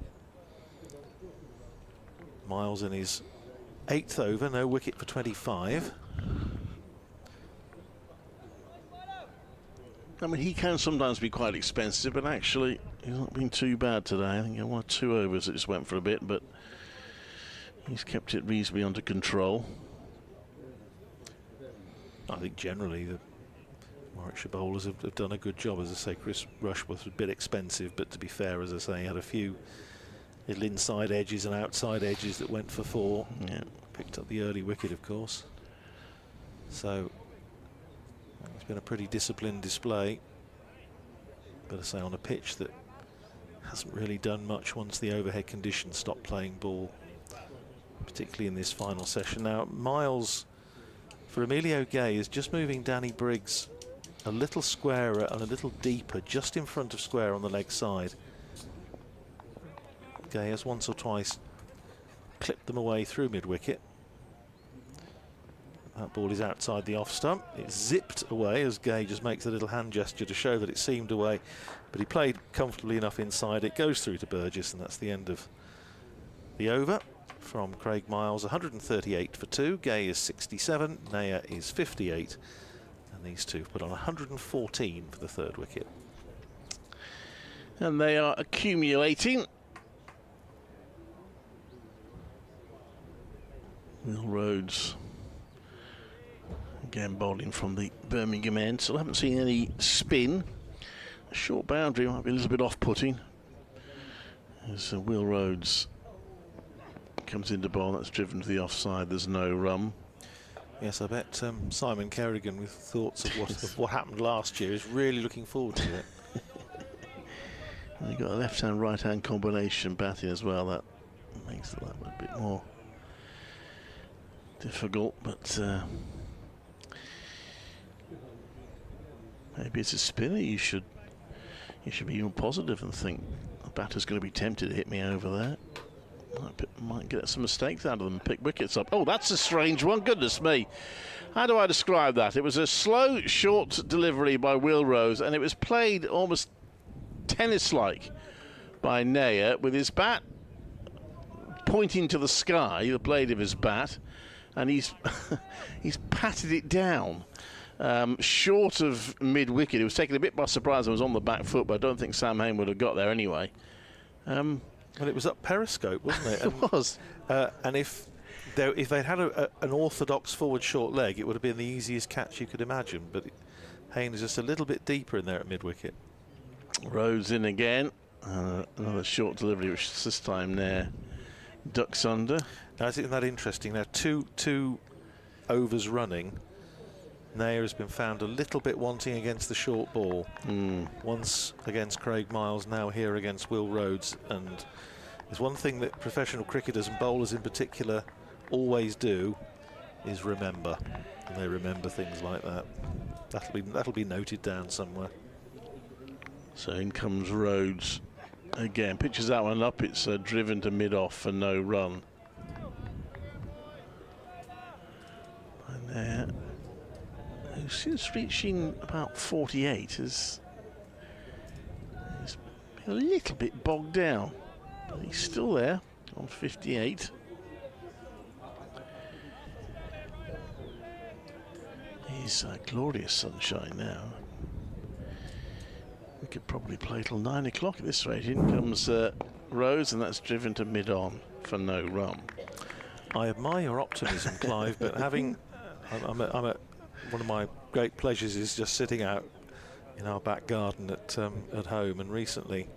Miles in his 8th over, no wicket for 25. I mean, he can sometimes be quite expensive, but actually he's not been too bad today. I think 1 or 2 overs it just went for a bit, but he's kept it reasonably under control. I think generally the Warwickshire bowlers have done a good job. As I say, Chris Rushworth was a bit expensive, but to be fair, as I say, he had a few little inside edges and outside edges that went for 4. Yeah. Picked up the early wicket, of course. So it's been a pretty disciplined display. But I say, on a pitch that hasn't really done much once the overhead conditions stopped playing ball, particularly in this final session. Now, Miles, for Emilio Gay, is just moving Danny Briggs a little squarer and a little deeper, just in front of square on the leg side. Gay has once or twice clipped them away through mid-wicket. That ball is outside the off stump. It's zipped away as Gay just makes a little hand gesture to show that it seemed away, but he played comfortably enough inside. It goes through to Burgess, and that's the end of the over from Craig Miles. 138 for 2. Gay is 67. Nair is 58. And these two put on 114 for the 3rd wicket. And they are accumulating. Will Rhodes again bowling from the Birmingham end. Still haven't seen any spin. A short boundary might be a little bit off-putting. As Will Rhodes comes into bowl, that's driven to the offside. There's no run. Yes, I bet Simon Kerrigan, with thoughts of what happened last year, is really looking forward to it. And you've got a left-hand, right-hand combination batting as well. That makes that a bit more difficult, but maybe it's a spinner. You should be even positive and think the batter's going to be tempted to hit me over there. Might get some mistakes out of them, pick wickets up. Oh, that's a strange one. Goodness me. How do I describe that? It was a slow, short delivery by Will Rhodes, and it was played almost tennis-like by Nair with his bat pointing to the sky, the blade of his bat, and he's patted it down short of mid-wicket. It was taken a bit by surprise and was on the back foot, but I don't think Sam Hain would have got there anyway. Well, it was up periscope, wasn't it? It was. And if they'd had an orthodox forward short leg, it would have been the easiest catch you could imagine. But Hain is just a little bit deeper in there at mid-wicket. Rhodes in again. Another short delivery, which this time Nair ducks under. Now, isn't that interesting? Now, two overs running. Nair has been found a little bit wanting against the short ball. Once against Craig Miles, now here against Will Rhodes. And there's one thing that professional cricketers and bowlers in particular always do, is remember. And they remember things like that. That'll be noted down somewhere. So in comes Rhodes again. Pitches that one up. It's driven to mid-off for no run. And there, since reaching about 48, has been a little bit bogged down. But he's still there on 58. He's glorious sunshine now. We could probably play till 9 o'clock at this rate. In comes Rhodes, and that's driven to mid-on for no run. I admire your optimism, Clive, but having one of my great pleasures is just sitting out in our back garden at home, and recently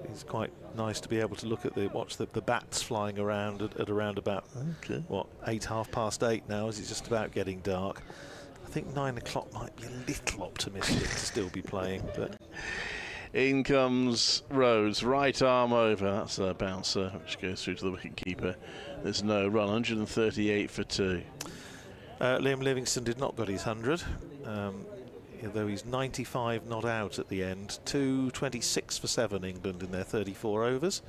it's quite nice to be able to look at watch the bats flying around at around about 8:30 now, as it's just about getting dark. I think 9 o'clock might be a little optimistic to still be playing, but in comes Rhodes, right arm over. That's a bouncer which goes through to the wicketkeeper. There's no run. 138 for 2. Liam Livingstone did not get his 100. although he's 95 not out at the end. 226 for 7 England in their 34 overs.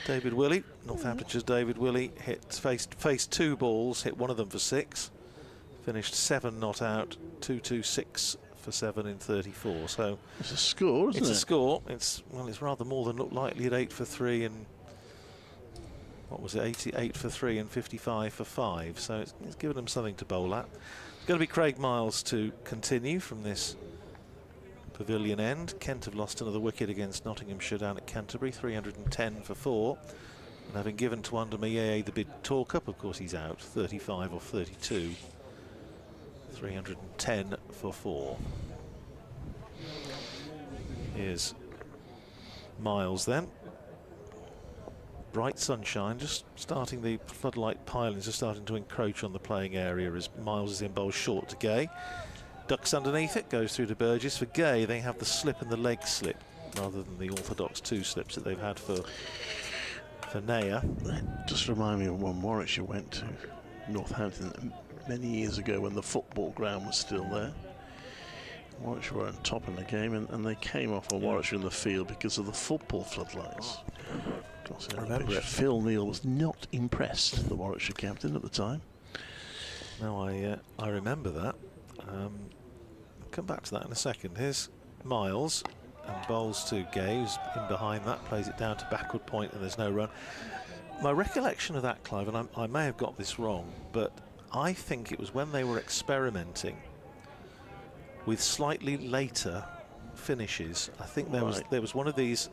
David Willey, Northamptonshire's David Willey, faced 2 balls, hit one of them for 6, finished 7 not out, 226 for 7 in 34. So it's a score, isn't it? It's a score. It's rather more than looked likely at 8 for 3 and what was it? 88 for 3 and 55 for 5. So it's given them something to bowl at. It's going to be Craig Miles to continue from this pavilion end. Kent have lost another wicket against Nottinghamshire down at Canterbury, 310 for 4. And having given to Undermayeye the bid talk up, of course he's out, 35 off 32. 310 for 4. Here's Miles then. Bright sunshine, just starting, the floodlight pilings are starting to encroach on the playing area as Miles is in bowl short to Gay. Ducks underneath it, goes through to Burgess. For Gay, they have the slip and the leg slip rather than the orthodox 2 slips that they've had for Naya. Just remind me of when Warwickshire went to Northampton many years ago when the football ground was still there. Warwickshire were on top in the game and they came off on Warwickshire in the field because of the football floodlights. I remember it. Phil Neal was not impressed, the Warwickshire captain at the time. No, I remember that. I'll come back to that in a second. Here's Miles and bowls to Gay, who's in behind that, plays it down to backward point and there's no run. My recollection of that, Clive, and I may have got this wrong, but I think it was when they were experimenting with slightly later finishes. I think there was one of these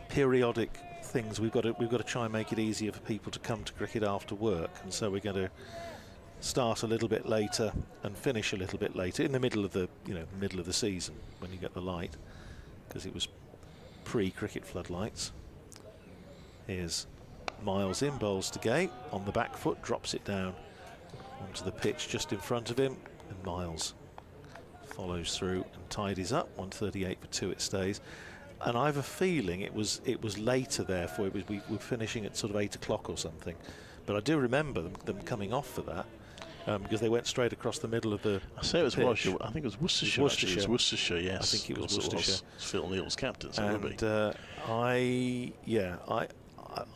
periodic things. We've got to try and make it easier for people to come to cricket after work, and so we're going to start a little bit later and finish a little bit later in the middle of the middle of the season when you get the light, because it was pre-cricket floodlights. Here's Miles in, bowls to Gay on the back foot, drops it down onto the pitch just in front of him, and Miles follows through and tidies up. 138 for 2 it stays. And I have a feeling it was later, therefore we were finishing at sort of 8 o'clock or something. But I do remember them coming off for that because they went straight across the middle of the I say it was pitch. Warwickshire. I think it was Worcestershire. Actually. It was Worcestershire, yes. I think it was Worcestershire. Phil Neal's captain, so and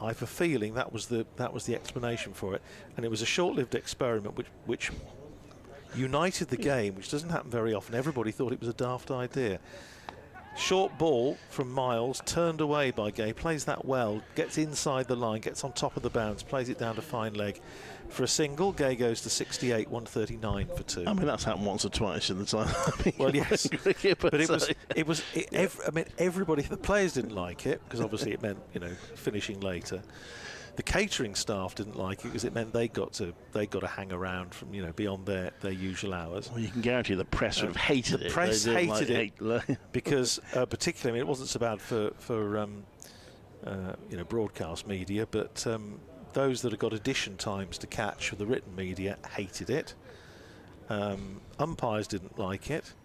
I have a feeling that was the explanation for it, and it was a short-lived experiment which united the game, which doesn't happen very often. Everybody thought it was a daft idea. Short ball from Miles, turned away by Gay, plays that well, gets inside the line, gets on top of the bounce, plays it down to fine leg for a single. Gay goes to 68, 139 for 2. I mean, that's happened once or twice in the time. Well, yes, but everybody, the players didn't like it because obviously it meant finishing later. The catering staff didn't like it because it meant they got to hang around from beyond their usual hours. Well, you can guarantee the press would have hated it. The press hated it because particularly, it wasn't so bad for broadcast media, but those that had got addition times to catch for the written media hated it. Umpires didn't like it,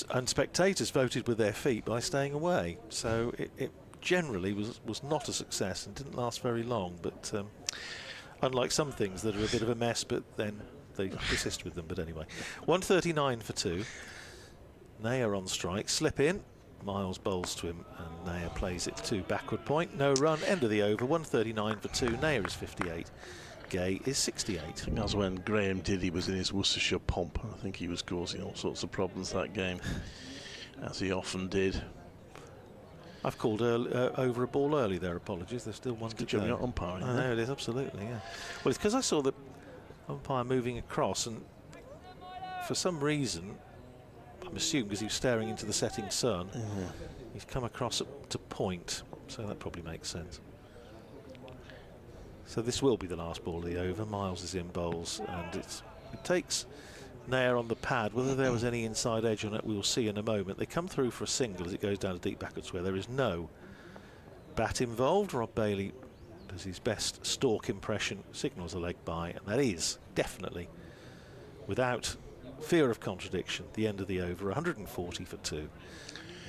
and spectators voted with their feet by staying away. So it generally was not a success and didn't last very long, but unlike some things that are a bit of a mess, but then they persist with them. But anyway, 139 for 2. Naya on strike, slip in, Miles bowls to him and Naya plays it to backward point, no run, end of the over. 139 for 2. Naya is 58, Gay is 68. I think that was when Graham Diddy was in his Worcestershire pomp. I think he was causing all sorts of problems that game, as he often did. I've called over a ball early there, apologies. There's still one to go. You're umpiring. I know it is, absolutely, yeah. Well, it's because I saw the umpire moving across, and for some reason, I'm assuming because he was staring into the setting sun, he's come across to point, so that probably makes sense. So this will be the last ball of the over. Miles is in bowls, and it takes Naya on the pad. Whether there was any inside edge on it, we will see in a moment. They come through for a single as it goes down to deep backward square. There is no bat involved. Rob Bailey does his best stalk impression, signals a leg by, and that is definitely, without fear of contradiction, the end of the over. 140 for 2.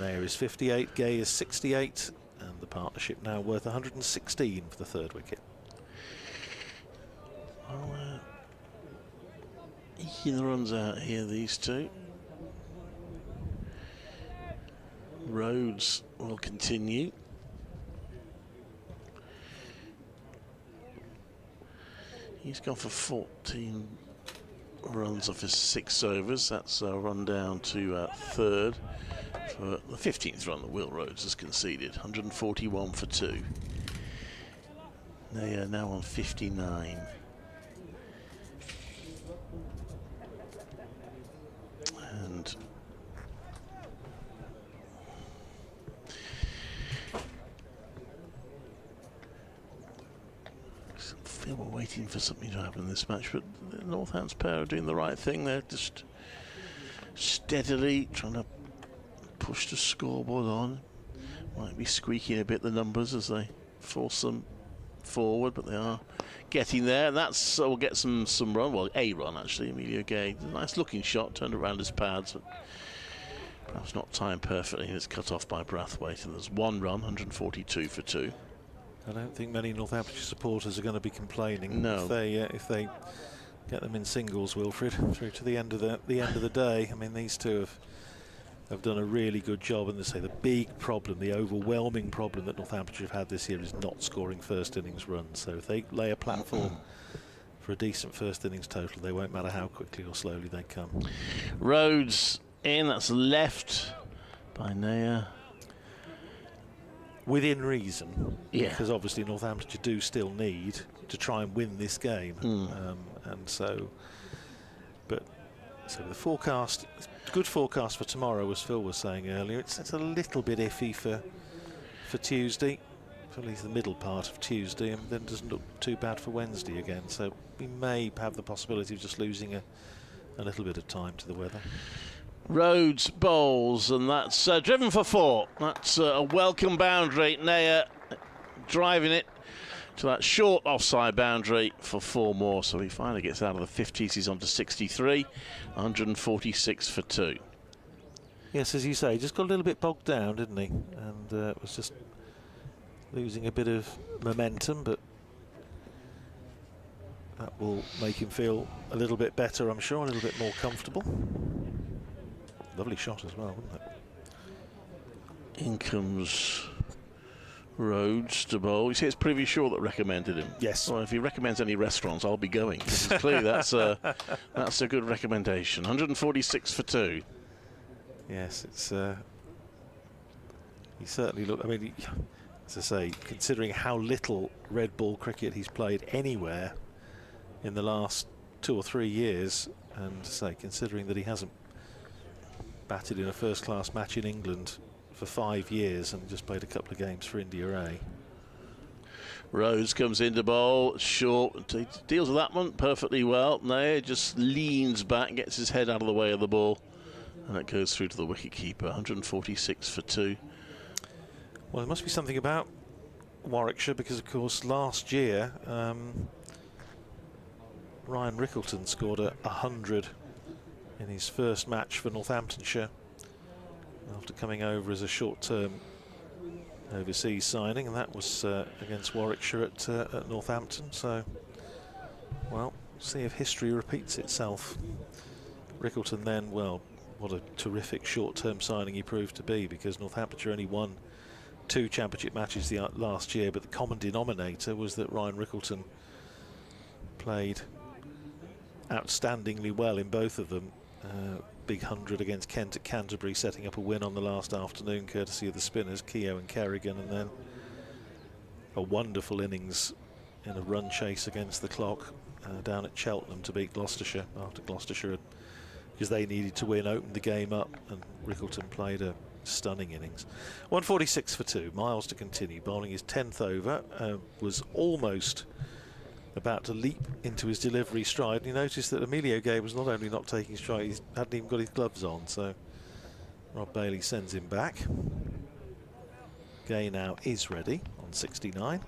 Naya is 58, Gay is 68, and the partnership now worth 116 for the 3rd wicket. Well, eking the runs out here, these two. Rhodes will continue. He's gone for 14 runs off his 6 overs. That's a run down to third for the 15th run that Will Rhodes has conceded. 141 for 2. They are now on 59. And I feel we're waiting for something to happen in this match, but the Northampton pair are doing the right thing. They're just steadily trying to push the scoreboard on. Might be squeaking a bit, the numbers, as they force them forward, but they are getting there. And that's will get some run. Well, a run actually. Emilio Gay, a nice looking shot, turned around his pads, but perhaps not timed perfectly. It's cut off by Brathwaite, and there's 1 run, 142 for 2. I don't think many Northamptonshire supporters are going to be complaining. No. If they get them in singles, Wilfred, through to the end of the day. I mean, these two have done a really good job, and they say the big problem, the overwhelming problem that Northamptonshire have had this year is not scoring first innings runs. So if they lay a platform for a decent first innings total, they won't matter how quickly or slowly they come. Rhodes in, that's left by Naya. Within reason, Yeah. because obviously Northamptonshire do still need to try and win this game, and so the forecast, good forecast for tomorrow, as Phil was saying earlier. It's a little bit iffy for Tuesday, for at least the middle part of Tuesday, and then doesn't look too bad for Wednesday again. So we may have the possibility of just losing a little bit of time to the weather. Rhodes bowls, and that's driven for 4. That's a welcome boundary. Naya driving it to that short offside boundary for 4 more. So he finally gets out of the 50s. He's on to 63, 146 for 2. Yes, as you say, just got a little bit bogged down, didn't he? And was just losing a bit of momentum, but that will make him feel a little bit better, I'm sure, a little bit more comfortable. Lovely shot as well, wasn't it? In comes Rhodes to bowl. You see, it's Privy Shaw that recommended him. Yes. Well, if he recommends any restaurants, I'll be going. Clearly, that's a good recommendation. 146 for 2. Yes, it's. He certainly looked. I mean, as I say, considering how little red ball cricket he's played anywhere in the last 2 or 3 years, and say, considering that he hasn't batted in a first-class match in England for 5 years and just played a couple of games for India A. Rhodes comes into bowl, short, deals with that one perfectly well. Naya just leans back, gets his head out of the way of the ball, and it goes through to the wicket-keeper. 146 for 2. Well, there must be something about Warwickshire, because of course last year Ryan Rickleton scored 100 in his first match for Northamptonshire after coming over as a short-term overseas signing, and that was against Warwickshire at Northampton. So, well, see if history repeats itself. Rickleton then, well, what a terrific short-term signing he proved to be, because Northamptonshire only won 2 championship matches last year, but the common denominator was that Ryan Rickleton played outstandingly well in both of them. Big 100 against Kent at Canterbury, setting up a win on the last afternoon courtesy of the spinners Keogh and Kerrigan, and then a wonderful innings in a run chase against the clock down at Cheltenham to beat Gloucestershire, after Gloucestershire, because they needed to win, opened the game up, and Rickleton played a stunning innings. 146 for 2. Miles to continue, bowling his 10th over, was almost about to leap into his delivery stride, and you noticed that Emilio Gay was not only not taking stride, he hadn't even got his gloves on, so Rob Bailey sends him back. Gay now is ready on 69.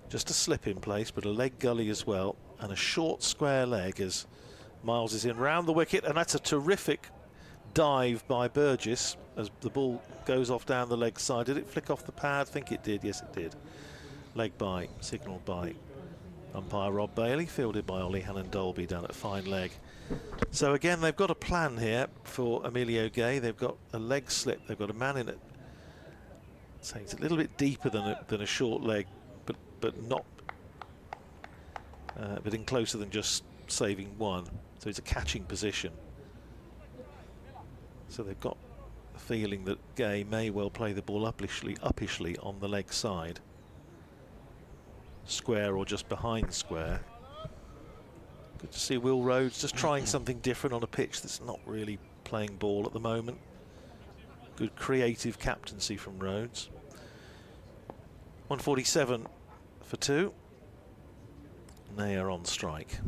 Just a slip in place, but a leg gully as well, and a short square leg as Miles is in round the wicket, and that's a terrific dive by Burgess as the ball goes off down the leg side. Did it flick off the pad? I think it did. Yes, it did. Leg by, signalled by Umpire Rob Bailey, fielded by Ollie Hannon-Dolby down at fine leg. So again, they've got a plan here for Emilio Gay. They've got a leg slip. They've got a man in it. So it's a little bit deeper than a short leg, but not, but in closer than just saving one. So it's a catching position. So they've got a feeling that Gay may well play the ball uppishly on the leg side. Square or just behind square. Good to see Will Rhodes just trying something different on a pitch that's not really playing ball at the moment. Good creative captaincy from Rhodes. 147 for 2. Nair on strike.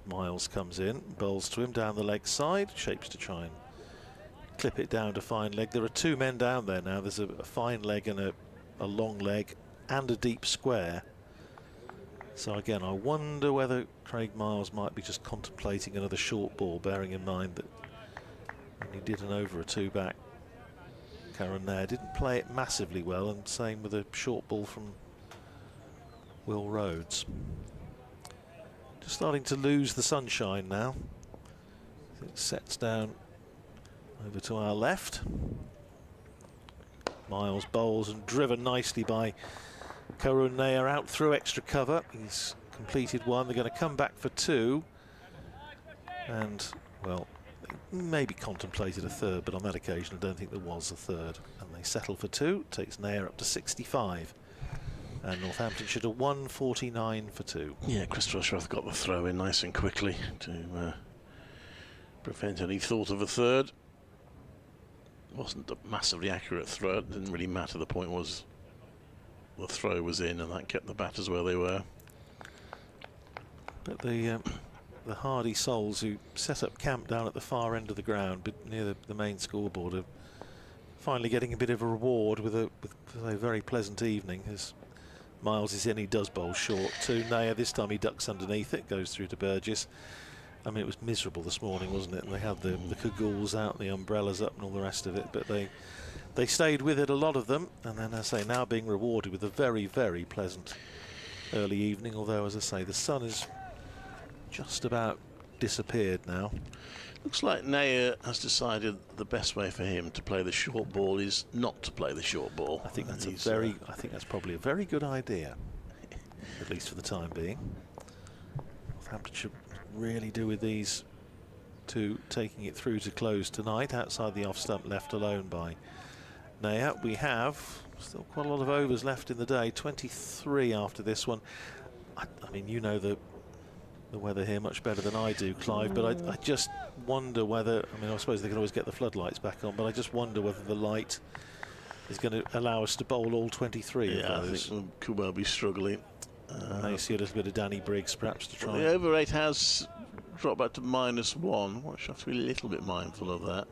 Miles comes in, bowls to him down the leg side, shapes to try and clip it down to fine leg. There are two men down there now. There's a fine leg and a long leg and a deep square. So again, I wonder whether Craig Miles might be just contemplating another short ball, bearing in mind that when he did an over a two back, Karen Nair didn't play it massively well, and same with a short ball from Will Rhodes. Just starting to lose the sunshine now. It sets down over to our left. Miles bowls and driven nicely by Karun Nair out through extra cover. He's completed one. They're going to come back for 2. And, well, they maybe contemplated a third, but on that occasion I don't think there was a third. And they settle for 2. Takes Nair up to 65. And Northamptonshire to 149 for 2. Yeah, Chris Rushworth got the throw in nice and quickly to prevent any thought of a third. Wasn't a massively accurate throw. It didn't really matter. The point was the throw was in, and that kept the batters where they were. But the hardy souls who set up camp down at the far end of the ground, but near the main scoreboard, are finally getting a bit of a reward with a very pleasant evening. As Miles is in, he does bowl short to Nair. This time he ducks underneath it, goes through to Burgess. I mean, it was miserable this morning, wasn't it? And they had the cagoules out, the umbrellas up and all the rest of it, but they stayed with it, a lot of them, and then, as I say, now being rewarded with a very, very pleasant early evening, although, as I say, the sun has just about disappeared now. Looks like Nair has decided the best way for him to play the short ball is not to play the short ball. I think that's I think that's probably a very good idea, at least for the time being. Northamptonshire really do with these two taking it through to close tonight. Outside the off stump, left alone by Nair. We have still quite a lot of overs left in the day. 23 after this one. I mean, you know the weather here much better than I do, Clive, but I just wonder whether, I mean, I suppose they can always get the floodlights back on, but I just wonder whether the light is going to allow us to bowl all 23 yeah, of those. I think we could well be struggling. May see a little bit of Danny Briggs perhaps to try. The over rate has dropped back to -1. Watch, have to be a little bit mindful of that.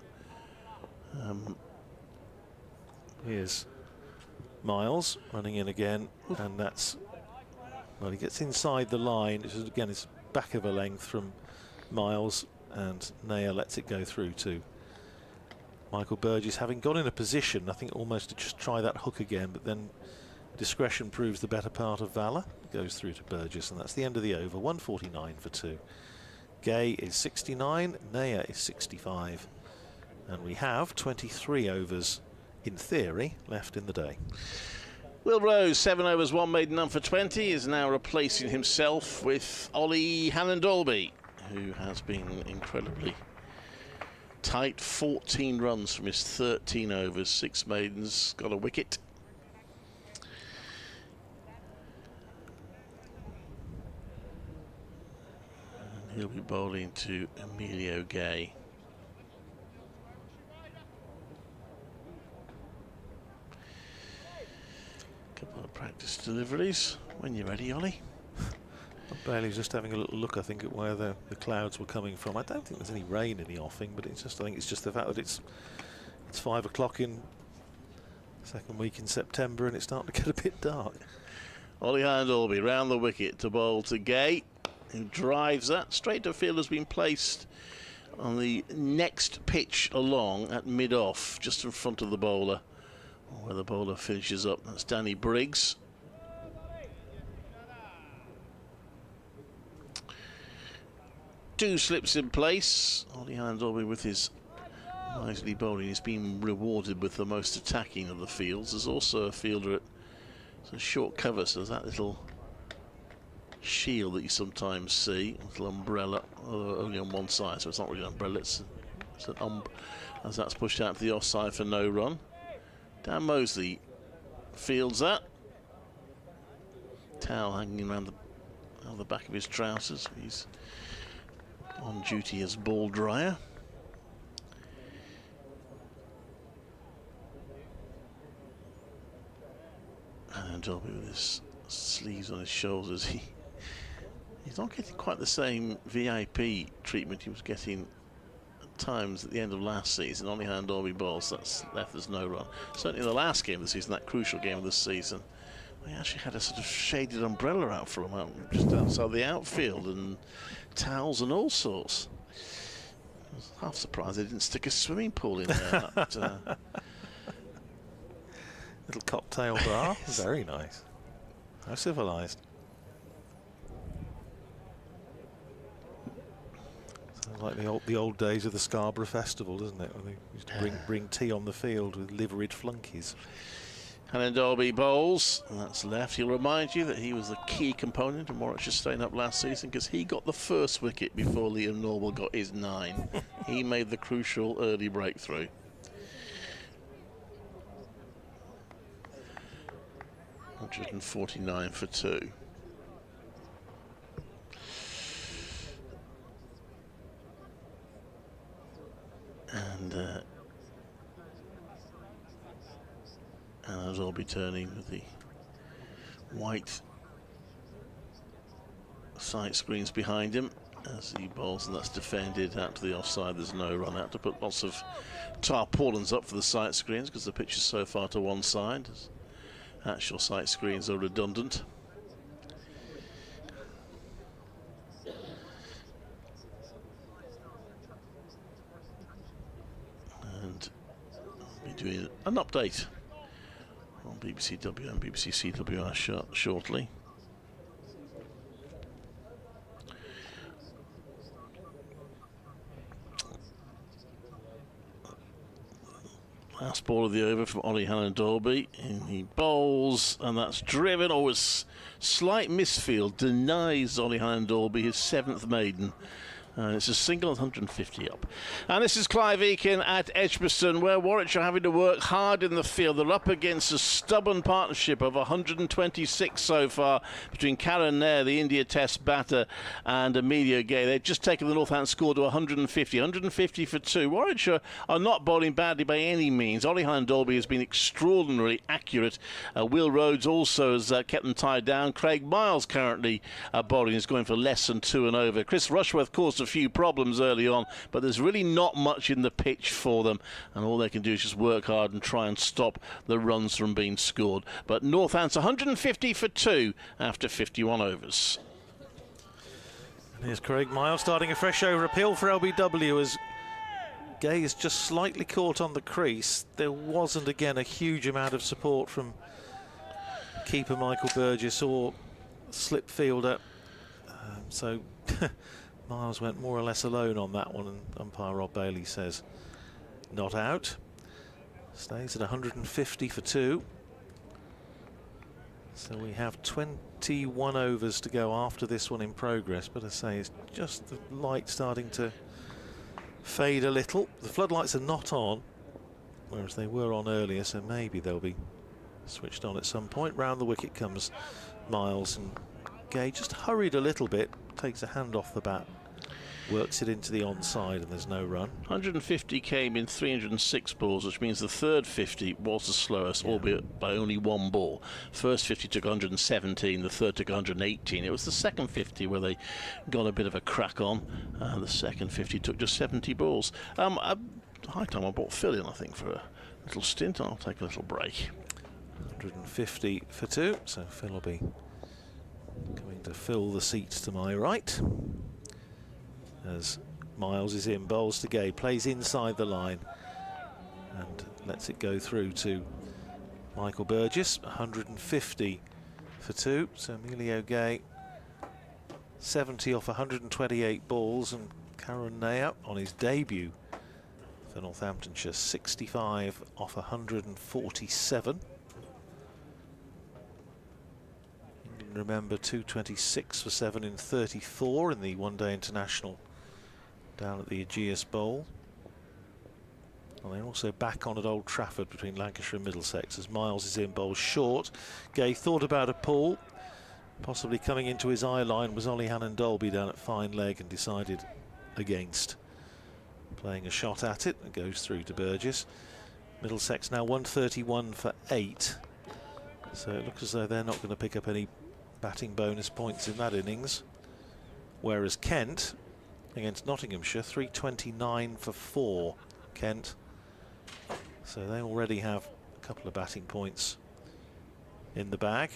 Here's Miles running in again, and that's, well, he gets inside the line. Again, it's back of a length from Miles, and Nair lets it go through to Michael Burgess, having got in a position, I think, almost to just try that hook again, but then discretion proves the better part of valour. Goes through to Burgess, and that's the end of the over. 149 for 2. Gay is 69, Nair is 65, and we have 23 overs in theory left in the day. Will Rose, 7 overs, 1 maiden, none for 20, is now replacing himself with Ollie Hannon-Dolby, who has been incredibly tight. 14 runs from his 13 overs, 6 maidens, got a wicket. He'll be bowling to Emilio Gay. Couple of practice deliveries. When you're ready, Ollie. Bailey's just having a little look, I think, at where the clouds were coming from. I don't think there's any rain in the offing, but it's just, I think it's just the fact that it's 5 o'clock in second week in September and it's starting to get a bit dark. Ollie Hannon-Dolby round the wicket to bowl to Gay, who drives that. Straight to field has been placed on the next pitch along at mid-off, just in front of the bowler, where the bowler finishes up. That's Danny Briggs. 2 slips in place. Ollie Handover with his nicely bowling. He's been rewarded with the most attacking of the fields. There's also a fielder at short cover, so there's that little shield that you sometimes see, a little umbrella, only on one side, so it's not really an umbrella, it's an as that's pushed out to the offside for no run. Dan Mosley fields that. Towel hanging around the back of his trousers. He's on duty as ball dryer. And Dolby with his sleeves on his shoulders, he's not getting quite the same VIP treatment he was getting at times at the end of last season. Only hand Dolby balls, that's left as no run. Certainly in the last game of the season, that crucial game of the season, he actually had a sort of shaded umbrella out for him, just outside the outfield, and towels and all sorts. I was half surprised they didn't stick a swimming pool in there. Little cocktail bar. Very nice. How civilised. Sounds like the old days of the Scarborough Festival, doesn't it? When they used to bring tea on the field with liveried flunkies. Hannah Dolby bowls, and that's left. He'll remind you that he was the key component in Warwickshire staying up last season because he got the first wicket before Liam Norwell got his 9. He made the crucial early breakthrough. $149 for 2. And I'll all be turning with the white sight screens behind him as he bowls, and that's defended out to the offside. There's no run out to put lots of tarpaulins up for the sight screens because the pitch is so far to one side. Actual sight screens are redundant. And I'll be doing an update on BBC W and BBC CWR shortly. Last ball of the over from Ollie Hannon-Dolby, and he bowls, and that's driven. Oh, it's slight misfield, denies Ollie Hannon-Dolby his 7th maiden. It's a single 150 up. And this is Clive Eakin at Edgbaston, where Warwickshire are having to work hard in the field. They're up against a stubborn partnership of 126 so far between Karen Nair, the India Test batter, and Emilio Gay. They've just taken the Northampton score to 150. 150 for 2. Warwickshire are not bowling badly by any means. Ollie Hannon-Dolby has been extraordinarily accurate. Will Rhodes also has kept them tied down. Craig Miles currently bowling is going for less than 2 and over. Chris Rushworth caused a few problems early on, but there's really not much in the pitch for them, and all they can do is just work hard and try and stop the runs from being scored. But Northampton's 150 for 2 after 51 overs. And here's Craig Miles starting a fresh over appeal for LBW as Gay is just slightly caught on the crease. There wasn't again a huge amount of support from keeper Michael Burgess or slip fielder, so Miles went more or less alone on that one, and umpire Rob Bailey says not out. Stays at 150 for 2. So we have 21 overs to go after this one in progress, but I say it's just the light starting to fade a little. The floodlights are not on, whereas they were on earlier, so maybe they'll be switched on at some point. Round the wicket comes Miles, and Gay just hurried a little bit, takes a hand off the bat, works it into the onside, and there's no run. 150 came in 306 balls, which means the third 50 was the slowest, albeit by only 1 ball. First 50 took 117, the third took 118. It was the second 50 where they got a bit of a crack on. The second 50 took just 70 balls. High time I brought Phil in, I think, for a little stint. I'll take a little break. 150 for 2, so Phil will be coming to fill the seats to my right as Miles is in, bowls to Gay, plays inside the line and lets it go through to Michael Burgess. 150 for 2, so Emilio Gay 70 off 128 balls, and Karen Naya on his debut for Northamptonshire, 65 off 147. Remember, 226 for 7 in 34 in the one-day international down at the Ageas Bowl. And they're also back on at Old Trafford between Lancashire and Middlesex as Miles is in, bowl short. Gay thought about a pull, possibly coming into his eye line was Ollie Hannon-Dolby down at fine leg, and decided against playing a shot at it. It goes through to Burgess. Middlesex now 131 for 8, so it looks as though they're not going to pick up any batting bonus points in that innings, whereas Kent against Nottinghamshire 329 for 4. Kent, so they already have a couple of batting points in the bag.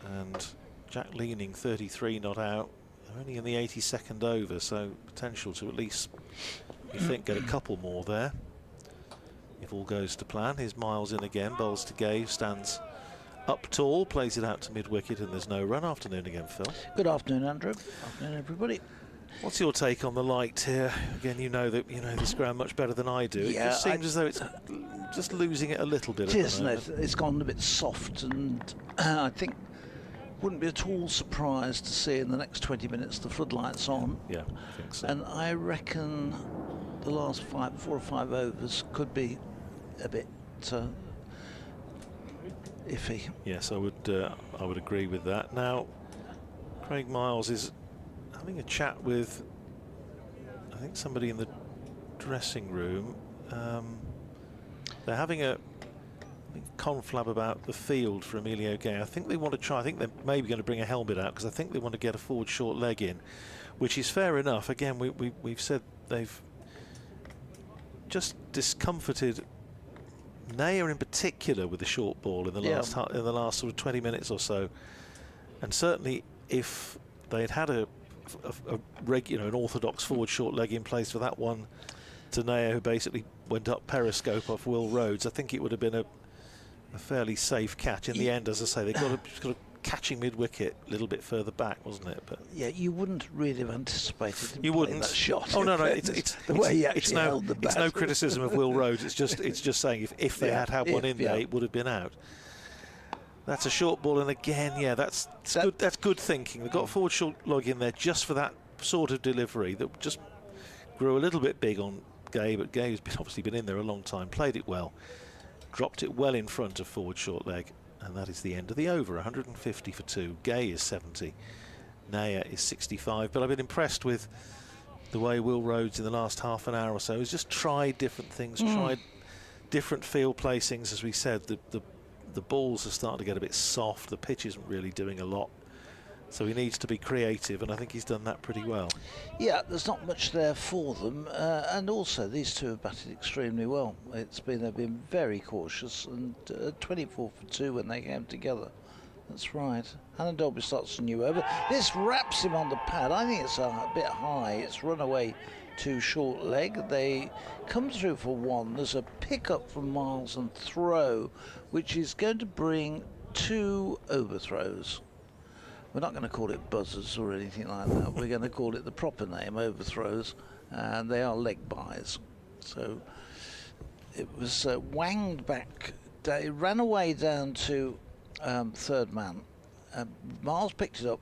And Jack Leaning 33 not out. They're only in the 82nd over, so potential to at least, you think, get a couple more there if all goes to plan. Here's Miles in again, bowls to Gay, stands up tall, plays it out to mid-wicket, and there's no run. Afternoon again, Phil. Good afternoon, Andrew. Afternoon, everybody. What's your take on the light here? Again, you know this ground much better than I do. It just seems as though it's just losing it a little bit. It is, it's gone a bit soft, and I think wouldn't be at all surprised to see in the next 20 minutes the floodlights on. Yeah, I think so. And I reckon the last 4 or 5 overs could be a bit iffy. Yes, I would agree with that. Now, Craig Miles is having a chat with, I think, somebody in the dressing room. They're having a conflab about the field for Emilio Gay. I think they want to try, I think they're maybe going to bring a helmet out, because I think they want to get a forward short leg in, which is fair enough. Again, we've said they've just discomforted Naya in particular with the short ball in the last sort of 20 minutes or so. And certainly if they had had an orthodox forward short leg in place for that one to Naya, who basically went up periscope off Will Rhodes, I think it would have been a fairly safe catch. In the end, as I say, they got a catching mid-wicket a little bit further back, wasn't it? But yeah, you wouldn't really have anticipated him you wouldn't that shot. Oh no, it's the way he actually held the bat. It's no criticism of Will Rhodes. It's just saying if they had one in there, it would have been out. That's a short ball, and again, yeah, that's good. That's good thinking. They've got a forward short log in there just for that sort of delivery that just grew a little bit big on Gay, but Gay's obviously been in there a long time, played it well, dropped it well in front of forward short leg, and that is the end of the over. 150 for 2. Gay is 70. Naya is 65. But I've been impressed with the way Will Rhodes in the last half an hour or so has just tried different things, tried different field placings. As we said, the balls are starting to get a bit soft. The pitch isn't really doing a lot. So he needs to be creative, and I think he's done that pretty well. Yeah, there's not much there for them, and also these two have batted extremely well. They've been very cautious, and 24 for 2 when they came together. That's right. Hannon-Dolby starts a new over. This wraps him on the pad. I think it's a bit high. It's run away to short leg. They come through for 1. There's a pick-up from Miles and throw, which is going to bring 2 overthrows. We're not going to call it buzzers or anything like that. We're going to call it the proper name, overthrows, and they are leg buys. So it was wanged back. They ran away down to third man. Miles picked it up,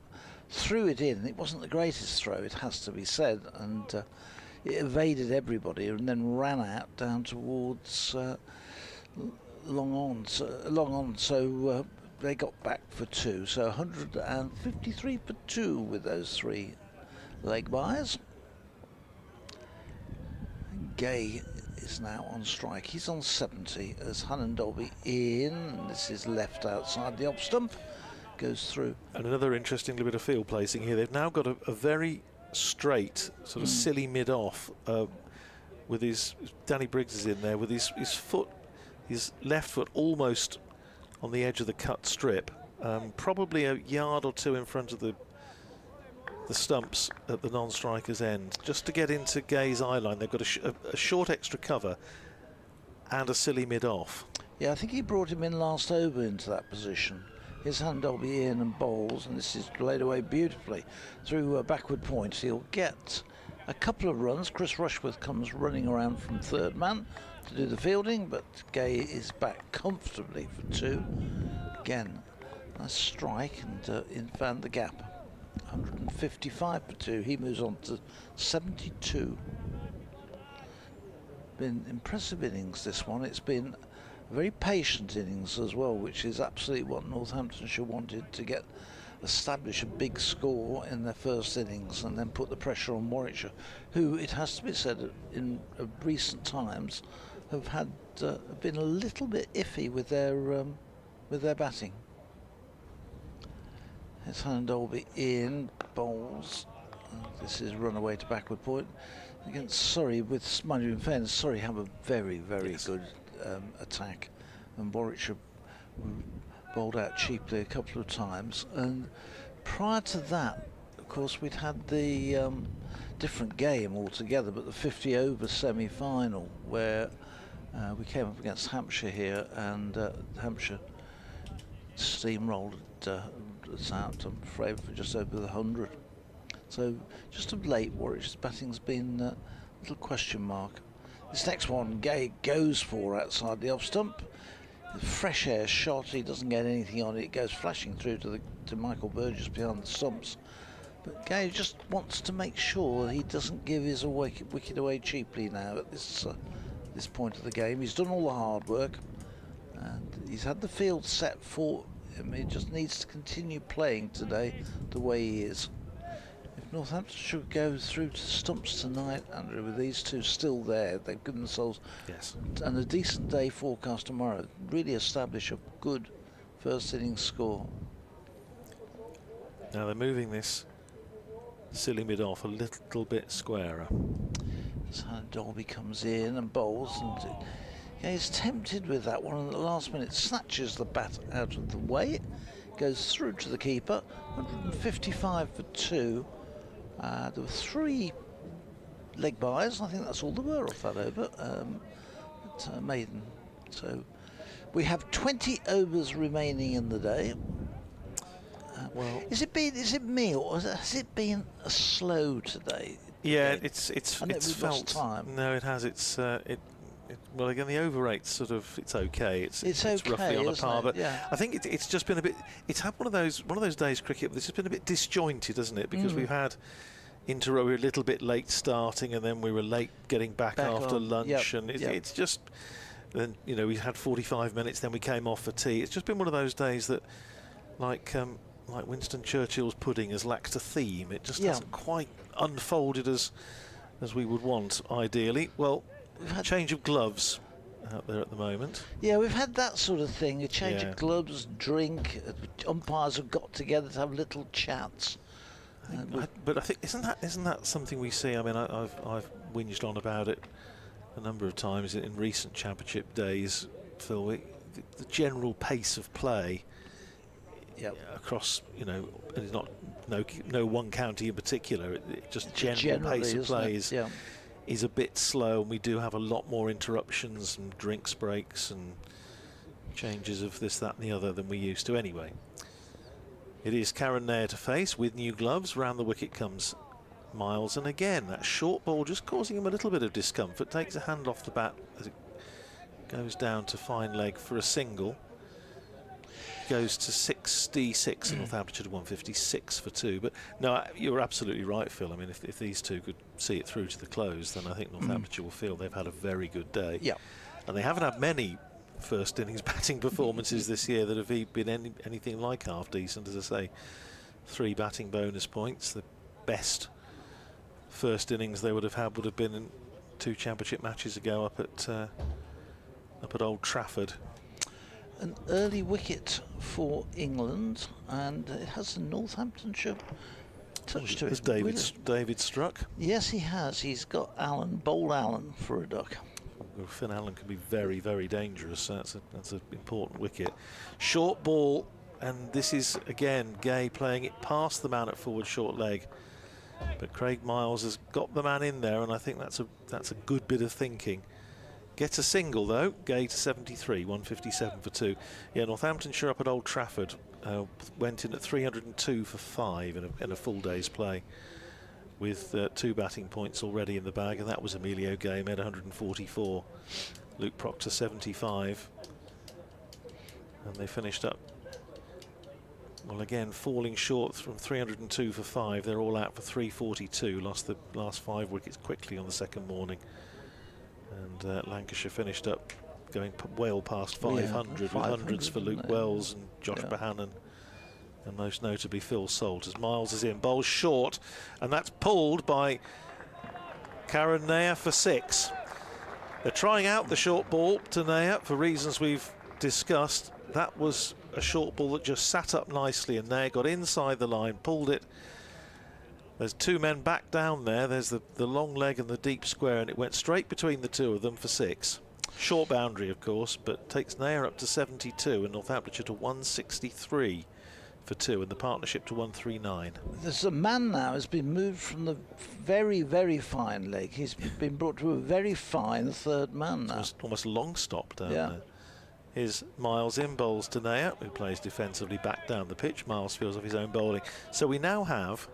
threw it in. It wasn't the greatest throw, it has to be said, and it evaded everybody and then ran out down towards long on. So they got back for 2, so 153 for 2 with those 3 leg buys. Gay is now on strike. He's on 70 as Hannon-Dolby in. This is left outside the off stump. Goes through. And another interesting little bit of field placing here. They've now got a very straight, sort of silly mid-off with his Danny Briggs is in there with his foot, his left foot almost on the edge of the cut strip, probably a yard or 2 in front of the stumps at the non-striker's end, just to get into Gay's eye line. They've got a short extra cover and a silly mid-off. Yeah, I think he brought him in last over into that position. Here's Handolby in and bowls, and this is laid away beautifully through a backward point. He'll get a couple of runs. Chris Rushworth comes running around from third man to do the fielding, but Gay is back comfortably for 2. Again, nice strike, and found the gap. 155 for 2. He moves on to 72. Been impressive innings, this one. It's been a very patient innings as well, which is absolutely what Northamptonshire wanted, to establish a big score in their first innings and then put the pressure on Warwickshire, who, it has to be said, in recent times have had been a little bit iffy with their batting. It's Handolby in, bowls. This is run away to backward point against Surrey. With, mind you, in fairness, Surrey have a very, very good attack, and Warwickshire bowled out cheaply a couple of times. And prior to that, of course, we'd had the different game altogether, but the 50 over semi-final where we came up against Hampshire here, and Hampshire steamrolled us out, I'm afraid, for just over the 100. So just of late, Warwickshire's batting's been a little question mark. This next one, Gay goes for outside the off stump. The fresh air shot, he doesn't get anything on it. It goes flashing through to Michael Burgess behind the stumps. But Gay just wants to make sure he doesn't give his wicket away cheaply now at this point of the game. He's done all the hard work, and he's had the field set for him. He just needs to continue playing today the way he is. If Northamptonshire go through to stumps tonight, Andrew, with these two still there, they've given themselves and a decent day forecast tomorrow, really establish a good first innings score. Now they're moving this silly mid off a little bit squarer. So Dolby comes in and bowls, and he's tempted with that one, and at the last minute snatches the bat out of the way, goes through to the keeper. 155 for 2. There were 3 leg byes. I think that's all there were off that over at Maiden. So we have 20 overs remaining in the day. Well, is it me, or has it been a slow today? Yeah, it's felt time. No, it has. Well, again, the over rate's sort of, it's okay. It's okay, roughly on a par, but yeah. I think it's just been a bit. It's had one of those days cricket. This has been a bit disjointed, hasn't it? Because we've had we were a little bit late starting, and then we were late getting back after on lunch, and it's just. Then we had 45 minutes, then we came off for tea. It's just been one of those days that, like Winston Churchill's pudding, has lacked a theme. It just hasn't quite unfolded as we would want, ideally. Well, we've had change of gloves out there at the moment. Yeah, we've had that sort of thing. A change of gloves, drink. Umpires have got together to have little chats. But I think isn't that something we see? I mean, I've whinged on about it a number of times in recent championship days, Phil. The general pace of play across, and it's not no one county in particular. Just general pace of play is a bit slow, and we do have a lot more interruptions and drinks breaks and changes of this, that and the other than we used to anyway. It is Karen Nair to face with new gloves. Round the wicket comes Miles, and again that short ball just causing him a little bit of discomfort. Takes a hand off the bat as it goes down to fine leg for a single. Goes to 66 and Northamptonshire to 156 for 2. But no, you're absolutely right, Phil. I mean, if these two could see it through to the close, then I think Northamptonshire will feel they've had a very good day. Yeah. And they haven't had many first innings batting performances this year that have been anything like half decent. As I say, 3 batting bonus points. The best first innings they would have had would have been in 2 championship matches ago up at Old Trafford. An early wicket for England, and it has a Northamptonshire touch to it. Has David struck? Yes, he has. He's got Bold Allen for a duck. Well, Finn Allen can be very, very dangerous. That's an important wicket. Short ball, and this is again Gay playing it past the man at forward short leg. But Craig Miles has got the man in there, and I think that's a good bit of thinking. Gets a single though. Gay to 73, 157 for 2. Yeah, Northamptonshire up at Old Trafford went in at 302 for 5 in a full day's play, with 2 batting points already in the bag, and that was Emilio Gay, made 144. Luke Proctor 75, and they finished up, well, again falling short from 302 for 5. They're all out for 342. Lost the last 5 wickets quickly on the second morning, and Lancashire finished up going well past 500, with hundreds for Luke Wells and Josh Bohannon, and most notably Phil Salt, as Miles is in, bowls short, and that's pulled by Karen Nair for 6. They're trying out the short ball to Nair for reasons we've discussed. That was a short ball that just sat up nicely, and Nair got inside the line, pulled it. There's 2 men back down there. There's the long leg and the deep square, and it went straight between the 2 of them for 6. Short boundary, of course, but takes Nair up to 72 and Northamptonshire to 163 for 2, and the partnership to 139. There's a man now has been moved from the very, very fine leg. He's been brought to a very fine third man now. It's almost a long stop down there. Here's Miles in, bowls to Nair, who plays defensively back down the pitch. Miles feels off his own bowling. So we now have,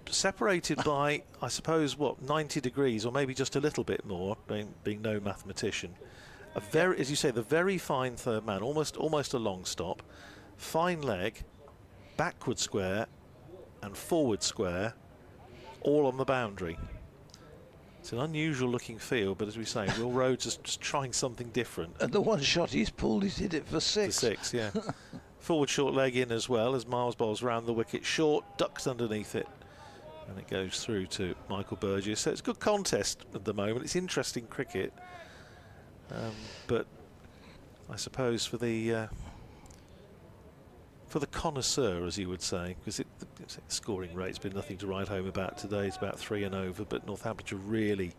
separated by, I suppose, what, 90 degrees, or maybe just a little bit more, being no mathematician, a very, as you say, the very fine third man, almost a long stop, fine leg, backward square and forward square, all on the boundary. It's an unusual looking field, but as we say, Will Rhodes is just trying something different. And the one shot he's pulled, he's hit it for 6. For 6, yeah. Forward short leg in as well, as Miles bowls round the wicket short, ducks underneath it, and it goes through to Michael Burgess. So it's a good contest at the moment. It's interesting cricket, but I suppose for the connoisseur, as you would say, because the scoring rate's been nothing to write home about today. It's about 3 and over, but Northamptonshire really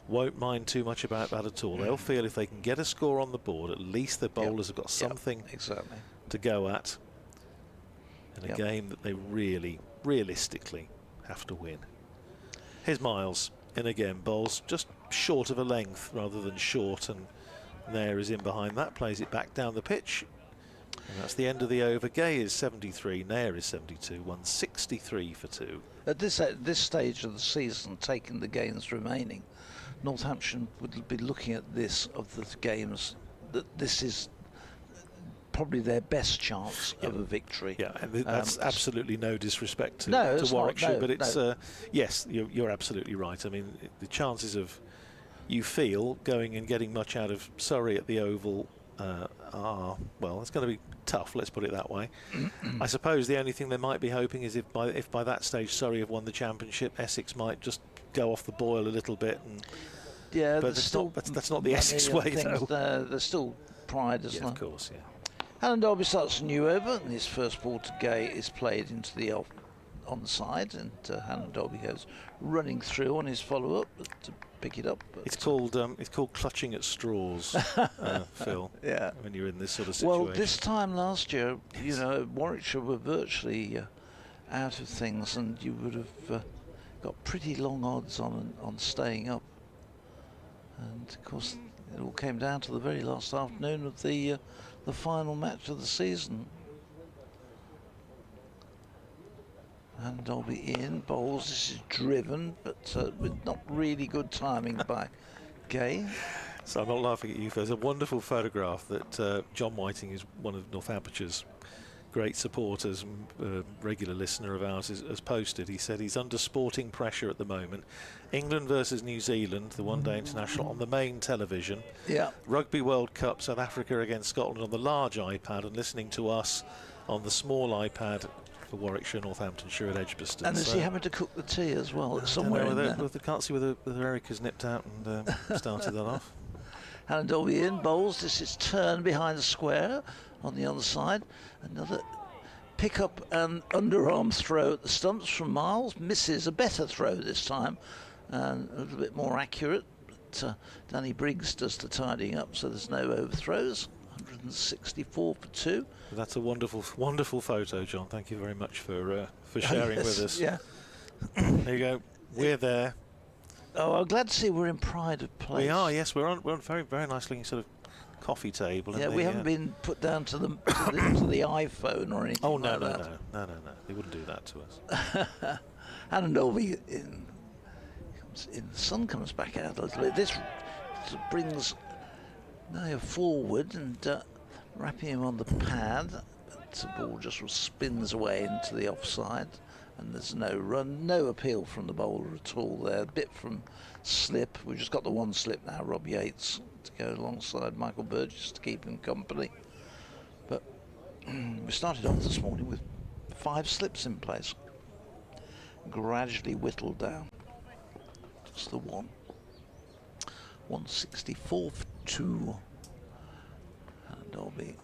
won't mind too much about that at all. They'll feel if they can get a score on the board, at least their bowlers have got something exactly to go at in a game that they really, realistically have to win. Here's Miles in again, bowls just short of a length rather than short, and Nair is in behind that, plays it back down the pitch. And that's the end of the over. Gay is 73, Nair is 72, 163 for 2. At this stage of the season, taking the games remaining, Northamptonshire would be looking at this of the games that this is probably their best chance of a victory. Yeah, and that's absolutely no disrespect to not, Warwickshire, but it's yes, you're absolutely right. I mean, the chances of you feel going and getting much out of Surrey at the Oval are, well, it's going to be tough, let's put it that way. I suppose the only thing they might be hoping is if by that stage Surrey have won the championship, Essex might just go off the boil a little bit. And yeah, but that's not the Essex way, though. There's still pride, isn't there? Of course, yeah. Alan Derby starts a new over, and his first ball to Gay is played into the on the side, and Alan Derby goes running through on his follow-up to pick it up. It's called clutching at straws, Phil. Yeah. When you're in this sort of situation. Well, this time last year, you know, Warwickshire were virtually out of things, and you would have got pretty long odds on staying up. And of course, it all came down to the very last afternoon of the final match of the season. And Dolby in, bowls, this is driven, but with not really good timing by Gay. So I'm not laughing at you. There's a wonderful photograph that John Whiting is one of Northamptonshires great supporters, regular listener of ours, has posted. He said he's under sporting pressure at the moment. England versus New Zealand, the one-day international, on the main television. Yeah. Rugby World Cup, South Africa against Scotland on the large iPad, and listening to us on the small iPad for Warwickshire and Northamptonshire at Edgbaston. And is he having to cook the tea as well? Somewhere in there. I can't see whether Eric has nipped out and started that off. Alan Dolby in, bowls. This is turn behind the square on the other side. Another pick up and underarm throw at the stumps from Miles. Misses, a better throw this time, and a little bit more accurate. But Danny Briggs does the tidying up, so there's no overthrows. 164 for 2. That's a wonderful, wonderful photo, John. Thank you very much for sharing with us. Yeah. There you go. We're there. Oh, I'm glad to see we're in pride of place. We are, yes. We're on very, very nice looking sort of coffee table. Yeah, and we the, haven't been put down to the to the iPhone or anything. Oh no, like no, that. no. They wouldn't do that to us. And Dolby in the sun comes back out a little bit. This brings Naya forward and wrapping him on the pad. But the ball just spins away into the offside, and there's no run, no appeal from the bowler at all there. A bit from slip. We've just got the one slip now, Rob Yates, to go alongside Michael Burgess to keep him company. But we started off this morning with 5 slips in place, gradually whittled down. Just the one. 164 for 2. And Dolby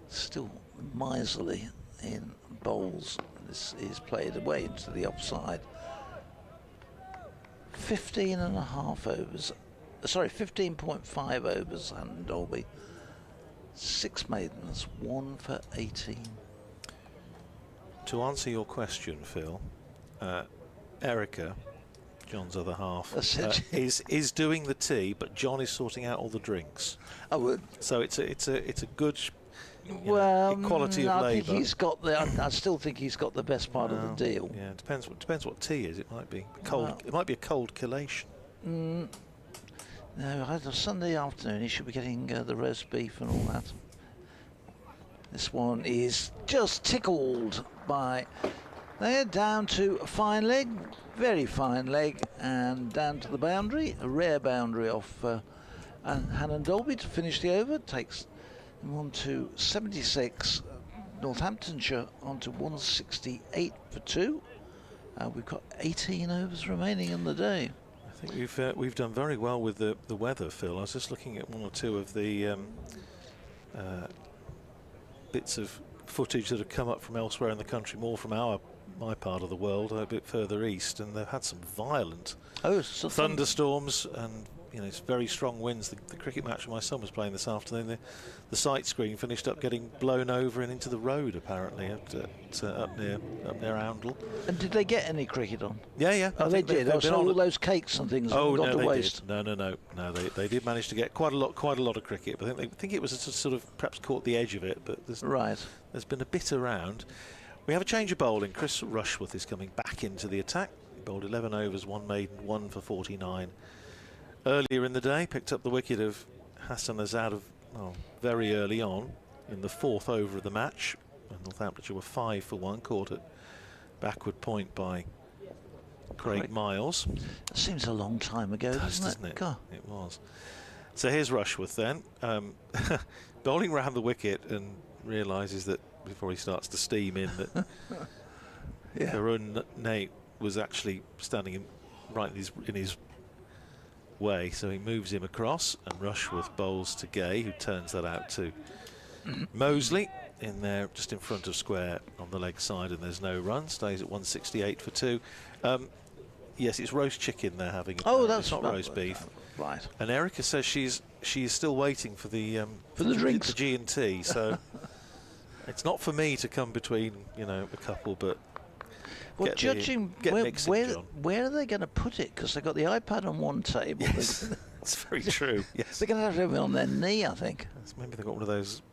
still miserly in bowls. This is played away into the offside. 15.5 overs. Sorry, 15.5 overs, and Dolby. 6 maidens, 1 for 18. To answer your question, Phil, Erica, John's other half, is doing the tea, but John is sorting out all the drinks. Oh, so it's a good equality of I labour. think he's got the. I still think he's got the best part of the deal. Yeah, it depends what tea is. It might be cold. It might be a cold collation. No, Sunday afternoon he should be getting the roast beef and all that. This one is just tickled by. They're down to a fine leg, very fine leg, and down to the boundary, a rare boundary off Hannon Dolby to finish the over. Takes them on to 76. Northamptonshire on to 168 for 2. We've got 18 overs remaining in the day. I think we've done very well with the weather, Phil. I was just looking at 1 or 2 of the bits of footage that have come up from elsewhere in the country, more from my part of the world, a bit further east, and they've had some violent thunderstorms and it's very strong winds. The cricket match my son was playing this afternoon, the sight screen finished up getting blown over and into the road apparently up near Oundle. And did they get any cricket on? Yeah. Oh, they did. So all those cakes and things gone to waste. No. They did manage to get quite a lot of cricket. But I think it was sort of perhaps caught the edge of it. But there's been a bit around. We have a change of bowling. Chris Rushworth is coming back into the attack. He bowled 11 overs, 1 maiden, 1 for 49. Earlier in the day, picked up the wicket of Hassan Azad very early on in the 4th over of the match. And Northamptonshire were 5 for 1, caught at backward point by Craig Miles. That seems a long time ago, doesn't it? God. It was. So here's Rushworth then, bowling round the wicket, and realises that before he starts to steam in that Karun Nate was actually standing right in his way, so he moves him across, and Rushworth bowls to Gay, who turns that out to Mosley in there just in front of square on the leg side, and there's no run. Stays at 168 for 2. Yes, it's roast chicken they're having. That's not roast beef. Right. And Erica says she's still waiting for the drinks, the G&T. So it's not for me to come between a couple, but. Well, judging where are they going to put it? Because they've got the iPad on one table. Yes, that's very true. Yes, they're going to have it on their knee, I think. Maybe they've got one of those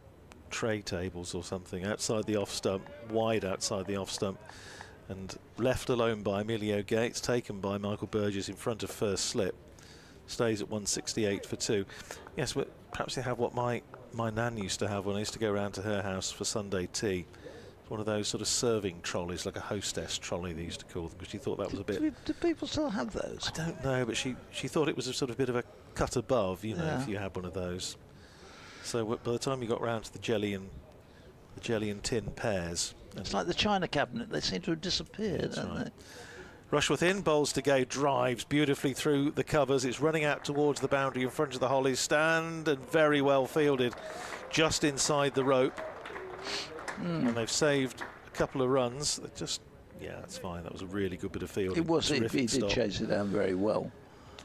tray tables or something outside the off stump, wide outside the off stump, and left alone by Emilio Gates, taken by Michael Burgess in front of first slip. Stays at 168 for 2. Yes, but perhaps they have what my nan used to have when I used to go around to her house for Sunday tea. One of those sort of serving trolleys, like a hostess trolley they used to call them, because she thought that was a bit. Do people still have those? I don't know, but she thought it was a sort of bit of a cut above, if you had one of those. So by the time you got round to the jelly and tin pears, it's like the china cabinet. They seem to have disappeared, don't they? Rushworth in, bowls to Gay, drives beautifully through the covers. It's running out towards the boundary in front of the Hollies stand, and very well fielded, just inside the rope. And they've saved a couple of runs. That's fine. That was a really good bit of fielding. It was. He did chase it down very well.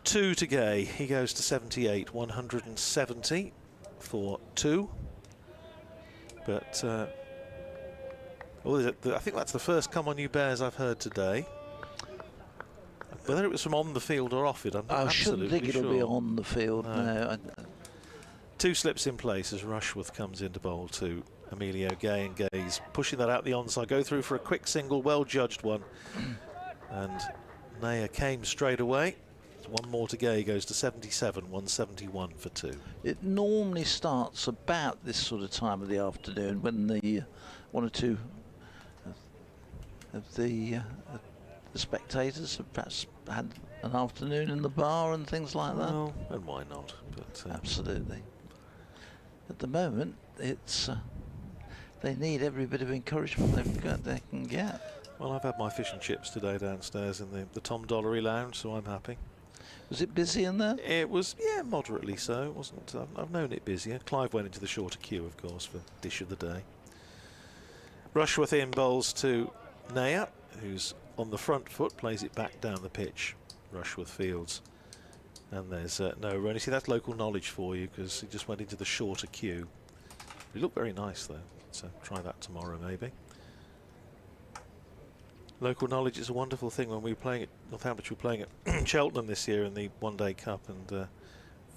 2 to Gay. He goes to 78, 170 for 2. But I think that's the first come on you bears I've heard today. Whether it was from on the field or off it, I'm not absolutely sure. I shouldn't think it'll be on the field. No. 2 slips in place as Rushworth comes into bowl to Emilio Gay, and Gay's pushing that out the onside. Go through for a quick single, well judged one. And Naya came straight away. One more to Gay, goes to 77, 171 for 2. It normally starts about this sort of time of the afternoon when the one or two of the spectators have perhaps had an afternoon in the bar and things like that. Well, and why not? But absolutely. At the moment, it's they need every bit of encouragement they can get. Well, I've had my fish and chips today downstairs in the Tom Dollery lounge, so I'm happy. Was it busy in there? It was, yeah, moderately so. It wasn't. I've known it busier. Clive went into the shorter queue, of course, for dish of the day. Rushworth in bowls to Naya, who's on the front foot, plays it back down the pitch. Rushworth fields. And there's no run. You see, that's local knowledge for you, because he just went into the shorter queue. He looked very nice, though. So try that tomorrow, maybe. Local knowledge is a wonderful thing. When we were playing at Northamptonshire, we were playing at Cheltenham this year in the one-day cup, and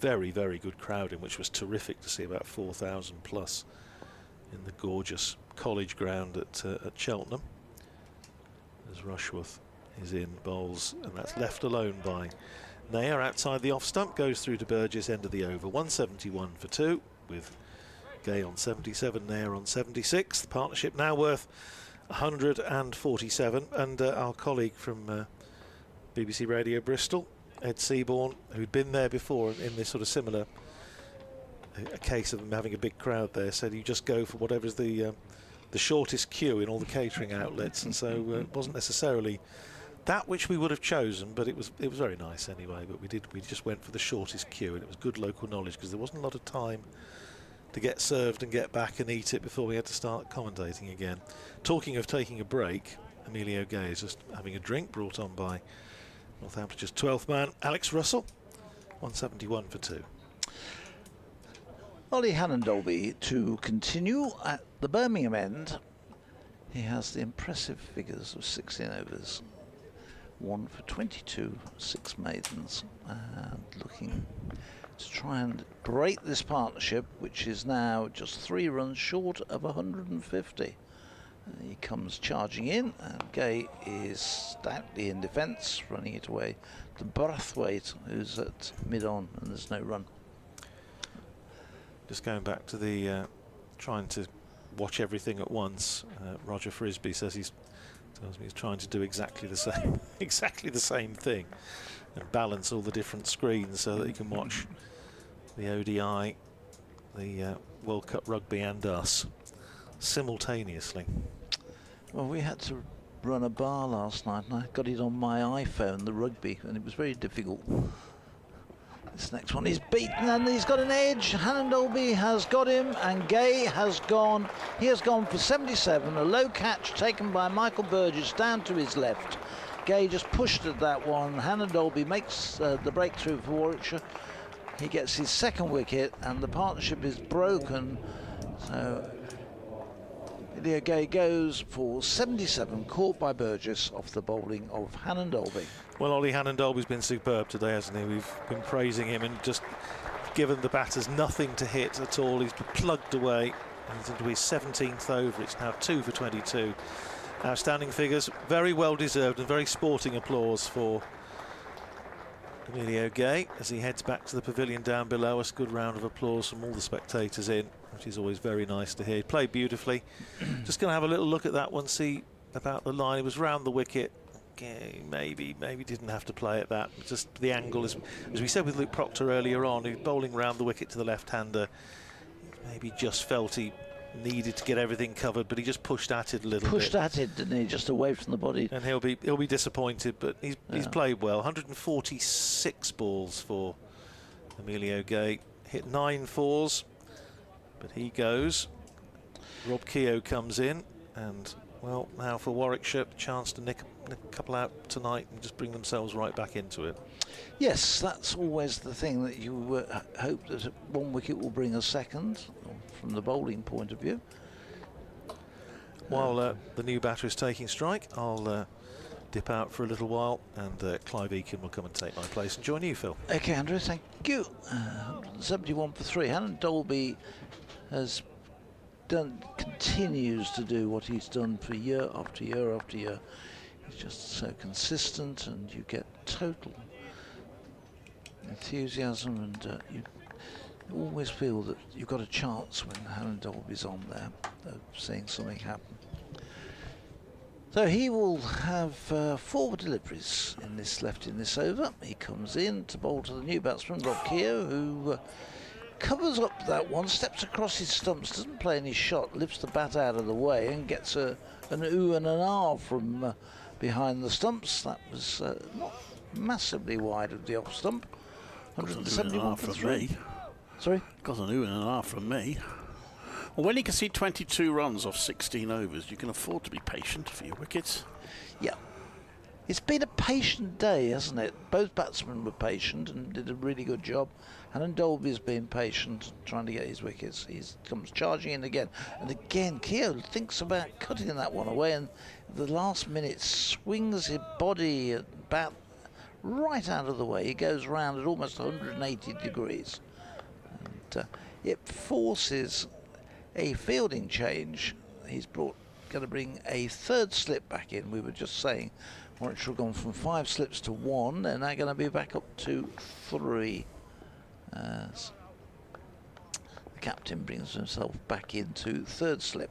very, very good crowding, which was terrific to see, about 4,000 plus in the gorgeous college ground at Cheltenham. As Rushworth is in bowls, and that's left alone by Naya outside the off stump, goes through to Burgess, end of the over, 171 for 2, with Gay on 77, Naya on 76. The partnership now worth 147, and our colleague from BBC Radio Bristol, Ed Seaborn, who'd been there before in this sort of similar a case of them having a big crowd there, said you just go for whatever's the shortest queue in all the catering outlets, and so it wasn't necessarily that which we would have chosen, but it was very nice anyway. But we just went for the shortest queue, and it was good local knowledge because there wasn't a lot of time to get served and get back and eat it before we had to start commentating again. Talking of taking a break, Emilio Gay is just having a drink, brought on by Northampton's 12th man, Alex Russell, 171 for 2. Ollie Hannondolby to continue at the Birmingham end. He has the impressive figures of 16 overs, 1 for 22, 6 maidens, and looking to try and break this partnership, which is now just 3 runs short of 150. He comes charging in, and Gay is stoutly in defence, running it away to Brathwaite, who's at mid-on, and there's no run. Just going back to the trying to watch everything at once. Roger Frisbee says tells me he's trying to do exactly the same, exactly the same thing, and balance all the different screens so that he can watch the ODI, the World Cup rugby, and us simultaneously. Well, we had to run a bar last night, and I got it on my iPhone, the rugby, and it was very difficult. This next one is beaten, and he's got an edge. Hannondolby has got him, and Gay has gone. He has gone for 77. A low catch taken by Michael Burgess down to his left. Gay just pushed at that one. Hannondolby makes the breakthrough for Warwickshire. He gets his second wicket, and the partnership is broken. So Emilio Gay goes for 77, caught by Burgess off the bowling of Hannondolby. Well, Ollie Hannondolby's been superb today, hasn't he? We've been praising him and just given the batters nothing to hit at all. He's plugged away. He's into his 17th over. It's now 2 for 22. Outstanding figures, very well deserved, and very sporting applause for Emilio Gay as he heads back to the pavilion down below us. Good round of applause from all the spectators in, which is always very nice to hear. He played beautifully. Just going to have a little look at that one, see about the line. It was round the wicket. Okay, maybe didn't have to play at that. Just the angle, as we said with Luke Proctor earlier on, he was bowling round the wicket to the left-hander. Maybe just felt he needed to get everything covered, but he just pushed at it a little bit. Pushed at it, didn't he? Just away from the body. And he'll be disappointed, but he's played well. 146 balls for Emilio Gay. Hit 9 fours, but he goes. Rob Keogh comes in, and well, now for Warwickshire, chance to nick a couple out tonight and just bring themselves right back into it. Yes, that's always the thing, that you hope that one wicket will bring a second from the bowling point of view. While the new batter is taking strike, I'll dip out for a little while, and Clive Eakin will come and take my place and join you, Phil. Okay, Andrew, thank you. 171 for 3. Hannon Dolby has continues to do what he's done for year after year after year. He's just so consistent, and you get total enthusiasm, and you always feel that you've got a chance when Hannon Dolby's on there of seeing something happen. So he will have 4 deliveries in this over. He comes in to bowl to the new batsman, Rob Keogh, who covers up that one, steps across his stumps, doesn't play any shot, lifts the bat out of the way and gets an ooh and an ah from behind the stumps. That was not massively wide of the off stump. 171 for 3. Sorry? Got an ooh and an ah from me. Well, when you can see 22 runs off 16 overs, you can afford to be patient for your wickets. Yeah. It's been a patient day, hasn't it? Both batsmen were patient and did a really good job. Hannon Dolby's been patient, trying to get his wickets. He comes charging in again. And again, Keogh thinks about cutting that one away, and the last minute swings his body and bat right out of the way. He goes round at almost 180 degrees. And it forces a fielding change. He's going to bring a 3rd slip back in. We were just saying Warwickshire have gone from 5 slips to 1. They're now going to be back up to 3. The captain brings himself back into 3rd slip.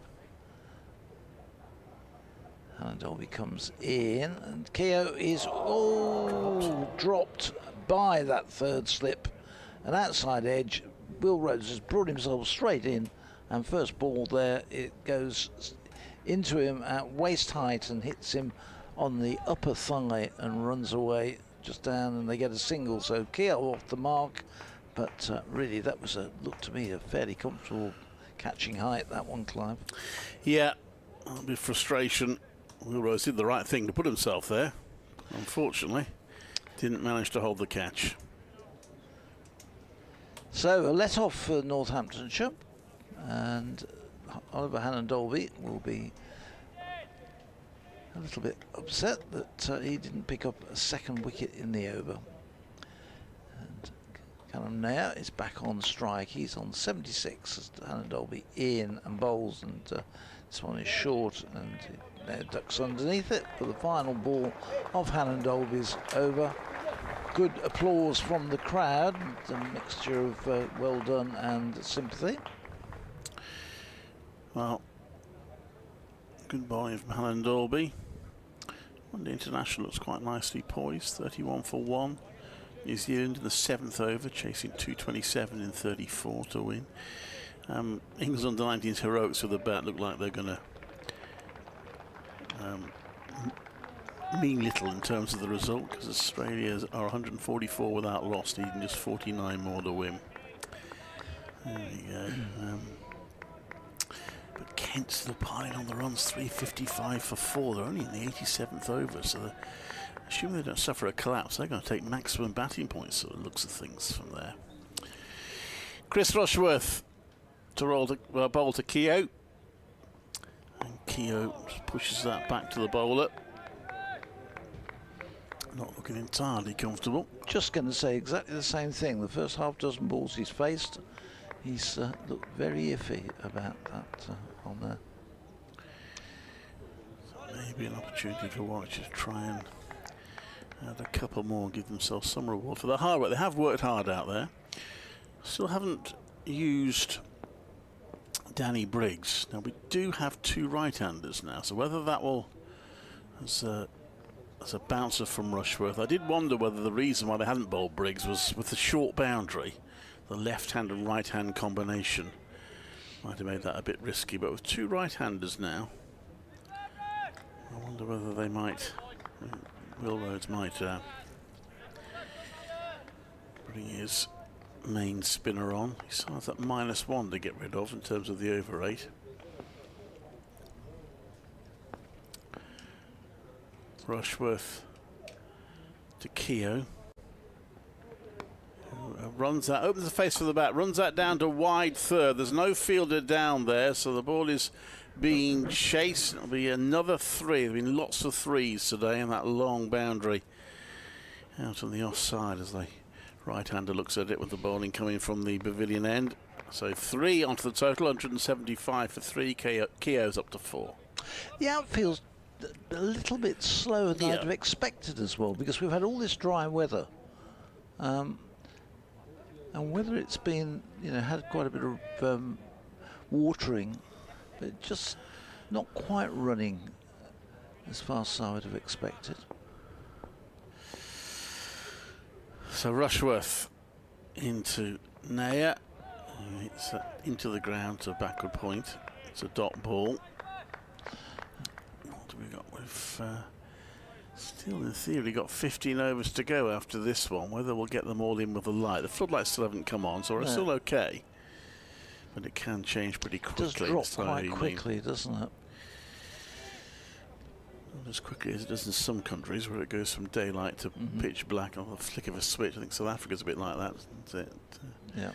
Hannon Dolby comes in, and Keogh is dropped by that 3rd slip. An outside edge. Will Rhodes has brought himself straight in, and first ball there, it goes into him at waist height and hits him on the upper thigh and runs away just down, and they get a single. So Keogh off the mark, but really that was looked to me a fairly comfortable catching height, that one, Clive. Yeah, a bit of frustration. Will Rhodes did the right thing to put himself there. Unfortunately, didn't manage to hold the catch. So a let off for Northamptonshire, and Oliver Hannon Dolby will be a little bit upset that he didn't pick up a 2nd wicket in the over. And Callum Nair is back on strike. He's on 76 as Hannon Dolby in and bowls, and this one is short, and Nair ducks underneath it for the final ball of Hannon Dolby's over. Good applause from the crowd, a mixture of well done and sympathy. Well, good bowling from Hannon Dolby. One Day International looks quite nicely poised, 31 for 1. New Zealand in the 7th over, chasing 227 in 34 to win. England's under 19's heroics with the bat look like they're going to mean little in terms of the result, because Australia are 144 without loss, needing just 49 more to win. There we go. But Kent still piling on the runs, 355 for 4. They're only in the 87th over, so assuming they don't suffer a collapse, they're going to take maximum batting points, sort of looks of things from there. Chris Rushworth to bowl to Keogh, and Keogh pushes that back to the bowler. Not looking entirely comfortable. Just going to say exactly the same thing. The first half dozen balls he's faced, he's looked very iffy about that on there. So maybe an opportunity for Warwickshire to try and add a couple more, give themselves some reward for the hard work. They have worked hard out there. Still haven't used Danny Briggs. Now we do have 2 right-handers now, so whether that will, as a bouncer from Rushworth, I did wonder whether the reason why they hadn't bowled Briggs was with the short boundary, the left-hand and right-hand combination might have made that a bit risky, but with 2 right-handers now, I wonder whether they might, Will Rhodes might bring his main spinner on. He still has that -1 to get rid of in terms of the over rate. Rushworth to Keogh. Runs that, opens the face for the bat, runs that down to wide 3rd. There's no fielder down there, so the ball is being chased. It'll be another 3. There have been lots of 3s today in that long boundary out on the offside as the right-hander looks at it with the bowling coming from the pavilion end. So 3 onto the total, 175 for 3. Keogh's up to 4. The outfield's a little bit slower than I'd have expected as well, because we've had all this dry weather. And whether it's been, had quite a bit of watering, but just not quite running as fast as I would have expected. So Rushworth into Naya. It's into the ground to backward point. It's a dot ball. What do we got? We've still, in theory, got 15 overs to go after this one. Whether we'll get them all in with the light. The floodlights still haven't come on, so it's still okay. But it can change pretty quickly. It does drop quite quickly, doesn't it? Not as quickly as it does in some countries, where it goes from daylight to pitch black on the flick of a switch. I think South Africa's a bit like that, isn't it? Yeah.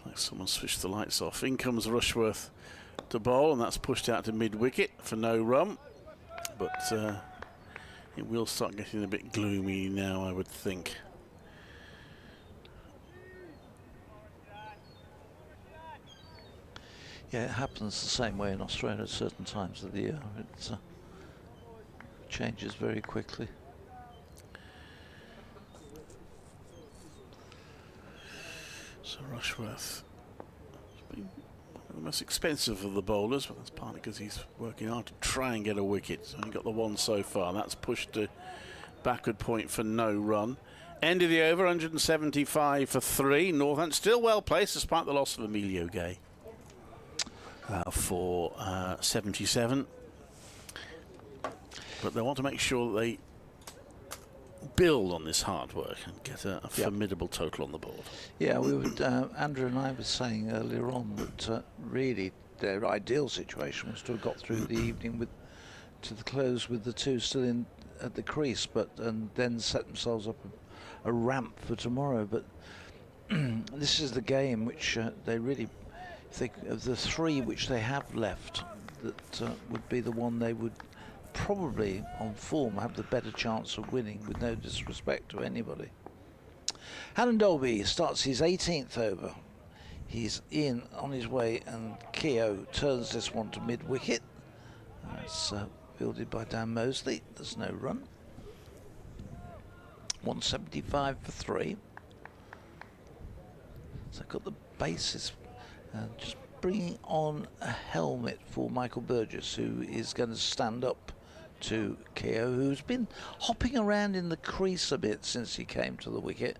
Like someone switched the lights off. In comes Rushworth to bowl, and that's pushed out to mid-wicket for no run. But it will start getting a bit gloomy now, I would think. Yeah, it happens the same way in Australia at certain times of the year. It changes very quickly. So Rushworth has been one of the most expensive of the bowlers, but that's partly because he's working hard to try and get a wicket. He's only got the 1 so far. That's pushed to backward point for no run. End of the over, 175 for 3. Northampton still well placed despite the loss of Emilio Gay for 77. But they want to make sure that they build on this hard work and get a formidable total on the board. Yeah, we would, Andrew and I were saying earlier on that really their ideal situation was to have got through the evening to the close with the 2 still in at the crease, and then set themselves up a ramp for tomorrow. But this is the game which they really think of the 3 which they have left, that would be the one they would probably on form have the better chance of winning, with no disrespect to anybody. Hannon Dolby starts his 18th over. He's in on his way, and Keogh turns this one to mid-wicket. It's fielded by Dan Mosley. There's no run. 175 for 3. So I've got the bases. Just bringing on a helmet for Michael Burgess, who is going to stand up to Keogh, who's been hopping around in the crease a bit since he came to the wicket,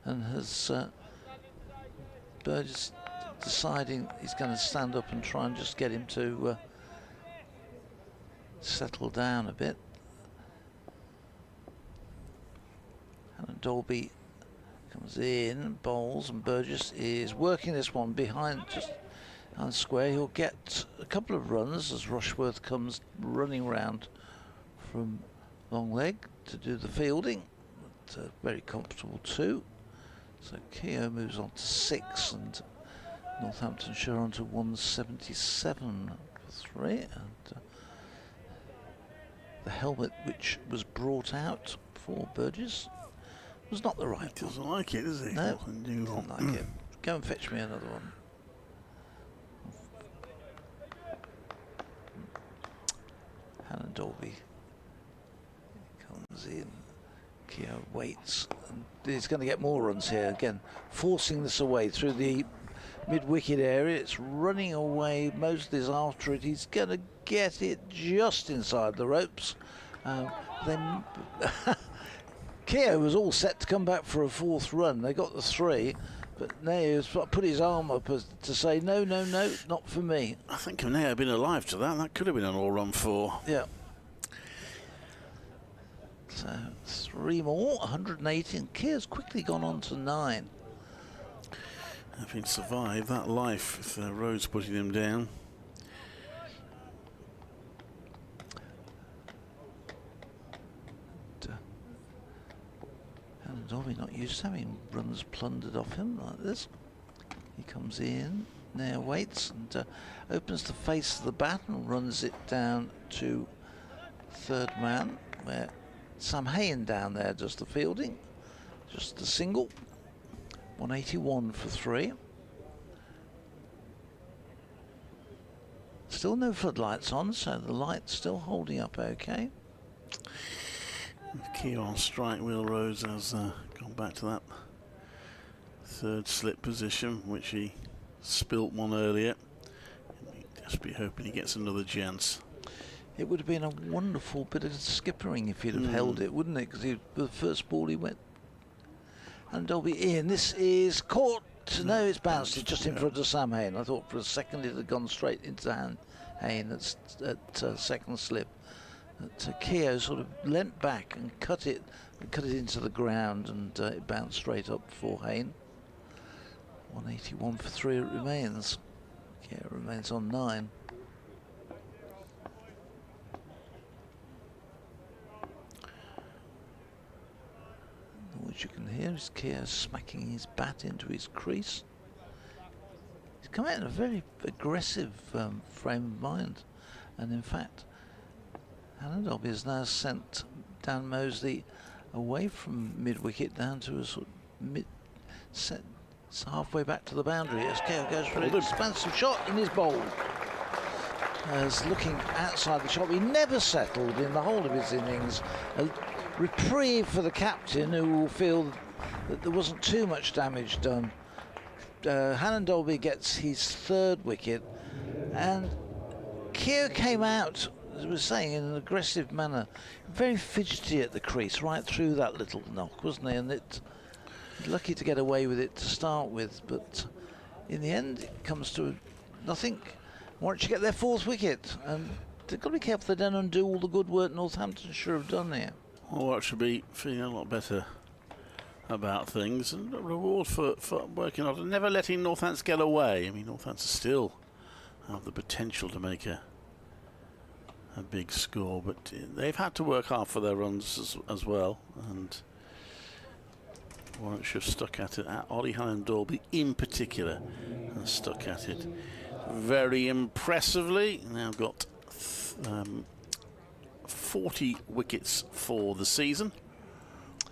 and has Burgess deciding he's going to stand up and try and just get him to settle down a bit. And Dolby comes in, bowls, and Burgess is working this one behind, just on square. He'll get a couple of runs as Rushworth comes running round from long leg to do the fielding. But, very comfortable too. So Keogh moves on to 6, and Northamptonshire on to 177 for 3. And the helmet which was brought out for Burgess was not the right one. He doesn't like it, does he? No, doesn't like it. Go and fetch me another one. Hannon Dolby comes in. Keogh waits, and he's going to get more runs here again, forcing this away through the mid-wicket area. It's running away. Mosley's after it. He's going to get it just inside the ropes. Then Keogh was all set to come back for a 4th run. They got the 3, but Naya's put his arm up to say, no, no, no, not for me. I think if Naya had been alive to that, that could have been an all-run 4. Yeah. So 3 more, 180, and Keogh's quickly gone on to 9. Having survived that life, if the road's putting him down. And Dolby not used to having runs plundered off him like this. He comes in, Nair waits and opens the face of the bat and runs it down to third man, where Sam Hayen down there does the fielding. Just the single. 181 for 3. Still no floodlights on, so the light's still holding up okay. Key on strike. Will Rose has gone back to that third slip position, which he spilt one earlier. Just be hoping he gets another chance. It would have been a wonderful bit of skippering if he'd have held it, wouldn't it? Because the first ball he went. And Dolby in. This is caught. No, it's bounced. It's just in front of Sam Hayen. I thought for a second it had gone straight into Hayen at second slip. But Keogh sort of leant back and cut it into the ground, and it bounced straight up for Hayen. 181 for 3 it remains. Keogh remains on 9. What you can hear is Keogh smacking his bat into his crease. He's come out in a very aggressive frame of mind, and in fact Hannah Dobby has now sent Dan Mosley away from mid-wicket down to a sort of mid-set. It's halfway back to the boundary as Keogh goes for an expansive shot in his bowl. As looking outside the shot, he never settled in the whole of his innings. A reprieve for the captain, who will feel that there wasn't too much damage done. Hannon Dolby gets his third wicket, and Keogh came out, as I was saying, in an aggressive manner, very fidgety at the crease right through that little knock, wasn't he? And lucky to get away with it to start with, but in the end it comes to nothing. Warwickshire get their fourth wicket, and they've got to be careful they don't undo all the good work Northamptonshire have done here. Warwickshire should be feeling a lot better about things, and a reward for working hard and never letting Northants get away. I mean, Northants still have the potential to make a big score, but they've had to work hard for their runs as well, and Warwickshire stuck at it. Ollie Hannon Dolby in particular has stuck at it very impressively. Now got 40 wickets for the season,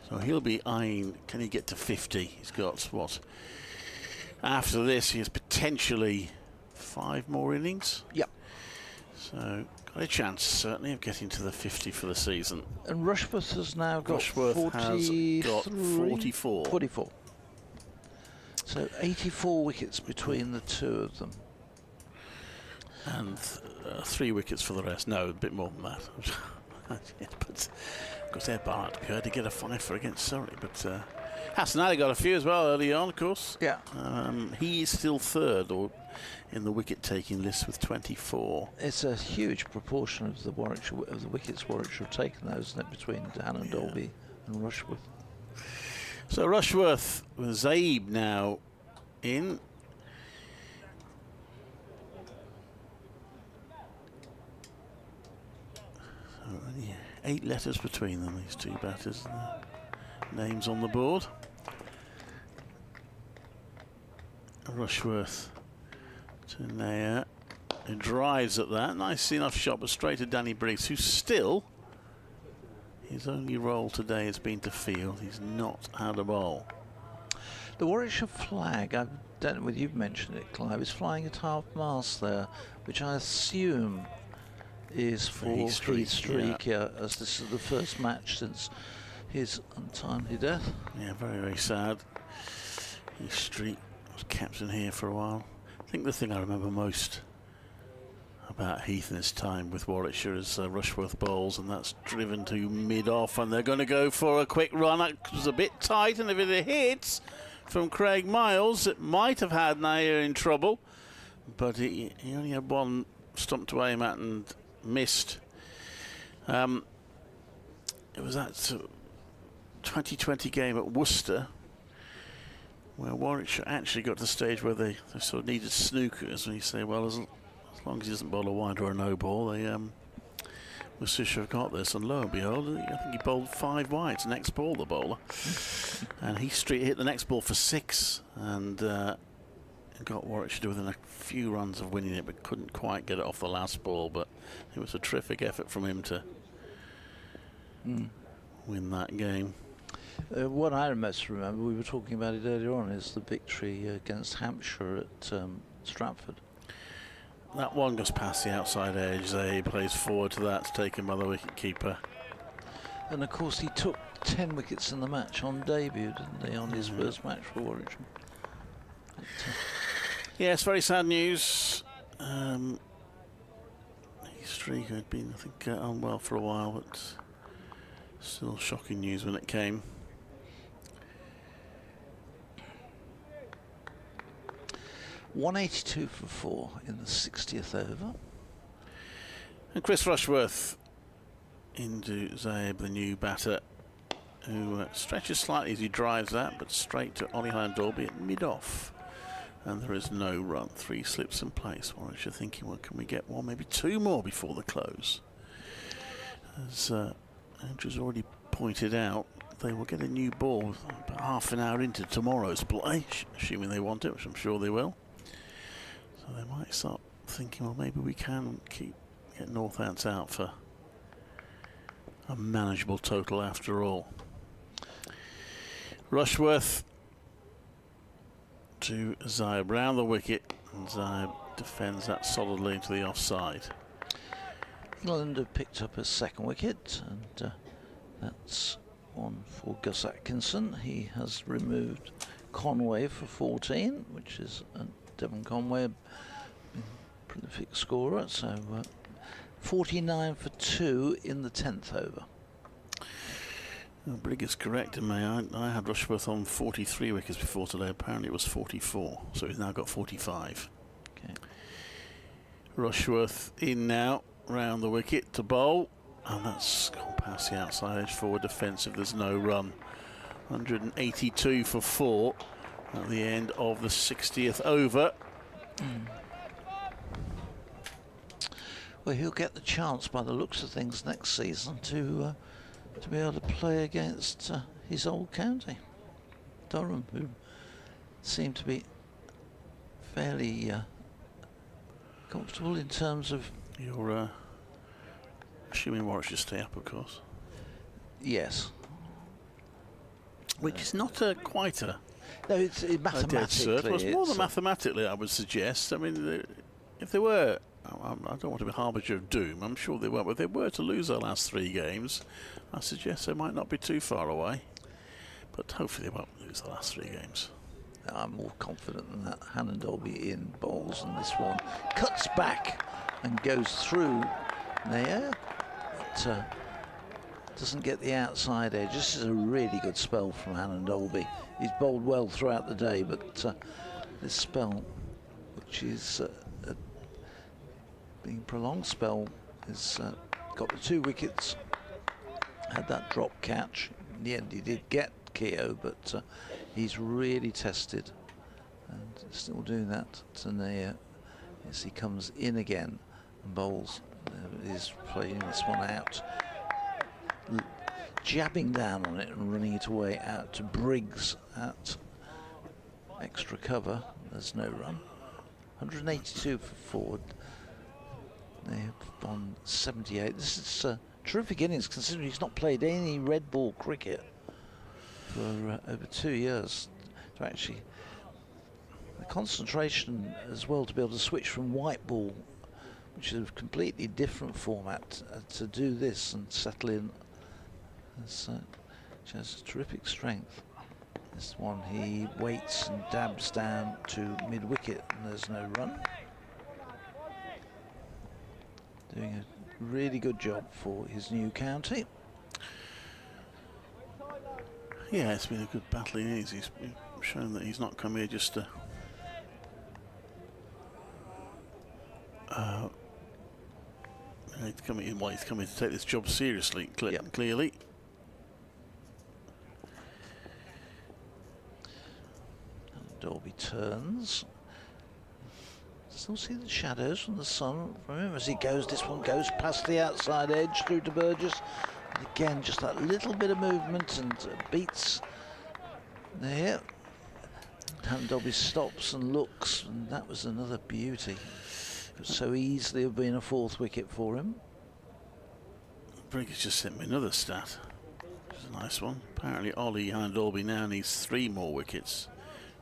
so he'll be eyeing, can he get to 50? He's got what, after this he has potentially 5 more innings. Yep. So got a chance certainly of getting to the 50 for the season. And Rushworth has now got has got 44. 44. So 84 wickets between the two of them. And 3 wickets for the rest. No, a bit more than that. But because they're barred to get a fifer against Surrey. But Hassan Ali got a few as well early on, of course. Yeah. He is still third in the wicket-taking list with 24. It's a huge proportion of the wickets Warwickshire have taken, though, isn't it, between Hannon Dolby and Rushworth. So Rushworth with Zaib now in. So only 8 letters between them, these two batters. Names on the board. Rushworth to Nair, who drives at that. Nice enough shot, but straight to Danny Briggs, who still, his only role today has been to field. He's not had a bowl. The Warwickshire flag, I don't know whether you've mentioned it, Clive, is flying at half-mast there, which I assume is for Heath Streak, as this is the first match since his untimely death. Yeah, very, very sad. Heath Streak was captain here for a while. I think the thing I remember most about Heath in his time with Warwickshire is Rushworth bowls, and that's driven to mid-off, and they're going to go for a quick run. It was a bit tight, and if it hits from Craig Miles, it might have had Nair in trouble, but he only had one stump to aim at and missed. It was that 2020 game at Worcester where Warwickshire actually got to the stage where they sort of needed snookers, and you say, well, as long as he doesn't bowl a wide or a no ball, they Worcestershire have got this, and lo and behold, I think he bowled 5 wides, next ball the bowler, and Heath Street hit the next ball for 6, and got Warwickshire within a few runs of winning it, but couldn't quite get it off the last ball. But it was a terrific effort from him to win that game. What I most remember, we were talking about it earlier on, is the victory against Hampshire at Stratford. That one goes past the outside edge. He plays forward to that. It's taken by the wicket-keeper. And of course he took 10 wickets in the match on debut, didn't he, on his first match for Warwickshire. Yes, very sad news. His streak had been, I think, unwell for a while, but still shocking news when it came. .182 for 4 in the 60th over. And Chris Rushworth into Zaeb, the new batter, who stretches slightly as he drives that, but straight to Ollie Hine-Dolby at mid-off. And there is no run. 3 slips in place. Warwickshire thinking, well, can we get one, maybe 2 more before the close? As Andrew's already pointed out, they will get a new ball about half an hour into tomorrow's play, assuming they want it, which I'm sure they will. So they might start thinking, well, maybe we can get Northants out for a manageable total after all. Rushworth to Zaeb round the wicket, and Zaeb defends that solidly into the offside. England have picked up a second wicket, and that's one for Gus Atkinson. He has removed Conway for 14, which is Devon Conway, a prolific scorer. So 49 for 2 in the 10th over. Briggs correct, and I had Rushworth on 43 wickets before today. Apparently it was 44, so he's now got 45. Okay. Rushworth in now, round the wicket to bowl, and that's gone past the outside edge forward defensive. There's no run. 182 for 4 at the end of the 60th over. Well, he'll get the chance, by the looks of things, next season to be able to play against his old county, Durham, who seem to be fairly comfortable in terms of... You're assuming Warwickshire stay up, of course. Yes. Which is not quite a... No, it's mathematically. Well, it's more than mathematically, I would suggest. I mean, if they were... I don't want to be a harbinger of doom. I'm sure they won't. But if they were to lose their last 3 games, I suggest they might not be too far away. But hopefully they won't lose the last 3 games. I'm more confident than that. Hine-Dolby in bowls, and this one cuts back and goes through there. But doesn't get the outside edge. This is a really good spell from Hine-Dolby. He's bowled well throughout the day, but this spell, which is being prolonged spell, has got the 2 wickets, had that drop catch. In the end he did get Keogh, but he's really tested and still doing that to Nair as he comes in again and bowls. He's playing this one out, jabbing down on it and running it away out to Briggs at extra cover. There's no run. 182 for forward. They've on 78. This is a terrific innings, considering he's not played any red ball cricket for over 2 years. So actually, the concentration as well to be able to switch from white ball, which is a completely different format, to do this and settle in, which has terrific strength. This one he waits and dabs down to mid-wicket, and there's no run. Doing a really good job for his new county. Yeah, it's been a good battling innings. He's shown that he's not come here just to he's coming to take this job seriously, clearly. And Dolby turns. Still see the shadows from the sun from him as he goes. This one goes past the outside edge through to Burgess. And again, just that little bit of movement and beats there. Hannah Dolby stops and looks, and that was another beauty. Could so easily have been a 4th wicket for him. Briggs just sent me another stat. It's a nice one. Apparently Ollie Hannah Dolby now needs 3 more wickets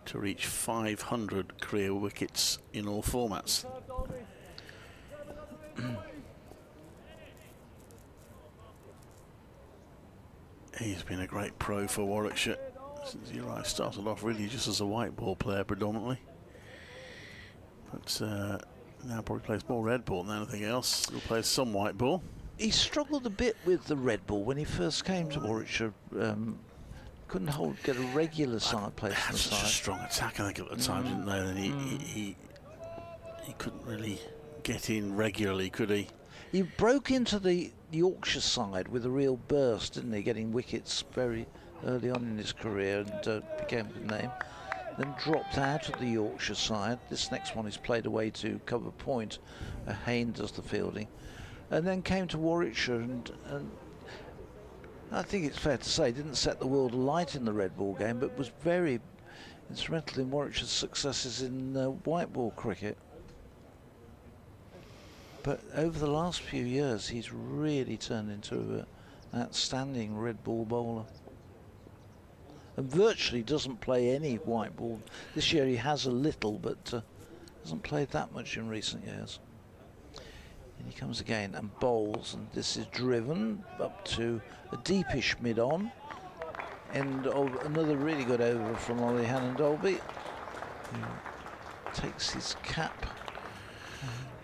to reach 500 career wickets in all formats. He's been a great pro for Warwickshire since he arrived. Started off really just as a white ball player predominantly, but now probably plays more red ball than anything else. He'll play some white ball. He struggled a bit with the red ball when he first came to Warwickshire. Couldn't get a regular side place They on had the such a side. strong attack, I think, at the time, didn't they? And he couldn't really get in regularly, could he? He broke into the Yorkshire side with a real burst, didn't he? Getting wickets very early on in his career and became the name. Then dropped out of the Yorkshire side. This next one is played away to Cover Point. Hayne does the fielding. And then came to Warwickshire and I think it's fair to say didn't set the world alight in the red ball game, but was very instrumental in Warwickshire's successes in white ball cricket. But over the last few years, he's really turned into an outstanding red ball bowler. And virtually doesn't play any white ball. This year he has a little, but hasn't played that much in recent years. And he comes again and bowls, and this is driven up to a deepish mid-on. End of another really good over from Ollie Hannah Dolby, who takes his cap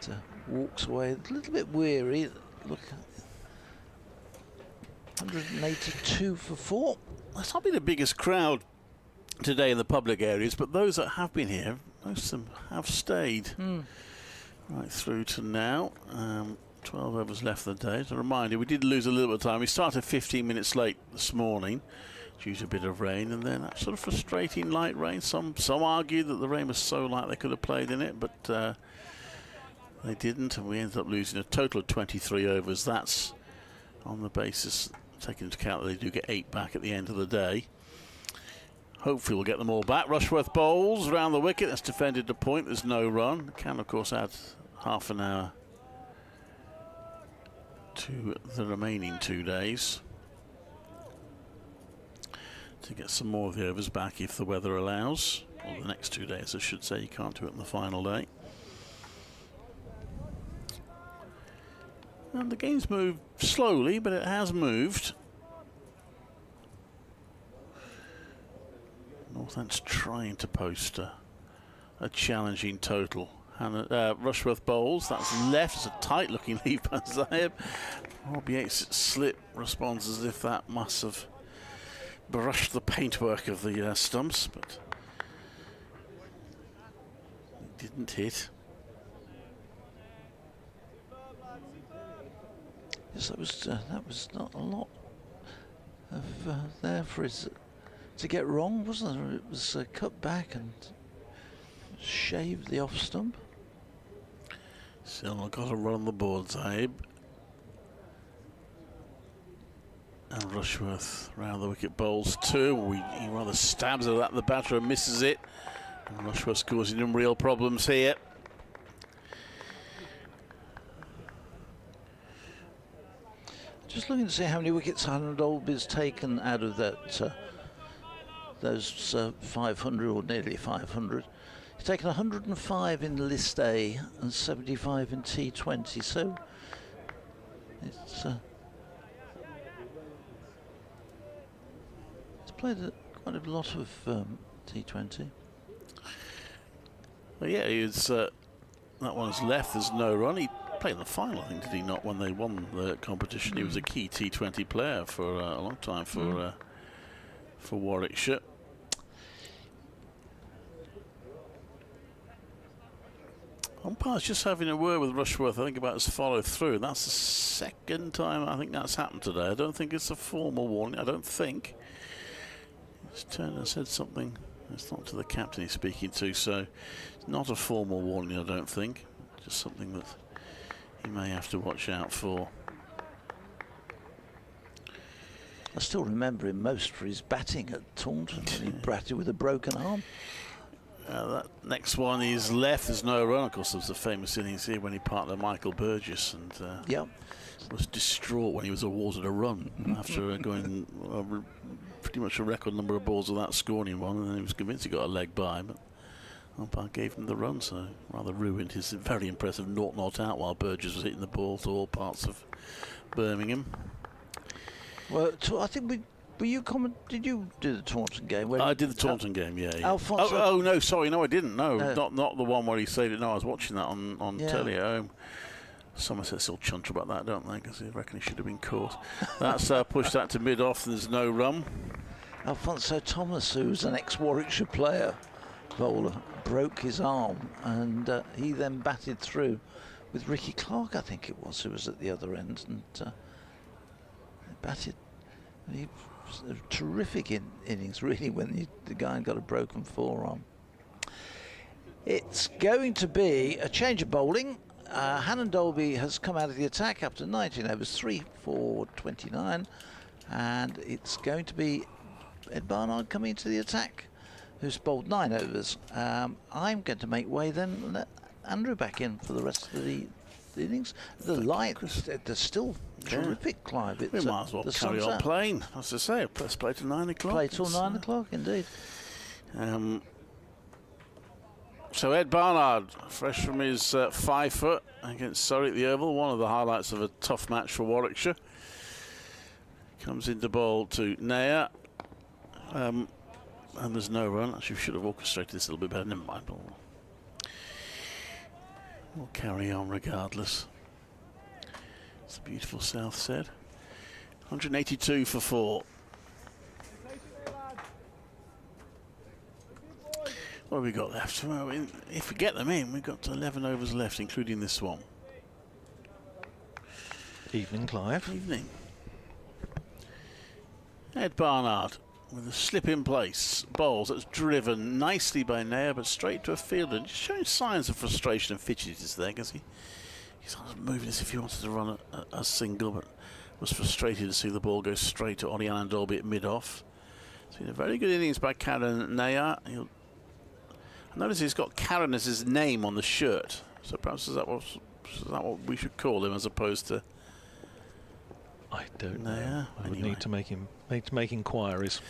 and walks away a little bit weary. Look, 182 for 4. That's not been the biggest crowd today in the public areas, but those that have been here, most of them have stayed right through to now. 12 overs left of the day. As a reminder, we did lose a little bit of time. We started 15 minutes late this morning due to a bit of rain, and then that sort of frustrating light rain. Some argued that the rain was so light they could have played in it, but they didn't, and we ended up losing a total of 23 overs. That's on the basis, taking into account that they do get 8 back at the end of the day. Hopefully we'll get them all back. Rushworth bowls around the wicket. That's defended to point. There's no run. Can, of course, add half an hour to the remaining 2 days to get some more of the overs back if the weather allows. Or the next 2 days, I should say. You can't do it on the final day. And the game's moved slowly, but it has moved. Northant's trying to post a challenging total. Rushworth bowls, that's left. It's a tight looking lead by Zahib. Rob Yates' slip responds as if that must have brushed the paintwork of the stumps, but it didn't hit. Yes, that was not a lot of there for his to get wrong, wasn't there? It was cut back and shaved the off stump. Still not got a run on the board, Zaib. And Rushworth round the wicket bowls too. He rather stabs it at the batter and misses it. And Rushworth's causing him real problems here. Just looking to see how many wickets Hannah Dolby's taken out of that those 500 or nearly 500. He's taken 105 in List A and 75 in T20. So it's he's played quite a lot of T20. Well, yeah, that one's left. There's no run. He played in the final, I think, did he not, when they won the competition? He was a key T20 player for a long time for Warwickshire. Umpire's just having a word with Rushworth, I think, about his follow through. That's the second time I think that's happened today. I don't think it's a formal warning. I don't think. He's turned and said something. It's not to the captain he's speaking to, so it's not a formal warning, I don't think. Just something that he may have to watch out for. I still remember him most for his batting at Taunton when he batted with a broken arm. That next one is left. There's no run. Of course, there was a famous innings here when he partnered Michael Burgess and was distraught when he was awarded a run after going pretty much a record number of balls without scoring one, and then he was convinced he got a leg by, but umpire gave him the run, so rather ruined his very impressive 0-0 out while Burgess was hitting the ball to all parts of Birmingham. Well, I think did you do the Taunton game? I did the Taunton game, yeah. Alfonso. Oh, no, sorry, no, I didn't. No, not the one where he saved it. No, I was watching that on telly at home. Somerset still chunter about that, don't they? Because they reckon he should have been caught. That's pushed that to mid-off, and there's no run. Alfonso Thomas, who's an ex-Warwickshire player, bowler, broke his arm, and he then batted through with Ricky Clark, I think it was, who was at the other end, and batted. He was a terrific innings, really, when the guy got a broken forearm. It's going to be a change of bowling. Hannon Dolby has come out of the attack after 19 overs, 3 for 29, and it's going to be Ed Barnard coming into the attack, who's bowled 9 overs. I'm going to make way then and let Andrew back in for the rest of the innings. The lights, they're still terrific, Clive. We might as well carry on playing. As I say, let's play till 9 o'clock. Play till 9 o'clock, indeed. So Ed Barnard, fresh from his 5 foot against Surrey at the Oval, one of the highlights of a tough match for Warwickshire. Comes into bowl to Naya. And there's no run. Actually, we should have orchestrated this a little bit better. Never mind. We'll carry on regardless. It's a beautiful South set. 182 for 4. What have we got left? Well, if we get them in, we've got 11 overs left, including this one. Evening, Clive. Evening. Ed Barnard with a slip in place. Bowls that's driven nicely by Naya, but straight to a fielder. Just showing signs of frustration and fidgetiness there, because he's moving as if he wanted to run a single, but was frustrated to see the ball go straight to Hannon Dolby at mid-off. It's been a very good innings by Karen Naya. Notice he's got Karen as his name on the shirt, so perhaps is that what we should call him as opposed to? I don't know. I would need to make inquiries.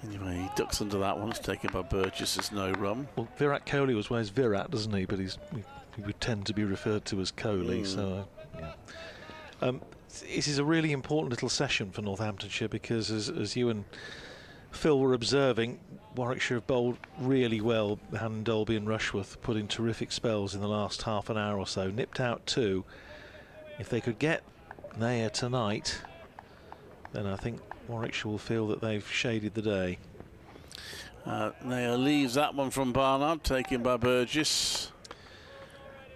Anyway, he ducks under that one. It's taken by Burgess. There's no run. Well, Virat Kohli was wears Virat, doesn't he? But he would tend to be referred to as Kohli. So, yeah. This is a really important little session for Northamptonshire because, as you and Phil were observing, Warwickshire have bowled really well. Hannon Dolby and Rushworth put in terrific spells in the last half an hour or so. Nipped out 2. If they could get Naya tonight, then I think Warwickshire will feel that they've shaded the day. Naya leaves that one from Barnard, taken by Burgess.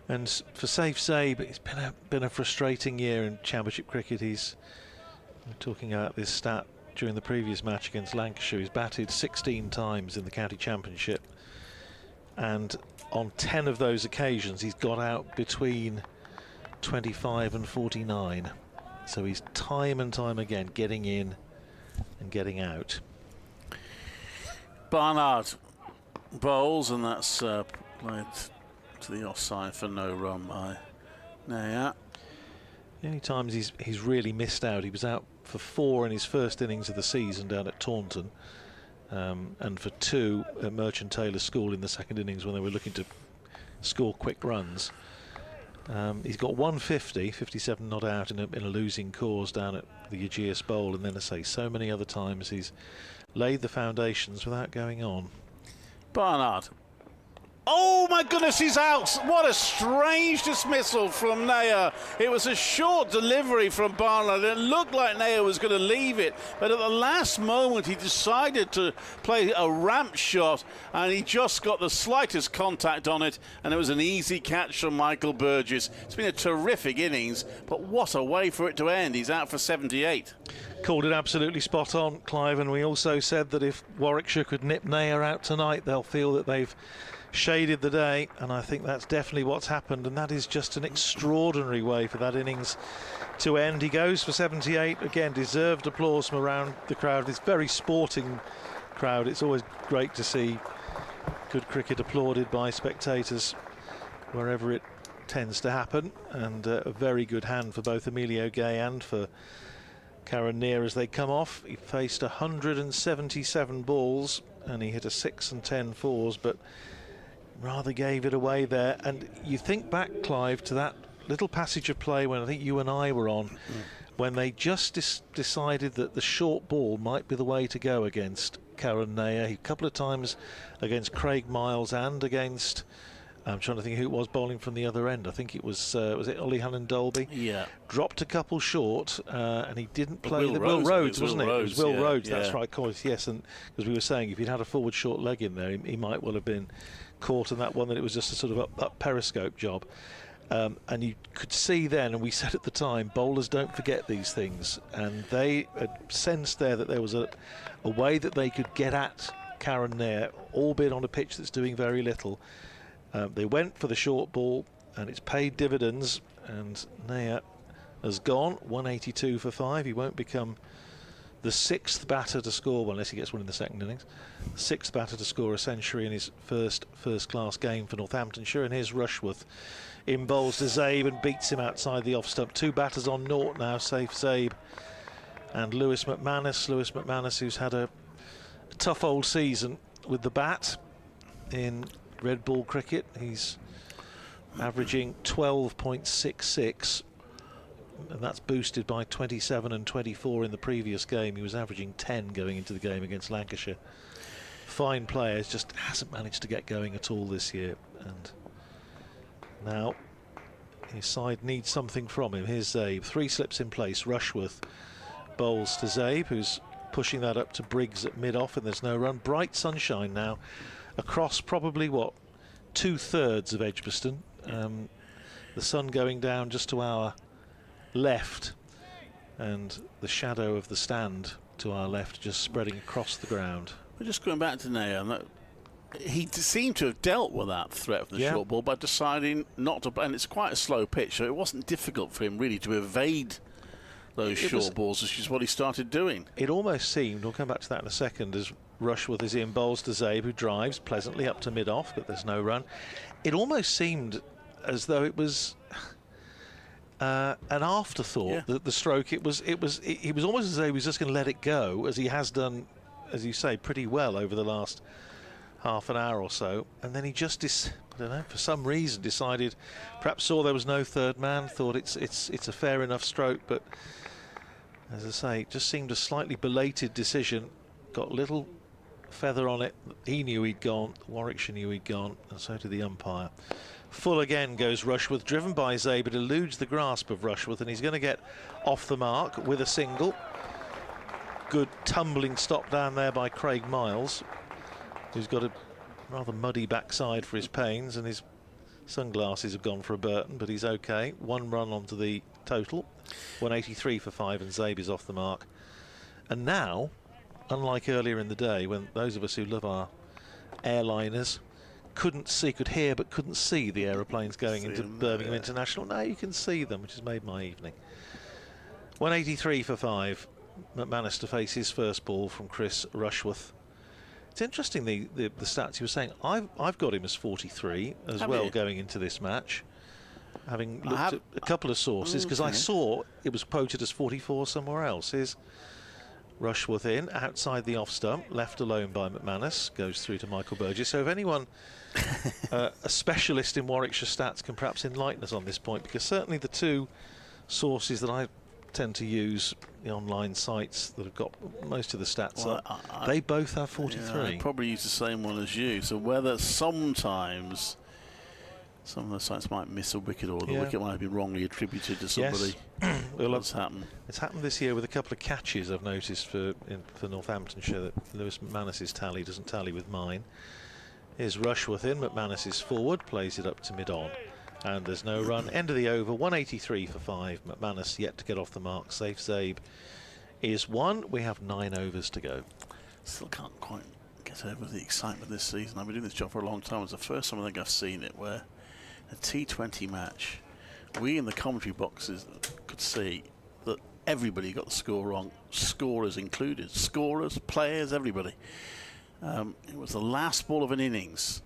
And for Safe Zabe, it's been a frustrating year in Championship cricket. We're talking about this stat during the previous match against Lancashire. He's batted 16 times in the county championship, and on 10 of those occasions he's got out between 25 and 49. So he's time and time again getting in and getting out. Barnard bowls, and that's played to the offside for no run by Naya. The only times he's really missed out, he was out for 4 in his first innings of the season down at Taunton, and for 2 at Merchant Taylor School in the second innings when they were looking to score quick runs. He's got 150, 57 not out in a losing cause down at the Aegeus Bowl, and then I say so many other times he's laid the foundations without going on. Barnard. Oh my goodness, he's out! What a strange dismissal from Naya. It was a short delivery from Barnard. It looked like Naya was going to leave it, but at the last moment he decided to play a ramp shot, and he just got the slightest contact on it, and it was an easy catch from Michael Burgess. It's been a terrific innings, but what a way for it to end. He's out for 78. Called it absolutely spot on, Clive, and we also said that if Warwickshire could nip Naya out tonight, they'll feel that they've shaded the day, and I think that's definitely what's happened, and that is just an extraordinary way for that innings to end. He goes for 78, again deserved applause from around the crowd, this very sporting crowd. It's always great to see Good cricket applauded by spectators wherever it tends to happen, and a very good hand for both Emilio Gay and for Karen Neer as they come off. He faced 177 balls and he hit a 6 and 10 fours, but rather gave it away there. And you think back, Clive, to that little passage of play when I think you and I were on, when they just decided that the short ball might be the way to go against Karen Neer. A couple of times against Craig Miles and against, I'm trying to think who it was bowling from the other end. I think it was it Ollie Hannon Dolby? Yeah. Dropped a couple short, and he didn't play Will Will Rhodes, Rhodes, wasn't it? It was Will yeah, Rhodes, yeah. that's right, of course, yes. And as we were saying, if he'd had a forward short leg in there, he might well have been caught in that one, that it was just a sort of up periscope job. And you could see then, and we said at the time, bowlers don't forget these things, and they had sensed there that there was a way that they could get at Karen Neer, albeit on a pitch that's doing very little. They went for the short ball, and it's paid dividends, and Neer has gone 182 for 5. He won't become the 6th batter to score, well, unless he gets one in the second innings, 6th batter to score a century in his first-class game for Northamptonshire. And here's Rushworth in bowls to Zabe and beats him outside the off stump. 2 batters on naught now, safe Zabe and Lewis McManus. Lewis McManus, who's had a tough old season with the bat in red ball cricket. He's averaging 12.66, and that's boosted by 27 and 24 in the previous game. He was averaging 10 going into the game against Lancashire. Fine players, just hasn't managed to get going at all this year, and now his side needs something from him. Here's Zabe, 3 slips in place. Rushworth bowls to Zabe, who's pushing that up to Briggs at mid-off, and there's no run. Bright sunshine now across probably, what, 2/3 of Edgbaston. The sun going down just to our left, and the shadow of the stand to our left just spreading across the ground. We're just going back to Neer, and he seemed to have dealt with that threat from the short ball by deciding not to, and it's quite a slow pitch, so it wasn't difficult for him really to evade those short balls, which is what he started doing. It almost seemed, we'll come back to that in a second, as Rushworth is in bowls to Zabe, who drives pleasantly up to mid-off, but there's no run. It almost seemed as though it was an afterthought, the stroke. It was almost as though he was just going to let it go, as he has done, as you say, pretty well over the last half an hour or so, and then he just I don't know, for some reason decided, perhaps saw there was no third man, thought it's a fair enough stroke, but as I say, it just seemed a slightly belated decision. Got little feather on it. He knew he'd gone, Warwickshire knew he'd gone, and so did the umpire. Full again goes Rushworth, driven by Zabe, but eludes the grasp of Rushworth, and he's going to get off the mark with a single. Good tumbling stop down there by Craig Miles, who's got a rather muddy backside for his pains, and his sunglasses have gone for a Burton, but he's okay. 1 run onto the total, 183 for 5, and Zabe is off the mark. And now, unlike earlier in the day, when those of us who love our airliners could hear but couldn't see the aeroplanes going into Birmingham International, now you can see them, which has made my evening. 183 for 5, McManus to face his first ball from Chris Rushworth. It's interesting, the stats you were saying. I've got him as 43 as well going into this match, having looked at a couple of sources, because I saw it was quoted as 44 somewhere else. Here's Rushworth in, outside the off stump, left alone by McManus, goes through to Michael Burgess. So if anyone, a specialist in Warwickshire stats, can perhaps enlighten us on this point, because certainly the 2 sources that I tend to use, the online sites that have got most of the stats up, they both have 43. Yeah, I probably use the same one as you. So whether sometimes some of the sites might miss a wicket, or the wicket might have been wrongly attributed to somebody. Yes. Well, that's happened. It's happened this year with a couple of catches I've noticed for Northamptonshire, that Lewis McManus's tally doesn't tally with mine. Here's Rushworth in, McManus is forward, plays it up to mid-on, and there's no run. End of the over, 183 for 5. McManus yet to get off the mark. Safe Zabe is 1. We have 9 overs to go. Still can't quite get over the excitement this season. I've been doing this job for a long time. It's the first time I think I've seen it where a T20 match, we in the commentary boxes could see that everybody got the score wrong, scorers included, scorers, players, everybody. It was the last ball of an innings,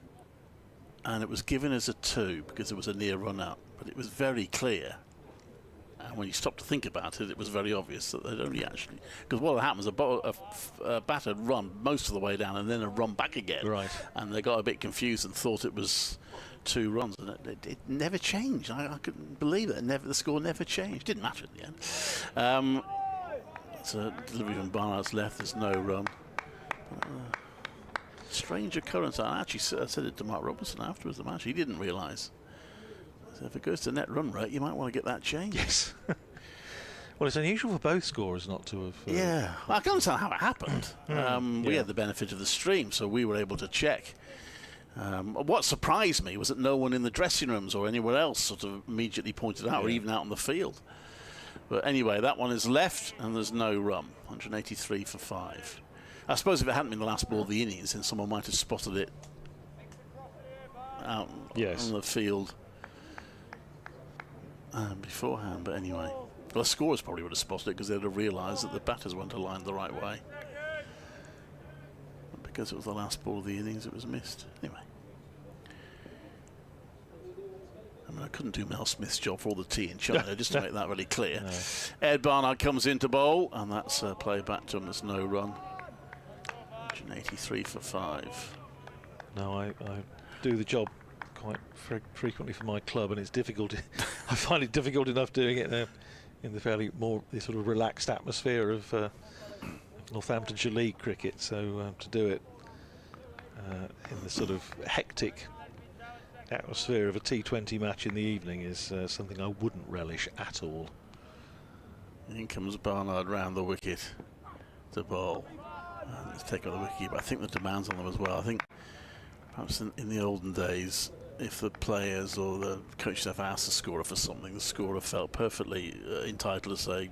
and it was given as a 2 because it was a near run out, but it was very clear. And when you stop to think about it, it was very obvious that they'd only actually... Because what happens, a batter had run most of the way down and then a run back again. Right. And they got a bit confused and thought it was 2 runs. And it never changed. I couldn't believe it. The score never changed. Didn't matter in the end. It's a delivery from Barnard's left. There's no run. Strange occurrence. I actually said it to Mark Robinson afterwards the match. He didn't realise. So if it goes to net run rate, you might want to get that changed. Yes. Well, it's unusual for both scorers not to have... Yeah. Well, I can understand how it happened. We yeah. had the benefit of the stream, so we were able to check. What surprised me was that no one in the dressing rooms or anywhere else sort of immediately pointed out, or even out on the field. But anyway, that one is left, and there's no run. 183 for 5. I suppose if it hadn't been the last ball of the innings, then someone might have spotted it out on the field beforehand. But anyway, the scorers probably would have spotted it because they'd have realised that the batters weren't aligned the right way. But because it was the last ball of the innings, it was missed. Anyway. I mean, I couldn't do Mel Smith's job for all the tea in China, just to make that really clear. No. Ed Barnard comes into bowl, and that's play back to him. There's no run. 183 for 5. No, I do the job quite frequently for my club, and it's difficult. I find it difficult enough doing it in the fairly the sort of relaxed atmosphere of Northamptonshire League cricket. So to do it in the sort of hectic atmosphere of a T20 match in the evening is something I wouldn't relish at all. In comes Barnard round the wicket to bowl. Let's take out the wicket, but I think the demand's on them as well. I think perhaps in the olden days, if the players or the coach staff asked the scorer for something, the scorer felt perfectly entitled to say,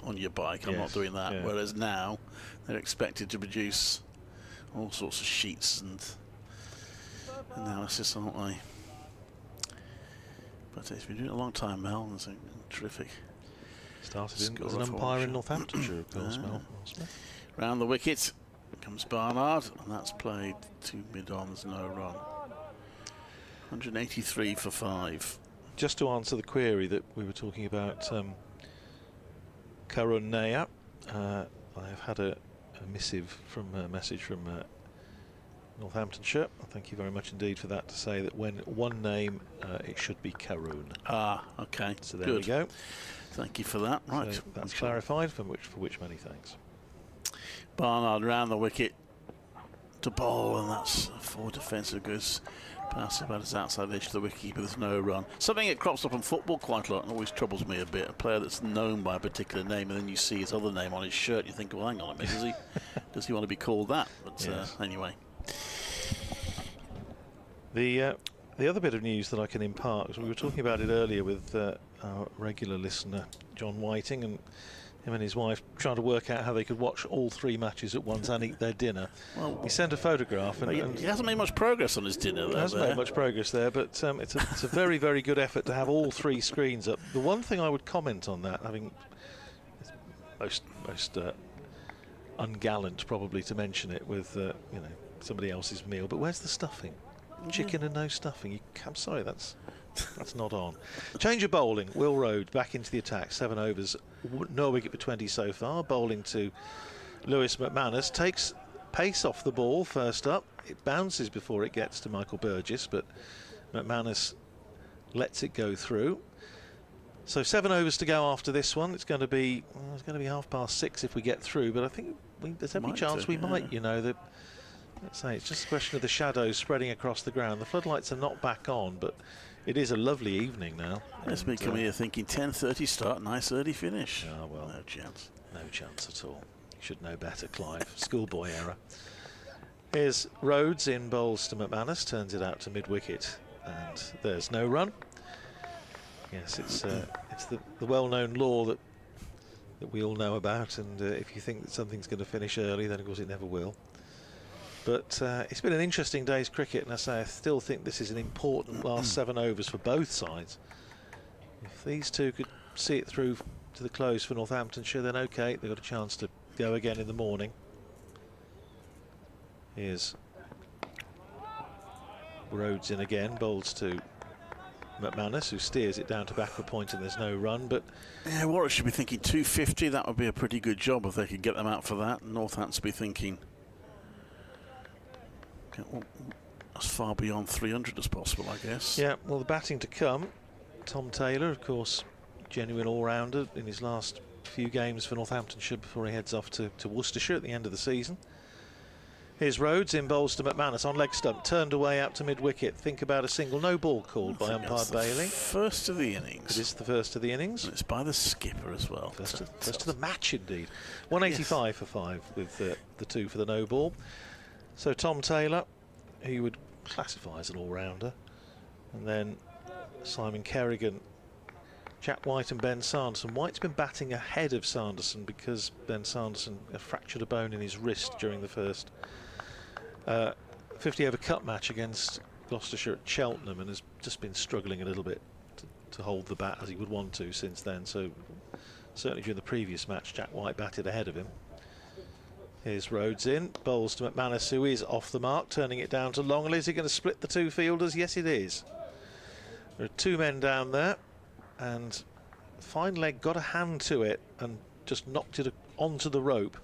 on your bike, I'm not doing that. Yeah. Whereas now, they're expected to produce all sorts of sheets and analysis, aren't they? But it's been doing it a long time, Mel. It's terrific. Started as an umpire in Northamptonshire, of course, Mel Smith. Round the wicket comes Barnard, and that's played to mid-on. There's no run. 183 for 5. Just to answer the query that we were talking about, Karun Naya, I've had a message from Northamptonshire. Thank you very much indeed for that, to say that when one name, it should be Karun. Ah, okay. So there we go. Thank you for that. Right, so that's clarified. For which many thanks. Barnard round the wicket to bowl, and that's 4 defensive goods. Pass about as outside edge to the wicketkeeper. There's no run. Something that crops up in football quite a lot and always troubles me a bit. A player that's known by a particular name, and then you see his other name on his shirt. You think, well, hang on a minute, does he want to be called that? But yes. Anyway. The other bit of news that I can impart, because we were talking about it earlier with our regular listener John Whiting, and him and his wife trying to work out how they could watch all 3 matches at once and eat their dinner. Well, he sent a photograph, and he hasn't made much progress on his dinner. He hasn't made much progress there, but it's a very, very good effort to have all 3 screens up. The one thing I would comment on that, having most ungallant probably to mention it with somebody else's meal, but where's the stuffing? Chicken and no stuffing. I'm sorry, that's not on. Change of bowling. Will Road back into the attack. 7 overs, no wicket for 20 so far. Bowling to Lewis McManus. Takes pace off the ball first up. It bounces before it gets to Michael Burgess, but McManus lets it go through. So 7 overs to go after this one. It's going to be 6:30 if we get through, but I think there's every chance we might. Let's say it's just a question of the shadows spreading across the ground. The floodlights are not back on, but it is a lovely evening now. Let's be coming here thinking 10:30 start, nice early finish. Oh, well, no chance. No chance at all. You should know better, Clive. Schoolboy error. Here's Rhodes in bowls to McManus, turns it out to mid-wicket, and there's no run. Yes, it's the well-known law that we all know about, and if you think that something's going to finish early, then of course it never will. But it's been an interesting day's cricket, and I still think this is an important last 7 overs for both sides. If these two could see it through to the close for Northamptonshire, then OK, they've got a chance to go again in the morning. Here's Rhodes in again, bowls to McManus, who steers it down to backward point, and there's no run. But yeah, Warwick should be thinking 250. That would be a pretty good job if they could get them out for that. Northampton be thinking as far beyond 300 as possible, I guess. yeah, well, the batting to come. Tom Taylor, of course, genuine all-rounder in his last few games for Northamptonshire before he heads off to Worcestershire at the end of the season. Here's Rhodes, in bowls to McManus on leg stump, turned away out to mid-wicket. Think about a single, no ball called by umpire Bailey. First of the innings. It is the first of the innings. And it's by the skipper as well. First of the match, indeed. 185 for 5 with the 2 for the no ball. So Tom Taylor, who you would classify as an all-rounder, and then Simon Kerrigan, Jack White and Ben Sanderson. White's been batting ahead of Sanderson because Ben Sanderson fractured a bone in his wrist during the first 50-over cup match against Gloucestershire at Cheltenham, and has just been struggling a little bit to hold the bat as he would want to since then. So certainly during the previous match, Jack White batted ahead of him. Here's Rhodes in, bowls to McManus, who is off the mark, turning it down to Longley. Is he going to split the two fielders? Yes, it is. There are 2 men down there, and fine leg got a hand to it and just knocked it onto the rope.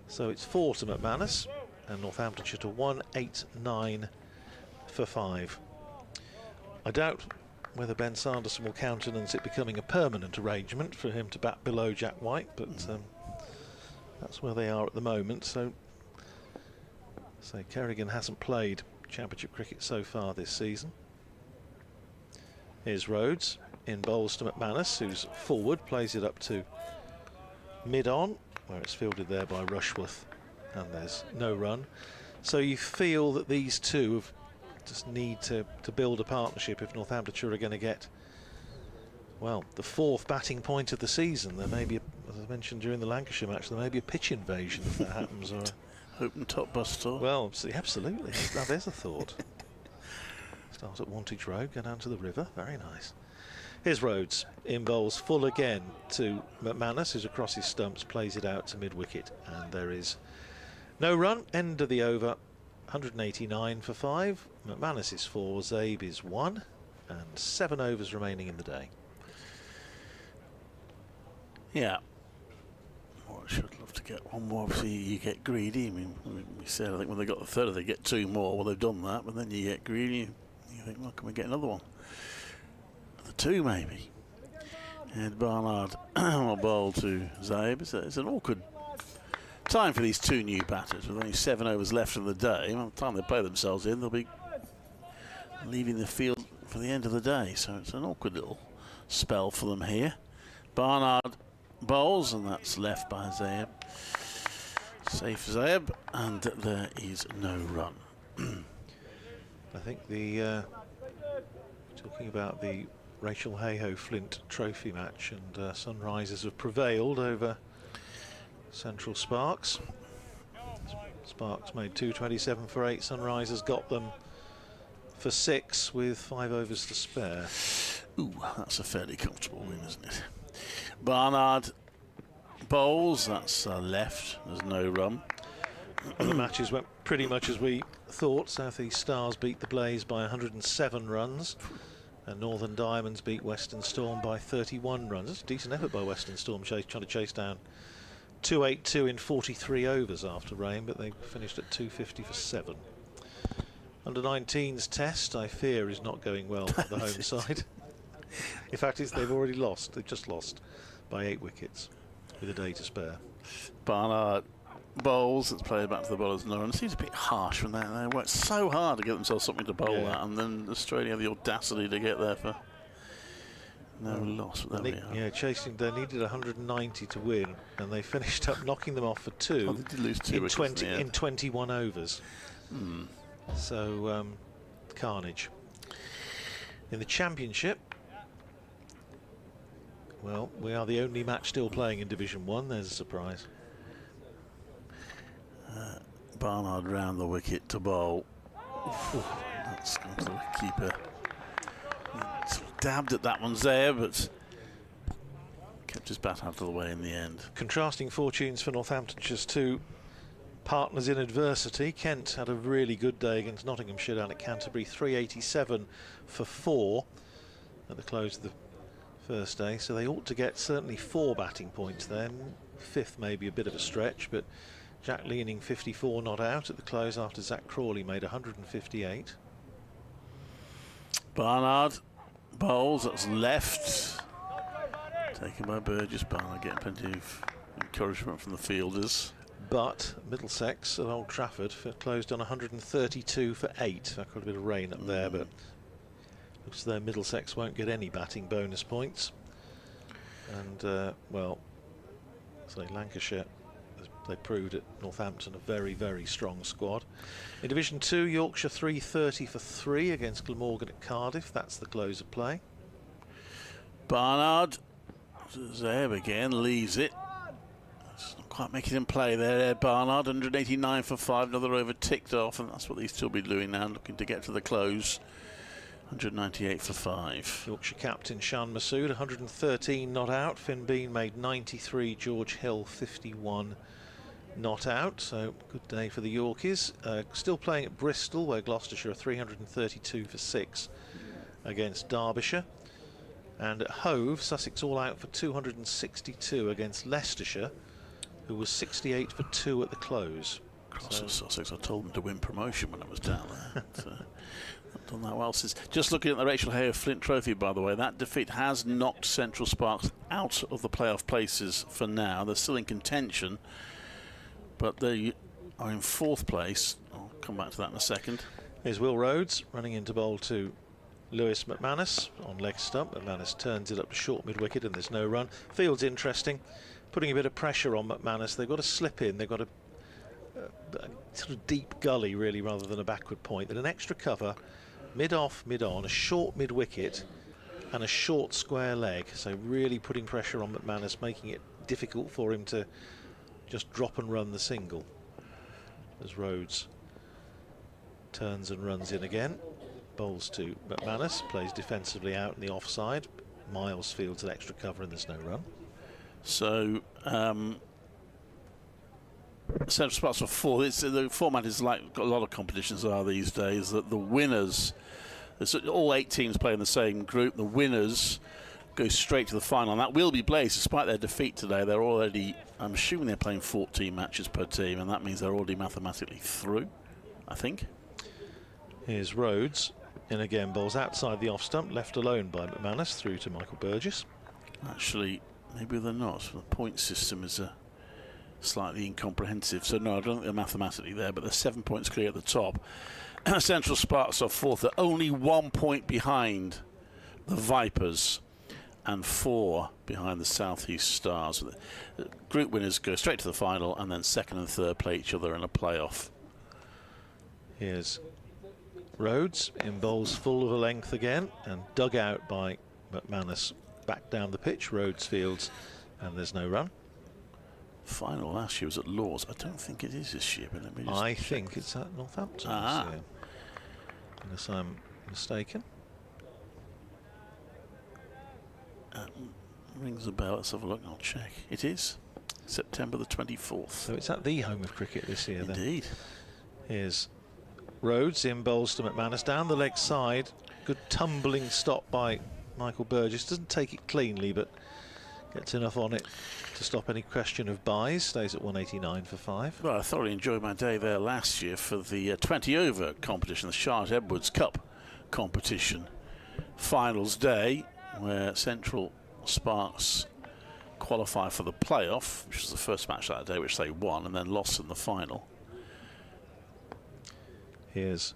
So it's 4 to McManus, and Northamptonshire to 189 for 5. I doubt whether Ben Sanderson will countenance it becoming a permanent arrangement for him to bat below Jack White, but that's where they are at the moment. So Kerrigan hasn't played Championship cricket so far this season. Here's Rhodes, in bowls to McManus, who's forward, plays it up to mid-on, where it's fielded there by Rushworth, and there's no run. So you feel that these two just need to build a partnership if Northamptonshire are going to get, well, the 4th batting point of the season. There may be, as I mentioned during the Lancashire match, there may be a pitch invasion if that happens. Or open top bus tour. well, see, absolutely. Now there's a thought. Start at Wantage Road, go down to the river. Very nice. Here's Rhodes, in bowls full again to McManus, who's across his stumps, plays it out to mid-wicket, and there is no run. End of the over, 189 for 5. McManus is 4, Zabe is 1, and 7 overs remaining in the day. Yeah. Well, I should love to get one more. Obviously, you get greedy. I mean, we said, I think when they got the 3rd, they get 2 more. Well, they've done that, but then you get greedy. You think, well, can we get another one? The 2, maybe. And Barnard will bowl to Zabe. It's an awkward time for these 2 new batters. With only 7 overs left in the day, by the time they play themselves in, they'll be leaving the field for the end of the day. So it's an awkward little spell for them here. Barnard bowls, and that's left by Zabe. Safe Zabe, and there is no run. I think talking about the Rachel Hayhoe Flint Trophy match, and Sunrisers have prevailed over Central Sparks. Sparks made 227 for 8. Sunrisers got them for 6 with 5 overs to spare. Ooh, that's a fairly comfortable win, isn't it? Barnard bowls, that's left, there's no run. And the matches went pretty much as we thought. South East Stars beat the Blaze by 107 runs, and Northern Diamonds beat Western Storm by 31 runs. That's a decent effort by Western Storm, trying to chase down 282 in 43 overs after rain, but they finished at 250 for 7. Under 19's test, I fear, is not going well for the home side. In fact, they've already lost. They've just lost by 8 wickets with a day to spare. Barnard bowls, it's played back to the bowlers. No, and it seems a bit harsh from that. They worked so hard to get themselves something to bowl at, and then Australia had the audacity to get there for no loss. But there we are. Yeah, chasing. They needed 190 to win, and they finished up knocking them off for 2. Oh, they did lose 2 wickets in 21 overs. So carnage. In the Championship, well, we are the only match still playing in Division 1. There's a surprise. Barnard round the wicket to bowl. That's gone to the keeper. He sort of dabbed at that one there, but kept his bat out of the way in the end. Contrasting fortunes for Northamptonshire's 2 partners in adversity. Kent had a really good day against Nottinghamshire down at Canterbury, 387 for 4 at the close of the first day, so they ought to get certainly 4 batting points there. 5th may be a bit of a stretch, but Jack Leaning 54 not out at the close after Zach Crawley made 158. Barnard bowls, that's left. Taken by Burgess. Barnard getting plenty of encouragement from the fielders. But Middlesex at Old Trafford closed on 132 for 8. That got a bit of rain up there, but looks as though Middlesex won't get any batting bonus points. And, well, so Lancashire, as they proved at Northampton, a very, very strong squad. In Division 2, Yorkshire 330 for 3 against Glamorgan at Cardiff. That's the close of play. Barnard, Zeb again, leaves it. Not quite making him play there, Ed Barnard. 189 for 5, another over ticked off, and that's what these two will be doing now, looking to get to the close. 198 for 5. Yorkshire captain Shan Masood, 113 not out. Finn Bean made 93, George Hill 51 not out. So good day for the Yorkies. Still playing at Bristol, where Gloucestershire are 332 for 6 against Derbyshire. And at Hove, Sussex all out for 262 against Leicestershire, who was 68 for 2 at the close. Cross of Sussex, I told them to win promotion when I was down there. Not done that well since. Just looking at the Rachel Hare Flint Trophy, by the way, that defeat has knocked Central Sparks out of the playoff places for now. They're still in contention, but they are in 4th place. I'll come back to that in a second. Here's Will Rhodes running into bowl to Lewis McManus on leg stump. McManus turns it up to short mid-wicket and there's no run. Field's interesting, putting a bit of pressure on McManus. They've got to slip in, they've got a sort of deep gully really rather than a backward point. Then an extra cover, mid-off, mid-on, a short mid-wicket and a short square leg. So really putting pressure on McManus, making it difficult for him to just drop and run the single. As Rhodes turns and runs in again. Bowls to McManus, plays defensively out in the offside. Miles fields an extra cover and there's no run. So Central Sparks for 4. The format is like a lot of competitions are these days, that the winners, all 8 teams play in the same group, the winners go straight to the final, and that will be Blaze. Despite their defeat today, they're already, I'm assuming they're playing 14 matches per team, and that means they're already mathematically through, I think. Here's Rhodes in again, bowls outside the off stump, left alone by McManus, through to Michael Burgess. Actually, maybe they're not. The point system is slightly incomprehensive, so no, I don't think they're mathematically there, but they're 7 points clear at the top. Central Sparks are 4th. They're only 1 point behind the Vipers and 4 behind the South East Stars. The group winners go straight to the final, and then 2nd and 3rd play each other in a playoff. Here's Rhodes in bowls full of a length again and dug out by McManus back down the pitch. Rhodes fields and there's no run. Final last year was at Lords. I don't think it is this year, but let me just I think it's at Northampton this year, unless I'm mistaken. Rings a bell. Let's have a look. I'll check. It is September the 24th. So it's at the home of cricket this year. Indeed. Then. Here's Rhodes in bowls to McManus down the leg side. Good tumbling stop by Michael Burgess. Doesn't take it cleanly, but gets enough on it to stop any question of buys. Stays at 189 for 5. Well, I thoroughly enjoyed my day there last year for the 20-over competition, the Charlotte Edwards Cup competition. Finals day, where Central Sparks qualify for the playoff, which was the first match that day, which they won, and then lost in the final. Here's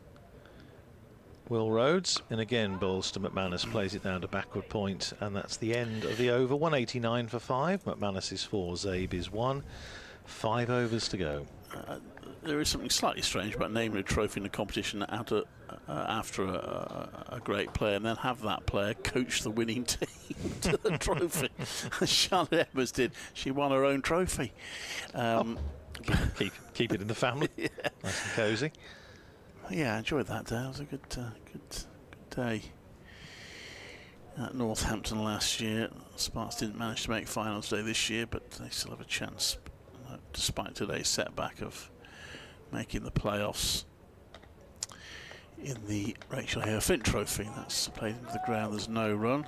Will Rhodes, and again bowls to McManus, plays it down to backward point, and that's the end of the over. 189 for 5. McManus is 4, Zabe is 1. 5 overs to go. There is something slightly strange about naming a trophy in a competition after a great player, and then have that player coach the winning team to the trophy. Charlotte Edwards did. She won her own trophy. Keep it in the family. Yeah. Nice and cosy. Yeah, I enjoyed that day. It was a good day at Northampton last year. Sparks didn't manage to make finals day this year, but they still have a chance, despite today's setback of making the playoffs in the Rachel Hare-Flint Trophy. That's played into the ground, there's no run.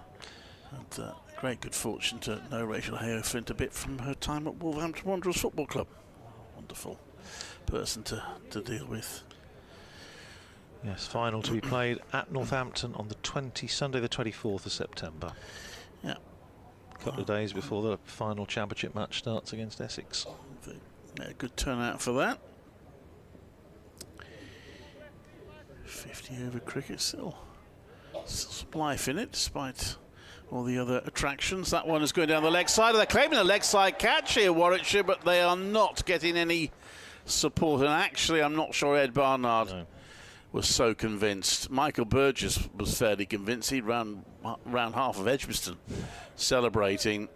And great good fortune to know Rachel Hare-Flint a bit from her time at Wolverhampton Wanderers Football Club. Wonderful person to deal with. Yes, final to be played at Northampton on the Sunday the 24th of September. Yeah. A couple of days before the final championship match starts against Essex. Yeah, good turnout for that. 50 over cricket still some life in it despite all the other attractions. That one is going down the leg side. They're claiming a leg side catch here, Warwickshire, but they are not getting any support. And actually, I'm not sure Ed Barnard was so convinced. Michael Burgess was fairly convinced. He'd round half of Edgbaston celebrating.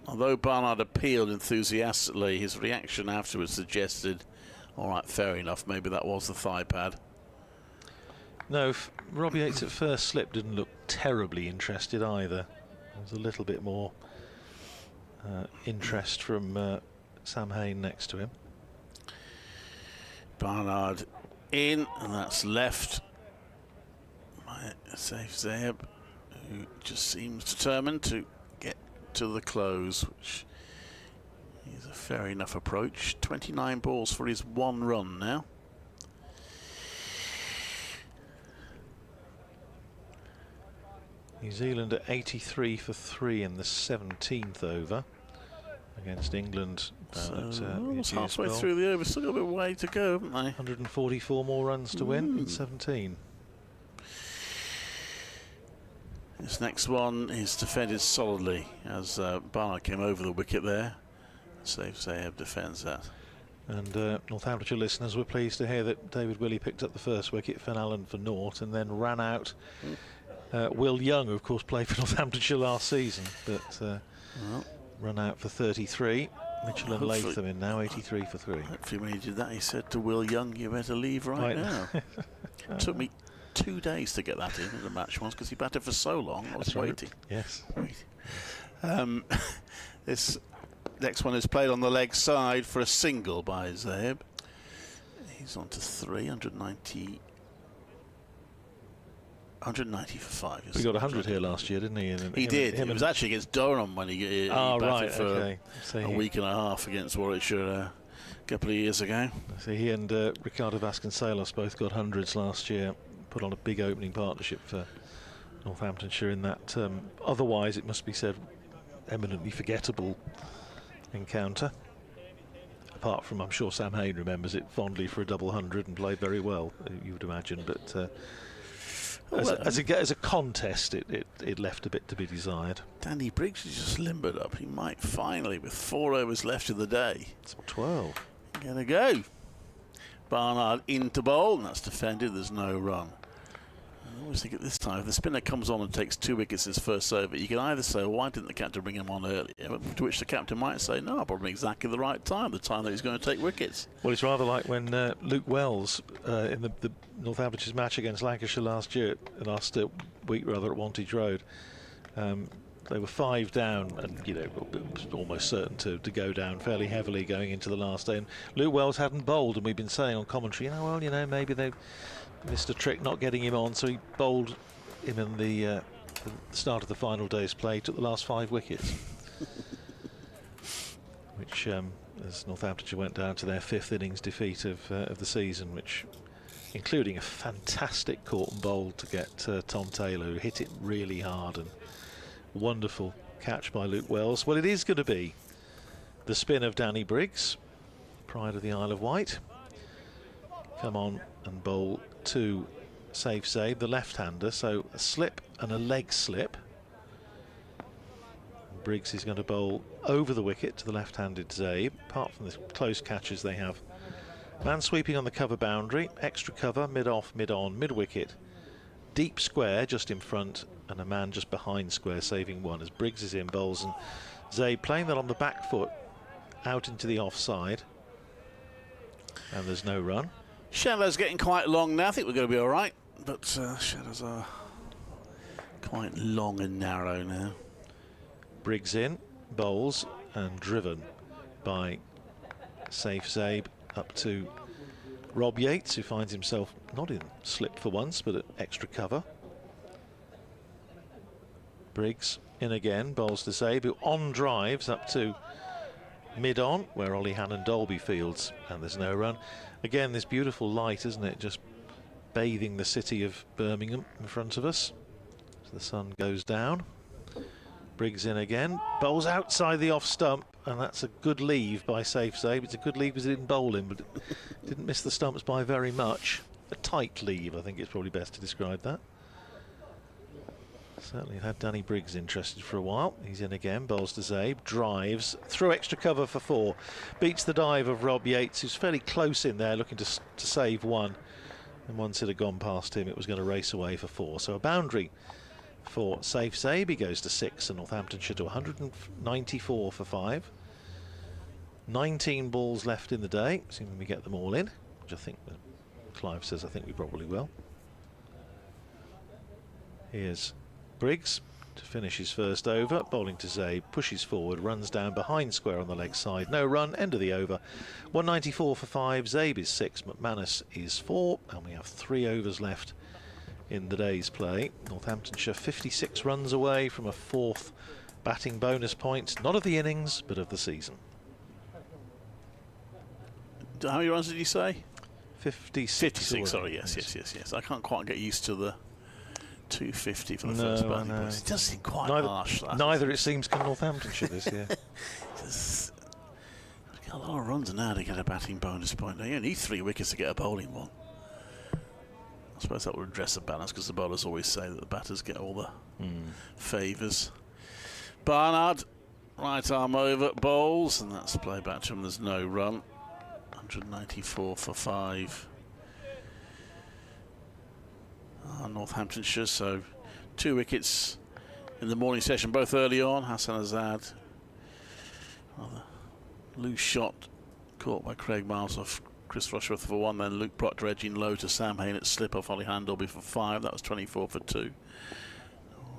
Although Barnard appealed enthusiastically, his reaction afterwards suggested, all right, fair enough, maybe that was the thigh pad. No, Robbie Yates at first slip didn't look terribly interested either. There was a little bit more interest from Sam Hain next to him. Barnard in, and that's left by Saif Zayeb, who just seems determined to get to the close, which is a fair enough approach. 29 balls for his one run now. New Zealand at 83 for 3 in the 17th over against England. Almost halfway through the over, still got a bit of way to go, haven't they? 144 more runs to win in 17. This next one is defended solidly as Barnard came over the wicket there. Saif Zayeb defends that. And Northamptonshire listeners were pleased to hear that David Willey picked up the first wicket, Finn Allen for naught, and then ran out Will Young, who of course played for Northamptonshire last season, but run out for 33. Mitchell and Latham in now, 83 for 3. Hopefully when he did that, he said to Will Young, you better leave right now. Took me 2 days to get that in the match once because he batted for so long. I was waiting. Yes. This next one is played on the leg side for a single by Zayeb. He's on to 190 for 5. He got 100 here last year, didn't he? He did. It was actually against Durham when he batted for a week and a half against Warwickshire a couple of years ago. So he and Ricardo Vasconcelos both got hundreds last year, put on a big opening partnership for Northamptonshire in that otherwise, it must be said, eminently forgettable encounter. Apart from, I'm sure Sam Hain remembers it fondly for a double 100 and played very well, you would imagine, but as a contest, it left a bit to be desired. Danny Briggs has just limbered up. He might finally, with 4 overs left of the day. It's 12. Gonna go. Barnard into bowl, and that's defended. There's no run. I always think at this time, if the spinner comes on and takes 2 wickets his first over, you can either say, well, why didn't the captain bring him on earlier? To which the captain might say, no, probably exactly the right time, the time that he's going to take wickets. Well, it's rather like when Luke Wells, in the Northamptonshire's match against Lancashire last week at Wantage Road, they were 5 down and, it was almost certain to go down fairly heavily going into the last day. And Luke Wells hadn't bowled, and we've been saying on commentary, maybe they missed a trick not getting him on, so he bowled him in the start of the final day's play, took the last 5 wickets. Which, as Northamptonshire went down to their 5th innings defeat of the season, which including a fantastic caught and bowled to get Tom Taylor, who hit it really hard, and wonderful catch by Luke Wells. Well, it is going to be the spin of Danny Briggs, pride of the Isle of Wight. Come on and bowl to Saif Zayeb, the left-hander, so a slip and a leg slip. Briggs is going to bowl over the wicket to the left-handed Zayeb. Apart from the close catches they have, man sweeping on the cover boundary, extra cover, mid-off, mid-on, mid-wicket, deep square just in front, and a man just behind square saving 1 as Briggs is in bowls, and Zayeb playing that on the back foot out into the offside, and there's no run. Shadows getting quite long now. I think we're going to be all right, but shadows are quite long and narrow now. Briggs in, bowls, and driven by Saif Zayeb up to Rob Yates, who finds himself not in slip for once, but at extra cover. Briggs in again, bowls to Zabe, who on drives up to mid-on, where Ollie Hannon Dolby fields, and there's no run. Again, this beautiful light, isn't it, just bathing the city of Birmingham in front of us as the sun goes down. Briggs in again, bowls outside the off stump, and that's a good leave by Safe Zabe. It's a good leave because it didn't bowl him, but it didn't miss the stumps by very much. A tight leave, I think it's probably best to describe that. Certainly had Danny Briggs interested for a while. He's in again, bowls to Zabe, drives through extra cover for 4, beats the dive of Rob Yates, who's fairly close in there, looking to save 1. And once it had gone past him, it was going to race away for 4. So a boundary for Safe Zabe. He goes to 6, and Northamptonshire to 194 for 5. 19 balls left in the day, assuming we get them all in, which I think Clive says I think we probably will. Here's Briggs to finish his first over, bowling to Zabe, pushes forward, runs down behind square on the leg side, no run, end of the over. 194 for 5, Zabe is 6, McManus is 4, and we have 3 overs left in the day's play. Northamptonshire 56 runs away from a 4th batting bonus point, not of the innings, but of the season. How many runs did you say? 56. 56, sorry, yes. I can't quite get used to the 250 for the first batting bonus. It does seem quite harsh. Neither, it seems, can Northamptonshire this year. A lot of runs now to get a batting bonus point. Now, you need 3 wickets to get a bowling one. I suppose that would address the balance, because the bowlers always say that the batters get all the favours. Barnard, right arm over, bowls, and that's play back to him. There's no run. 194 for 5. Northamptonshire, so 2 wickets in the morning session, both early on. Hassan Azad, rather loose shot caught by Craig Miles off Chris Rushworth for 1, then Luke Proctor edging low to Sam Hain at slip off Ollie Handleby for 5. That was 24 for 2.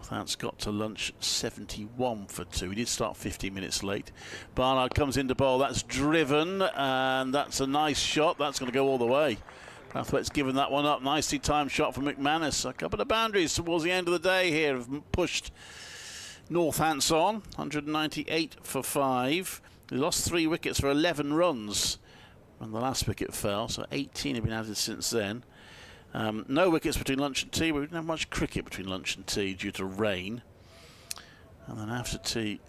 Northants got to lunch 71 for 2. He did start 15 minutes late. Barnard comes into bowl. That's driven, and that's a nice shot. That's going to go all the way. Brathwaite's given that one up. Nicely timed shot from McManus. A couple of boundaries towards the end of the day here have pushed Northants on. 198 for 5. He lost 3 wickets for 11 runs when the last wicket fell, so 18 have been added since then. No wickets between lunch and tea. We didn't have much cricket between lunch and tea due to rain. And then after tea,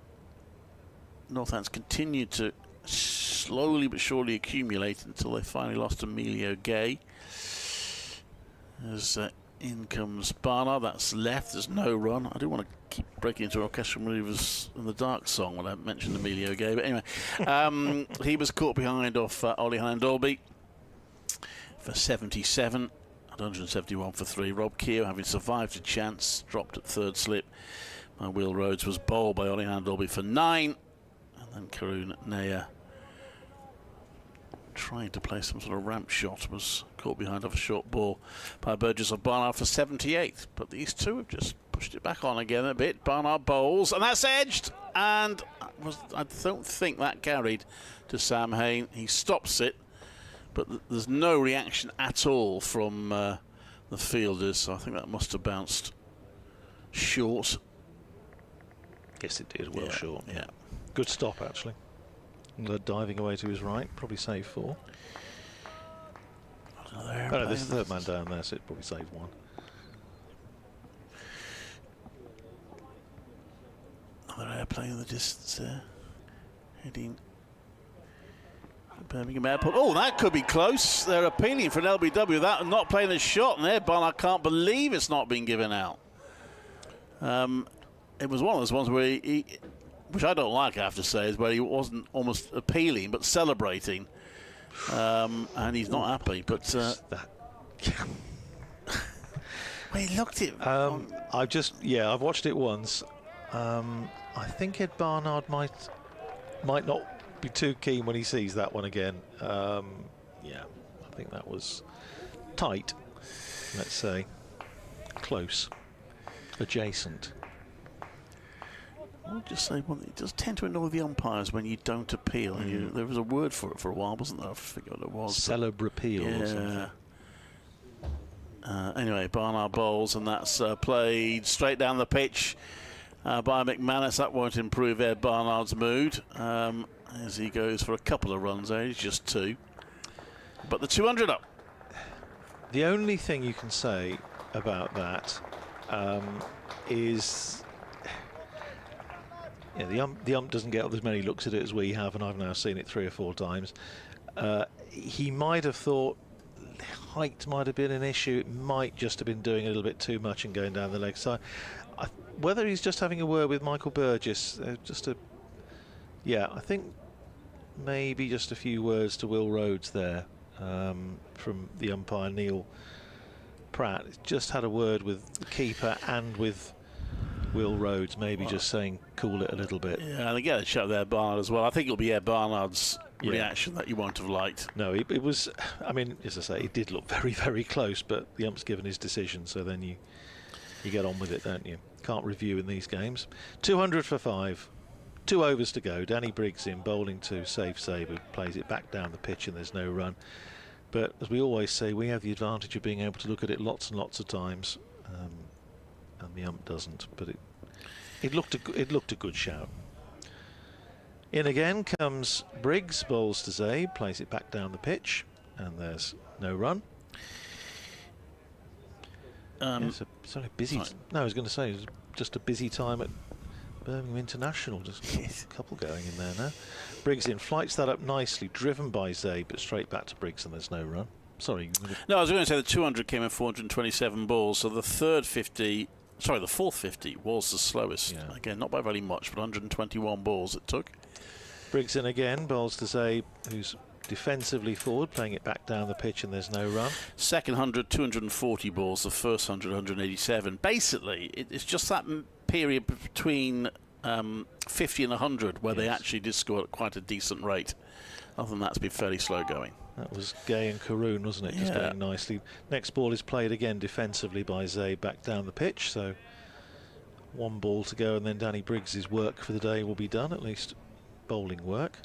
Northants continued to slowly but surely accumulate until they finally lost Emilio Gay. As in comes Barnard, that's left, there's no run. I do want to keep breaking into Orchestral Manoeuvres in the Dark song when I mentioned Emilio Gay, but anyway, he was caught behind off Ollie Hannon Dolby for 77. 171 for 3. Rob Keogh, having survived a chance, dropped at 3rd slip. Will Rhodes was bowled by Ollie Hannon Dolby for 9. And then Karun Nair, trying to play some sort of ramp shot, was caught behind off a short ball by Burgess of Barnard for 78. But these two have just pushed it back on again a bit. Barnard bowls, and that's edged. And I don't think that carried to Sam Hain. He stops it, but there's no reaction at all from the fielders, so I think that must have bounced short. Yes, it did. Well short. Yeah. Good stop, actually. Diving away to his right, probably saved 4. There's the 3rd man down there, so it probably saved 1. Another airplane in the distance there, heading Birmingham Airport. Oh, that could be close. They're appealing for an LBW. That not playing a shot, and there, Barnard can't believe it's not been given out. It was one of those ones where he, which I don't like, I have to say, is where he wasn't almost appealing but celebrating, and he's not happy. But well, he looked it. I've watched it once. I think Ed Barnard might not be too keen when he sees that one again. I think that was tight, let's say, close, adjacent. would just say, well, it does tend to annoy the umpires when you don't appeal. And there was a word for it for a while, wasn't there? I forget what it was. Celeb appeal or something. Anyway, Barnard bowls, and that's played straight down the pitch by McManus. That won't improve Ed Barnard's mood as he goes for a couple of runs there. He's just 2. But the 200 up. The only thing you can say about that is the ump doesn't get as many looks at it as we have, and I've now seen it 3 or 4 times. He might have thought height might have been an issue. It might just have been doing a little bit too much and going down the leg side. Whether he's just having a word with Michael Burgess, I think maybe just a few words to Will Rhodes there from the umpire Neil Pratt. Just had a word with the keeper and with Will Rhodes, maybe just saying cool it a little bit. Yeah, and they get a shot there, Barnard as well. I think it'll be Ed Barnard's reaction that you won't have liked. No, it was, I mean, as I say, it did look very, very close, but the ump's given his decision, so then you get on with it, don't you? Can't review in these games. 200 for 5. 2 overs to go. Danny Briggs in, bowling to Safe Sabre, plays it back down the pitch and there's no run. But as we always say, we have the advantage of being able to look at it lots and lots of times, and the ump doesn't. But it looked a good shout. In again comes Briggs, bowls to Zabe, plays it back down the pitch, and there's no run. It's only busy. No, I was going to say it was just a busy time at Birmingham International. Just a couple going in there now. Briggs in, flights that up nicely, driven by Zabe, but straight back to Briggs, and there's no run. Sorry. No, I was going to say the 200 came in 427 balls, so the fourth 50 was the slowest. Yeah. Again, not by very much, but 121 balls it took. Briggs in again, bowls to Zabe, who's defensively forward, playing it back down the pitch, and there's no run. Second 100, 240 balls. The first 100, 187. Basically, it's just that period between 50 and 100 where they actually did score at quite a decent rate. Other than that, it's been fairly slow going. That was Gay and Karoon, wasn't it? Just going nicely. Next ball is played again defensively by Zabe back down the pitch. So 1 ball to go, and then Danny Briggs's work for the day will be done, at least bowling work.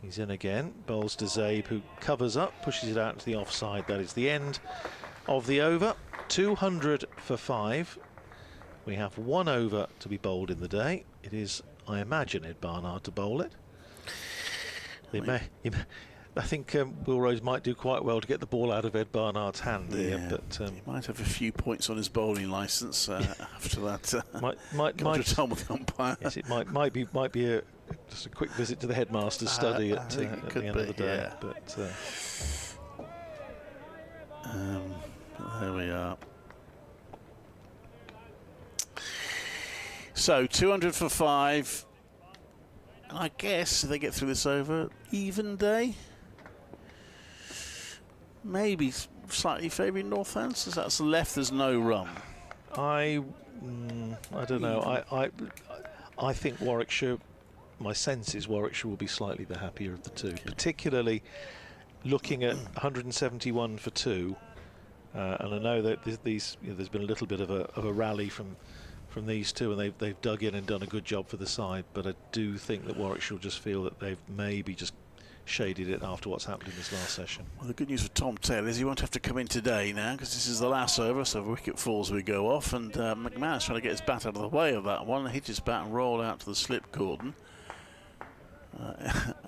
He's in again, bowls to Zabe, who covers up, pushes it out to the offside. That is the end of the over. 200 for 5. We have 1 over to be bowled in the day. It is, I imagine, Ed Barnard to bowl it. I think Will Rhodes might do quite well to get the ball out of Ed Barnard's hand here, but he might have a few points on his bowling licence after that. Might time with the umpire. Yes, it might be just a quick visit to the headmaster's study at the end of the day. Yeah. But there we are. So 200 for 5. And I guess if they get through this over, even day. Maybe slightly favouring Northampton. That's left. There's no run. I don't know. I think Warwickshire. My sense is Warwickshire will be slightly the happier of the two, particularly looking at 171 for 2. And I know that there's been a little bit of a rally from these two, and they've dug in and done a good job for the side. But I do think that Warwickshire will just feel that they've maybe just shaded it after what's happened in this last session. Well, the good news for Tom Taylor is he won't have to come in today now, because this is the last over, so if a wicket falls we go off, and McManus trying to get his bat out of the way of that one, hit his bat and roll out to the slip cordon.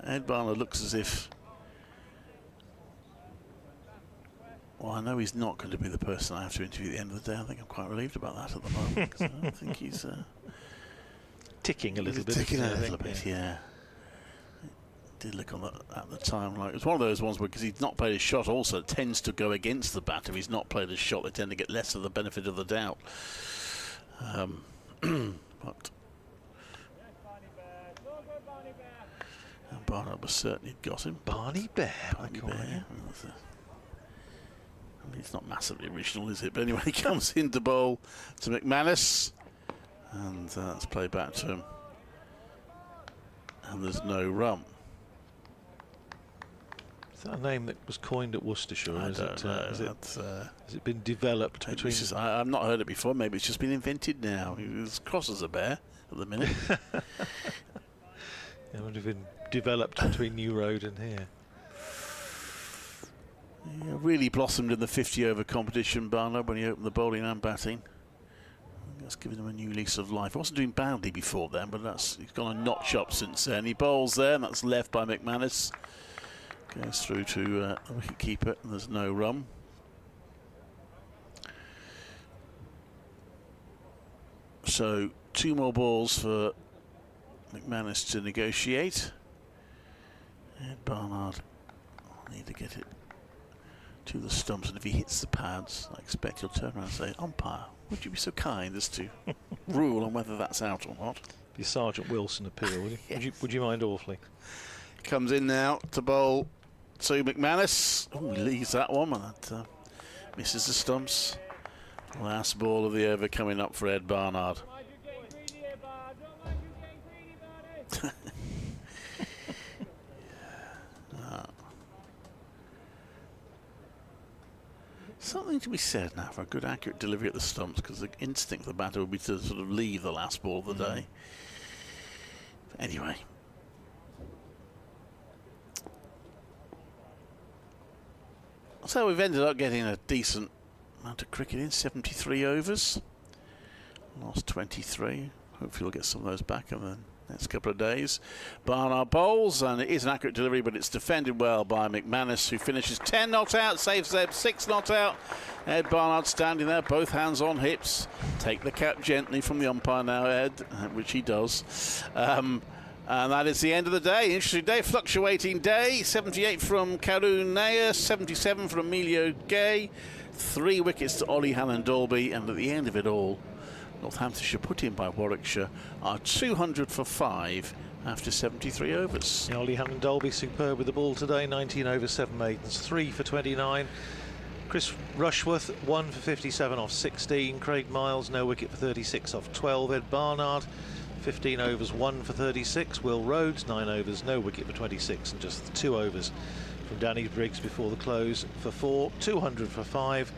Ed Barnard looks as if, well, I know he's not going to be the person I have to interview at the end of the day. I think I'm quite relieved about that at the moment, because I don't think he's ticking a little bit. Ticking a little bit, yeah. Did look on at the time like it was one of those ones where, because he's not played his shot, also it tends to go against the bat. If he's not played his shot, they tend to get less of the benefit of the doubt. But Barnard was certainly got him. Barney Bear. Barney Bear. I mean, it's not massively original, is it? But anyway, he comes into bowl to McManus, and let's play back to him. And there's no run. Is that a name that was coined at Worcestershire? I Is don't know. Has it been developed between? I've not heard it before. Maybe it's just been invented now. It's cross as a bear at the minute. It would have been developed between New Road and here. Yeah, really blossomed in the 50-over competition, Barnard, when he opened the bowling and batting. That's given him a new lease of life. He wasn't doing badly before then, but he's gone a notch up since then. He bowls there, and that's left by McManus. Goes through to the wicket-keeper, and there's no run. So 2 more balls for McManus to negotiate. And Barnard will need to get it to the stumps, and if he hits the pads, I expect he'll turn around and say, "Umpire, would you be so kind as to rule on whether that's out or not?" Be Sergeant Wilson appeal, would you? Yes. Would you mind awfully? Comes in now to bowl to McManus. Oh, he leaves that one, and that misses the stumps. Last ball of the over coming up for Ed Barnard. Something to be said now for a good accurate delivery at the stumps, because the instinct of the batter would be to sort of leave the last ball of the day. Anyway. So we've ended up getting a decent amount of cricket in, 73 overs. Last 23. Hopefully we'll get some of those back in the next couple of days. Barnard bowls, and it is an accurate delivery, but it's defended well by McManus, who finishes 10 not out, saves Ed 6 not out. Ed Barnard standing there, both hands on hips. Take the cap gently from the umpire now, Ed, which he does. And that is the end of the day. Interesting day, fluctuating day. 78 from Karun Nair, 77 from Emilio Gay. 3 wickets to Ollie Hannon-Dalby, and at the end of it all, Northamptonshire, put in by Warwickshire, are 200 for 5 after 73 overs. Ollie Hannon-Dalby superb with the ball today, 19 overs, 7 maidens, 3 for 29. Chris Rushworth, 1 for 57 off 16. Craig Miles, no wicket for 36 off 12. Ed Barnard, 15 overs, 1 for 36. Will Rhodes, 9 overs, no wicket for 26, and just 2 overs from Danny Briggs before the close for 4. 200 for 5.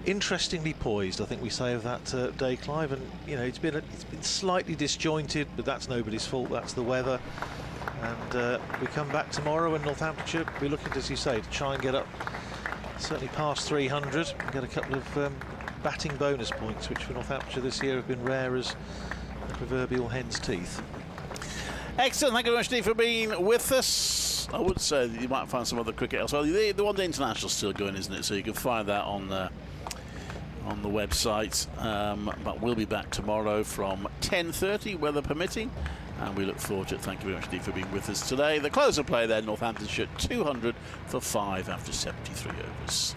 Interestingly poised, I think we say of that day, Clive, and you know it's been slightly disjointed, but that's nobody's fault. That's the weather, and we come back tomorrow, and Northamptonshire will be looking, as you say, to try and get up certainly past 300 and get a couple of batting bonus points, which for Northamptonshire this year have been rare as the proverbial hen's teeth. Excellent, thank you very much, Steve, for being with us. I would say that you might find some other cricket elsewhere. The one day international's still going, isn't it? So you can find that on the website. But we'll be back tomorrow from 10:30, weather permitting, and we look forward to it. Thank you very much, Steve, for being with us today. The close of play there, Northamptonshire 200 for 5 after 73 overs.